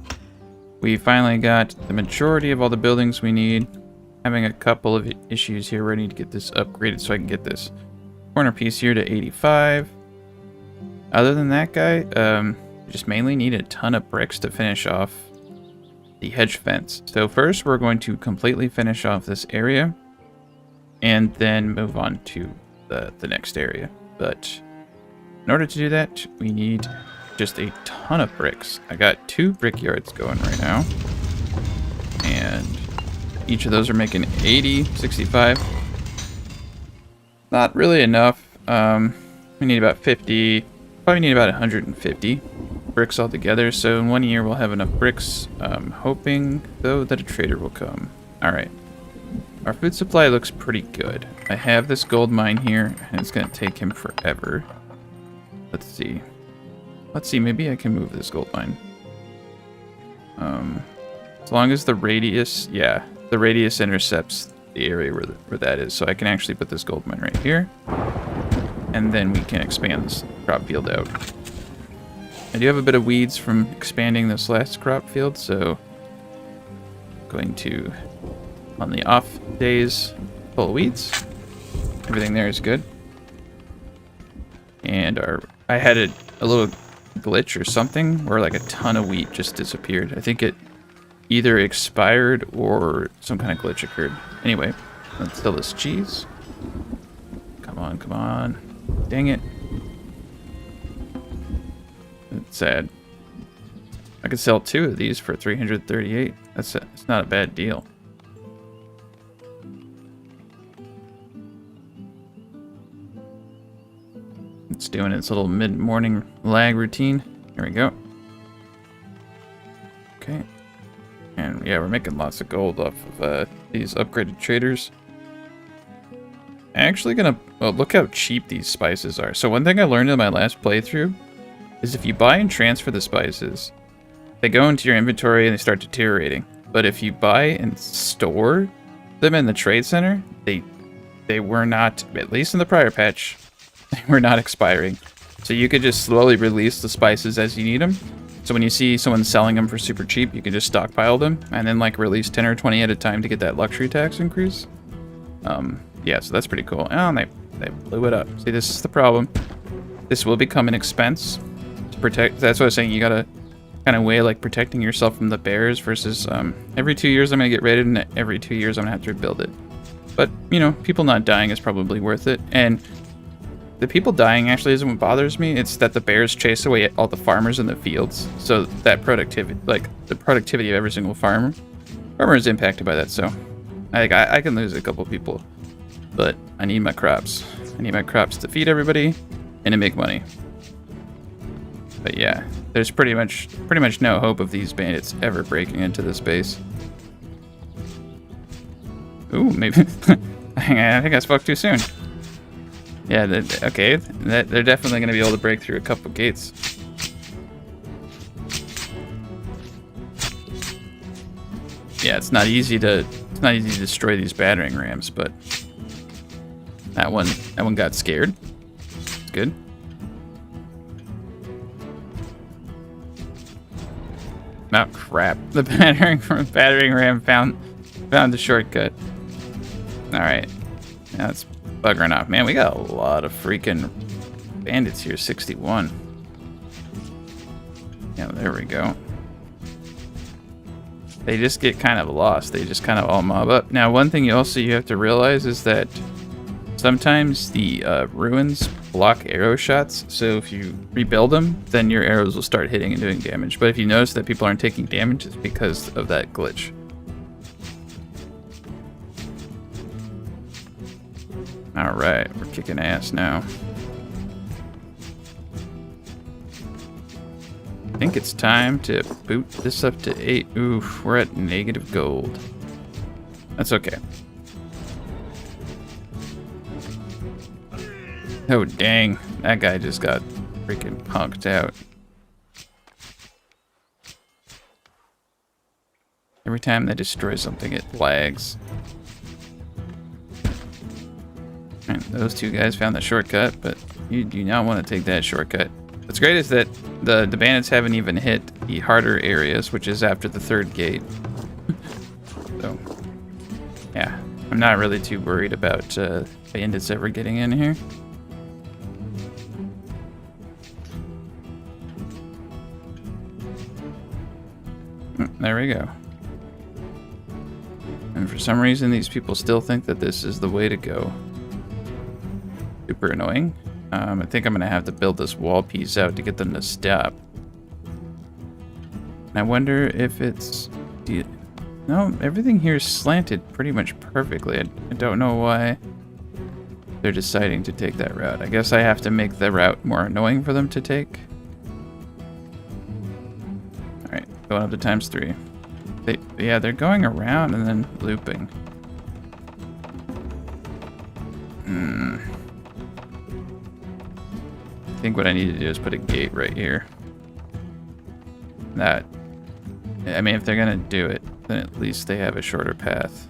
We finally got the majority of all the buildings we need. Having a couple of issues here where I need to get this upgraded so I can get this corner piece here to 85. Other than that guy, just mainly need a ton of bricks to finish off the hedge fence. So first we're going to completely finish off this area and then move on to the next area. But in order to do that, we need just a ton of bricks. I got 2 brickyards going right now, and each of those are making 80, 65. Not really enough. We need about 50. Probably need about 150 bricks altogether, so in 1 year we'll have enough bricks. Hoping, though, that a trader will come. Alright. Our food supply looks pretty good. I have this gold mine here, and it's going to take him forever. Let's see. Maybe I can move this gold mine. As long as the radius, yeah, the radius intercepts the area where that is, so I can actually put this gold mine right here. And then we can expand this crop field out. I do have a bit of weeds from expanding this last crop field, so going to, on the off days, pull weeds. Everything there is good. And I had a little glitch or something where like a ton of wheat just disappeared. I think it either expired or some kind of glitch occurred. Anyway, let's sell this cheese. Come on, come on. Dang it. It's sad. I could sell 2 of these for 338. It's not a bad deal. It's doing its little mid-morning lag routine. Here we go. Okay. And yeah, we're making lots of gold off of these upgraded traders. I'm actually gonna look how cheap these spices are. So one thing I learned in my last playthrough is if you buy and transfer the spices, they go into your inventory and they start deteriorating. But if you buy and store them in the trade center, they were not, at least in the prior patch, they were not expiring. So you could just slowly release the spices as you need them. So when you see someone selling them for super cheap, you can just stockpile them and then like release 10 or 20 at a time to get that luxury tax increase. Yeah, so that's pretty cool. Oh, and they blew it up. See, this is the problem. This will become an expense to protect. That's what I was saying. You gotta kind of weigh like protecting yourself from the bears versus every 2 years I'm gonna get raided, and every 2 years I'm gonna have to rebuild it. But you know, people not dying is probably worth it. And the people dying actually isn't what bothers me. It's that the bears chase away all the farmers in the fields. So that productivity, like the productivity of every single farmer is impacted by that. So I can lose a couple people, but I need my crops. I need my crops to feed everybody and to make money. But yeah, there's pretty much no hope of these bandits ever breaking into this base. Ooh, maybe. I think I spoke too soon. Yeah, okay. They're definitely going to be able to break through a couple gates. Yeah, it's not easy to destroy these battering rams, but that one got scared. It's good. Oh crap! The battering ram found the shortcut. All right, now it's buggering off. Man, we got a lot of freaking bandits here. 61. Yeah, there we go. They just get kind of lost. They just kind of all mob up. Now, one thing you have to realize is that sometimes the ruins block arrow shots, so if you rebuild them, then your arrows will start hitting and doing damage. But if you notice that people aren't taking damage, it's because of that glitch. Alright, we're kicking ass now. I think it's time to boot this up to 8. Oof, we're at negative gold. That's okay. Oh, dang. That guy just got freaking punked out. Every time they destroy something, it lags. And those two guys found the shortcut, but you do not want to take that shortcut. What's great is that the bandits haven't even hit the harder areas, which is after the 3rd gate. So, yeah. I'm not really too worried about bandits ever getting in here. There we go. And for some reason, these people still think that this is the way to go. Super annoying. I think I'm going to have to build this wall piece out to get them to stop. And I wonder if it's... No, everything here is slanted pretty much perfectly. I don't know why they're deciding to take that route. I guess I have to make the route more annoying for them to take. Alright, going up to ×3. Yeah, they're going around and then looping. I think what I need to do is put a gate right here. I mean, if they're gonna do it, then at least they have a shorter path.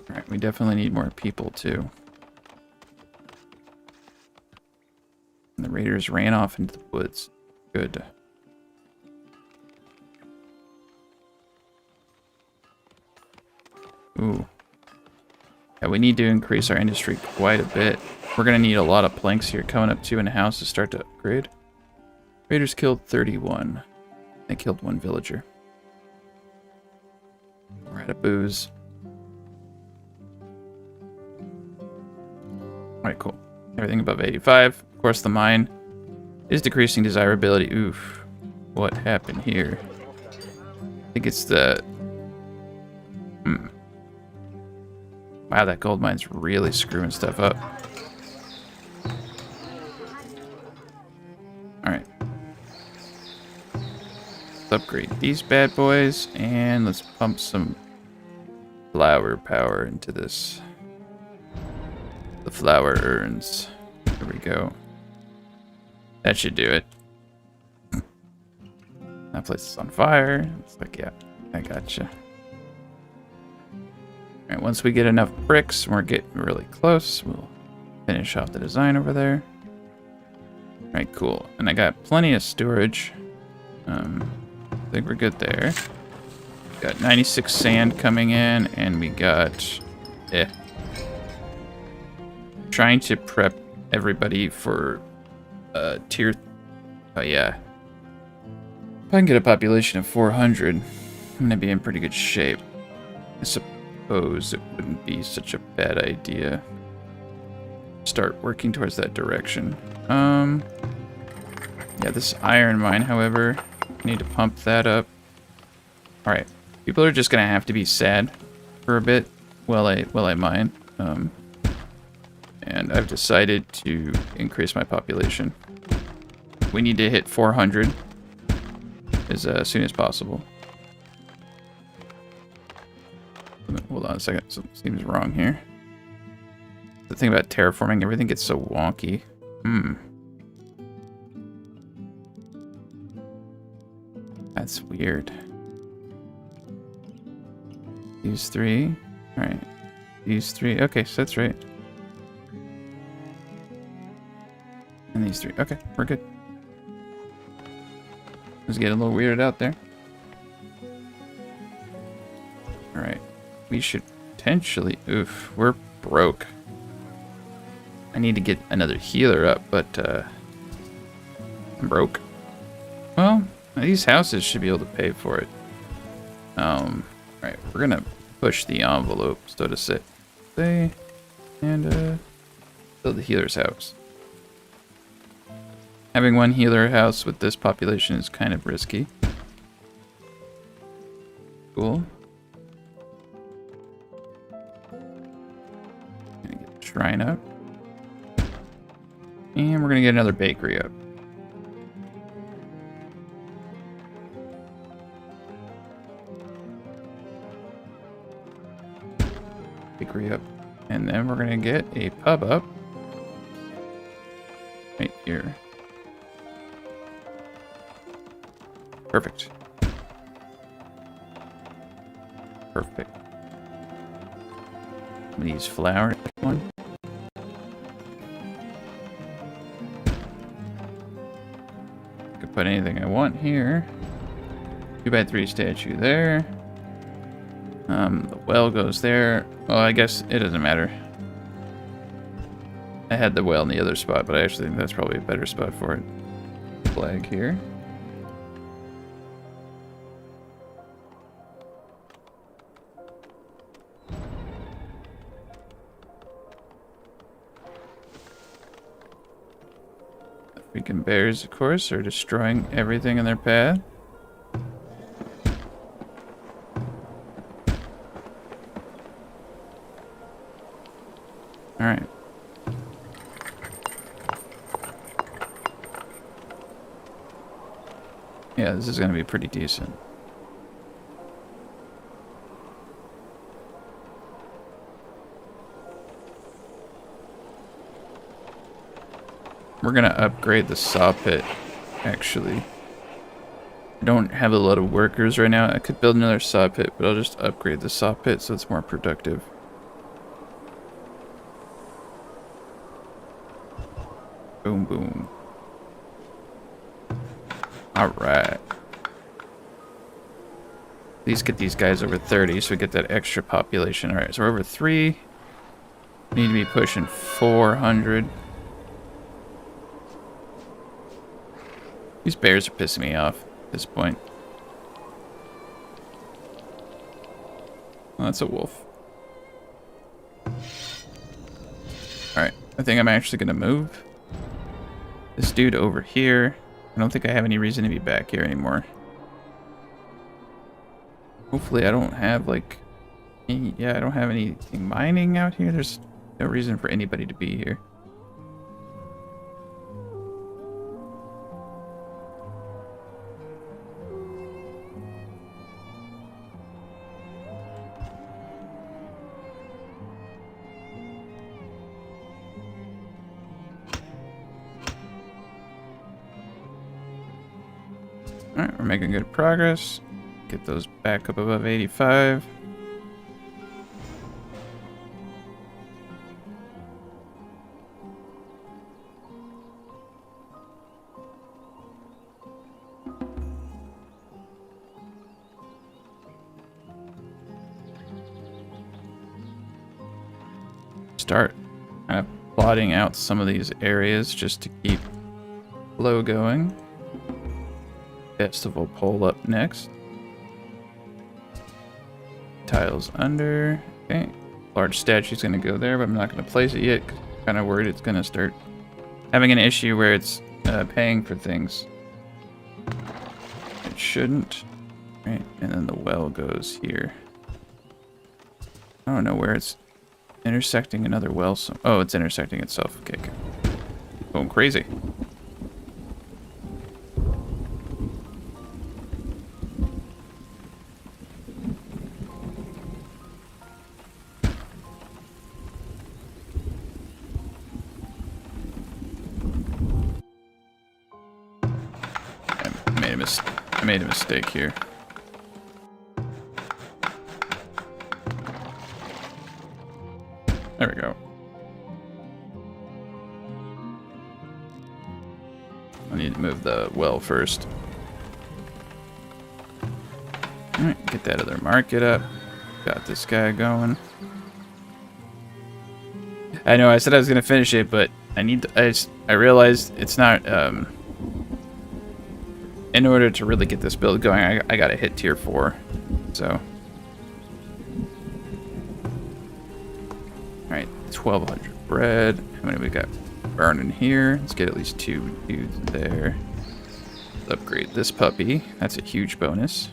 Alright, we definitely need more people too. And the raiders ran off into the woods. Good. Ooh. Yeah, we need to increase our industry quite a bit. We're going to need a lot of planks here coming up to in a house to start to upgrade. Raiders killed 31. They killed 1 villager. We're out of booze. Alright, cool. Everything above 85. Of course, the mine is decreasing desirability. Oof. What happened here? I think it's the... Wow, that gold mine's really screwing stuff up. Alright. Let's upgrade these bad boys, and let's pump some flour power into this. The flour urns. There we go. That should do it. That place is on fire. It's like, yeah, I gotcha. Alright, once we get enough bricks, we're getting really close. We'll finish off the design over there. Alright, cool. And I got plenty of storage. I think we're good there. Got 96 sand coming in, and we got... Trying to prep everybody for tier... Oh, yeah. If I can get a population of 400, I'm going to be in pretty good shape. I suppose it wouldn't be such a bad idea. Start working towards that direction. Yeah, this iron mine, however, I need to pump that up. Alright. People are just going to have to be sad for a bit while I mine. And I've decided to increase my population. We need to hit 400 as soon as possible. Hold on a second. Something seems wrong here. The thing about terraforming, everything gets so wonky. That's weird. These 3. Alright. These 3. Okay, so that's right. And these 3. Okay, we're good. Let's get a little weirded out there. Alright. We should potentially... Oof, we're broke. I need to get another healer up, but I'm broke. Well, these houses should be able to pay for it. Alright, we're gonna push the envelope, so to say, and build the healer's house. Having one healer house with this population is kind of risky. Cool. Gonna get the shrine up. And we're gonna get another bakery up. Bakery up. And then we're gonna get a pub up. Right here. Perfect. Perfect. We use flour. One. I could put anything I want here. 2x3 statue there. The well goes there. Well, I guess it doesn't matter. I had the well in the other spot, but I actually think that's probably a better spot for it. Flag here. Freaking bears, of course, are destroying everything in their path. Alright. Yeah, this is going to be pretty decent. We're going to upgrade the saw pit, actually. I don't have a lot of workers right now. I could build another saw pit, but I'll just upgrade the saw pit so it's more productive. Boom, boom. All right. At least get these guys over 30 so we get that extra population. All right, so we're over 3. Need to be pushing 400. These bears are pissing me off at this point. Oh, that's a wolf. Alright, I think I'm actually going to move this dude over here. I don't think I have any reason to be back here anymore. Hopefully I don't have, like... I don't have anything mining out here. There's no reason for anybody to be here. Alright, we're making good progress. Get those back up above 85. Start kind of plotting out some of these areas just to keep flow going. Festival pole up next. Tiles under. Okay. Large statue's going to go there, but I'm not going to place it yet. I'm kind of worried it's going to start having an issue where it's paying for things. It shouldn't. Right, and then the well goes here. I don't know where it's intersecting another well. So oh, it's intersecting itself. Okay, okay. Going crazy. I made a mistake here. There we go. I need to move the well first. Alright, get that other market up. Got this guy going. I know I said I was gonna finish it, but I realized it's not in order to really get this build going, I gotta hit tier 4. So alright, 1200 bread. How many we got burning here? Let's get at least 2 dudes there. Let's upgrade this puppy. That's a huge bonus.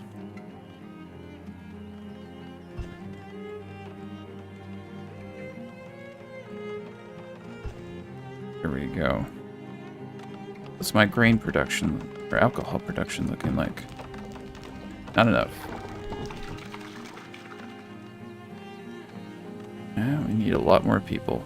Here we go. What's my grain production or alcohol production looking like? Not enough. Yeah, we need a lot more people.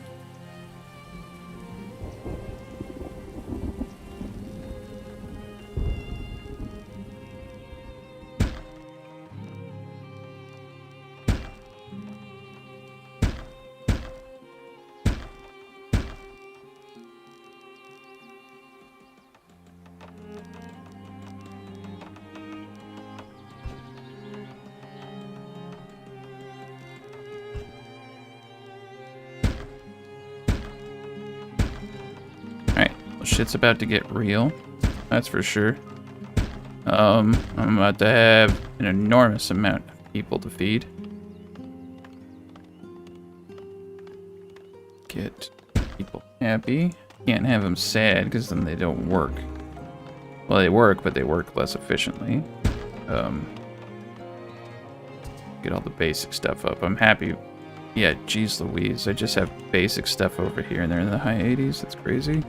Shit's about to get real, that's for sure. I'm about to have an enormous amount of people to feed. Get people happy. Can't have them sad because then they don't work. Well, they work, but they work less efficiently. Get all the basic stuff up. I'm happy. Yeah, geez Louise, I just have basic stuff over here and they're in the high 80s. That's crazy.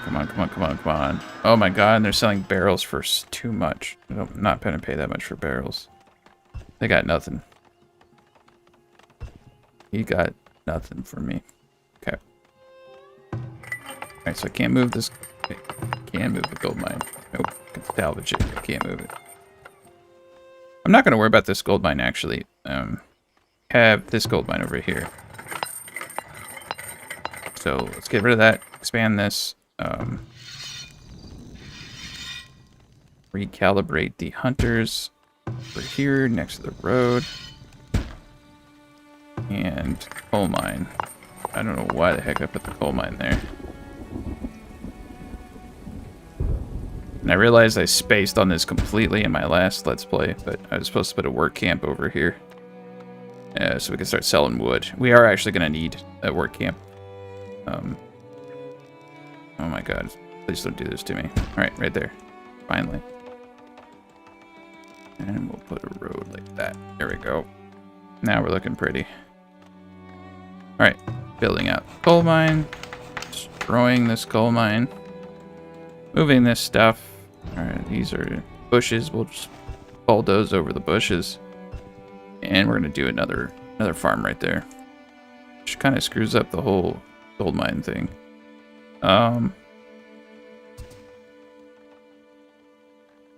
Come on, come on, come on, come on. Oh my god, and they're selling barrels for too much. I'm not gonna pay that much for barrels. They got nothing. He got nothing from me. Okay. Alright, so I can't move this. Okay. Can't move the gold mine. Nope. Can salvage it. I can't move it. I'm not gonna worry about this gold mine actually. Have this gold mine over here. So let's get rid of that. Expand this. Recalibrate the hunters over here next to the road. And coal mine. I don't know why the heck I put the coal mine there. And I realized I spaced on this completely in my last Let's Play, but I was supposed to put a work camp over here. So we can start selling wood. We are actually going to need a work camp. Oh my god. Please don't do this to me. Alright, right there. Finally. And we'll put a road like that. There we go. Now we're looking pretty. Alright, building out the coal mine. Destroying this coal mine. Moving this stuff. Alright, these are bushes. We'll just bulldoze over the bushes. And we're going to do another farm right there. Which kind of screws up the whole gold mine thing.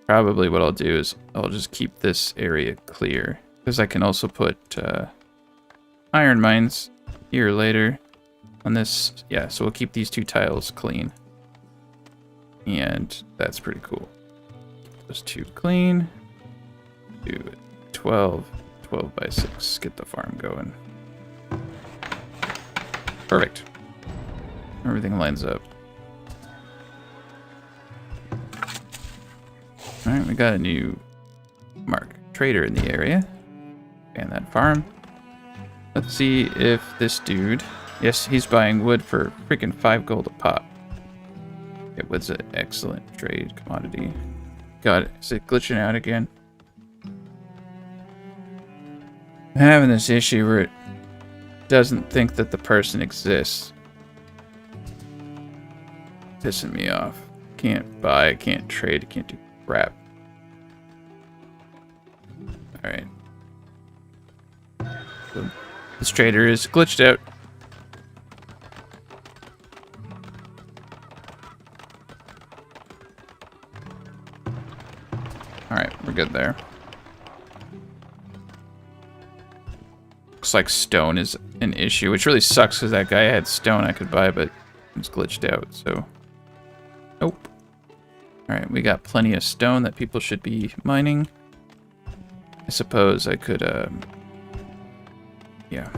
Probably what I'll do is I'll just keep this area clear. Because I can also put iron mines here later on this. Yeah, so we'll keep these two tiles clean. And that's pretty cool. Those two clean. Do it. 12 by 6. Get the farm going. Perfect. Everything lines up. Alright, we got a new trader in the area. And that farm. Let's see if this dude... Yes, he's buying wood for freaking 5 gold a pop. It was an excellent trade commodity. Got it. Is it glitching out again? I'm having this issue where it doesn't think that the person exists. Pissing me off. Can't buy, can't trade, can't do crap. Alright. So this trader is glitched out. Alright, we're good there. Looks like stone is an issue, which really sucks because that guy had stone I could buy, but it's glitched out, so... Nope. Alright, we got plenty of stone that people should be mining. I suppose I could, yeah.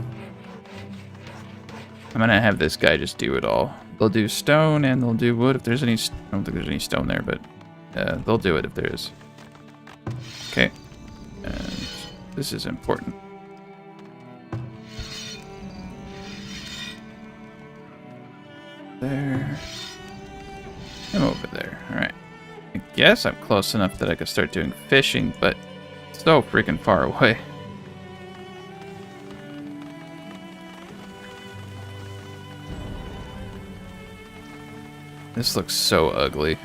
I'm gonna have this guy just do it all. They'll do stone and they'll do wood if there's any... I don't think there's any stone there, but they'll do it if there is. Okay. And this is important. There. I'm over there. Alright. I guess I'm close enough that I can start doing fishing, but it's so freaking far away. This looks so ugly.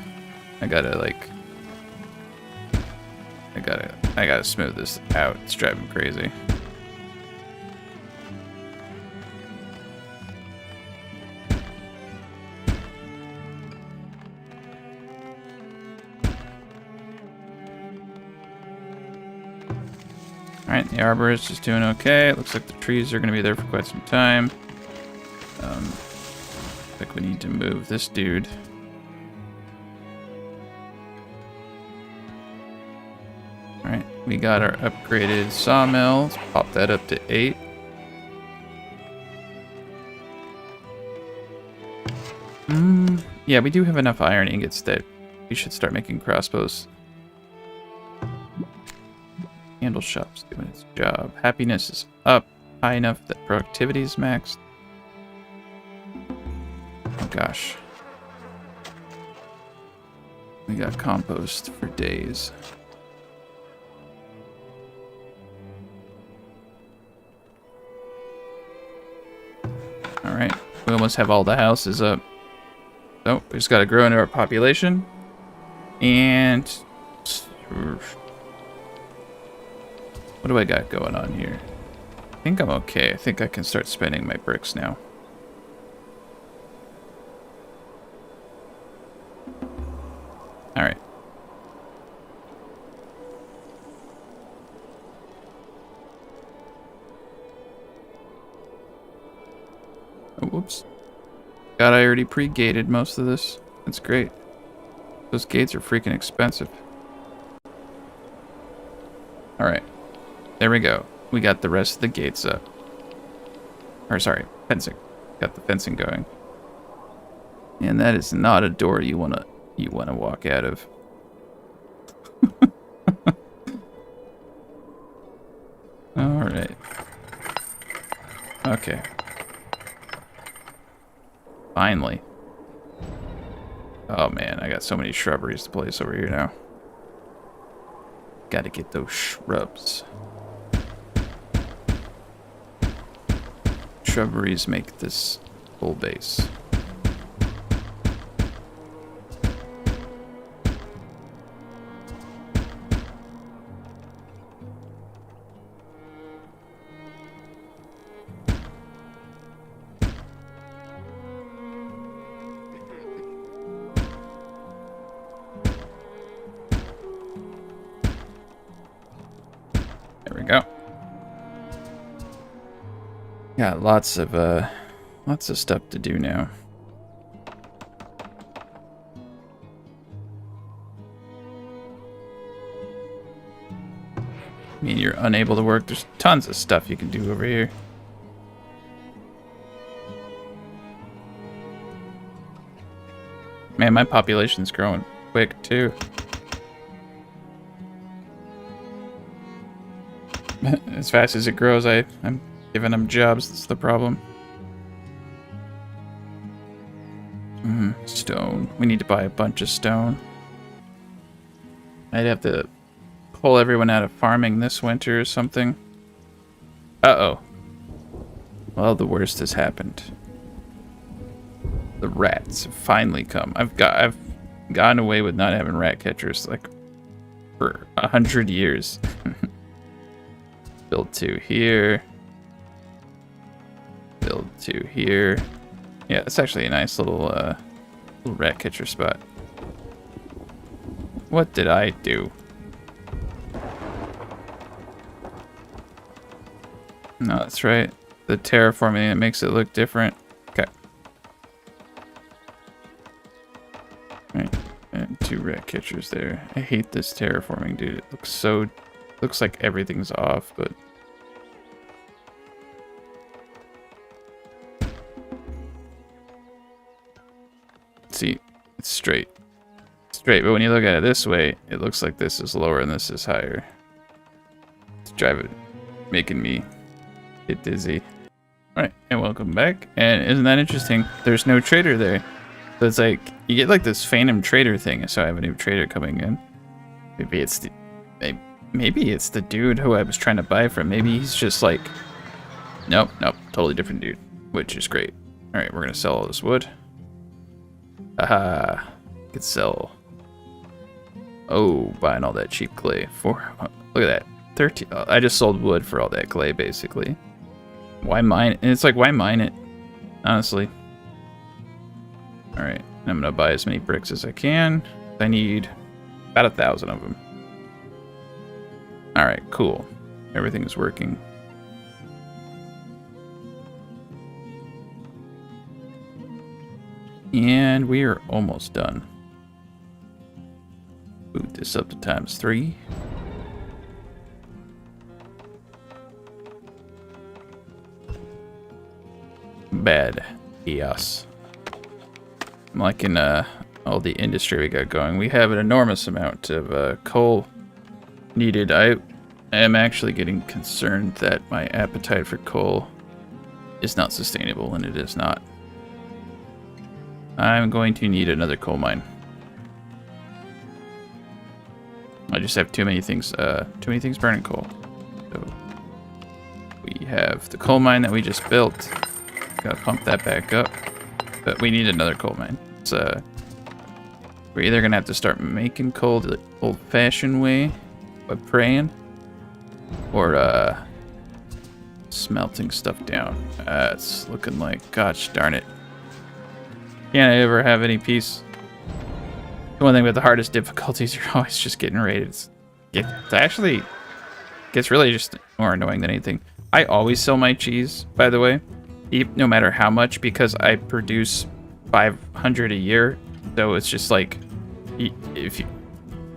I gotta smooth this out. It's driving me crazy. Alright, the arbor is just doing okay. It looks like the trees are going to be there for quite some time. Looks like we need to move this dude. Alright, we got our upgraded sawmill. Let's pop that up to 8. Yeah, we do have enough iron ingots that we should start making crossbows. Candle shop's doing its job. Happiness is up high enough that productivity is maxed. Oh gosh. We got compost for days. Alright, we almost have all the houses up. So, we just gotta grow into our population. And... what do I got going on here? I think I'm okay. I think I can start spending my bricks now. Alright. Oh, whoops. God, I already pre-gated most of this. That's great. Those gates are freaking expensive. Alright. There we go. We got the rest of the gates up. Or sorry, fencing. Got the fencing going. And that is not a door you wanna walk out of. Alright. Okay. Finally. Oh man, I got so many shrubberies to place over here now. Gotta get those shrubs. Shrubberies make this full base. There we go. Got lots of stuff to do now. I mean, you're unable to work. There's tons of stuff you can do over here. Man, my population's growing quick too. As fast as it grows, I'm giving them jobs. That's the problem. Stone. We need to buy a bunch of stone. I'd have to pull everyone out of farming this winter or something. Uh-oh. Well, the worst has happened. The rats have finally come. I've gotten away with not having rat catchers like for 100 years. Build 2 here. Build 2 here. Yeah, it's actually a nice little rat catcher spot. What did I do? No, that's right. The terraforming, it makes it look different. Okay. Right. And 2 rat catchers there. I hate this terraforming, dude. It looks like everything's off, but see, it's straight. Straight, but when you look at it this way, it looks like this is lower and this is higher. It's driving, making me get dizzy. Alright, and welcome back. And isn't that interesting? There's no trader there. So it's like, you get like this phantom trader thing. So I have a new trader coming in. Maybe it's the dude who I was trying to buy from. Maybe he's just like, nope, totally different dude, which is great. Alright, we're gonna sell all this wood. Aha, could sell. Oh, buying all that cheap clay for, look at that, 13. I just sold wood for all that clay, basically. Why mine it? And it's like, why mine it? Honestly. All right, I'm gonna buy as many bricks as I can. I need about 1,000 of them. All right, cool. Everything is working. And we are almost done. Boot this up to ×3. Bad. Yes. I'm liking all the industry we got going. We have an enormous amount of coal needed. I am actually getting concerned that my appetite for coal is not sustainable, and it is not. I'm going to need another coal mine. I just have too many things burning coal. So we have the coal mine that we just built. Gotta pump that back up. But we need another coal mine. It's we're either gonna have to start making coal the old-fashioned way by praying, or smelting stuff down. It's looking like, gosh darn it. Can't I ever have any peace? The one thing with the hardest difficulties, you're always just getting raided. It actually gets really just more annoying than anything. I always sell my cheese, by the way, no matter how much, because I produce 500 a year, so it's just like, if you,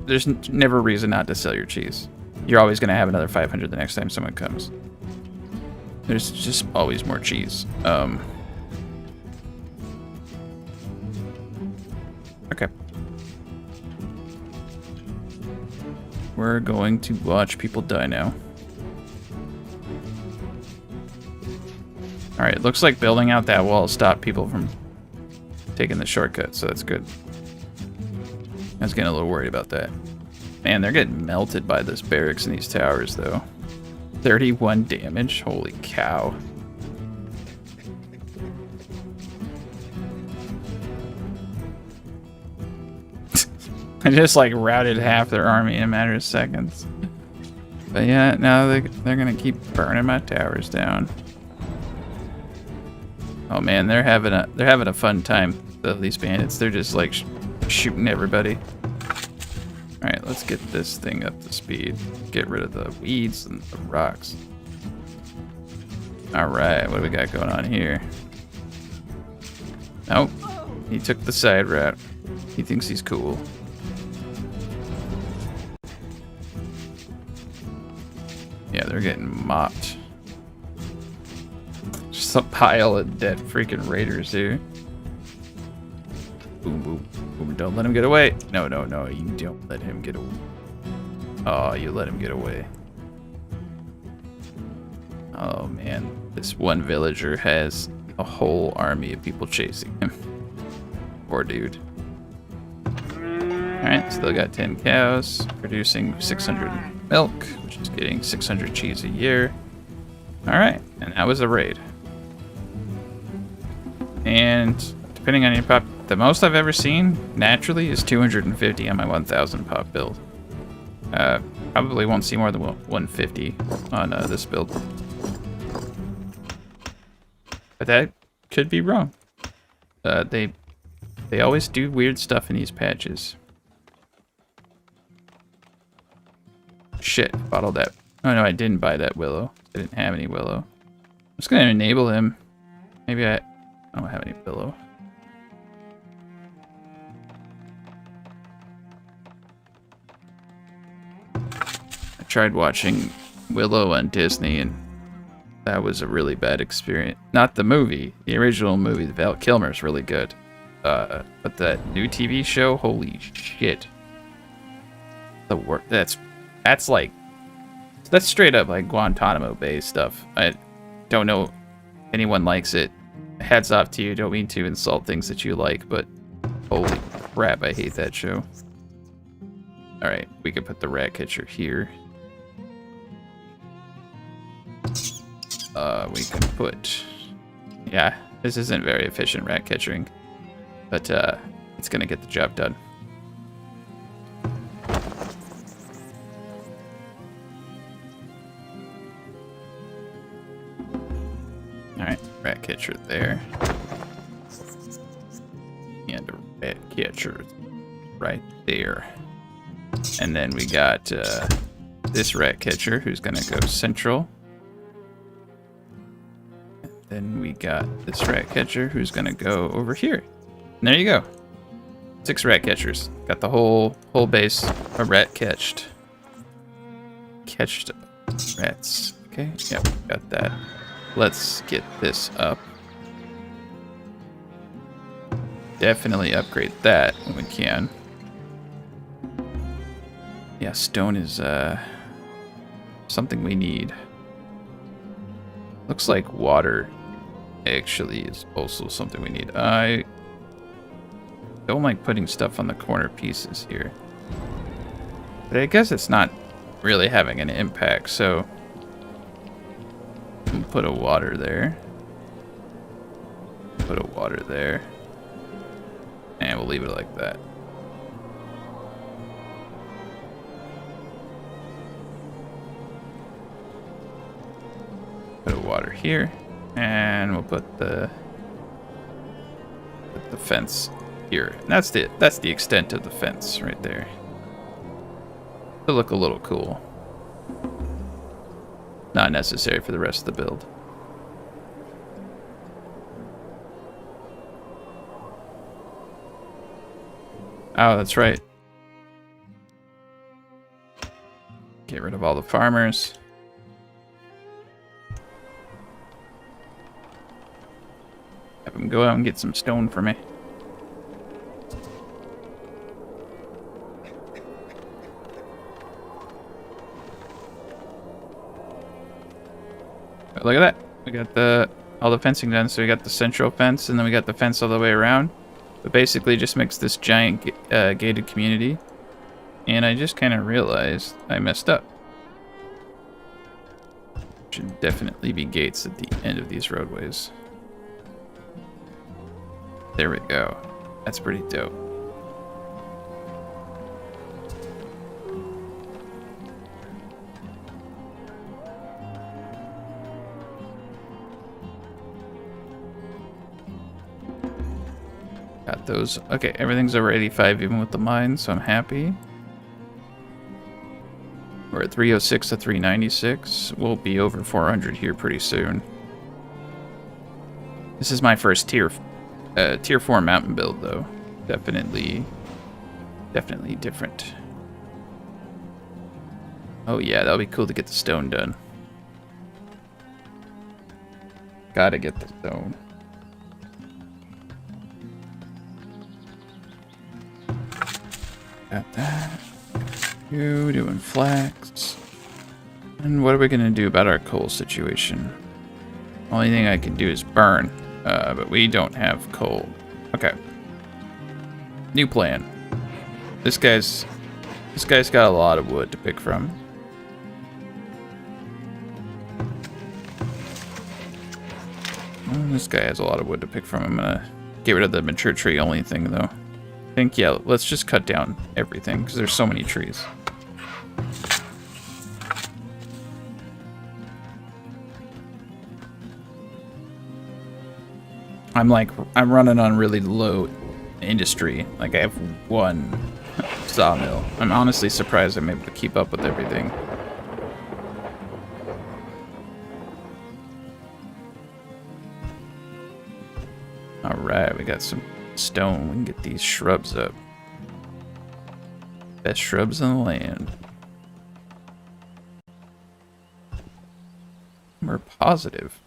there's never a reason not to sell your cheese. You're always gonna have another 500 the next time someone comes. There's just always more cheese. Okay. We're going to watch people die now. Alright, looks like building out that wall stopped people from taking the shortcut, so that's good. I was getting a little worried about that. Man, they're getting melted by this barracks and these towers, though. 31 damage? Holy cow. I just, like, routed half their army in a matter of seconds. But yeah, now they're gonna keep burning my towers down. Oh man, they're having a fun time, though, these bandits. They're just, like, shooting everybody. Alright, let's get this thing up to speed. Get rid of the weeds and the rocks. Alright, what do we got going on here? Nope. He took the side route. He thinks he's cool. Yeah, they're getting mopped. Just a pile of dead freaking raiders here. Boom, boom, boom. Don't let him get away. No, no, no. You don't let him get away. Oh, you let him get away. Oh, man. This one villager has a whole army of people chasing him. Poor dude. Alright, still got 10 cows. Producing 600 milk, which is getting 600 cheese a year. Alright, and that was a raid. And depending on your pop, the most I've ever seen, naturally, is 250 on my 1000 pop build. Probably won't see more than 150 on this build. But that could be wrong. They always do weird stuff in these patches. Shit, bottled that. Oh no, I didn't buy that willow. I didn't have any willow. I'm just gonna enable him. Maybe I don't have any willow. I tried watching Willow on Disney, and that was a really bad experience. Not the movie, the original movie. Val Kilmer's really good, but that new TV show, holy shit! The work that's straight up like Guantanamo Bay stuff. I don't know if anyone likes it. Heads off to you. Don't mean to insult things that you like, but holy crap, I hate that show. All right, we can put the rat catcher here. We can put, yeah, this isn't very efficient rat catching, but it's gonna get the job done. Alright, rat catcher there. And a rat catcher right there. And then we got this rat catcher who's gonna go central. Then we got this rat catcher who's gonna go over here. And there you go. 6 rat catchers. Got the whole base of rat catched. Catched rats. Okay, yep, got that. Let's get this up. Definitely upgrade that when we can. Yeah, stone is something we need. Looks like water actually is also something we need. I don't like putting stuff on the corner pieces here, but I guess it's not really having an impact, so we'll put a water there. Put a water there. And we'll leave it like that. Put a water here. And we'll put the fence here. And that's the extent of the fence right there. It'll look a little cool. Not necessary for the rest of the build. Oh, that's right. Get rid of all the farmers. Have them go out and get some stone for me. But look at that. We got all the fencing done. So we got the central fence, and then we got the fence all the way around. But basically just makes this giant gated community. And I just kind of realized I messed up. Should definitely be gates at the end of these roadways. There we go. That's pretty dope. Got those. Okay, everything's over 85 even with the mine, so I'm happy. We're at 306 to 396. We'll be over 400 here pretty soon. This is my first tier 4 mountain build, though. Definitely different. Oh yeah, that'll be cool to get the stone done. Gotta get the stone. Got that. You doing flax. And what are we gonna do about our coal situation? Only thing I can do is burn, but we don't have coal. Okay. New plan. This guy's got a lot of wood to pick from. Well, this guy has a lot of wood to pick from. I'm gonna get rid of the mature tree only thing though. I think, yeah, let's just cut down everything because there's so many trees. I'm running on really low industry. Like, I have one sawmill. I'm honestly surprised I'm able to keep up with everything. Alright, we got some stone. We can get these shrubs up. Best shrubs in the land. We're positive.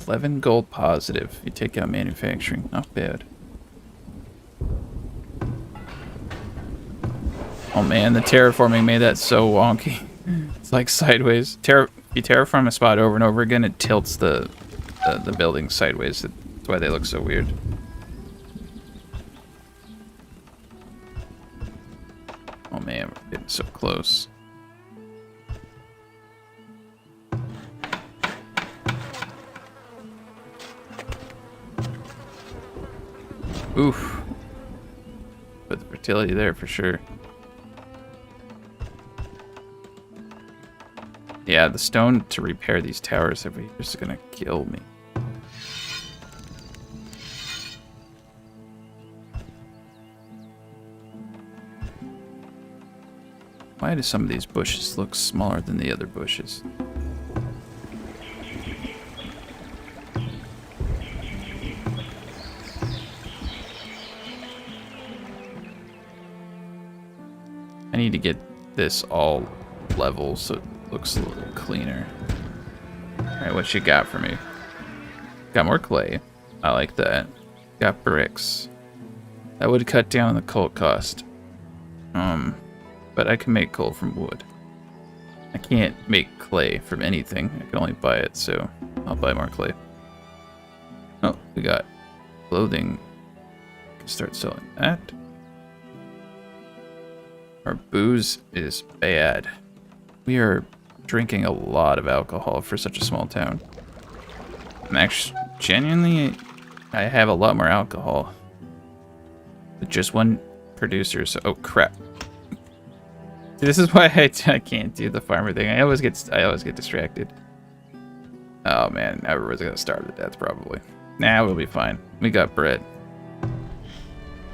11 gold positive. You take out manufacturing. Not bad. Oh man, the terraforming made that so wonky. It's like sideways. You terraform a spot over and over again, it tilts the building sideways. That's why they look so weird. Oh man, we're getting so close. Oof. Put the fertility there for sure. Yeah, the stone to repair these towers every year is gonna kill me. Why do some of these bushes look smaller than the other bushes? I need to get this all level so it looks a little cleaner. Alright, what you got for me? Got more clay. I like that. Got bricks. That would cut down the coal cost. But I can make coal from wood. I can't make clay from anything. I can only buy it, so I'll buy more clay. Oh, we got clothing. Can start selling that. Our booze is bad. We are drinking a lot of alcohol for such a small town. I'm actually, genuinely, I have a lot more alcohol. With just one producer, so, oh crap. This is why I can't do the farmer thing. I always get distracted. Oh man, everyone's gonna starve to death probably. Nah, we'll be fine. We got bread.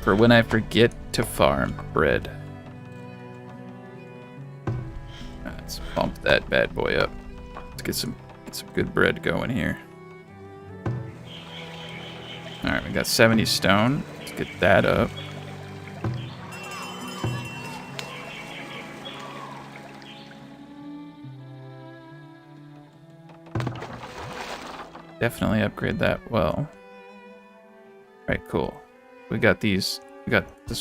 For when I forget to farm bread. Let's bump that bad boy up. Let's get some good bread going here. Alright, we got 70 stone. Let's get that up. definitely upgrade that well. Right, cool. We got this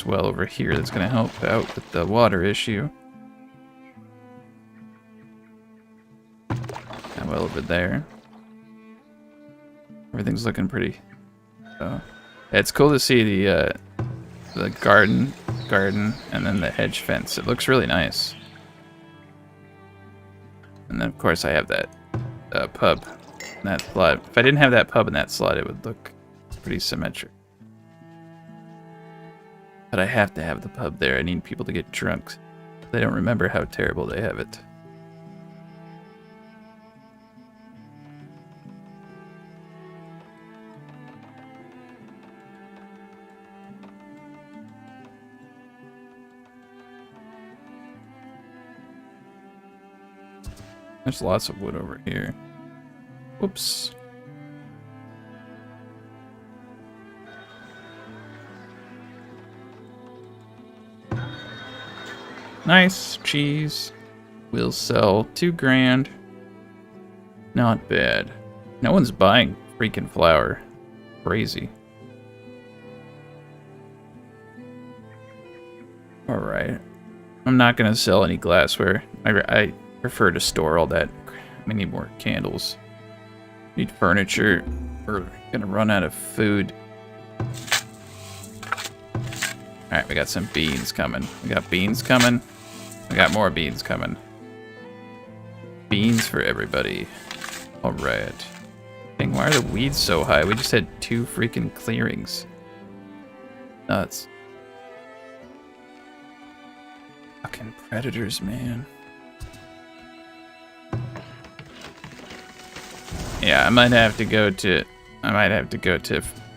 well over here that's gonna help out with the water issue. That well over there. Everything's looking pretty. Yeah, it's cool to see the garden, and then the hedge fence. It looks really nice. And then of course I have that pub in that slot. If I didn't have that pub in that slot, it would look pretty symmetric. But I have to have the pub there. I need people to get drunk. They don't remember how terrible they have it. There's lots of wood over here. Whoops. Nice cheese. We'll sell 2 grand. Not bad. No one's buying freaking flour. Crazy. Alright. I'm not gonna sell any glassware. I prefer to store all that. We need more candles. Need furniture. We're gonna run out of food. Alright, we got some beans coming. We got beans coming. We got more beans coming. Beans for everybody. Alright. Dang, why are the weeds so high? We just had 2 freaking clearings. Nuts. Fucking predators, man. Yeah, I might have to go to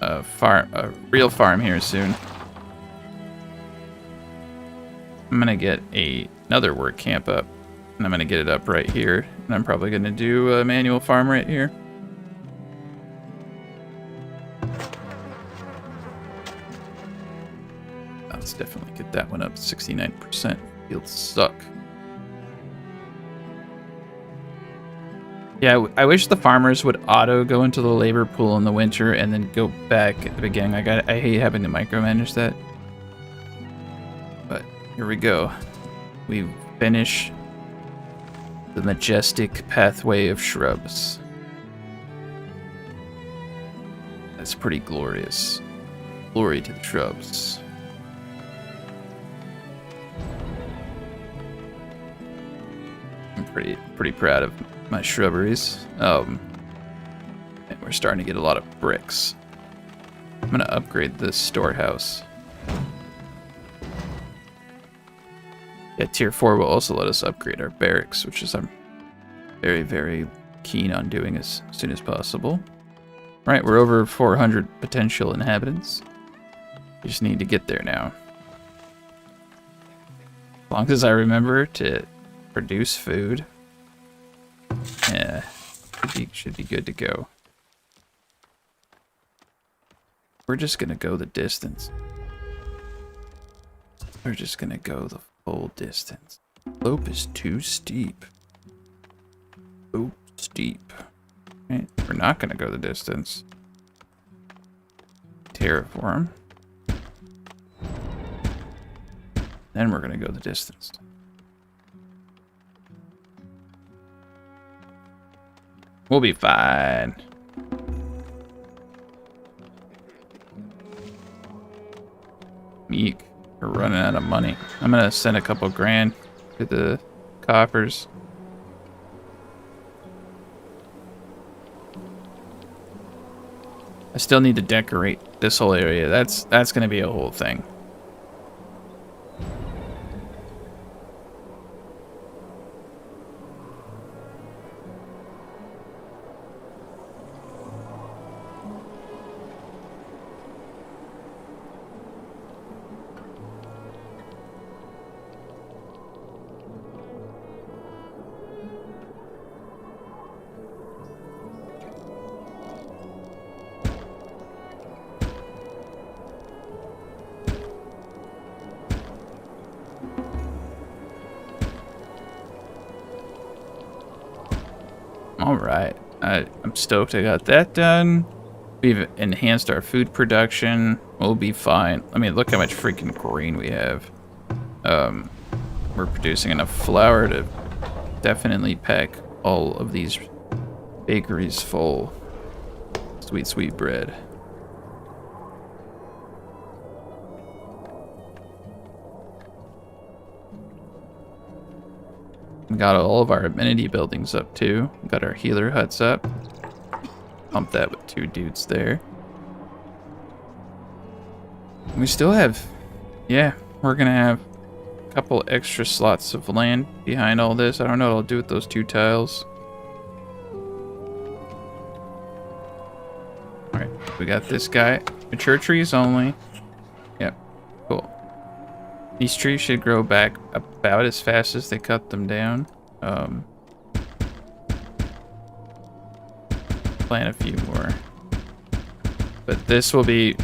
a real farm here soon. I'm gonna get another work camp up, and I'm gonna get it up right here, and I'm probably gonna do a manual farm right here. Let's definitely get that one up. 69%. Fields suck. Yeah, I wish the farmers would auto go into the labor pool in the winter and then go back at the beginning. I hate having to micromanage that. But here we go. We finish the majestic pathway of shrubs. That's pretty glorious. Glory to the shrubs. I'm pretty proud of my shrubberies. And we're starting to get a lot of bricks. I'm gonna upgrade this storehouse. Yeah, tier 4 will also let us upgrade our barracks, which is I'm very, very keen on doing as soon as possible. Right, we're over 400 potential inhabitants. We just need to get there now. As long as I remember to produce food, yeah, should be good to go. We're just gonna go the distance. We're just gonna go the full distance. Slope is too steep. Oh, steep. Right, we're not gonna go the distance. Terraform. Then we're gonna go the distance. We'll be fine. Meek. We're running out of money. I'm gonna send a couple grand to the coffers. I still need to decorate this whole area. That's gonna be a whole thing. All right. I'm stoked I got that done. We've enhanced our food production. We'll be fine. I mean, look how much freaking grain we have. We're producing enough flour to definitely pack all of these bakeries full. Sweet, sweet bread. We got all of our amenity buildings up too. We got our healer huts up. Pump that with 2 dudes there. We still have, yeah, we're gonna have a couple extra slots of land behind all this. I don't know what I'll do with those 2 tiles. Alright, we got this guy. Mature trees only. Yep, cool. These trees should grow back about as fast as they cut them down. Plant a few more. But this will be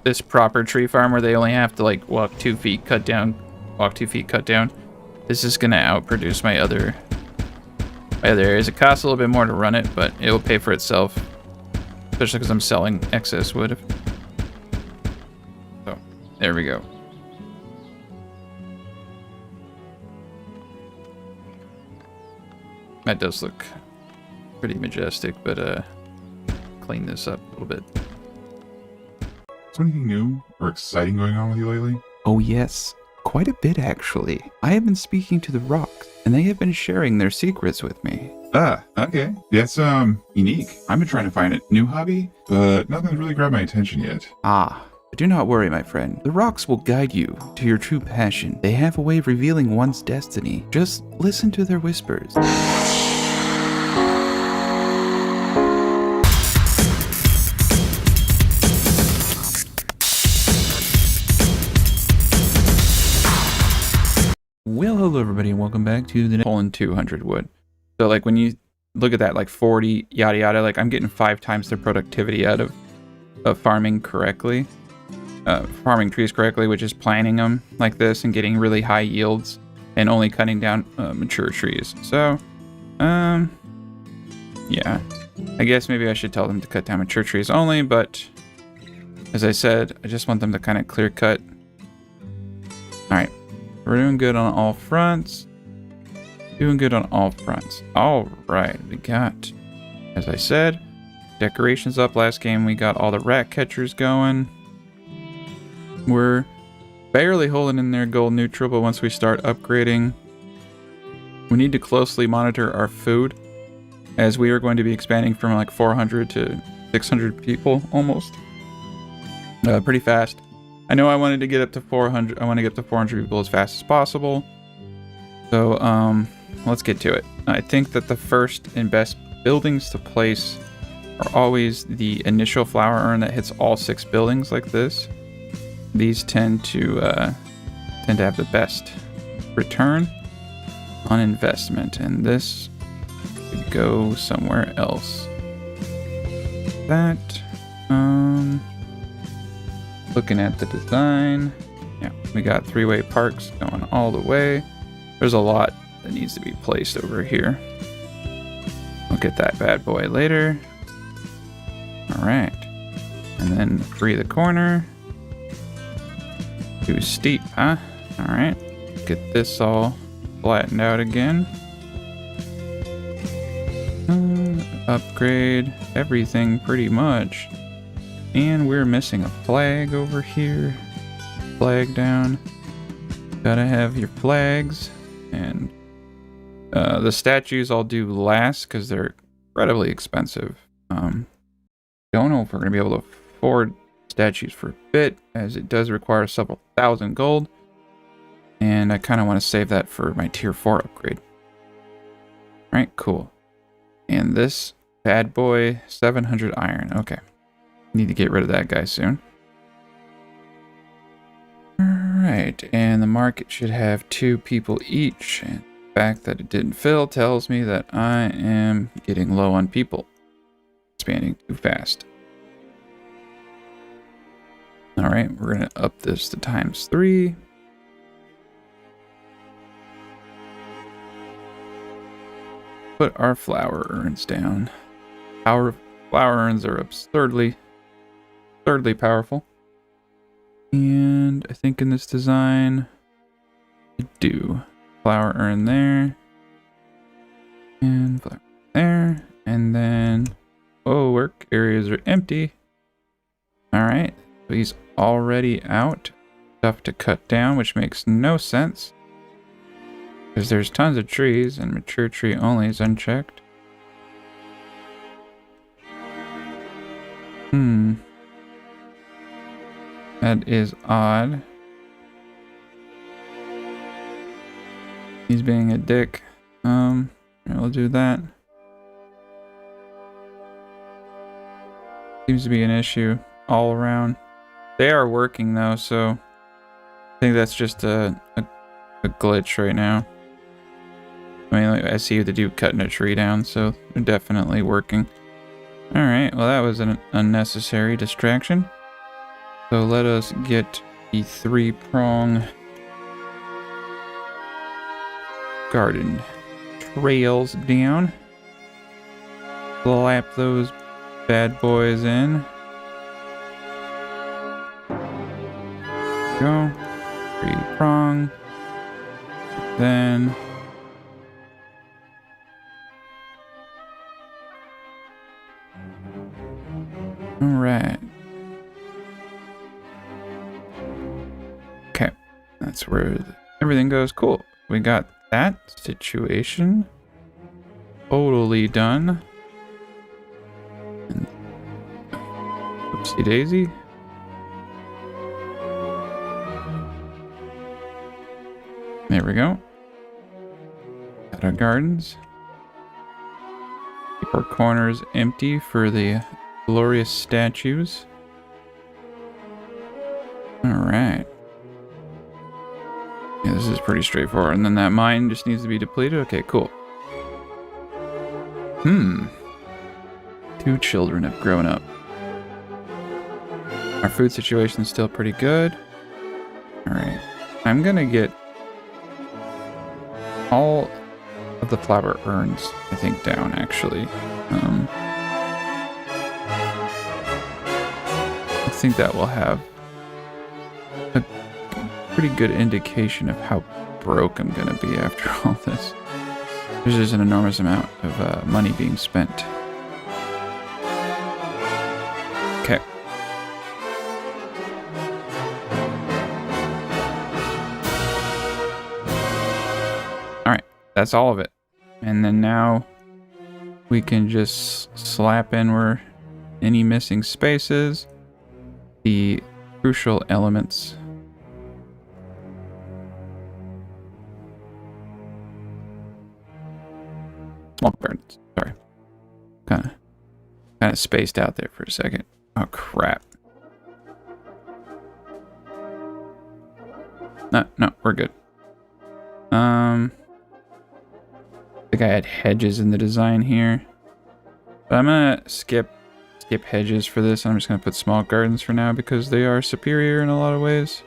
this proper tree farm where they only have to like walk 2 feet, cut down, walk 2 feet, cut down. This is gonna outproduce my other areas. It costs a little bit more to run it, but it will pay for itself. Especially because I'm selling excess wood. So, there we go. That does look pretty majestic, but clean this up a little bit. Is there anything new or exciting going on with you lately? Oh yes, quite a bit actually. I have been speaking to the rocks, and they have been sharing their secrets with me. Ah, okay. That's unique. I've been trying to find a new hobby, but nothing's really grabbed my attention yet. Ah, but do not worry, my friend. The rocks will guide you to your true passion. They have a way of revealing one's destiny. Just listen to their whispers. Well, hello everybody, and welcome back to the pulling 200 wood. So like when you look at that, like 40 yada yada, like I'm getting 5 times the productivity out of farming correctly, farming trees correctly, which is planting them like this and getting really high yields and only cutting down mature trees. So, yeah, I guess maybe I should tell them to cut down mature trees only, but as I said, I just want them to kind of clear cut. All right. We're doing good on all fronts. Doing good on all fronts. All right, we got, as I said, decorations up. Last game we got all the rat catchers going. We're barely holding in there gold neutral, but once we start upgrading, we need to closely monitor our food, as we are going to be expanding from like 400 to 600 people almost. Pretty fast. I know I wanted to get up to 400. I want to get up to 400 people as fast as possible. So, let's get to it. I think that the first and best buildings to place are always the initial flower urn that hits all 6 buildings like this. These tend to have the best return on investment, and this could go somewhere else. That, looking at the design, yeah, we got 3-way parks going all the way. There's a lot that needs to be placed over here. I'll get that bad boy later. All right, and then free the corner. Too steep, huh? All right, get this all flattened out again. Upgrade everything pretty much. And we're missing a flag over here. Flag down. Gotta have your flags. And the statues I'll do last because they're incredibly expensive. Don't know if we're gonna be able to afford statues for a bit, as it does require several thousand gold. And I kind of want to save that for my tier 4 upgrade. Alright, cool. And this bad boy, 700 iron. Okay. Need to get rid of that guy soon. Alright, and the market should have 2 people each. And the fact that it didn't fill tells me that I am getting low on people. Expanding too fast. Alright, we're going to up this to ×3. put our flower urns down. Our flower urns are absurdly powerful. And I think in this design, I do. Flower urn there. And flower there. And then, oh, work areas are empty. Alright, so he's already out. Stuff to cut down, which makes no sense. Because there's tons of trees, and mature tree only is unchecked. That is odd. He's being a dick. We'll do that. Seems to be an issue all around. They are working though, so I think that's just a glitch right now. I mean, I see the dude cutting a tree down, so they're definitely working. Alright, well that was an unnecessary distraction. So let us get the 3-prong garden trails down. Slap those bad boys in. Go. 3-prong. Then alright. Okay. That's where everything goes. Cool. We got that situation totally done. And oopsie daisy. There we go. Got our gardens. Keep our corners empty for the glorious statues. Alright. Yeah, this is pretty straightforward. And then that mine just needs to be depleted. Okay, cool. 2 children have grown up. Our food situation is still pretty good. Alright. I'm gonna get all of the flower urns, I think, down, actually. I think that will have a pretty good indication of how broke I'm gonna be after all this. There's just an enormous amount of money being spent. Okay. Alright, that's all of it. And then now we can just slap in where any missing spaces, the crucial elements. Small gardens. Sorry. Kind of spaced out there for a second. Oh crap. No, we're good. I think I had hedges in the design here. But I'm gonna skip hedges for this. I'm just gonna put small gardens for now because they are superior in a lot of ways.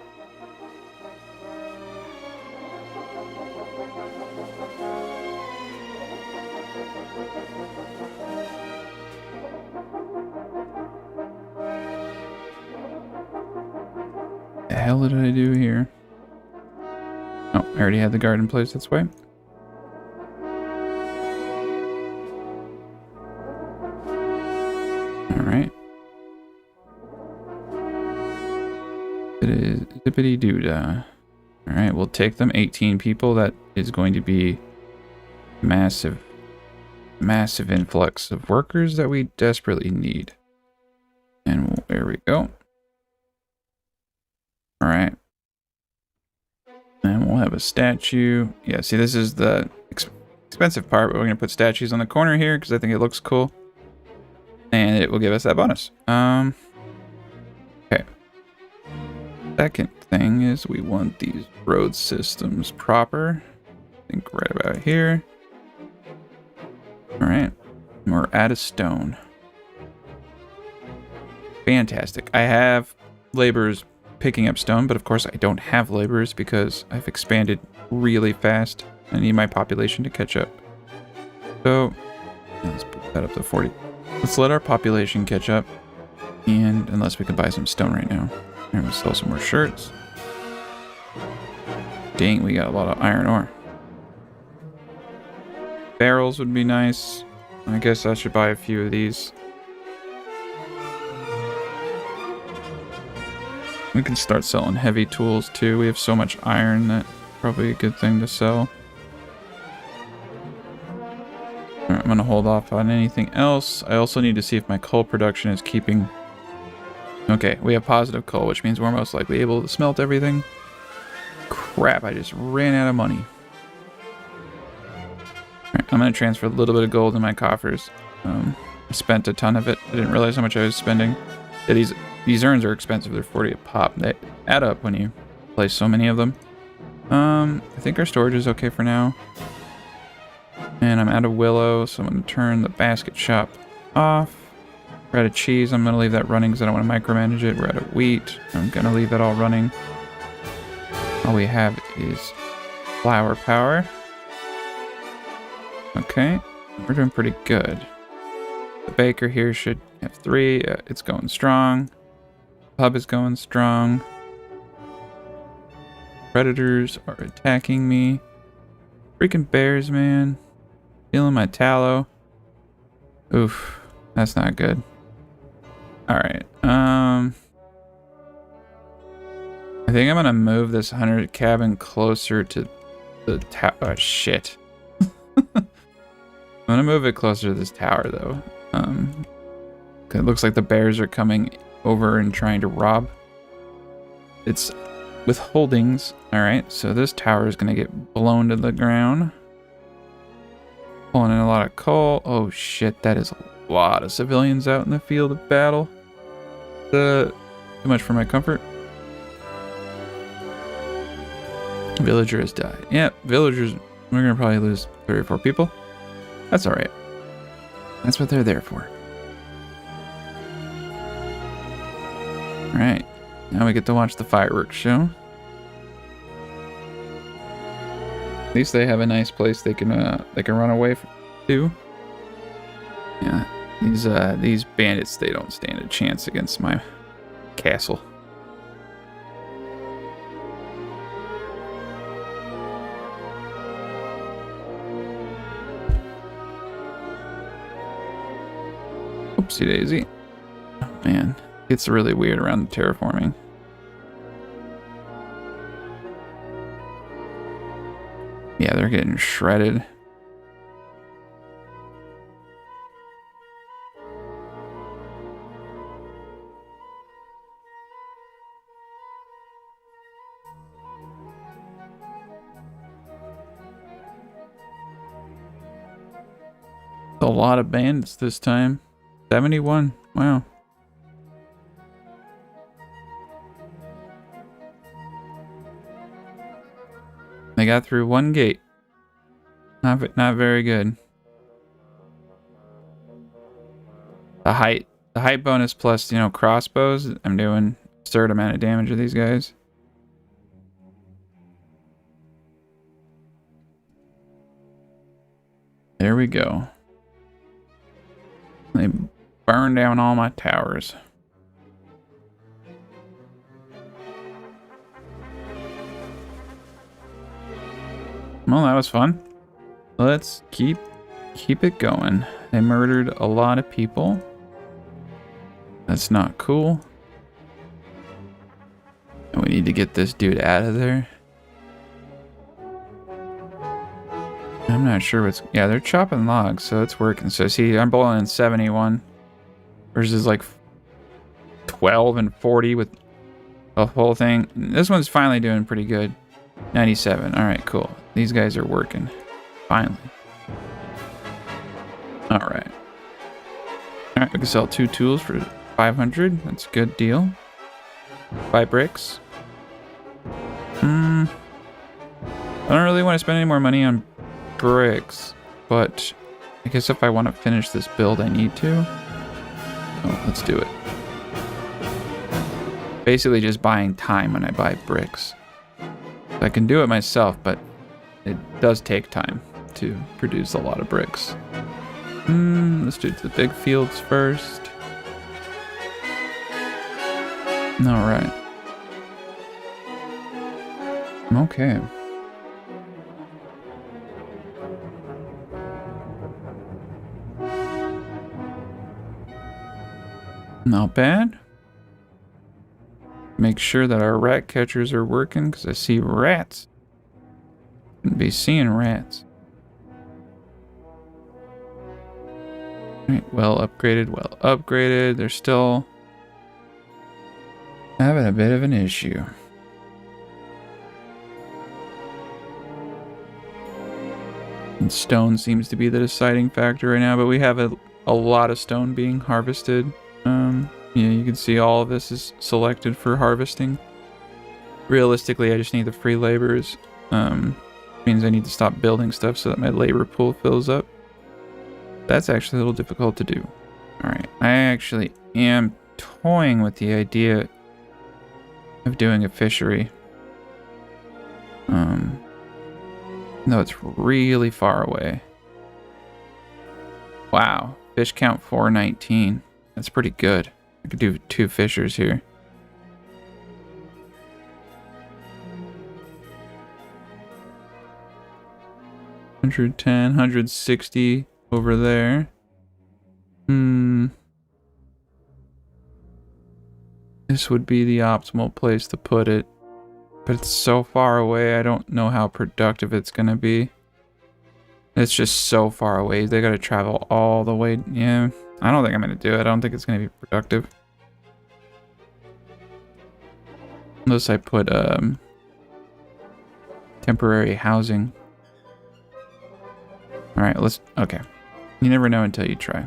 The hell did I do here? Oh, I already had the garden placed this way. Alright. It is zippity doo-dah. Alright, we'll take them. 18 people. That is going to be massive influx of workers that we desperately need. And there we go. Alright. And we'll have a statue. Yeah, see, this is the expensive part, but we're going to put statues on the corner here because I think it looks cool. And it will give us that bonus. Okay. Second thing is we want these road systems proper. I think right about here. Alright. We're out of stone. Fantastic. I have laborers picking up stone, but of course I don't have laborers because I've expanded really fast. I need my population to catch up. So, yeah, let's put that up to 40. Let's let our population catch up. And unless we can buy some stone right now. And we'll sell some more shirts. Dang, we got a lot of iron ore. Barrels would be nice. I guess I should buy a few of these. We can start selling heavy tools too. We have so much iron that probably a good thing to sell. Alright, I'm gonna hold off on anything else. I also need to see if my coal production is keeping... Okay, we have positive coal, which means we're most likely able to smelt everything. Crap, I just ran out of money. Alright, I'm gonna transfer a little bit of gold in my coffers. I spent a ton of it. I didn't realize how much I was spending. Yeah, these urns are expensive. They're 40 a pop. They add up when you place so many of them. I think our storage is okay for now. And I'm out of willow, so I'm going to turn the basket shop off. We're out of cheese. I'm going to leave that running because I don't want to micromanage it. We're out of wheat. I'm going to leave that all running. All we have is flour power. Okay, we're doing pretty good. The baker here should have 3. It's going strong. Pub is going strong. Predators are attacking me. Freaking bears, man. Feeling my tallow. Oof, that's not good. Alright, I think I'm gonna move this 100 cabin closer to the tower. Oh, shit. I'm gonna move it closer to this tower, though. It looks like the bears are coming over and trying to rob. It's with holdings. Alright, so this tower is gonna get blown to the ground. Pulling in a lot of coal. Oh shit, that is a lot of civilians out in the field of battle. Too much for my comfort. Villager has died. Yeah, villagers, we're gonna probably lose 3 or 4 people. That's alright. That's what they're there for. Alright, now we get to watch the fireworks show. At least they have a nice place they can run away to. Yeah, these bandits, they don't stand a chance against my castle. Oopsie daisy. Oh man, it's really weird around the terraforming. Yeah, they're getting shredded. A lot of bandits this time. 71. Wow. They got through one gate. Not very good. The height bonus plus, crossbows. I'm doing a certain amount of damage to these guys. There we go. They burn down all my towers. Well, that was fun. Let's keep it going. They murdered a lot of people. That's not cool. And we need to get this dude out of there. I'm not sure what's... Yeah, they're chopping logs, so it's working. So see, I'm bowling in 71 versus like 12 and 40 with the whole thing. This one's finally doing pretty good. 97. All right, cool. These guys are working. Finally. All right. All right, we can sell 2 tools for 500. That's a good deal. Buy bricks. I don't really want to spend any more money on bricks, but I guess if I want to finish this build, I need to. Oh, let's do it. Basically just buying time when I buy bricks. I can do it myself, but it does take time. to produce a lot of bricks. Let's do the big fields first. All right. Okay. Not bad. Make sure that our rat catchers are working because I see rats. Shouldn't be seeing rats. Alright, well upgraded, well upgraded. They're still having a bit of an issue. And stone seems to be the deciding factor right now, but we have a lot of stone being harvested. Yeah, you can see all of this is selected for harvesting. Realistically, I just need the free laborers. Means I need to stop building stuff so that my labor pool fills up. That's actually a little difficult to do. Alright, I actually am toying with the idea of doing a fishery. No, it's really far away. Wow, fish count 419. That's pretty good. I could do 2 fishers here. $110, $160 over there. This would be the optimal place to put it. But it's so far away, I don't know how productive it's gonna be. It's just so far away. They gotta travel all the way. Yeah, I don't think I'm gonna do it. I don't think it's gonna be productive. Unless I put temporary housing. Alright, okay. You never know until you try.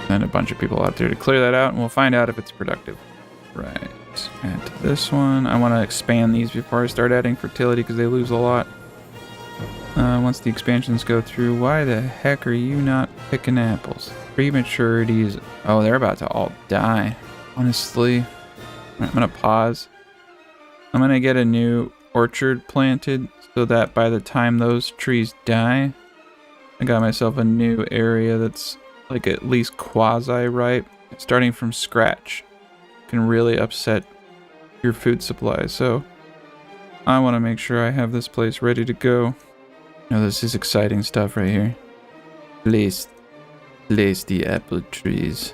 And a bunch of people out there to clear that out, and we'll find out if it's productive. Right, add to this one. I want to expand these before I start adding fertility because they lose a lot. Once the expansions go through, why the heck are you not picking apples? Prematurities. Oh, they're about to all die. Honestly, I'm going to pause. I'm going to get a new orchard planted so that by the time those trees die, I got myself a new area that's like at least quasi-ripe. Starting from scratch can really upset your food supply, so I want to make sure I have this place ready to go. Oh, this is exciting stuff right here. Place the apple trees.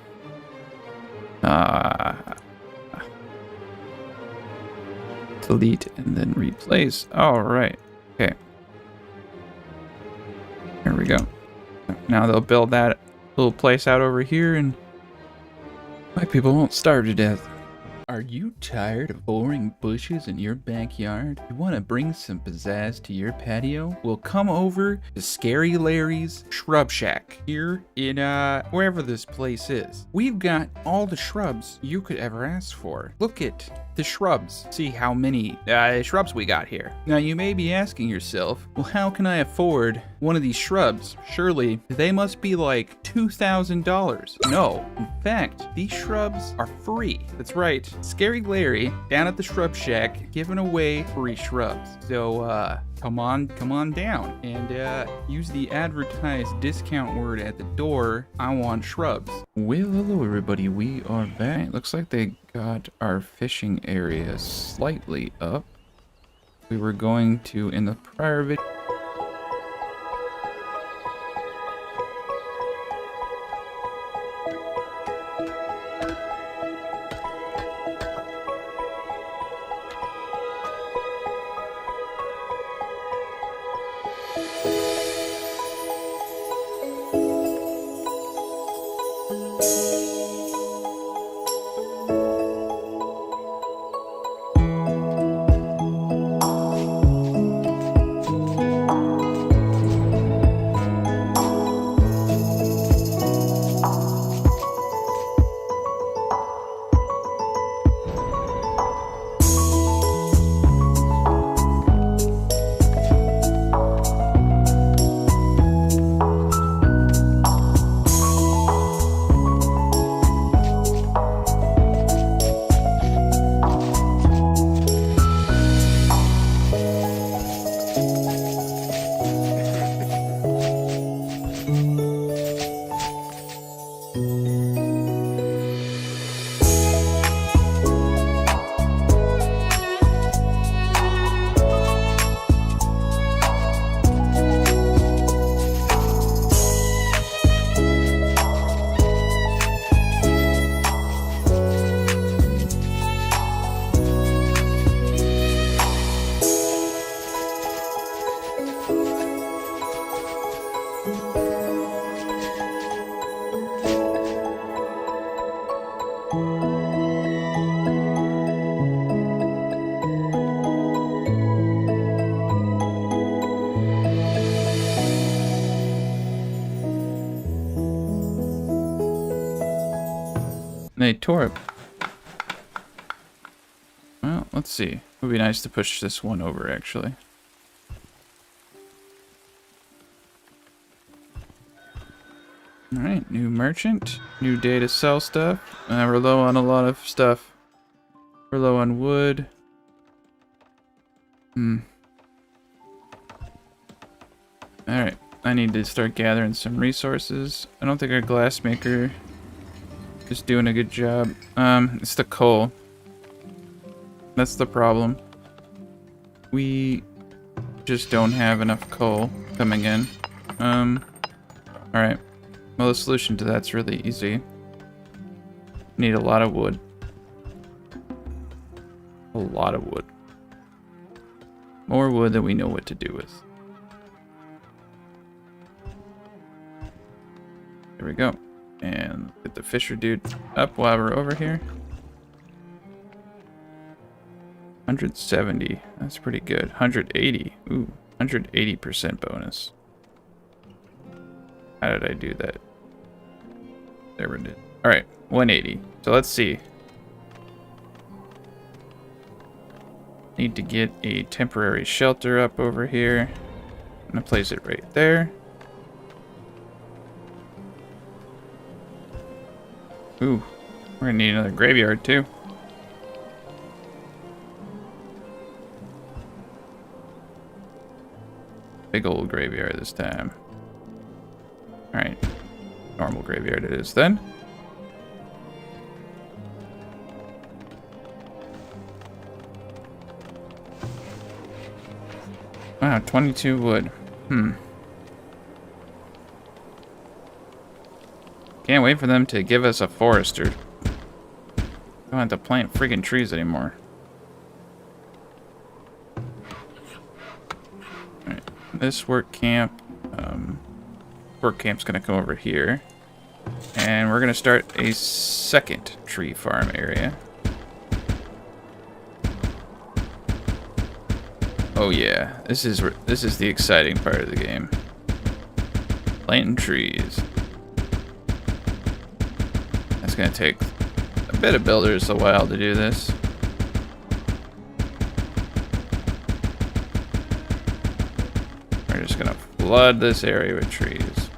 Delete and then replace. All right. Okay. Here we go. Now they'll build that little place out over here and my people won't starve to death. Are you tired of boring bushes in your backyard? You want to bring some pizzazz to your patio? Well, come over to Scary Larry's Shrub Shack here in wherever this place is. We've got all the shrubs you could ever ask for. Look at the shrubs. See how many shrubs we got here. Now you may be asking yourself, well, how can I afford one of these shrubs? Surely they must be like $2,000. No, in fact, these shrubs are free. That's right. Scary Larry down at the Shrub Shack giving away free shrubs. So come on down and use the advertised discount word at the door. I want shrubs. Well, hello everybody, we are back. Looks like they got our fishing area slightly up. We were going to, in the prior video, They tore it. Well, let's see. It would be nice to push this one over, actually. Alright, new merchant. New day to sell stuff. We're low on a lot of stuff. We're low on wood. Alright, I need to start gathering some resources. I don't think our glassmaker is doing a good job. It's the coal. That's the problem. We just don't have enough coal coming in. Alright. Well, the solution to that's really easy. Need a lot of wood. A lot of wood. More wood than we know what to do with. There we go. And get the fisher dude up while we're over here. 170. That's pretty good. 180. Ooh, 180% bonus. How did I do that? There we did. Alright, 180. So let's see. Need to get a temporary shelter up over here. I'm gonna place it right there. Ooh, we're gonna need another graveyard too. Big old graveyard this time. Alright. Normal graveyard it is then. Wow, 22 wood. Can't wait for them to give us a forester. Don't have to plant friggin' trees anymore. Alright, this work camp's gonna come over here. And we're gonna start a second tree farm area. Oh yeah, this is the exciting part of the game. Planting trees. That's gonna take a bit of builders a while to do this. We're just gonna flood this area with trees.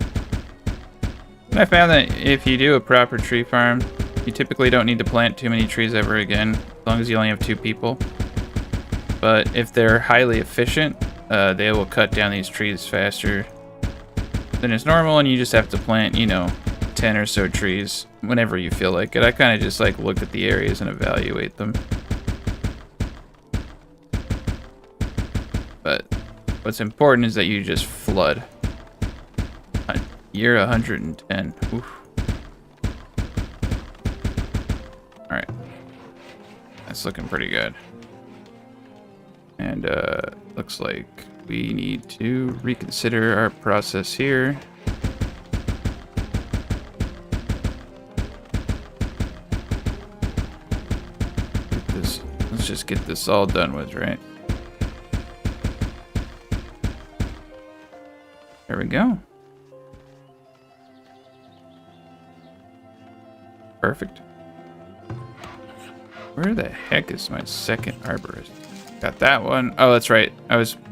And I found that if you do a proper tree farm, you typically don't need to plant too many trees ever again, as long as you only have 2 people. But if they're highly efficient, they will cut down these trees faster than is normal, and you just have to plant, 10 or so trees whenever you feel like it. I kind of just look at the areas and evaluate them. But what's important is that you just flood. Year 110. Oof. Alright. That's looking pretty good. And looks like we need to reconsider our process here. Let's just get this all done with, right? There we go. Perfect. Where the heck is my second arborist? Got that one. Oh, that's right.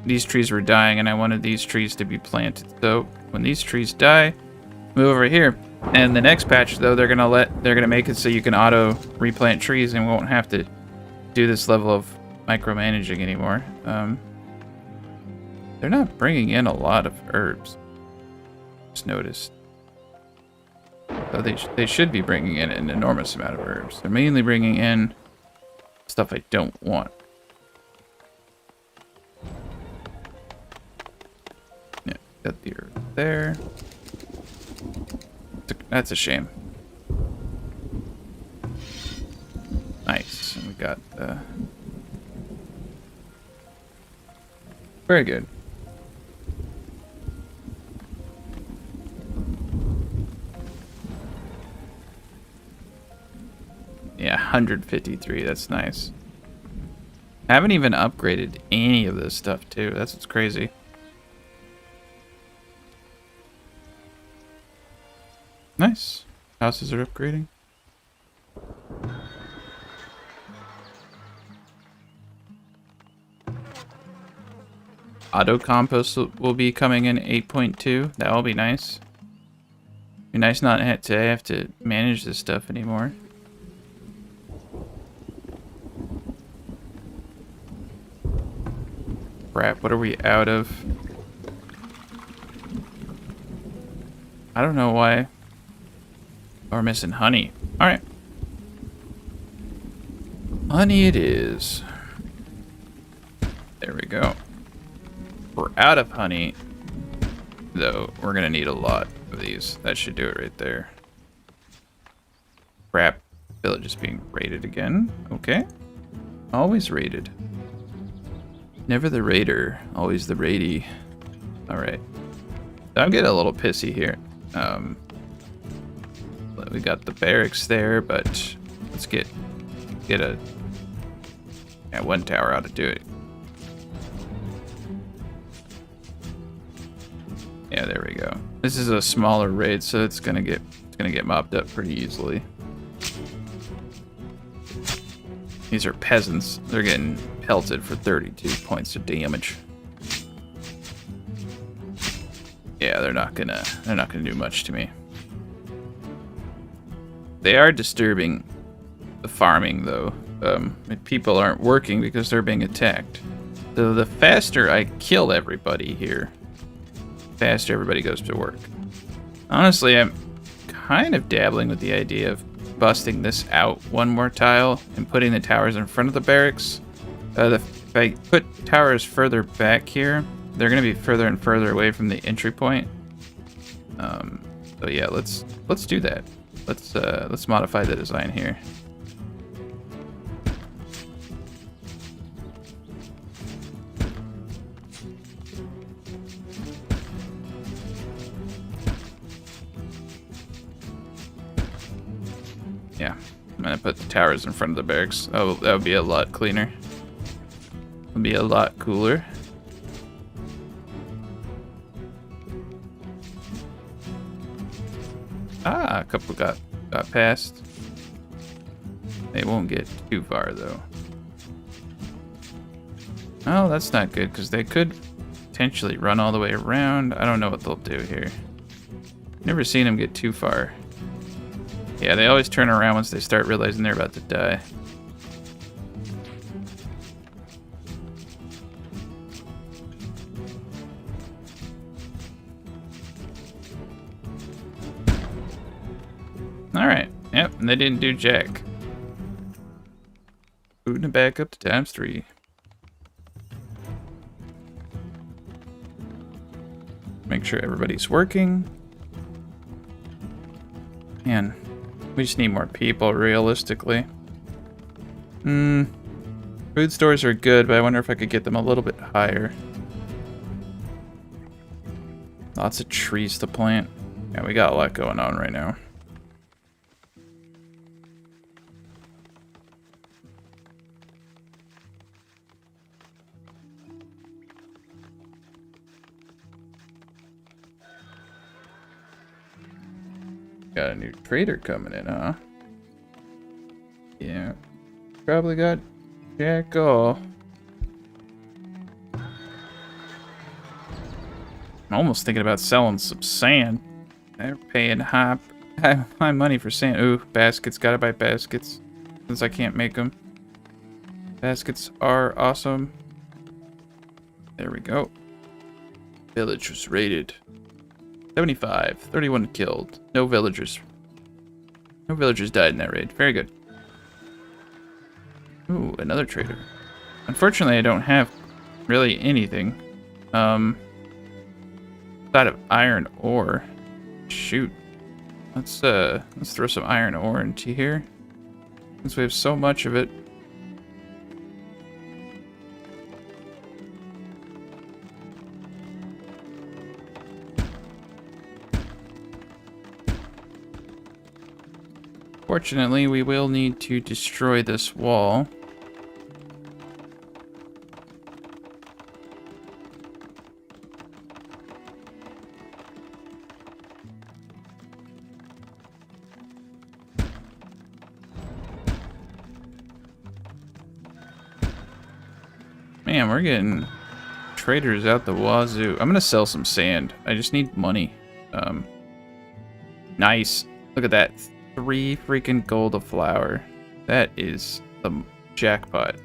These trees were dying and I wanted these trees to be planted. So when these trees die, move over here. And the next patch though, they're gonna make it so you can auto replant trees and won't have to do this level of micromanaging anymore. They're not bringing in a lot of herbs. Just noticed. So they should be bringing in an enormous amount of herbs. They're mainly bringing in stuff I don't want. Yeah, got the herb there. That's a shame. Nice. And we got very good. Yeah, 153. That's nice. I haven't even upgraded any of this stuff, too. That's what's crazy. Nice. Houses are upgrading. auto compost will be coming in 8.2. That will be nice. Be nice not to have to manage this stuff anymore. Crap, what are we out of? I don't know why. We're missing honey. Alright. Honey it is. There we go. We're out of honey, though. We're gonna need a lot of these. That should do it right there. Crap. Village is being raided again. Okay. Always raided. Never the raider, always the raidee. Alright. I'm getting a little pissy here. We got the barracks there, but let's get a... Yeah, one tower ought to do it. Yeah, there we go. This is a smaller raid, so it's gonna get mopped up pretty easily. These are peasants. They're getting pelted for 32 points of damage. Yeah, they're not gonna do much to me. They are disturbing the farming though. People aren't working because they're being attacked. So the faster I kill everybody here, the faster everybody goes to work. Honestly, I'm kind of dabbling with the idea of busting this out one more tile and putting the towers in front of the barracks. If I put towers further back here, they're going to be further and further away from the entry point. So yeah, let's do that. Let's modify the design here. Yeah, I'm gonna put the towers in front of the barracks. Oh, that would be a lot cleaner. Would be a lot cooler. Ah, a couple got past. They won't get too far though. Oh, that's not good because they could potentially run all the way around. I don't know what they'll do here. Never seen them get too far. Yeah, they always turn around once they start realizing they're about to die. Alright, yep, and they didn't do jack. Booting it back up to ×3. Make sure everybody's working. Man, we just need more people, realistically. Food stores are good, but I wonder if I could get them a little bit higher. Lots of trees to plant. Yeah, we got a lot going on right now. Got a new trader coming in, huh? Yeah. Probably got jack all. I'm almost thinking about selling some sand. They're paying high money for sand. Ooh, baskets. Gotta buy baskets. Since I can't make them. Baskets are awesome. There we go. Village was raided. 75. 31 killed. No villagers. No villagers died in that raid. Very good. Ooh, another trader. Unfortunately, I don't have really anything. Outside of iron ore. Shoot. Let's throw some iron ore into here. Since we have so much of it. Fortunately, we will need to destroy this wall. Man, we're getting traders out the wazoo. I'm gonna sell some sand. I just need money. Nice. Look at that. 3 freaking gold a flower. That is the jackpot.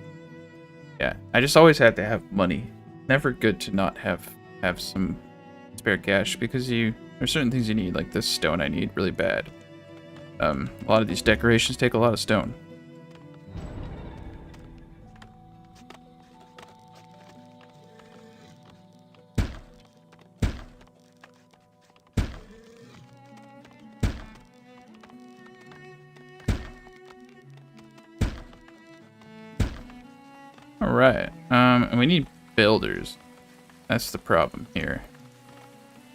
Yeah, I just always had to have money. Never good to not have some spare cash, because there's certain things you need, like this stone I need really bad. A lot of these decorations take a lot of stone. Alright, and we need builders. That's the problem here.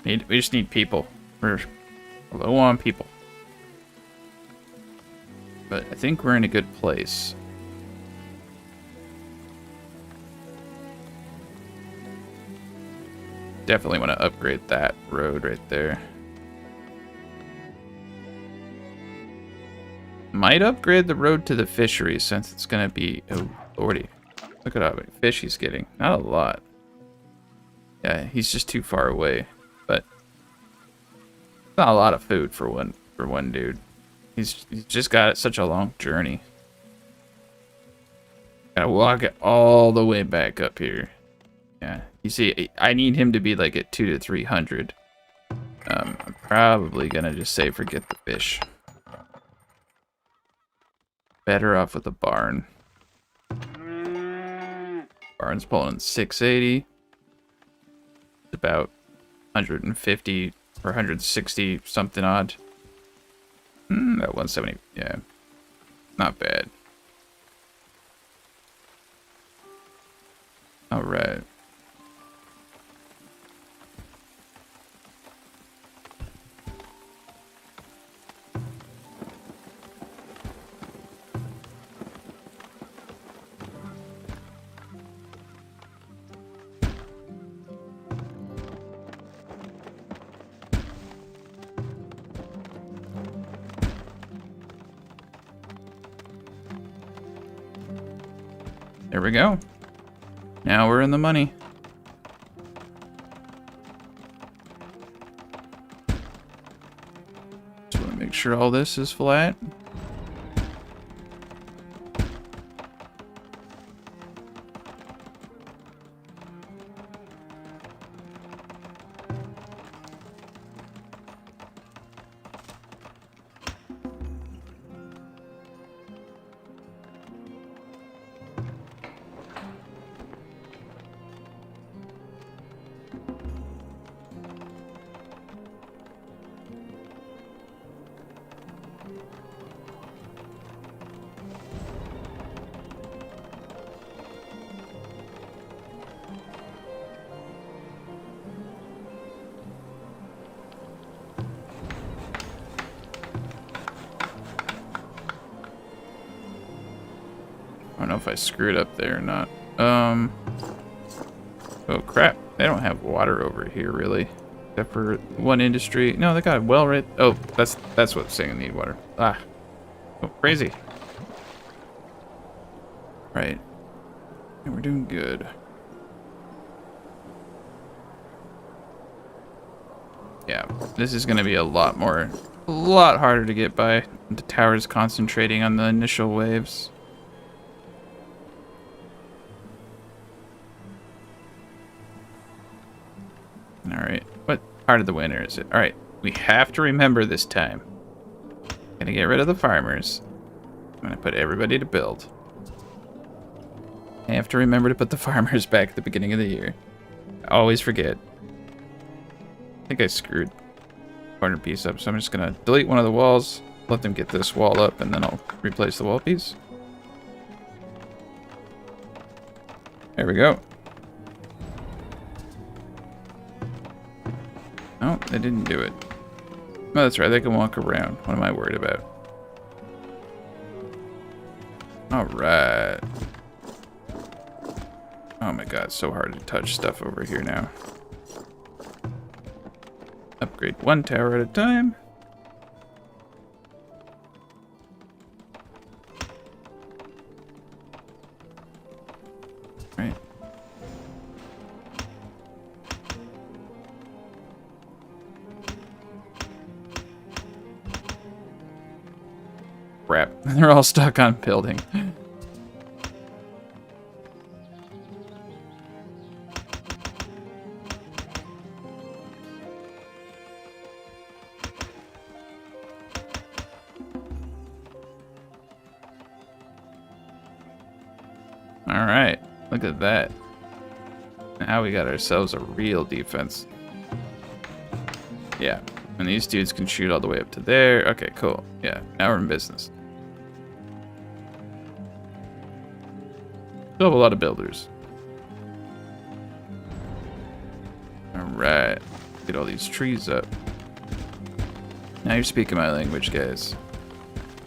We just need people. We're low on people. But I think we're in a good place. Definitely want to upgrade that road right there. Might upgrade the road to the fishery, since it's going to be... Oh, lordy. Look at how many fish he's getting. Not a lot. Yeah, he's just too far away. But not a lot of food for one dude. He's just got such a long journey. Gotta walk it all the way back up here. Yeah, you see, I need him to be like at 200 to 300. I'm probably gonna just say forget the fish. Better off with a barn. Barn's pulling 680. It's about 150 or 160 something odd. About 170. Yeah, not bad. All right. There we go. Now we're in the money. Just want to make sure all this is flat. I don't know if I screwed up there or not. Oh crap. They don't have water over here really. Except for one industry. No, they got a well right. Oh, that's what's saying they need water. Ah. Oh, crazy. Right. And we're doing good. Yeah, this is gonna be a lot harder to get by. The tower's concentrating on the initial waves. Alright, what part of the winter is it? Alright, we have to remember this time. Gonna get rid of the farmers. I'm gonna put everybody to build. I have to remember to put the farmers back at the beginning of the year. I always forget. I think I screwed corner piece up, so I'm just gonna delete one of the walls, let them get this wall up, and then I'll replace the wall piece. There we go. Oh, they didn't do it. Oh, that's right, they can walk around. What am I worried about? Alright. Oh my god, it's so hard to touch stuff over here now. Upgrade one tower at a time. Right. They're all stuck on building. Alright, look at that. Now we got ourselves a real defense. Yeah, and these dudes can shoot all the way up to there. Okay, cool. Yeah, now we're in business. Still have a lot of builders. Alright, get all these trees up. Now you're speaking my language, guys.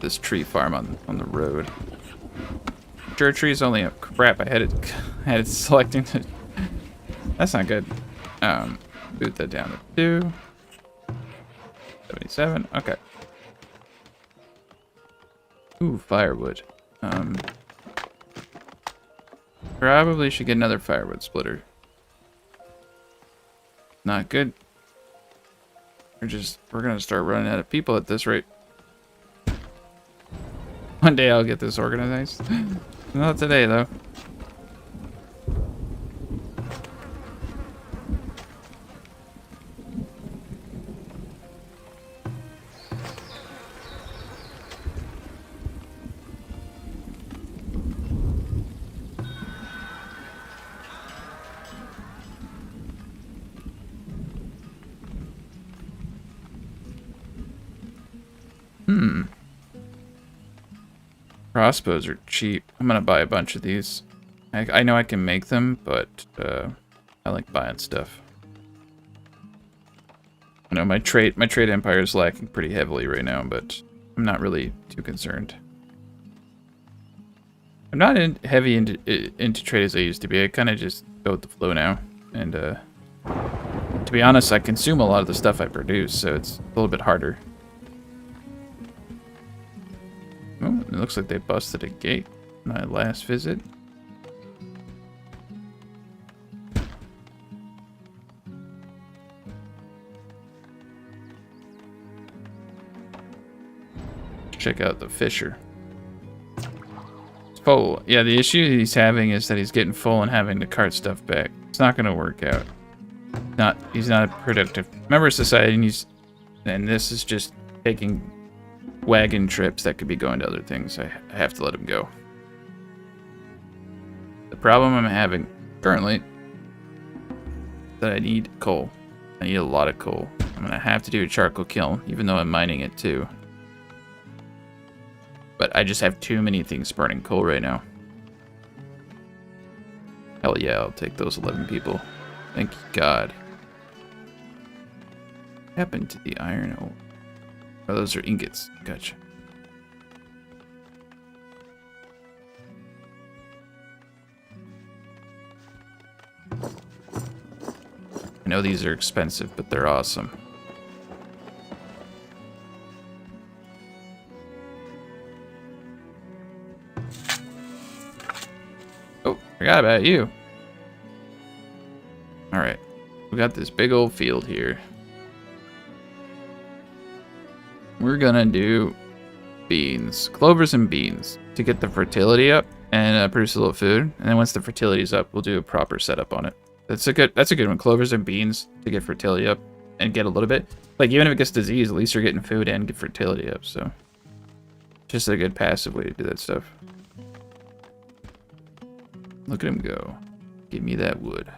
This tree farm on the road. Sure, trees only up. Crap, I had it selecting. That's not good. Boot that down to 2. 77. Okay. Ooh, firewood. Probably should get another firewood splitter. Not good. We're gonna start running out of people at this rate. One day I'll get this organized. Not today, though. Crossbows are cheap. I'm gonna buy a bunch of these. I know I can make them, but I like buying stuff. I know my trade empire is lacking pretty heavily right now, but I'm not really too concerned. I'm not heavy into trade as I used to be. I kind of just go with the flow now, and to be honest, I consume a lot of the stuff I produce, so it's a little bit harder. Oh, it looks like they busted a gate. My last visit. Check out the Fisher. It's full. Yeah, the issue he's having is that he's getting full and having to cart stuff back. It's not going to work out. He's not a productive member of society, and this is just taking wagon trips that could be going to other things. I have to let him go. The problem I'm having currently is that I need coal. I need a lot of coal. I'm gonna have to do a charcoal kiln, even though I'm mining it too. But I just have too many things burning coal right now. Hell yeah, I'll take those 11 people. Thank God. What happened to the iron ore? Oh, those are ingots. Gotcha. I know these are expensive, but they're awesome. Oh, forgot about you. Alright. We got this big old field here. We're gonna do beans, clovers and beans to get the fertility up and produce a little food. And then once the fertility's up, we'll do a proper setup on it. That's a good one. Clovers and beans to get fertility up and get a little bit. Like even if it gets disease, at least you're getting food and get fertility up. So just a good passive way to do that stuff. Look at him go. Give me that wood.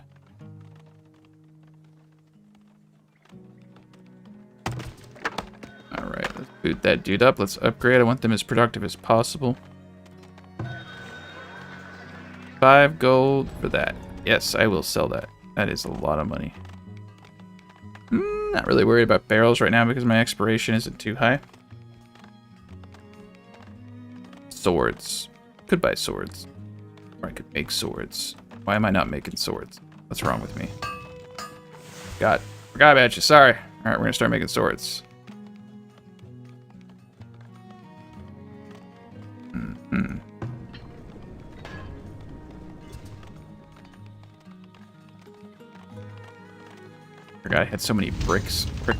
Alright, let's boot that dude up. Let's upgrade. I want them as productive as possible. 5 gold for that. Yes, I will sell that. That is a lot of money. Not really worried about barrels right now because my expiration isn't too high. Swords. Could buy swords. Or I could make swords. Why am I not making swords? What's wrong with me? God, forgot about you. Sorry. Alright, we're gonna start making swords. Forgot I had so many brick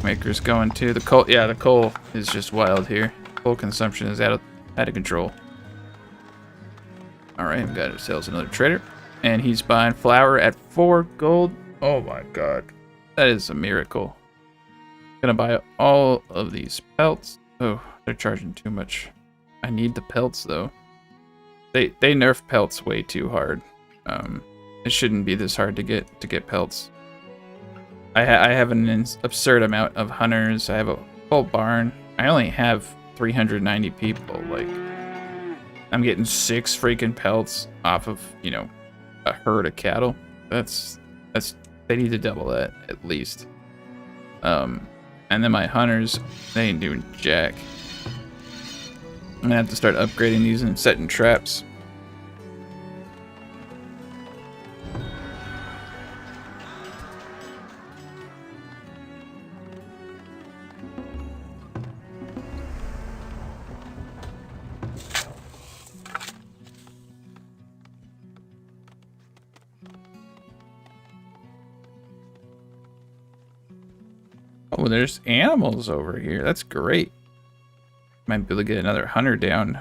makers going too. The coal, yeah, the coal is just wild here. Coal consumption is out Out of control. Alright, we got ourselves another trader. And he's buying flour at 4 gold. Oh my god. That is a miracle. Gonna buy all of these pelts. Oh, they're charging too much. I need the pelts though. They nerf pelts way too hard. It shouldn't be this hard to get pelts. I have an absurd amount of hunters. I have a whole barn. I only have 390 people. Like, I'm getting 6 freaking pelts off of, you know, a herd of cattle. That's they need to double that at least. And then my hunters, they ain't doing jack. I'm gonna have to start upgrading these and setting traps. Oh, there's animals over here. That's great. Might be able to get another hunter down.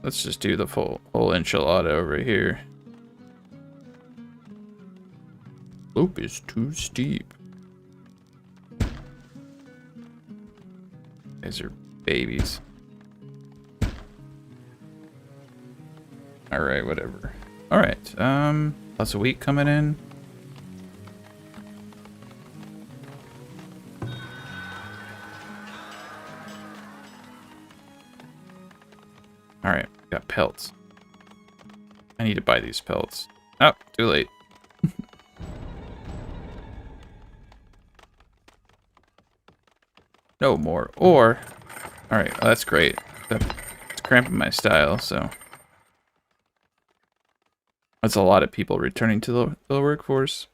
Let's just do the whole enchilada over here. Slope is too steep. These are babies. Alright, whatever. Alright, lots of wheat coming in. Alright, got pelts. I need to buy these pelts. Oh, too late. No more ore. Alright, well, that's great. It's cramping my style, so. That's a lot of people returning to the workforce.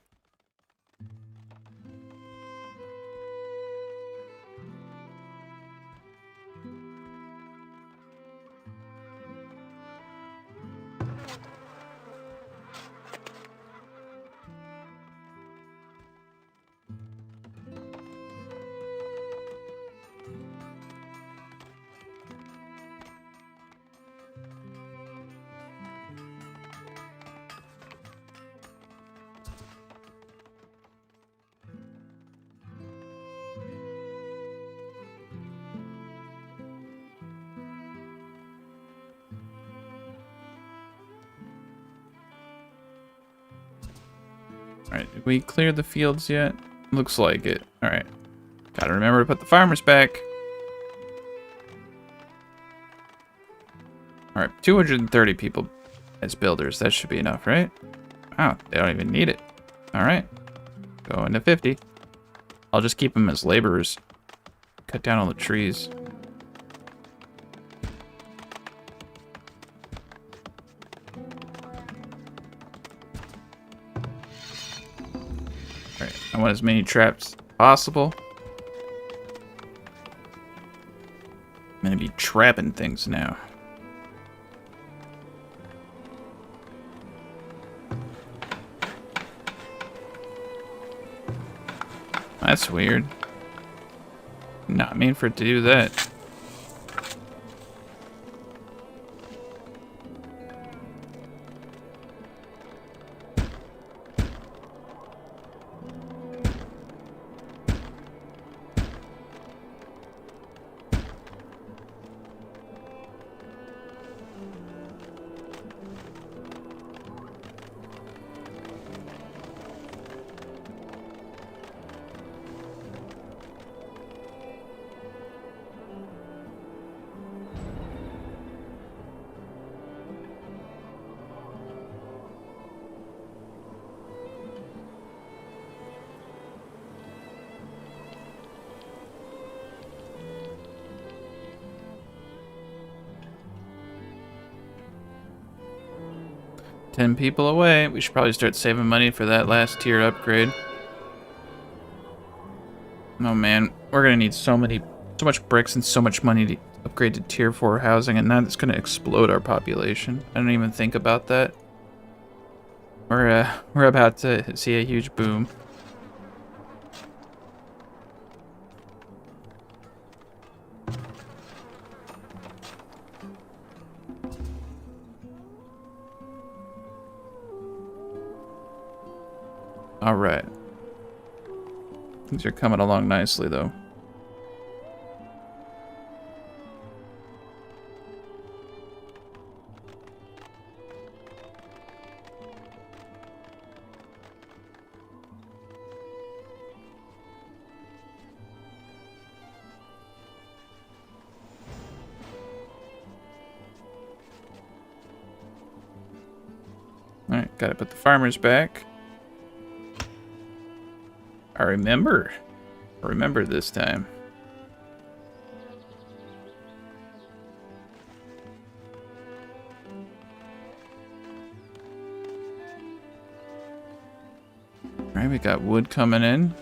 Alright, did we clear the fields yet? Looks like it. Alright. Gotta remember to put the farmers back. Alright, 230 people as builders. That should be enough, right? Wow, they don't even need it. Alright. Going to 50. I'll just keep them as laborers. Cut down all the trees. I want as many traps as possible. I'm gonna be trapping things now. That's weird. Not mean for it to do that. Ten people away. We should probably start saving money for that last tier upgrade. Oh man, we're gonna need so much bricks and so much money to upgrade to tier 4 housing, and that's gonna explode our population. I don't even think about that. We're about to see a huge boom. All right. Things are coming along nicely, though. Alright, gotta put the farmers back. I remember. I remember this time. Alright, we got wood coming in.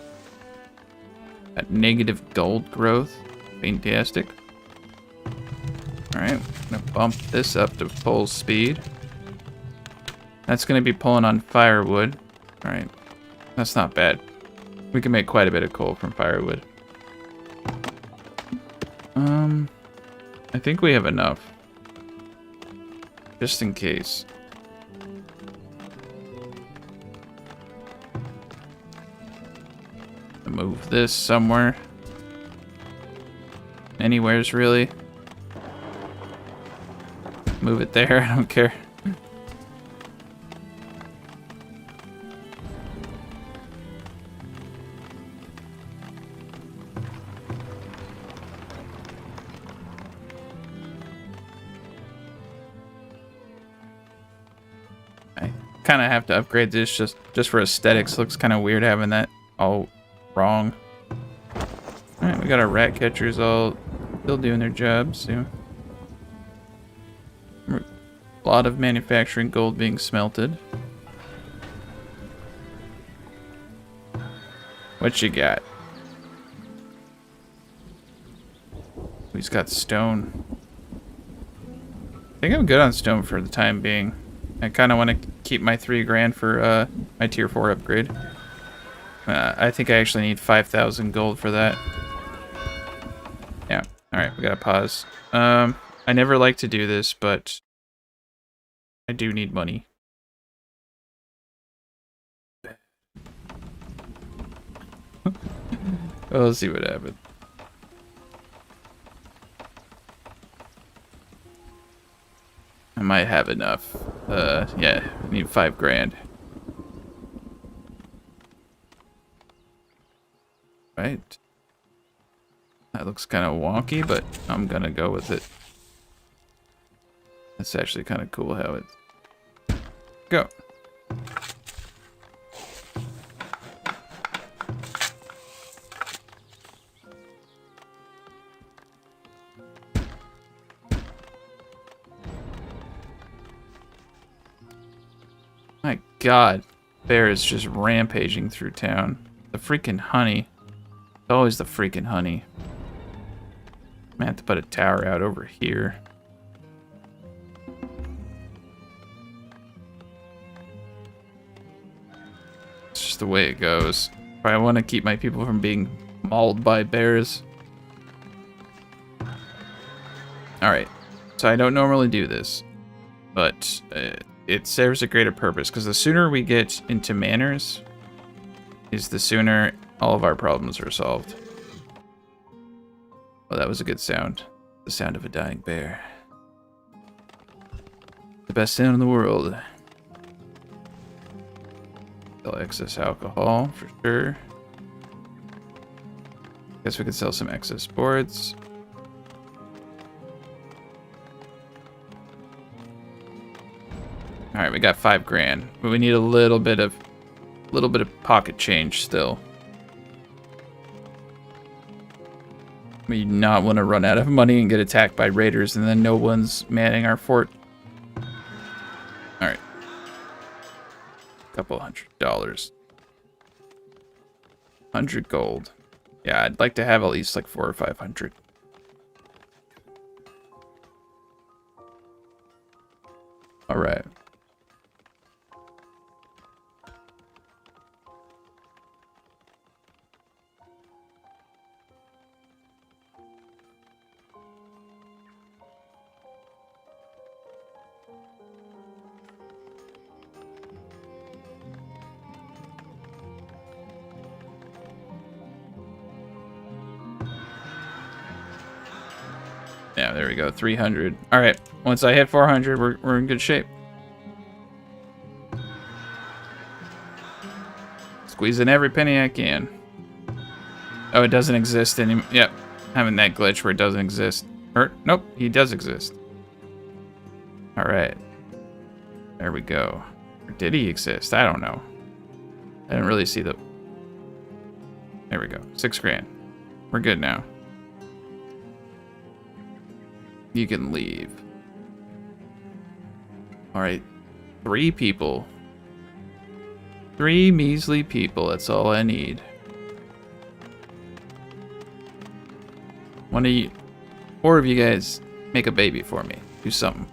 Got negative gold growth. Fantastic. Alright, I'm gonna bump this up to full speed. That's gonna be pulling on firewood. Alright, that's not bad. We can make quite a bit of coal from firewood. I think we have enough. Just in case. Move this somewhere. Anywhere's really. Move it there, I don't care. I kind of have to upgrade this just for aesthetics. Looks kind of weird having that all wrong. Alright, we got our rat catchers all still doing their jobs. So. A lot of manufacturing gold being smelted. What you got? He's got stone. I think I'm good on stone for the time being. I kind of want to keep my 3 grand for my tier 4 upgrade. I think I actually need 5,000 gold for that. Yeah. Alright, we gotta pause. I never like to do this, but I do need money. We'll see what happens. I might have enough. Yeah, I need 5 grand. Right. That looks kind of wonky, but I'm gonna go with it. That's actually kind of cool how it's... Go. My god. Bear is just rampaging through town. The freaking honey. It's always the freaking honey. I'm gonna have to put a tower out over here. It's just the way it goes. If I want to keep my people from being mauled by bears. Alright. So I don't normally do this. But it serves a greater purpose. Because the sooner we get into manors, is the sooner all of our problems are solved. Well, that was a good sound. The sound of a dying bear. The best sound in the world. Sell excess alcohol, for sure. Guess we could sell some excess boards. Alright, we got 5 grand. But we need a little bit of pocket change still. We do not want to run out of money and get attacked by raiders and then no one's manning our fort. Alright. Couple $100. 100 gold. Yeah, I'd like to have at least like 400 or 500. Alright. Yeah, there we go. 300. All right. Once I hit 400, we're in good shape. Squeezing every penny I can. Oh, it doesn't exist anymore. Yep. Having that glitch where it doesn't exist. Or, nope, he does exist. All right. There we go. Or did he exist? I don't know. I didn't really see the... There we go. 6 grand. We're good now. You can leave. All right. 3 people. 3 measly people. That's all I need. One of you, 4 of you guys, make a baby for me. Do something.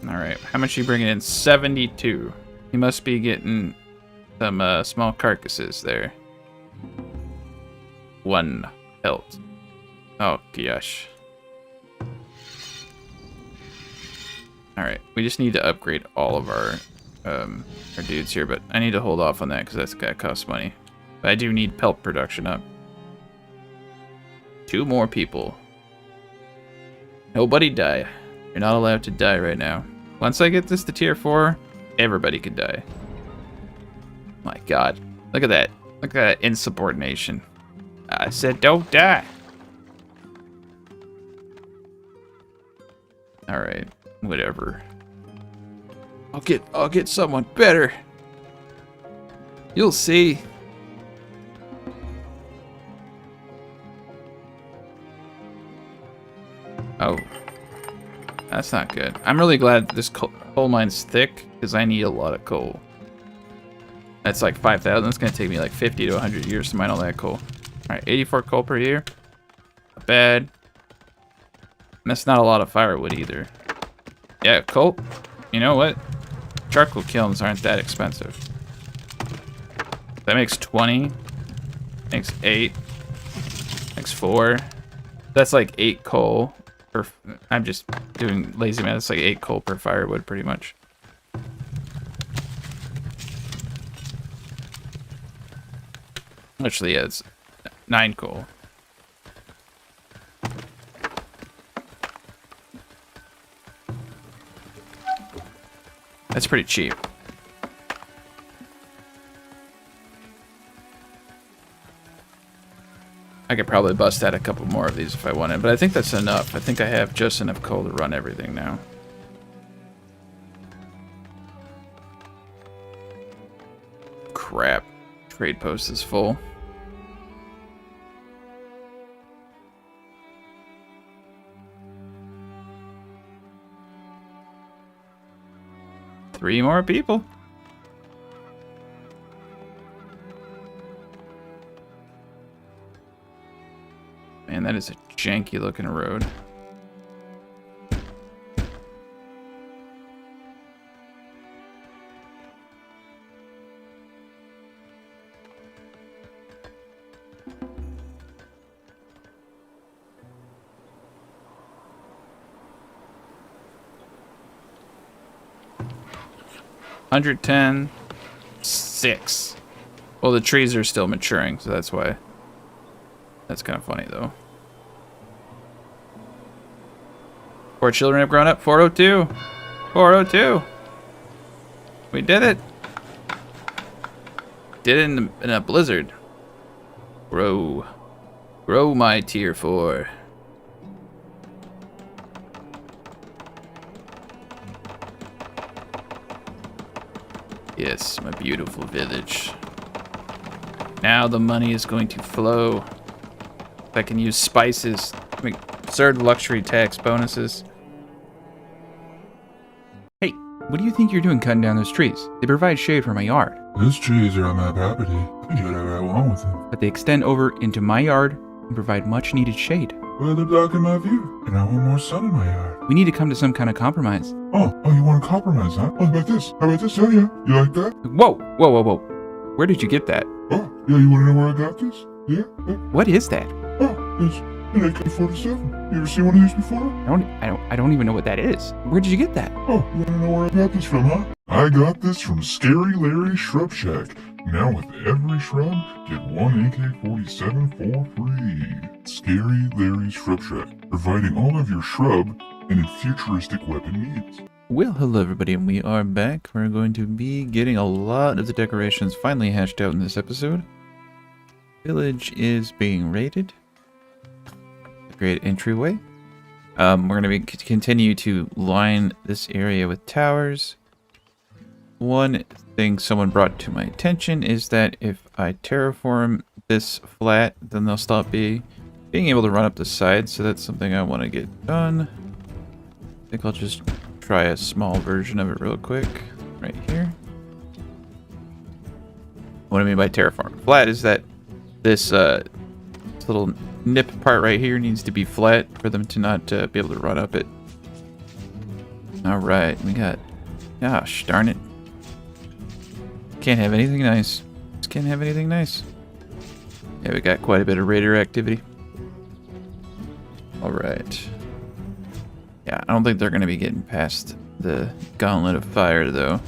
All right. How much are you bringing in? 72. He must be getting some small carcasses there. 1 pelt. Oh, gosh. Alright, we just need to upgrade all of our dudes here, but I need to hold off on that because that's going to cost money. But I do need pelt production up. 2 more people. Nobody die. You're not allowed to die right now. Once I get this to tier 4, everybody can die. My god. Look at that. Look at that insubordination. I said don't die. Alright. Whatever. I'll get someone better. You'll see. Oh. That's not good. I'm really glad this coal mine's thick, because I need a lot of coal. That's like 5,000. It's going to take me like 50 to 100 years to mine all that coal. Alright, 84 coal per year. Not bad. And that's not a lot of firewood either. Yeah, coal. You know what? Charcoal kilns aren't that expensive. That makes 20. Makes 8. Makes 4. That's like 8 coal. I'm just doing lazy math. It's like 8 coal per firewood, pretty much. Actually, yeah, it's 9 coal. That's pretty cheap. I could probably bust out a couple more of these if I wanted, but I think that's enough. I think I have just enough coal to run everything now. Crap. Trade post is full. Three more people. Man, that is a janky looking road. $110, 6. Well, the trees are still maturing, so that's why. That's kind of funny, though. 4 children have grown up. 402. 402. We did it. Did it in a blizzard. Grow. Grow my tier 4. Yes, my beautiful village. Now the money is going to flow. I can use spices, make absurd luxury tax bonuses. Hey, what do you think you're doing cutting down those trees? They provide shade for my yard, Those trees are on my property. I can do whatever I want with them. but they extend over into my yard and provide much needed shade. Well, they're blocking my view, and I want more sun in my yard. We need to come to some kind of compromise. Oh, you want to compromise, huh? Oh, how about this? How about this? Oh, yeah. You like that? Whoa, whoa, whoa, whoa. Where did you get that? Oh, yeah, you want to know where I got this? Yeah? What is that? Oh, it's an AK-47. You ever seen one of these before? I don't even know what that is. Where did you get that? Oh, you want to know where I got this from, huh? I got this from Scary Larry's Shrub Shack. Now with every shrub, get one AK-47 for free. Scary Larry's Shrub Shack, providing all of your shrub and futuristic weapon needs. Well, hello everybody, and we are back. We're going to be getting a lot of the decorations finally hashed out in this episode. Village is being raided. A great entryway. We're going to continue to line this area with towers. One thing someone brought to my attention is that if I terraform this flat, then they'll stop being able to run up the side, so that's something I want to get done. I think I'll just try a small version of it real quick, right here. What I mean by terraform flat is that this little nip part right here needs to be flat for them to not be able to run up it. Alright, we got... Gosh, darn it. Can't have anything nice. Just can't have anything nice. Yeah, we got quite a bit of raider activity. Alright. Yeah, I don't think they're going to be getting past the gauntlet of fire, though.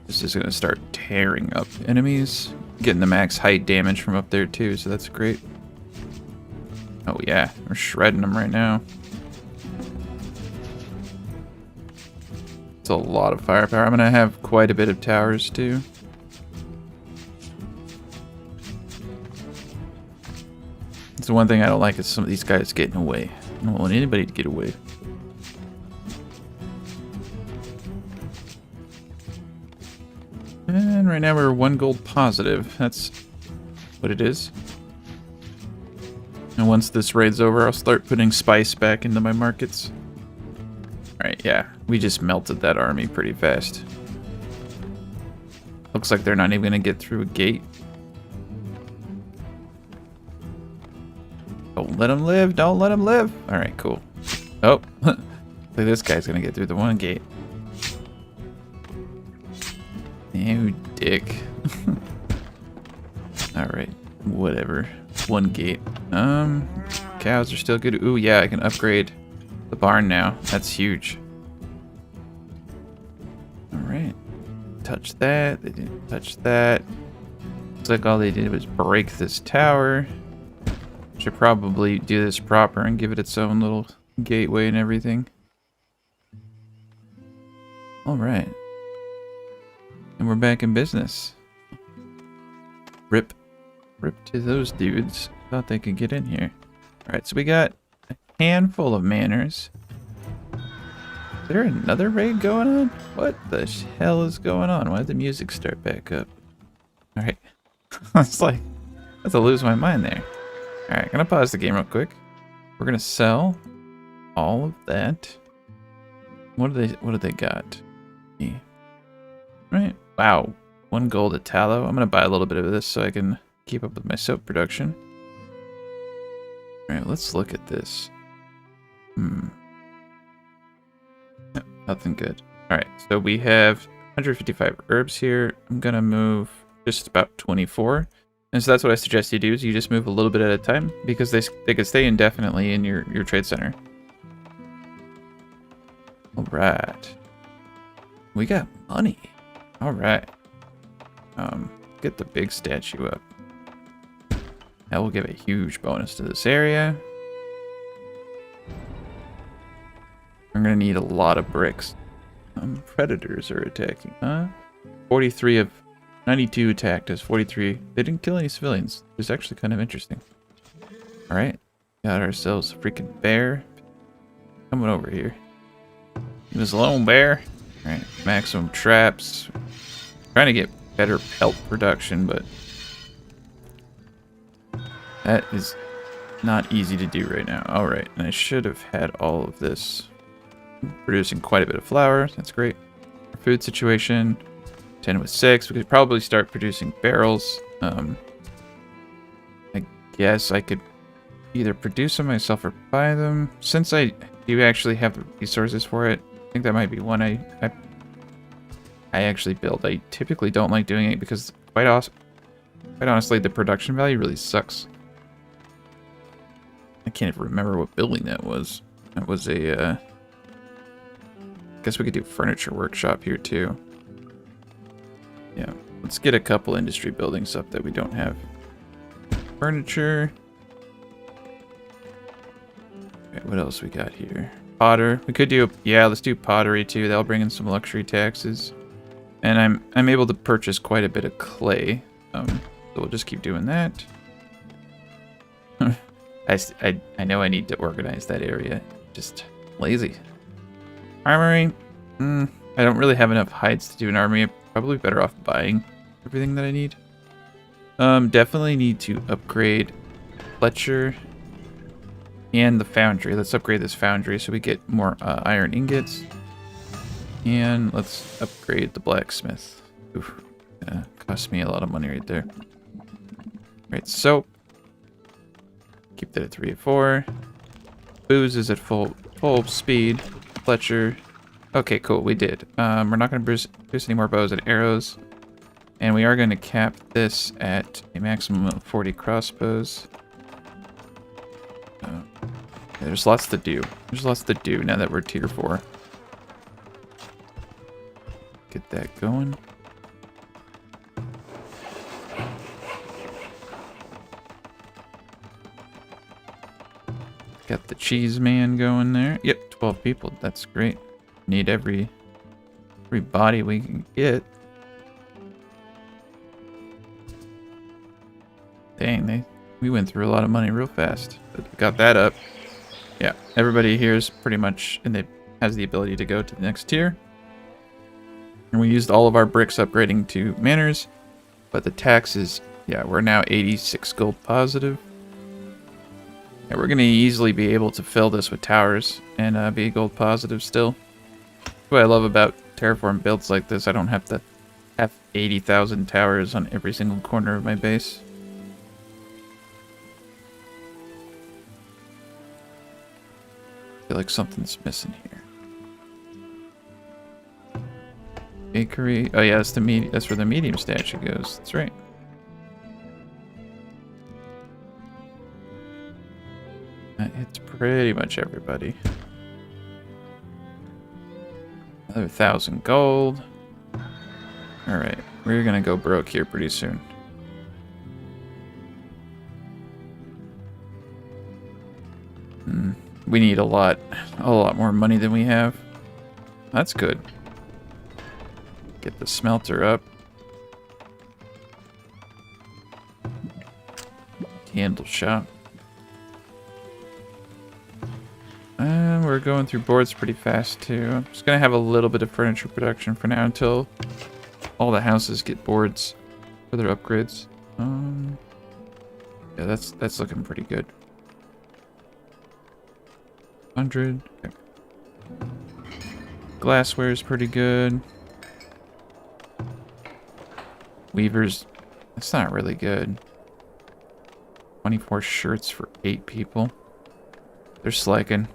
This is going to start tearing up enemies. Getting the max height damage from up there, too, so that's great. Oh, yeah. We're shredding them right now. It's a lot of firepower. I'm going to have quite a bit of towers, too. It's the one thing I don't like is some of these guys getting away. I don't want anybody to get away. And right now we're 1 gold positive. That's what it is. And once this raid's over, I'll start putting spice back into my markets. Alright, yeah. We just melted that army pretty fast. Looks like they're not even going to get through a gate. Don't let them live. Don't let them live. Alright, cool. Oh, look, this guy's going to get through the one gate. You dick. Alright, whatever. One gate. Cows are still good. Ooh, yeah, I can upgrade the barn now. That's huge. Alright. Touch that. They didn't touch that. Looks like all they did was break this tower. Should probably do this proper and give it its own little gateway and everything. Alright. And we're back in business. Rip to those dudes. Thought they could get in here. Alright, so we got a handful of manners. Is there another raid going on? What the hell is going on? Why did the music start back up? Alright. I was like, I have to lose my mind there. Alright, gonna pause the game real quick. We're gonna sell all of that. What do they got? Yeah. Right. Wow. 1 gold of tallow. I'm gonna buy a little bit of this so I can keep up with my soap production. Alright, let's look at this. No, nothing good. Alright, so we have 155 herbs here. I'm gonna move just about 24. And so that's what I suggest you do, is you just move a little bit at a time, because they could stay indefinitely in your trade center. Alright. We got money. Alright. Get the big statue up. That will give a huge bonus to this area. We're gonna need a lot of bricks. Predators are attacking, huh? 43 of 92 attacked as 43. They didn't kill any civilians. It's actually kind of interesting. Alright. Got ourselves a freaking bear. Coming over here. He was a lone bear. Alright. Maximum traps. Trying to get better pelt production, but that is not easy to do right now. Alright. And I should have had all of this. Producing quite a bit of flour. That's great. Our food situation. 10 with 6. We could probably start producing barrels. I guess I could either produce them myself or buy them. Since I do actually have the resources for it, I think that might be one I actually build. I typically don't like doing it because quite honestly, the production value really sucks. I can't even remember what building that was. That was a Guess we could do furniture workshop here too. Yeah, let's get a couple industry buildings up that we don't have. Furniture. Okay, what else we got here? Potter. We could do, yeah, let's do pottery too. That'll bring in some luxury taxes. And I'm able to purchase quite a bit of clay. So we'll just keep doing that. I know I need to organize that area. Just lazy. Armory. I don't really have enough hides to do an armory. I'm probably better off buying everything that I need. Definitely need to upgrade Fletcher and the foundry. Let's upgrade this foundry so we get more iron ingots. And let's upgrade the blacksmith. Oof, cost me a lot of money right there. Right, soap. Keep that at 3 or 4. Booze is at full speed. Fletcher. Okay, cool. We did. We're not going to produce any more bows and arrows. And we are going to cap this at a maximum of 40 crossbows. There's lots to do. There's lots to do now that we're tier 4. Get that going. Got the cheese man going there. Yep, 12 people. That's great. Need every body we can get. Dang, we went through a lot of money real fast. But got that up. Yeah, everybody here is pretty much, and they has the ability to go to the next tier. And we used all of our bricks upgrading to manors, but the taxes, yeah, we're now 86 gold positive. Yeah, we're going to easily be able to fill this with towers and be gold positive still. That's what I love about terraform builds like this. I don't have to have 80,000 towers on every single corner of my base. I feel like something's missing here. Bakery. Oh yeah, that's where the medium statue goes. That's right. It's pretty much everybody. Another 1,000 gold. Alright, we're gonna go broke here pretty soon. We need a lot more money than we have. That's good. Get the smelter up. Candle shop. And we're going through boards pretty fast too. I'm just gonna have a little bit of furniture production for now until all the houses get boards for their upgrades. Yeah, that's looking pretty good. 100. Okay. Glassware is pretty good. Weavers, that's not really good. 24 shirts for 8 people. They're slacking.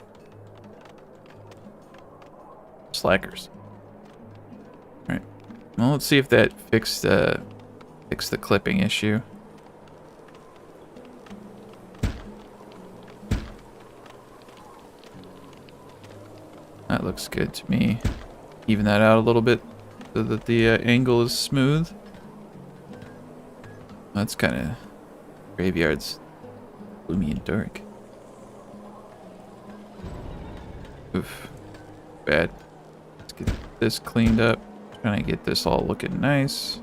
Slackers. Alright. Well, let's see if that fixed the clipping issue. That looks good to me. Even that out a little bit so that the angle is smooth. That's kind of graveyard's gloomy and dark. Oof. Bad. Let's get this cleaned up. Trying to get this all looking nice.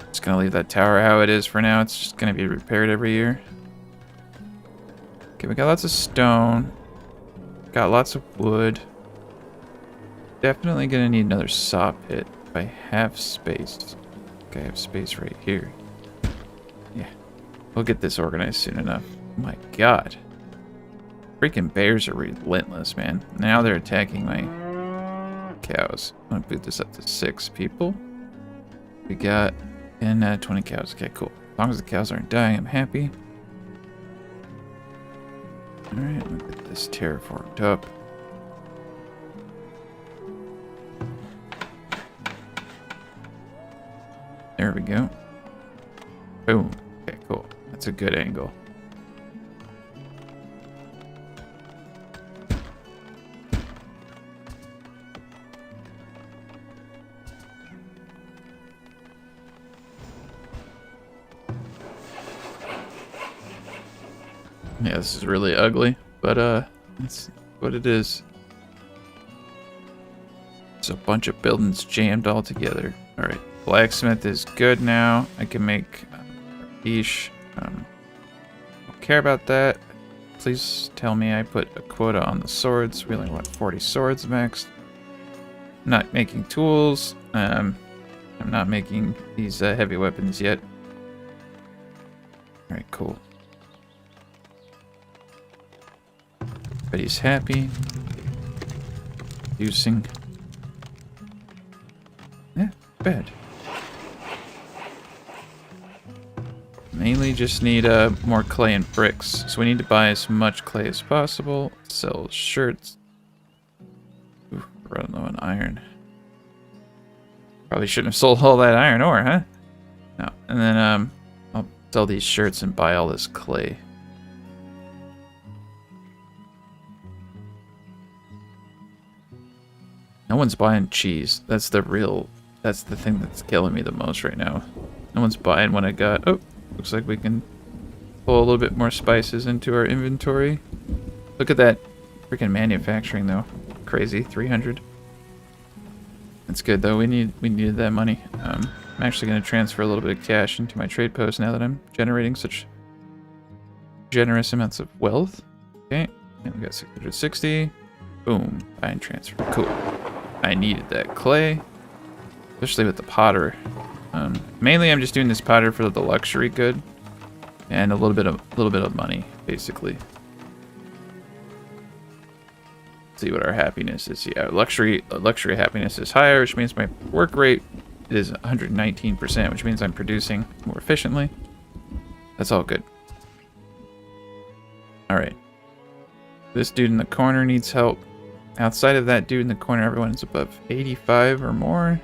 Just gonna leave that tower how it is for now. It's just gonna be repaired every year. Okay, we got lots of stone. Got lots of wood. Definitely gonna need another saw pit if I have space. Okay, I have space right here. Yeah. We'll get this organized soon enough. Oh my god. Freaking bears are relentless, man. Now they're attacking my cows. I'm gonna boot this up to 6 people. We got 20 cows. Okay, cool. As long as the cows aren't dying, I'm happy. Alright, we'll get this terraformed up. There we go. Boom. Okay, cool. That's a good angle. Yeah, this is really ugly, but that's what it is. It's a bunch of buildings jammed all together. All right, blacksmith is good now. I can make ish. Don't care about that. Please tell me I put a quota on the swords. We only want 40 swords max. Not making tools. I'm not making these heavy weapons yet. All right, cool. But he's happy. Using. Yeah, bad. Mainly just need more clay and bricks. So we need to buy as much clay as possible. Sell shirts. Ooh, running low on iron. Probably shouldn't have sold all that iron ore, huh? No. And then I'll sell these shirts and buy all this clay. No one's buying cheese. That's the thing that's killing me the most right now. No one's buying what I got. Oh, looks like we can pull a little bit more spices into our inventory. Look at that freaking manufacturing though. Crazy, 300. That's good though. We needed that money. I'm actually going to transfer a little bit of cash into my trade post now that I'm generating such generous amounts of wealth. Okay, and we got 660. Boom, buy and transfer. Cool. I needed that clay, especially with the potter. Mainly, I'm just doing this potter for the luxury good and a little bit of money, basically. See what our happiness is. Yeah, luxury happiness is higher, which means my work rate is 119%, which means I'm producing more efficiently. That's all good. All right. This dude in the corner needs help. Outside of that dude in the corner, everyone's above 85 or more.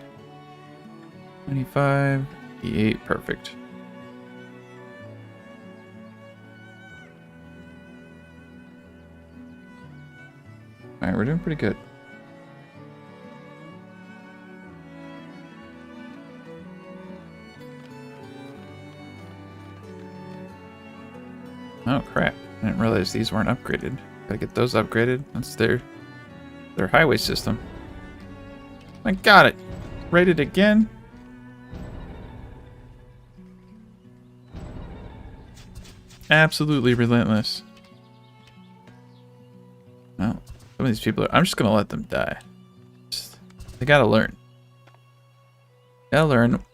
25, 88, perfect. Alright, we're doing pretty good. Oh crap, I didn't realize these weren't upgraded. Gotta get those upgraded. That's their highway system. I got it. Rated again. Absolutely relentless. Well, some of these people are... I'm just gonna let them die. They gotta learn. Gotta learn.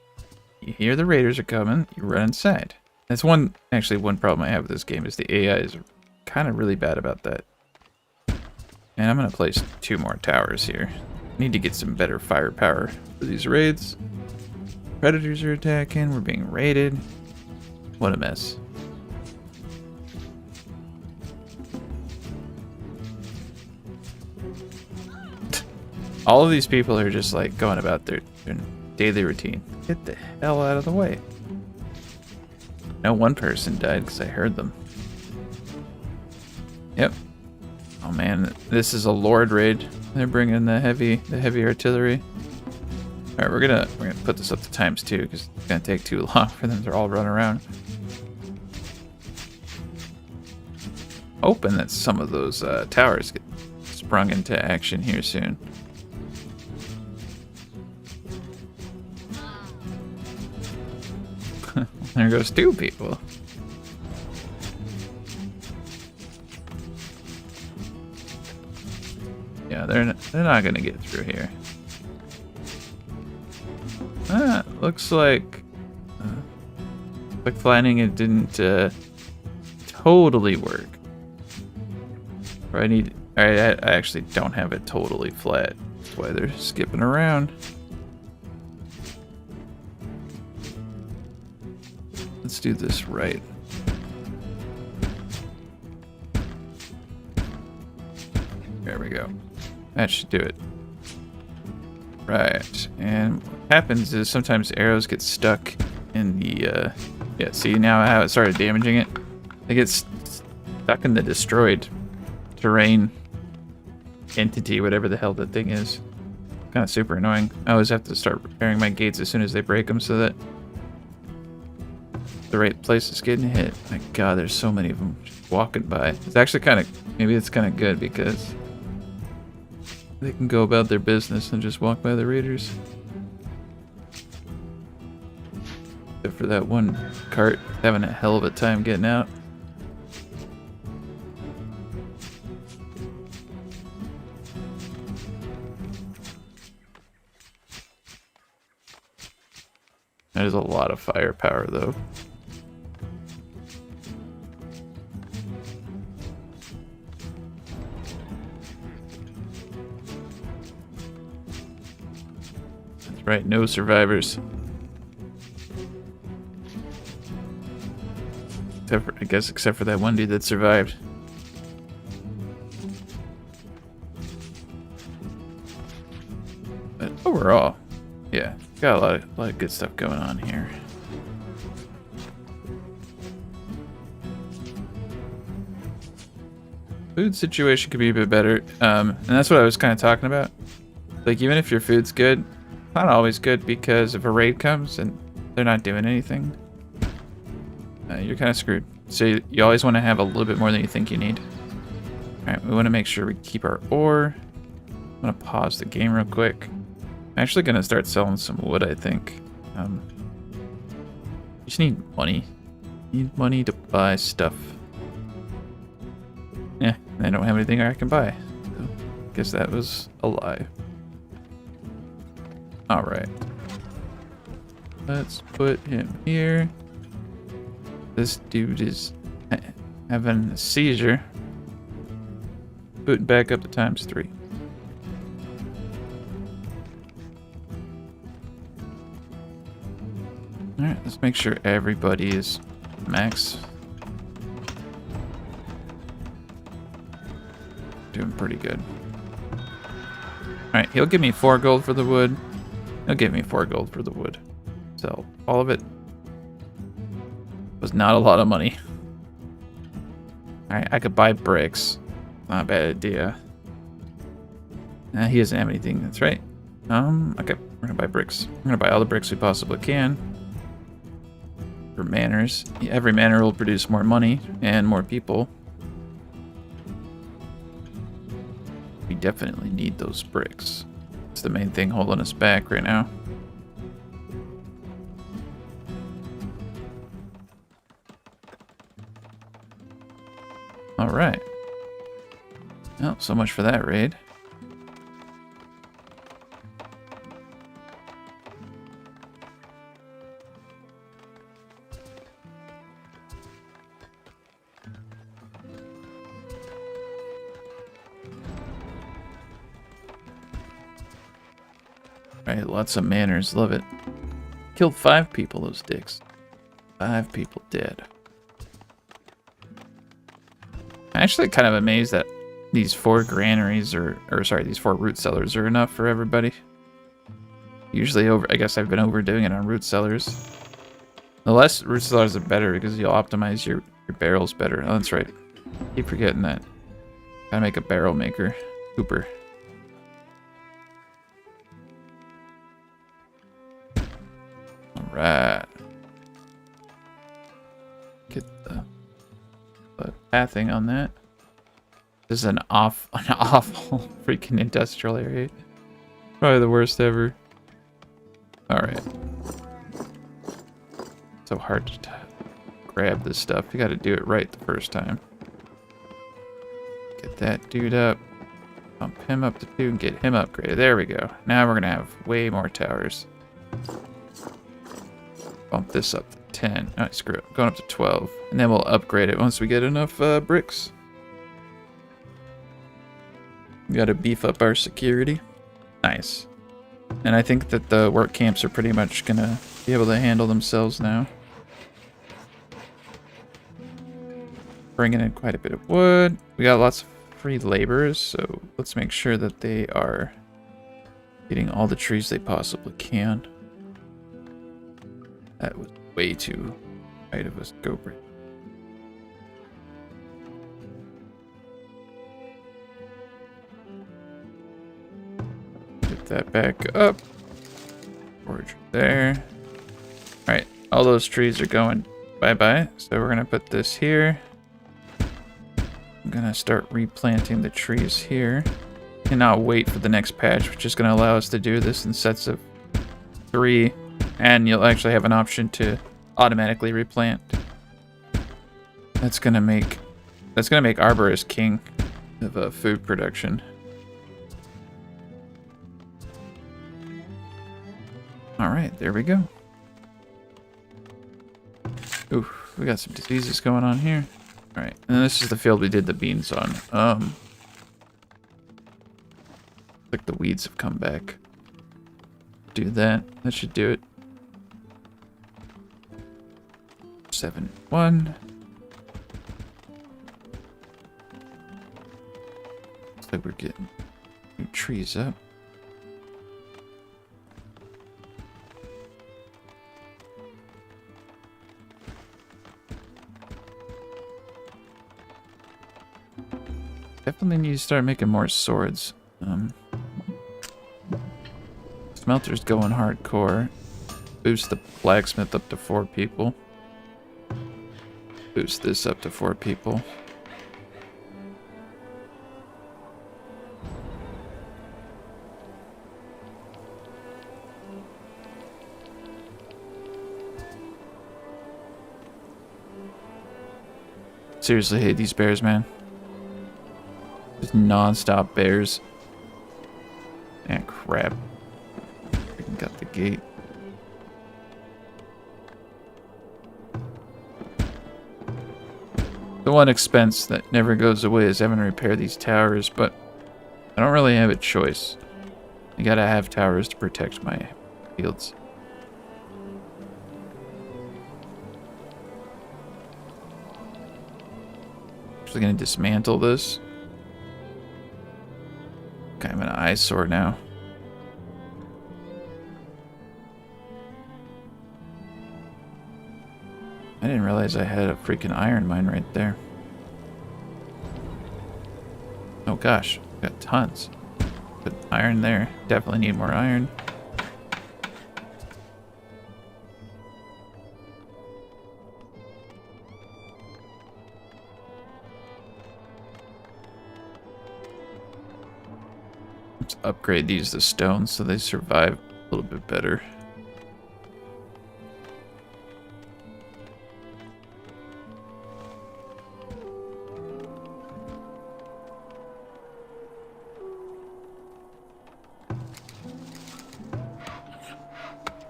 You hear the raiders are coming, you run inside. That's actually one problem I have with this game is the AI is kind of really bad about that. And I'm gonna place 2 more towers here. Need to get some better firepower for these raids. Predators are attacking, we're being raided. What a mess. All of these people are just like going about their daily routine. Get the hell out of the way. No, one person died because I heard them. Yep. Oh man, this is a Lord raid. They're bringing the heavy artillery. All right, we're gonna put this up to ×2 because it's gonna take too long for them to all run around. Hoping that some of those towers get sprung into action here soon. There goes 2 people. Yeah, they're not gonna get through here. Looks like flattening it didn't totally work. Or I actually don't have it totally flat. That's why they're skipping around. Let's do this right. There we go. That should do it. Right. And what happens is sometimes arrows get stuck in the... yeah, see now how it started damaging it? It gets stuck in the destroyed terrain entity, whatever the hell that thing is. Kind of super annoying. I always have to start repairing my gates as soon as they break them so that the right place is getting hit. My god, there's so many of them. walking by. It's actually kind of, maybe it's kind of good because they can go about their business and just walk by the raiders. Except for that one cart having a hell of a time getting out. There's a lot of firepower though. That's right, no survivors. Except for, I guess, except for that one dude that survived. But overall, yeah, got a lot of good stuff going on here. Food situation could be a bit better, and that's what I was kind of talking about. Like, even if your food's good, it's not always good, because if a raid comes and they're not doing anything, you're kind of screwed. So you always want to have a little bit more than you think you need. Alright, we want to make sure we keep our ore. I'm going to pause the game real quick. I'm actually going to start selling some wood, I think. You just need money. You need money to buy stuff. Yeah, I don't have anything I can buy. So, guess that was a lie. Alright. Let's put him here. This dude is having a seizure. Put it back up to ×3. Alright, let's make sure everybody is max. Doing pretty good. Alright, he'll give me 4 gold for the wood. He'll give me 4 gold for the wood. So, all of it was not a lot of money. Alright, I could buy bricks. Not a bad idea. He doesn't have anything, that's right. Okay, we're gonna buy bricks. We're gonna buy all the bricks we possibly can. For manors. Every manor will produce more money and more people. We definitely need those bricks. It's the main thing holding us back right now. Alright. Well, so much for that raid. Alright, lots of manors, love it. Killed 5 people, those dicks. 5 people dead. I'm actually kind of amazed that these 4 granaries these 4 root cellars are enough for everybody. Usually I guess I've been overdoing it on root cellars. The less root cellars the better, because you'll optimize your barrels better. Oh, that's right. Keep forgetting that. Gotta make a barrel maker. Cooper. Alright. Get the pathing on that. This is an awful freaking industrial area. Probably the worst ever. Alright. So hard to grab this stuff. You gotta do it right the first time. Get that dude up. Bump him up to 2 and get him upgraded. There we go. Now we're gonna have way more towers. Bump this up to 10. Alright, screw it. Going up to 12. And then we'll upgrade it once we get enough bricks. We gotta beef up our security. Nice. And I think that the work camps are pretty much gonna be able to handle themselves now. Bringing in quite a bit of wood. We got lots of free laborers, so let's make sure that they are getting all the trees they possibly can. That was way too tight of a scope right. Get that back up. Forge there. Alright, all those trees are going bye-bye. So we're gonna put this here. gonna start replanting the trees here. And not wait for the next patch, which is gonna allow us to do this in sets of 3. And you'll actually have an option to automatically replant. That's gonna make Arborist king of food production. Alright, there we go. Ooh, we got some diseases going on here. Alright, and this is the field we did the beans on. Like the weeds have come back. Do that. That should do it. 7-1. Looks like we're getting new trees up. Definitely need to start making more swords. Smelter's going hardcore. Boost the blacksmith up to 4 people. Boost this up to 4 people. Seriously hate these bears, man. Just non-stop bears. And crap. Freaking got the gate. The one expense that never goes away is having to repair these towers, but I don't really have a choice. I gotta have towers to protect my fields. Actually gonna dismantle this. Kind of an eyesore now. I didn't realize I had a freaking iron mine right there. Oh gosh, got tons. Put iron there. Definitely need more iron. Let's upgrade these to stone so they survive a little bit better.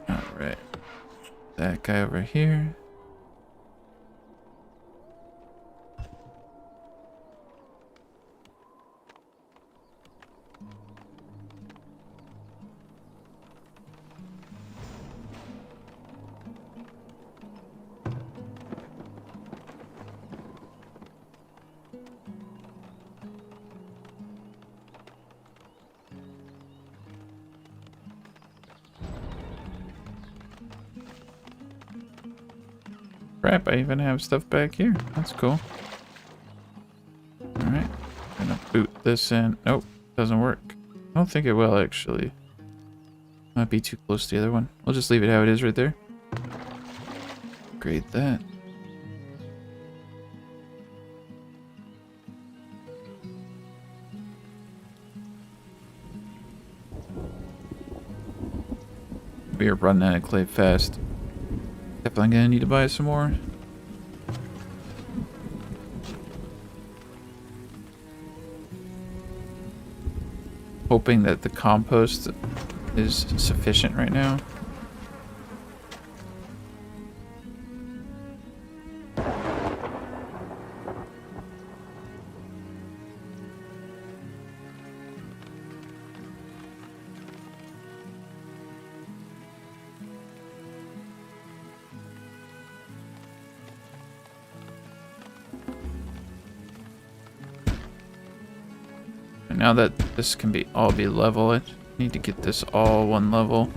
Alright. That guy over here. Crap, I even have stuff back here. That's cool. Alright. Gonna boot this in. Nope, doesn't work. I don't think it will, actually. Might be too close to the other one. We'll just leave it how it is right there. Upgrade that. We are running out of clay fast. Definitely gonna need to buy some more. Hoping that the compost is sufficient right now. Now that this can all be level, I need to get this all one level.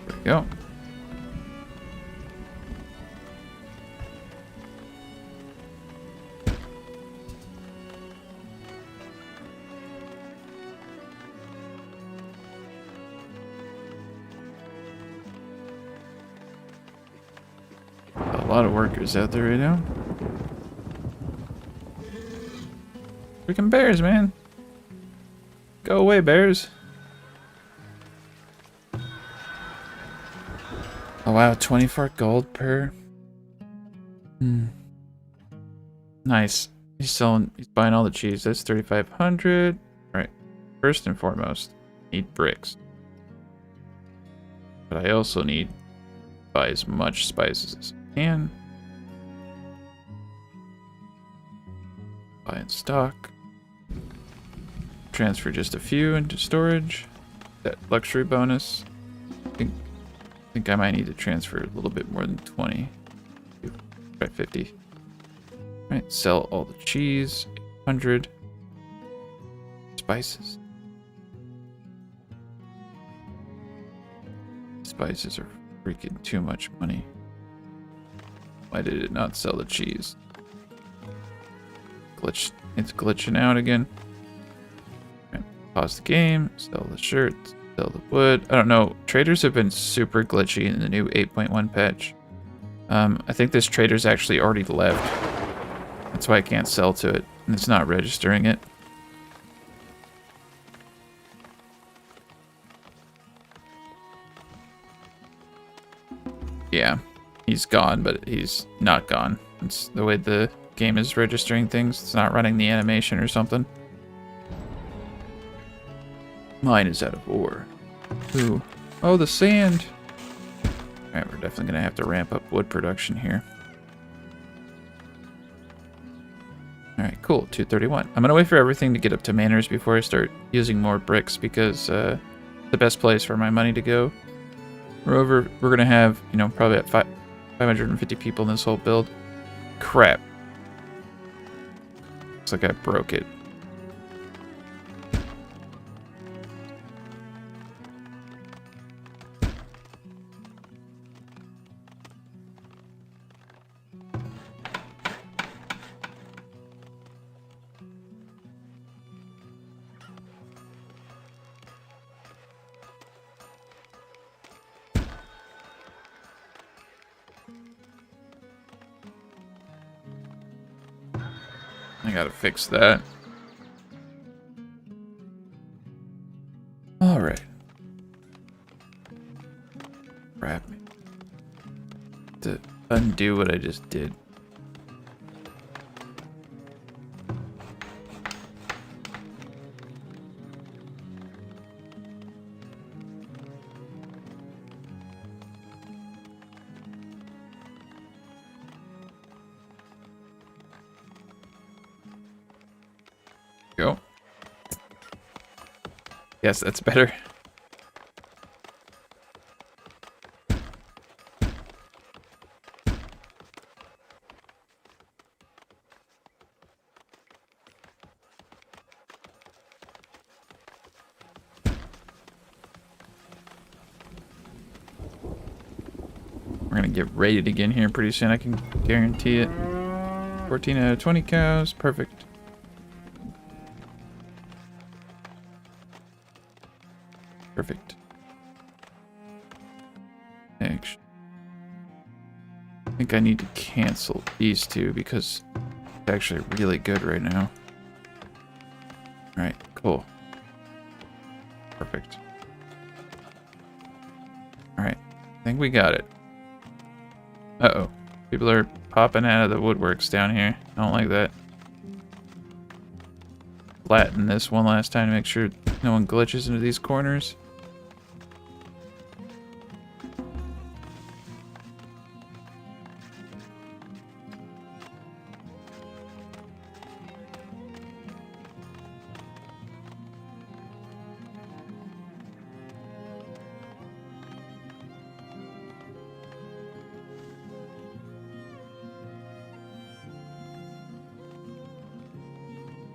There we go. lot of workers out there right now. Freaking bears, man. Go away, bears. Oh wow, 24 gold per. Nice. He's buying all the cheese. That's 3,500. Alright. First and foremost, need bricks. But I also need to buy as much spices as I can. Buy in stock. Transfer just a few into storage. That luxury bonus. I think I might need to transfer a little bit more than 20. Try 50. Alright, sell all the cheese. 800. Spices. Spices are freaking too much money. Why did it not sell the cheese? Glitch. It's glitching out again. Right, pause the game. Sell the shirts. Sell the wood. I don't know. Traders have been super glitchy in the new 8.1 patch. I think this trader's actually already left. That's why I can't sell to it. And it's not registering it. Yeah, he's gone, but he's not gone. It's the way the game is registering things. It's not running the animation or something. Mine is out of ore. Ooh. Oh, the sand! Alright, we're definitely gonna have to ramp up wood production here. Alright, cool. 231. I'm gonna wait for everything to get up to manners before I start using more bricks because the best place for my money to go. We're gonna have, you know, probably at 550 people in this whole build. Crap. Looks like I broke it. I gotta fix that. Alright. Crap. To undo what I just did. Go. Yes, that's better. We're gonna get raided again here pretty soon, I can guarantee it. 14 out of 20 cows, perfect. Perfect. Actually, I think I need to cancel these two because it's actually really good right now. Alright, cool. Perfect. Alright, I think we got it. Uh-oh. People are popping out of the woodworks down here. I don't like that. Flatten this one last time to make sure no one glitches into these corners.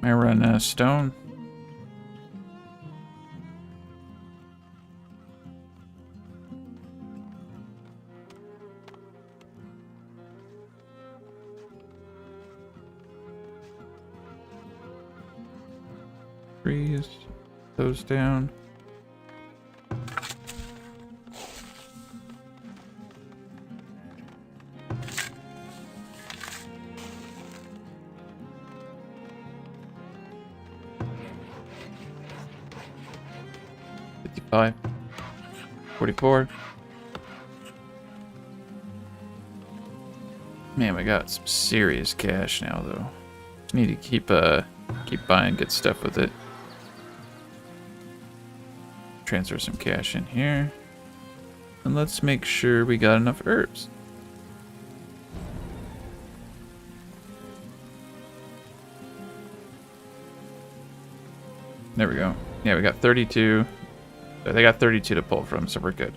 I run stone. Trees, those down. 55, 44. Man, we got some serious cash now, though. Just need to keep buying good stuff with it. Transfer some cash in here. And let's make sure we got enough herbs. There we go. Yeah, we got 32. They got 32 to pull from, so we're good.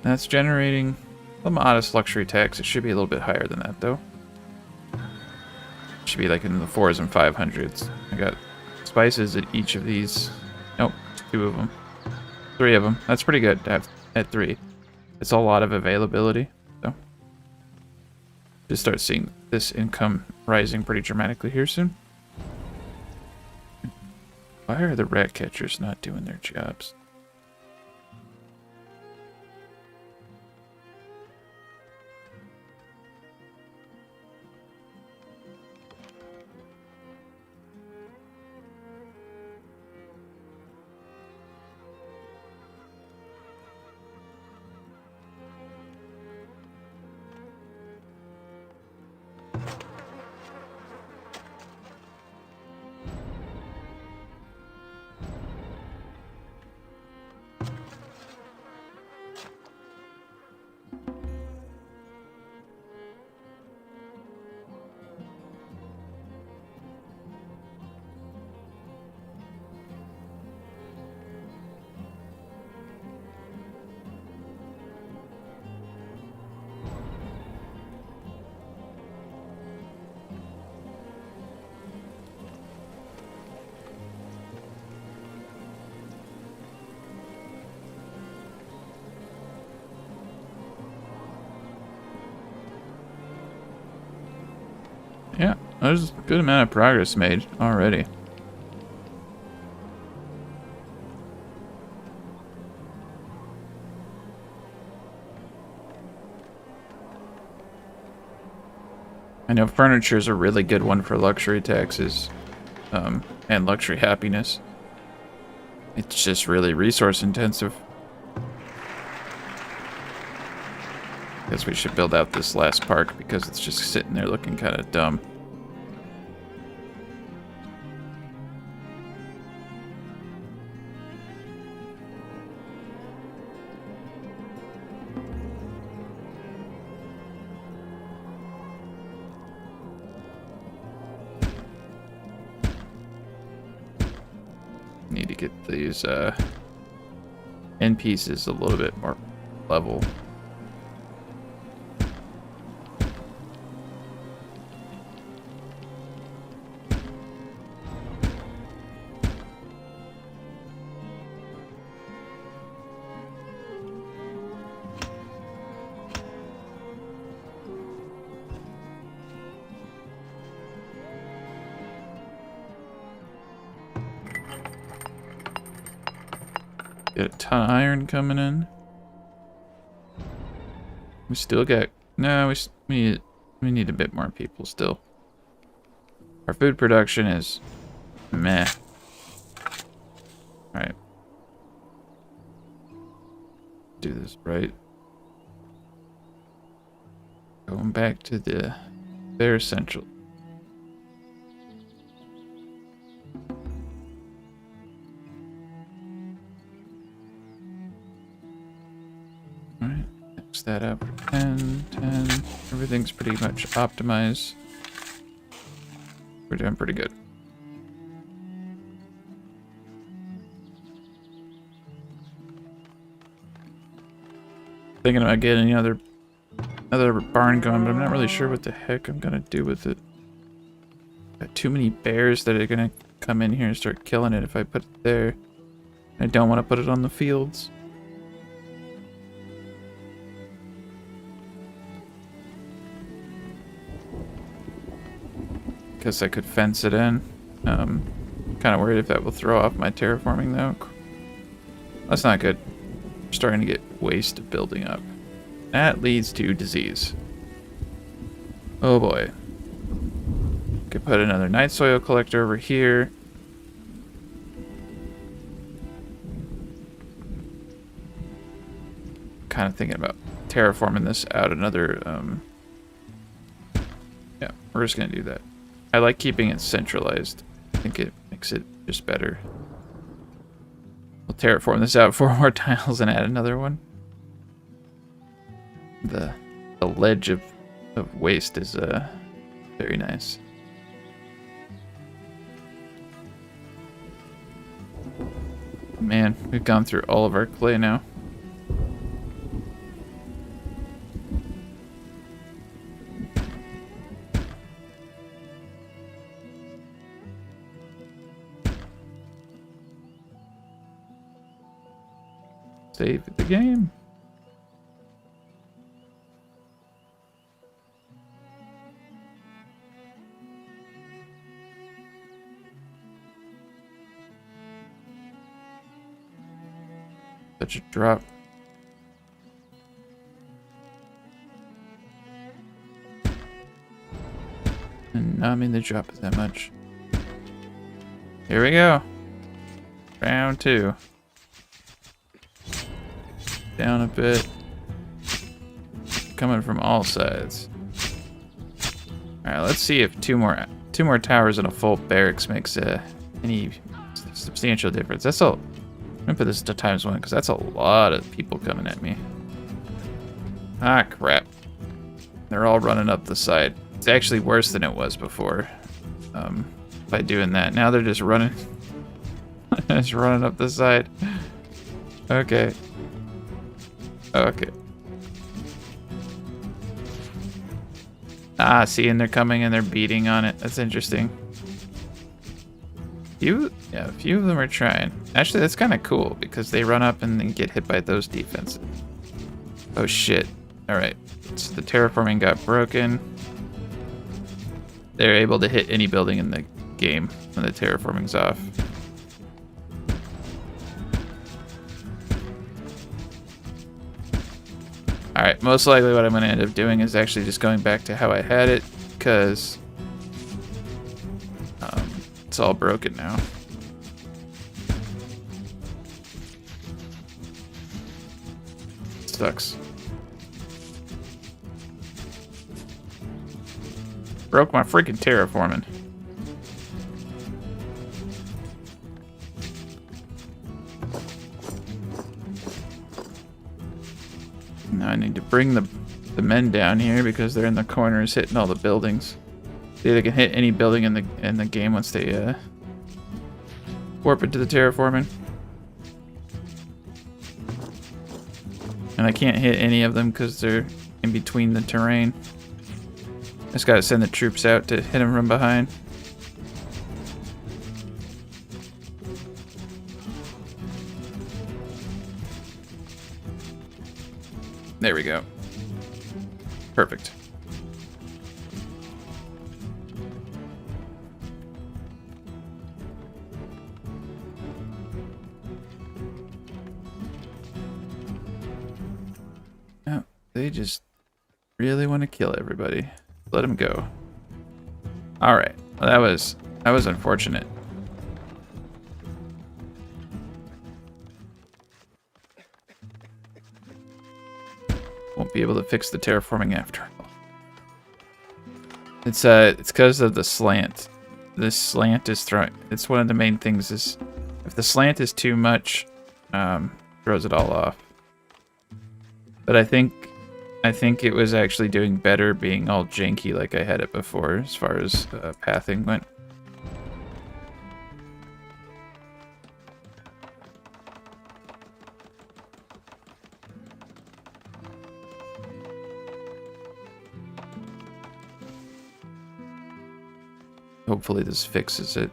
That's generating a modest luxury tax. It should be a little bit higher than that, though. Should be like in the 4s and 500s. I got spices at each of these. Nope, 2 of them. 3 of them. That's pretty good to have at 3. It's a lot of availability, so. Just start seeing this income rising pretty dramatically here soon. Why are the rat catchers not doing their jobs? Yeah, there's a good amount of progress made already. I know furniture is a really good one for luxury taxes and luxury happiness. It's just really resource intensive. Guess we should build out this last park because it's just sitting there looking kind of dumb. Need to get these end pieces a little bit more level. Get a ton of iron coming in. We still got... No, we need a bit more people still. Our food production is meh. Alright. Do this right. Going back to the bare central. That up for 10, 10. Everything's pretty much optimized. We're doing pretty good. Thinking about getting another barn going, but I'm not really sure what the heck I'm gonna do with it. Got too many bears that are gonna come in here and start killing it if I put it there. I don't want to put it on the fields. Guess I could fence it in. Kind of worried if that will throw off my terraforming though. That's not good. We're starting to get waste building up. That leads to disease. Oh boy. Could put another night soil collector over here. kind of thinking about terraforming this out another, yeah, we're just gonna do that. I like keeping it centralized. I think it makes it just better. We'll terraform this out 4 more tiles and add another one. The ledge of waste is very nice. Man, we've gone through all of our clay now. Save the game. Such a drop. And I mean the drop is that much. Here we go. Round 2. Down a bit. Coming from all sides. Alright, let's see if two more towers and a full barracks makes any substantial difference. That's all. I'm gonna put this to ×1 because that's a lot of people coming at me. Ah, crap. They're all running up the side. It's actually worse than it was before. By doing that. Now they're just running. Just running up the side. Okay. Okay. Ah, see, and they're coming and they're beating on it. That's interesting. A few of them are trying. Actually, that's kind of cool because they run up and then get hit by those defenses. Oh shit. Alright. So the terraforming got broken. They're able to hit any building in the game when the terraforming's off. Alright, most likely what I'm going to end up doing is actually just going back to how I had it because it's all broken now. Sucks. Broke my freaking terraforming. Now I need to bring the men down here because they're in the corners hitting all the buildings. See, they can hit any building in the game once they warp into the terraforming. And I can't hit any of them because they're in between the terrain. Just gotta send the troops out to hit them from behind. There we go. Perfect. Oh, they just really want to kill everybody. Let them go. All right. Well, that was unfortunate. Won't be able to fix the terraforming after all. It's because of the slant. This slant is throwing. It's one of the main things. Is if the slant is too much, throws it all off. But I think it was actually doing better being all janky like I had it before as far as pathing went. Hopefully this fixes it.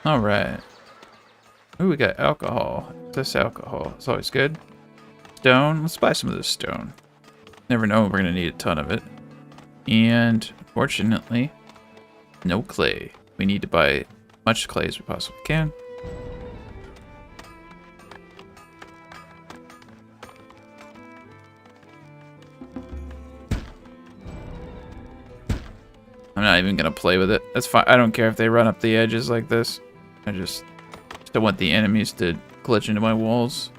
All right. Ooh, we got alcohol. This alcohol is always good. Stone. Let's buy some of this stone. Never know, we're gonna need a ton of it. And fortunately, no clay. We need to buy much clay as we possibly can. I'm not even gonna play with it. That's fine. I don't care if they run up the edges like this. I just don't want the enemies to glitch into my walls.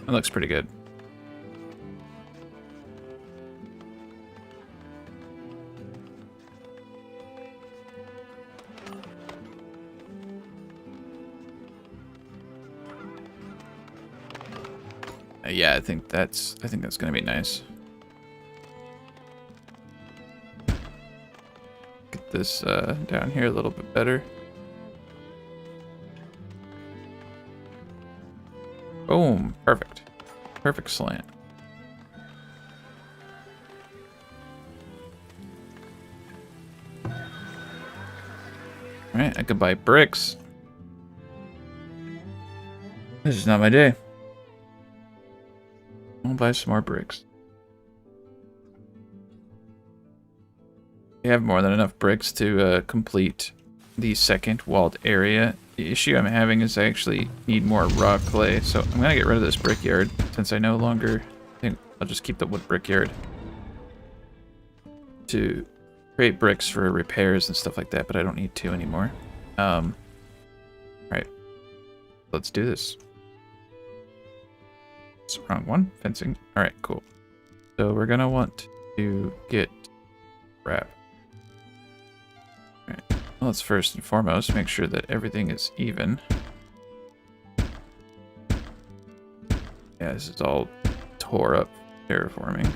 That looks pretty good. Yeah, I think that's gonna be nice. Get this down here a little bit better. Boom, perfect. Perfect slant. Alright, I could buy bricks. This is not my day. I'll buy some more bricks. We have more than enough bricks to complete the second walled area. The issue I'm having is I actually need more raw clay, so I'm gonna get rid of this brickyard since I no longer think I'll just keep the wood brickyard to create bricks for repairs and stuff like that, but I don't need to anymore. Right, let's do this. It's the wrong one. Fencing. All right, cool. So we're gonna want to get wrap. All right. Well, let's first and foremost make sure that everything is even. Yeah, this is all tore up terraforming.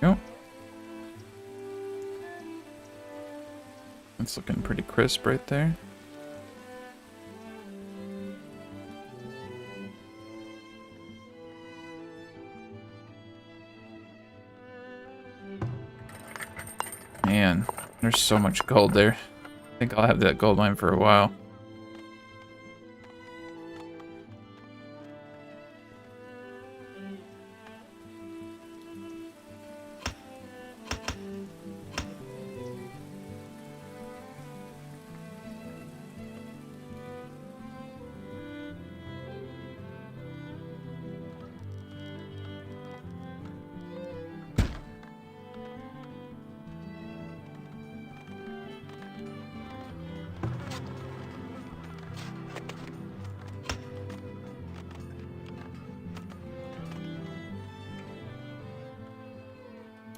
Nope. It's looking pretty crisp right there. Man, there's so much gold there. I think I'll have that gold mine for a while.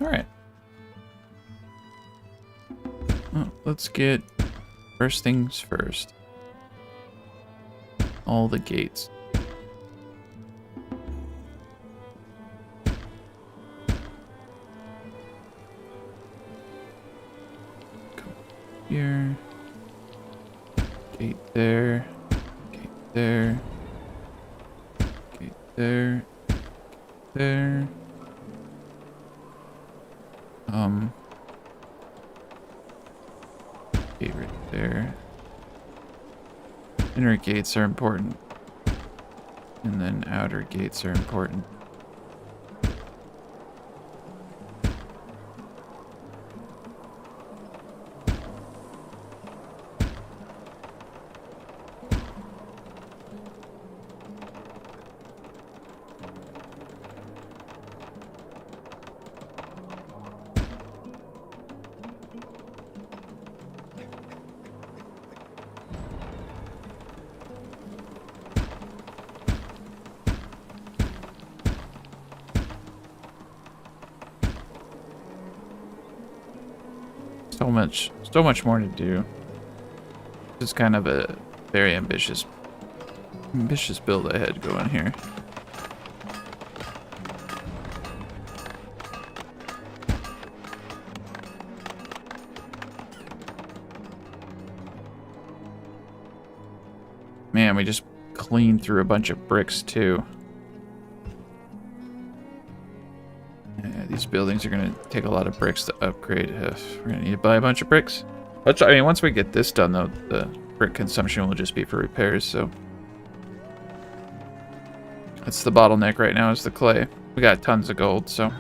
Alright. Well, let's get first things first. All the gates. Go here. Gate there. Gate there. Gate there. There. Gate right there. Inner gates are important. And then outer gates are important. So much more to do. This is kind of a very ambitious build I had going here. Man, we just cleaned through a bunch of bricks too. Yeah, these buildings are gonna take a lot of bricks to upgrade. We're gonna need to buy a bunch of bricks. I mean, once we get this done though, the brick consumption will just be for repairs, so. That's the bottleneck right now, is the clay. We got tons of gold, so.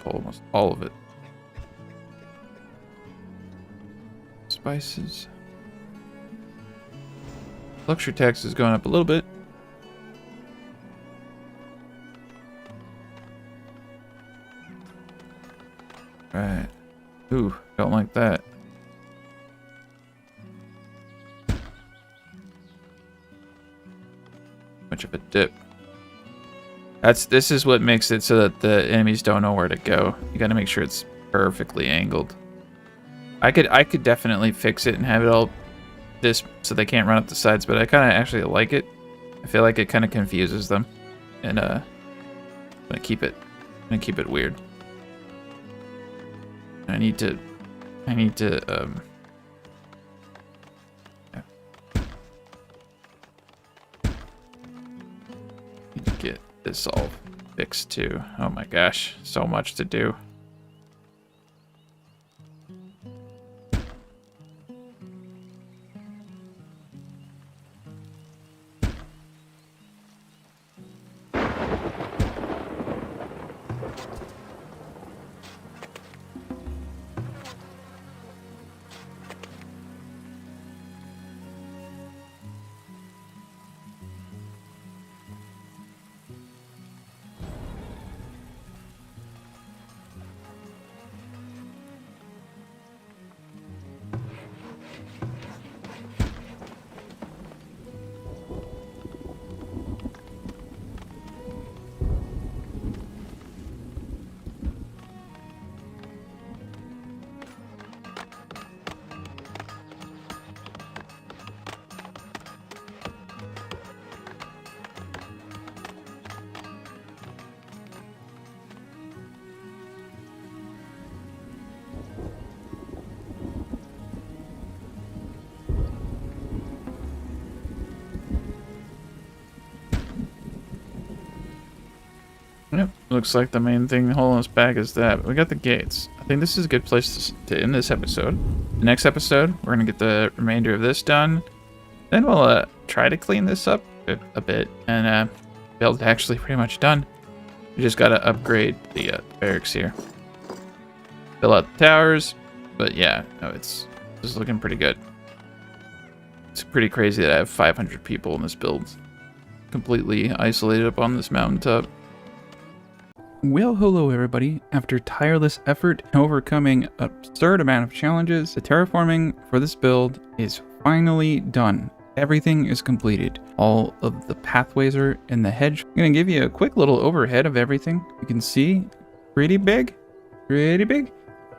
Pull almost all of it. Spices. Luxury tax is going up a little bit. Right. Ooh, don't like that. Much of a dip. This is what makes it so that the enemies don't know where to go. You got to make sure it's perfectly angled. I could definitely fix it and have it all this so they can't run up the sides, but I kind of actually like it. I feel like it kind of confuses them, and I'm gonna keep it weird. I need to yeah. Need to get this all fixed too. Oh my gosh, so much to do. Yep, looks like the main thing holding us back is that. We got the gates. I think this is a good place to end this episode. The next episode, we're going to get the remainder of this done. Then we'll try to clean this up a bit and build actually pretty much done. We just got to upgrade the barracks here. Fill out the towers, but yeah, no, it's looking pretty good. It's pretty crazy that I have 500 people in this build. Completely isolated up on this mountaintop. Well, hello everybody. After tireless effort and overcoming an absurd amount of challenges, the terraforming for this build is finally done. Everything is completed. All of the pathways are in the hedge. I'm going to give you a quick little overhead of everything. You can see pretty big.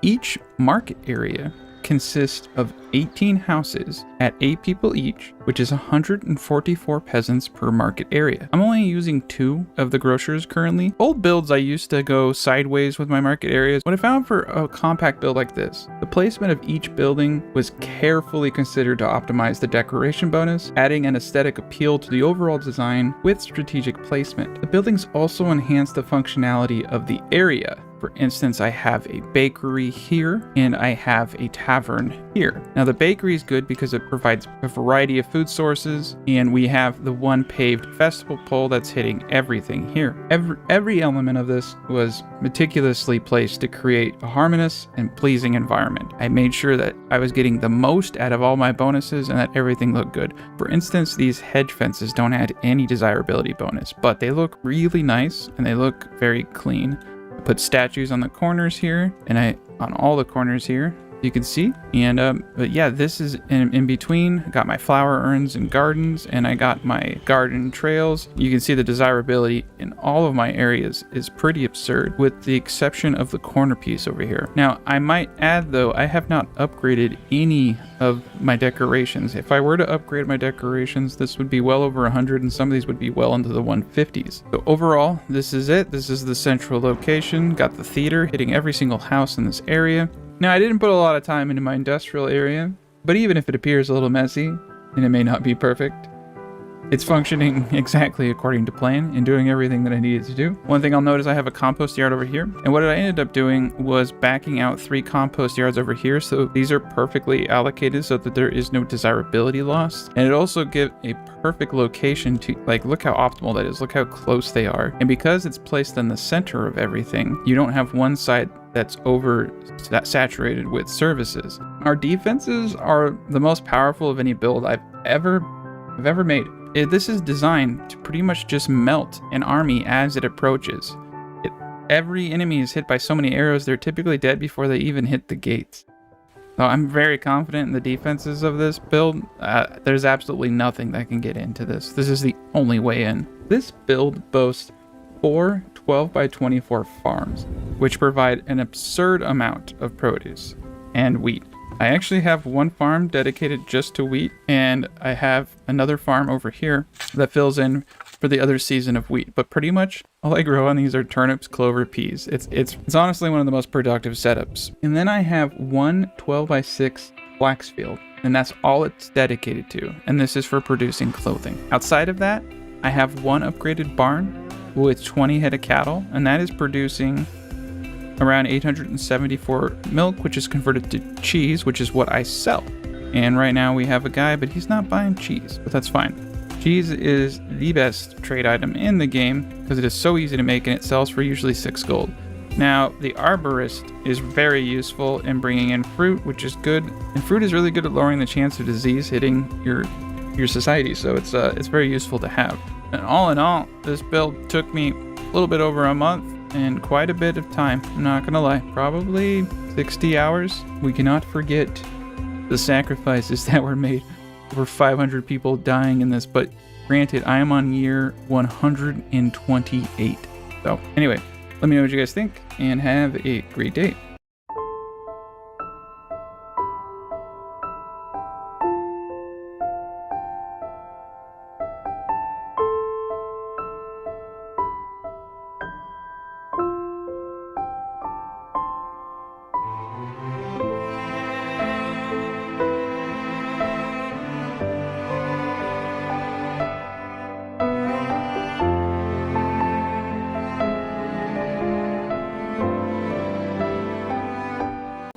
Each market area consists of 18 houses at 8 people each, which is 144 peasants per market area. I'm only using 2 of the grocers currently. Old builds, I used to go sideways with my market areas. What I found for a compact build like this, the placement of each building was carefully considered to optimize the decoration bonus, adding an aesthetic appeal to the overall design with strategic placement. The buildings also enhance the functionality of the area. For instance, I have a bakery here and I have a tavern here. Now the bakery is good because it provides a variety of food sources, and we have the one paved festival pole that's hitting everything here. Every element of this was meticulously placed to create a harmonious and pleasing environment. I made sure that I was getting the most out of all my bonuses and that everything looked good. For instance, these hedge fences don't add any desirability bonus, but they look really nice and they look very clean. I put statues on the corners here, and on all the corners here, you can see. And but yeah, this is in between. I got my flower urns and gardens, and I got my garden trails. You can see the desirability in all of my areas is pretty absurd, with the exception of the corner piece over here. Now, I might add though, I have not upgraded any of my decorations. If I were to upgrade my decorations, this would be well over 100, and some of these would be well into the 150s. So overall, this is it. This is the central location. Got the theater hitting every single house in this area. Now, I didn't put a lot of time into my industrial area, But even if it appears a little messy, and it may not be perfect, it's functioning exactly according to plan and doing everything that I needed to do. One thing I'll note is I have a compost yard over here. And what I ended up doing was backing out 3 compost yards over here. So these are perfectly allocated so that there is no desirability loss. And it also gives a perfect location to, like, look how optimal that is. Look how close they are. And because it's placed in the center of everything, you don't have one side that's saturated with services. Our defenses are the most powerful of any build I've ever made. This is designed to pretty much just melt an army as it approaches. Every enemy is hit by so many arrows, they're typically dead before they even hit the gates. So I'm very confident in the defenses of this build. There's absolutely nothing that can get into this. This is the only way in. This build boasts 4 12 by 24 farms, which provide an absurd amount of produce and wheat. I actually have one farm dedicated just to wheat, and I have another farm over here that fills in for the other season of wheat. But pretty much all I grow on these are turnips, clover, peas. It's honestly one of the most productive setups. And then I have one 12 by 6 flax field, and that's all it's dedicated to. And this is for producing clothing. Outside of that, I have one upgraded barn with 20 head of cattle, and that is producing around 874 milk, which is converted to cheese, which is what I sell. And right now we have a guy, but he's not buying cheese, but that's fine. Cheese is the best trade item in the game because it is so easy to make and it sells for usually 6 gold. Now, the arborist is very useful in bringing in fruit, which is good. And fruit is really good at lowering the chance of disease hitting your society, so it's very useful to have. And all in all, this build took me a little bit over a month and quite a bit of time, I'm not gonna lie, probably 60 hours. We cannot forget the sacrifices that were made. Over 500 people dying in this, but granted, I am on year 128. So anyway, let me know what you guys think and have a great day.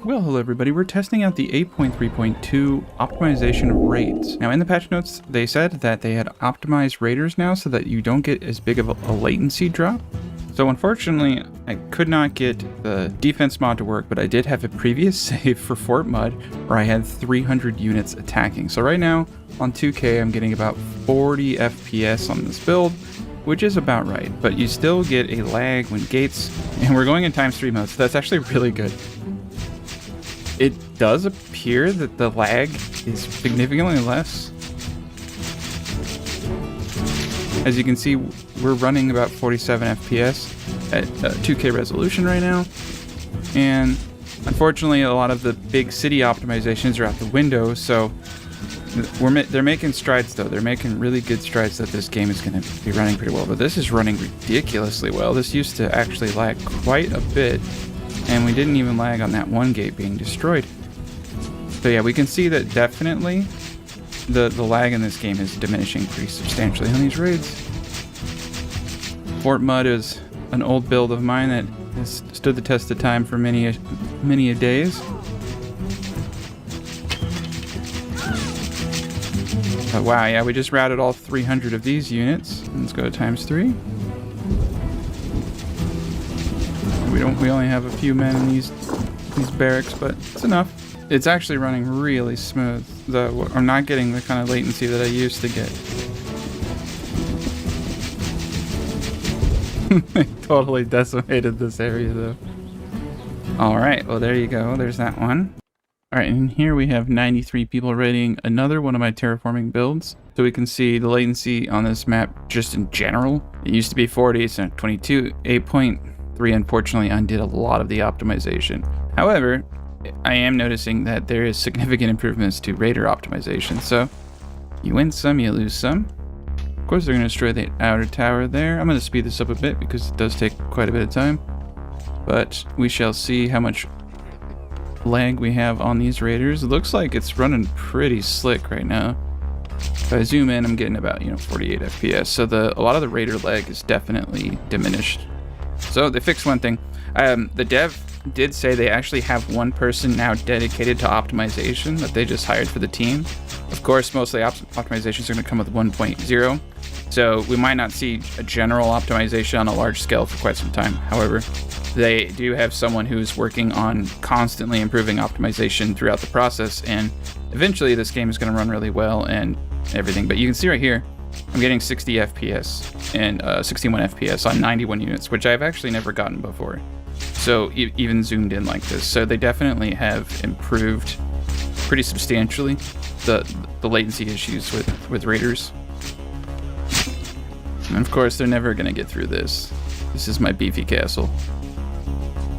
Well, hello everybody, we're testing out the 8.3.2 optimization of raids. Now in the patch notes, they said that they had optimized raiders now so that you don't get as big of a latency drop. So unfortunately, I could not get the defense mod to work, but I did have a previous save for Fort Mud where I had 300 units attacking. So right now on 2K, I'm getting about 40 FPS on this build, which is about right, but you still get a lag when gates, and we're going in ×3 mode, so that's actually really good. It does appear that the lag is significantly less. As you can see, we're running about 47 FPS at 2K resolution right now. And unfortunately, a lot of the big city optimizations are out the window, so they're making strides though. They're making really good strides that this game is going to be running pretty well. But this is running ridiculously well. This used to actually lag quite a bit. And we didn't even lag on that one gate being destroyed. So yeah, we can see that definitely the lag in this game is diminishing pretty substantially on these raids. Fort Mud is an old build of mine that has stood the test of time for many a days. But wow, yeah, we just routed all 300 of these units. Let's go to ×3. We only have a few men in these barracks, but it's enough. It's actually running really smooth, though. I'm not getting the kind of latency that I used to get. They totally decimated this area, though. Alright, well there you go. There's that one. Alright, and here we have 93 people rating another one of my terraforming builds. So we can see the latency on this map just in general. It used to be 40, it's now 22. 8.3 unfortunately undid a lot of the optimization. However, I am noticing that there is significant improvements to raider optimization. So you win some, you lose some. Of course, they're going to destroy the outer tower there. I'm going to speed this up a bit because it does take quite a bit of time. But we shall see how much lag we have on these raiders. It looks like it's running pretty slick right now. If I zoom in, I'm getting about 48 FPS. So a lot of the raider lag is definitely diminished. So they fixed one thing. The dev did say they actually have one person now dedicated to optimization that they just hired for the team. Of course, mostly optimizations are going to come with 1.0, so we might not see a general optimization on a large scale for quite some time. However, they do have someone who's working on constantly improving optimization throughout the process, and eventually this game is going to run really well and everything. But you can see right here, I'm getting 60 FPS and 61 FPS on 91 units, which I've actually never gotten before. So even zoomed in like this. So they definitely have improved pretty substantially the latency issues with raiders. And of course, they're never going to get through this. This is my beefy castle.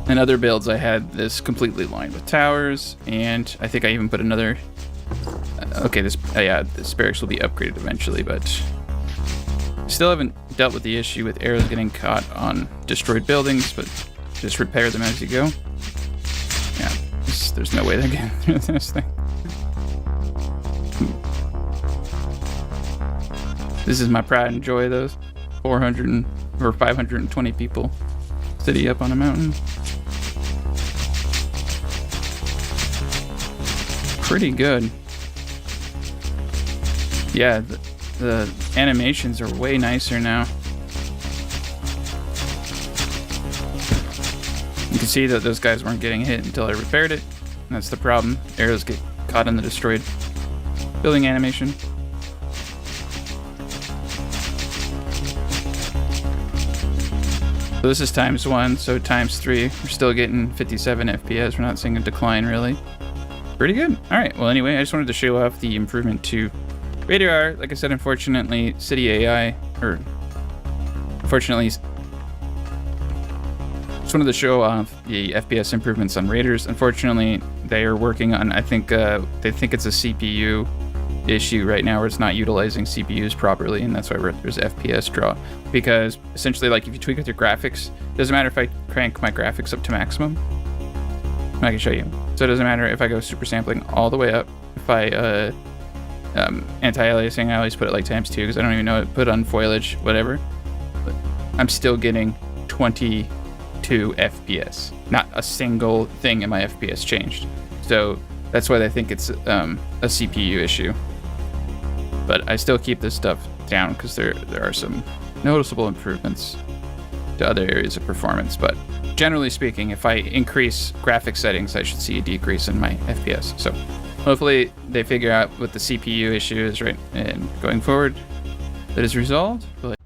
In other builds, I had this completely lined with towers, and I think I even put another... okay, this barracks will be upgraded eventually, but still haven't dealt with the issue with arrows getting caught on destroyed buildings, but just repair them as you go. Yeah, there's no way they're getting through this thing. This is my pride and joy, those 400 or 520 people city up on a mountain. Pretty good. Yeah, the animations are way nicer now. You can see that those guys weren't getting hit until I repaired it. That's the problem. Arrows get caught in the destroyed building animation. So this is ×1, so ×3. We're still getting 57 FPS. We're not seeing a decline, really. Pretty good. All right. Well, anyway, I just wanted to show off the improvement to Radar. Like I said, unfortunately, City AI, or unfortunately, just wanted to show off the FPS improvements on Raiders. Unfortunately, they are working on, I think, they think it's a CPU issue right now where it's not utilizing CPUs properly, and that's why there's FPS draw. Because essentially, like, if you tweak with your graphics, it doesn't matter if I crank my graphics up to maximum. I can show you. So it doesn't matter if I go super sampling all the way up. If I anti-aliasing, I always put it like ×2 because I don't even know it. Put on foliage, whatever. But I'm still getting 22 FPS. Not a single thing in my FPS changed. So that's why they think it's a CPU issue. But I still keep this stuff down because there are some noticeable improvements to other areas of performance. But generally speaking, if I increase graphic settings, I should see a decrease in my FPS. So hopefully they figure out what the CPU issue is, right? And going forward, that is resolved. But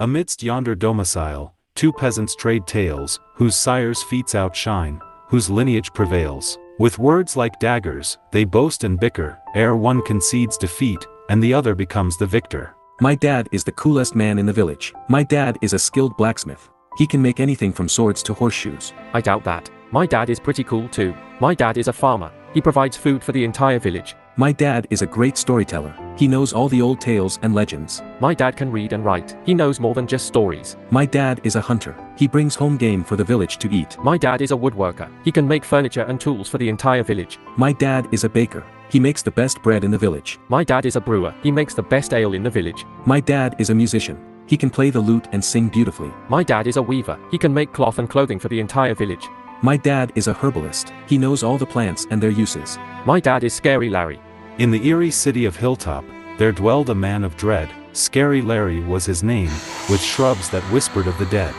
Amidst yonder domicile, two peasants trade tales, whose sires' feats outshine, whose lineage prevails. With words like daggers, they boast and bicker, ere one concedes defeat, and the other becomes the victor. My dad is the coolest man in the village. My dad is a skilled blacksmith. He can make anything from swords to horseshoes. I doubt that. My dad is pretty cool too. My dad is a farmer. He provides food for the entire village. My dad is a great storyteller. He knows all the old tales and legends. My dad can read and write. He knows more than just stories. My dad is a hunter. He brings home game for the village to eat. My dad is a woodworker. He can make furniture and tools for the entire village. My dad is a baker. He makes the best bread in the village. My dad is a brewer. He makes the best ale in the village. My dad is a musician. He can play the lute and sing beautifully. My dad is a weaver. He can make cloth and clothing for the entire village. My dad is a herbalist. He knows all the plants and their uses. My dad is Scary Larry. In the eerie city of Hilltop, there dwelled a man of dread. Scary Larry was his name, with shrubs that whispered of the dead.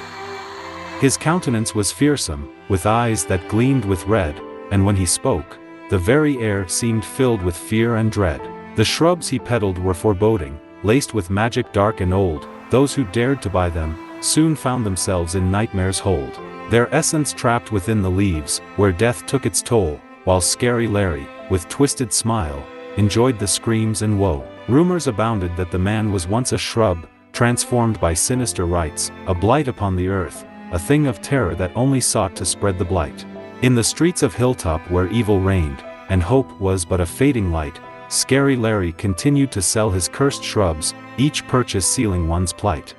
His countenance was fearsome, with eyes that gleamed with red, and when he spoke, the very air seemed filled with fear and dread. The shrubs he peddled were foreboding, laced with magic dark and old. Those who dared to buy them soon found themselves in nightmare's hold. Their essence trapped within the leaves, where death took its toll, while Scary Larry, with twisted smile, enjoyed the screams and woe. Rumors abounded that the man was once a shrub, transformed by sinister rites, a blight upon the earth, a thing of terror that only sought to spread the blight. In the streets of Hilltop where evil reigned, and hope was but a fading light, Scary Larry continued to sell his cursed shrubs, each purchase sealing one's plight.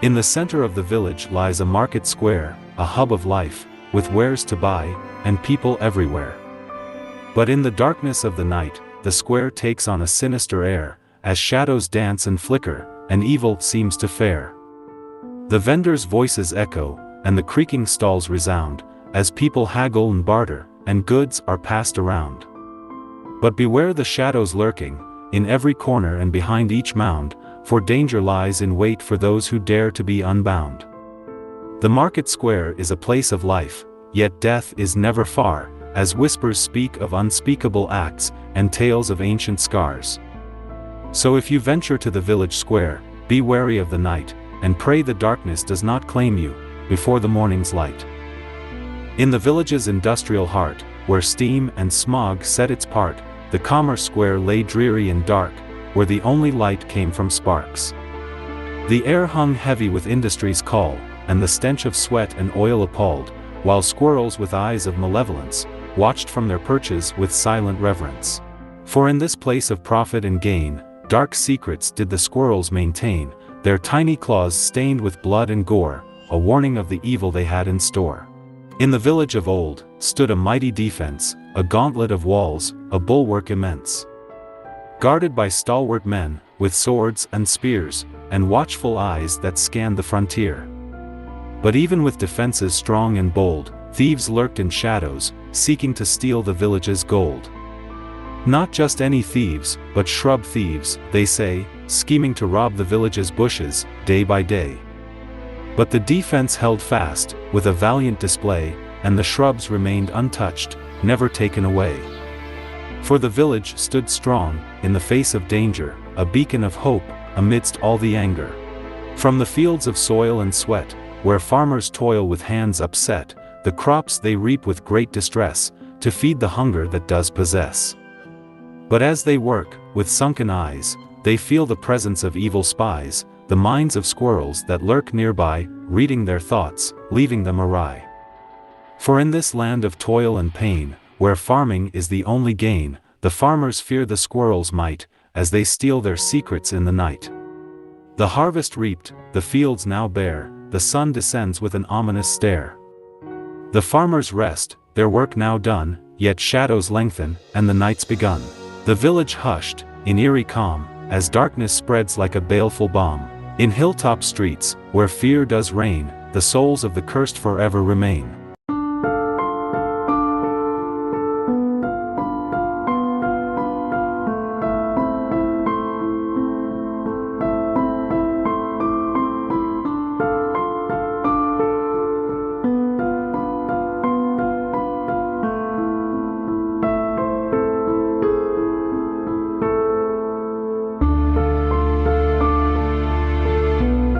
In the center of the village lies a market square, a hub of life, with wares to buy, and people everywhere. But in the darkness of the night, the square takes on a sinister air, as shadows dance and flicker, and evil seems to fare. The vendors' voices echo, and the creaking stalls resound, as people haggle and barter, and goods are passed around. But beware the shadows lurking, in every corner and behind each mound, for danger lies in wait for those who dare to be unbound. The market square is a place of life, yet death is never far, as whispers speak of unspeakable acts, and tales of ancient scars. So if you venture to the village square, be wary of the night, and pray the darkness does not claim you, before the morning's light. In the village's industrial heart, where steam and smog set its part, the commerce square lay dreary and dark, where the only light came from sparks. The air hung heavy with industry's call, and the stench of sweat and oil appalled, while squirrels with eyes of malevolence watched from their perches with silent reverence. For in this place of profit and gain, dark secrets did the squirrels maintain, their tiny claws stained with blood and gore, a warning of the evil they had in store. In the village of old, stood a mighty defense, a gauntlet of walls, a bulwark immense. Guarded by stalwart men, with swords and spears, and watchful eyes that scanned the frontier. But even with defenses strong and bold, thieves lurked in shadows, seeking to steal the village's gold. Not just any thieves, but shrub thieves, they say, scheming to rob the village's bushes, day by day. But the defense held fast, with a valiant display, and the shrubs remained untouched, never taken away. For the village stood strong, in the face of danger, a beacon of hope, amidst all the anger. From the fields of soil and sweat, where farmers toil with hands upset, the crops they reap with great distress, to feed the hunger that does possess. But as they work, with sunken eyes, they feel the presence of evil spies, the minds of squirrels that lurk nearby, reading their thoughts, leaving them awry. For in this land of toil and pain, where farming is the only gain, the farmers fear the squirrels' might, as they steal their secrets in the night. The harvest reaped, the fields now bare, the sun descends with an ominous stare. The farmers rest, their work now done, yet shadows lengthen, and the night's begun. The village hushed, in eerie calm, as darkness spreads like a baleful bomb. In hilltop streets, where fear does reign, the souls of the cursed forever remain.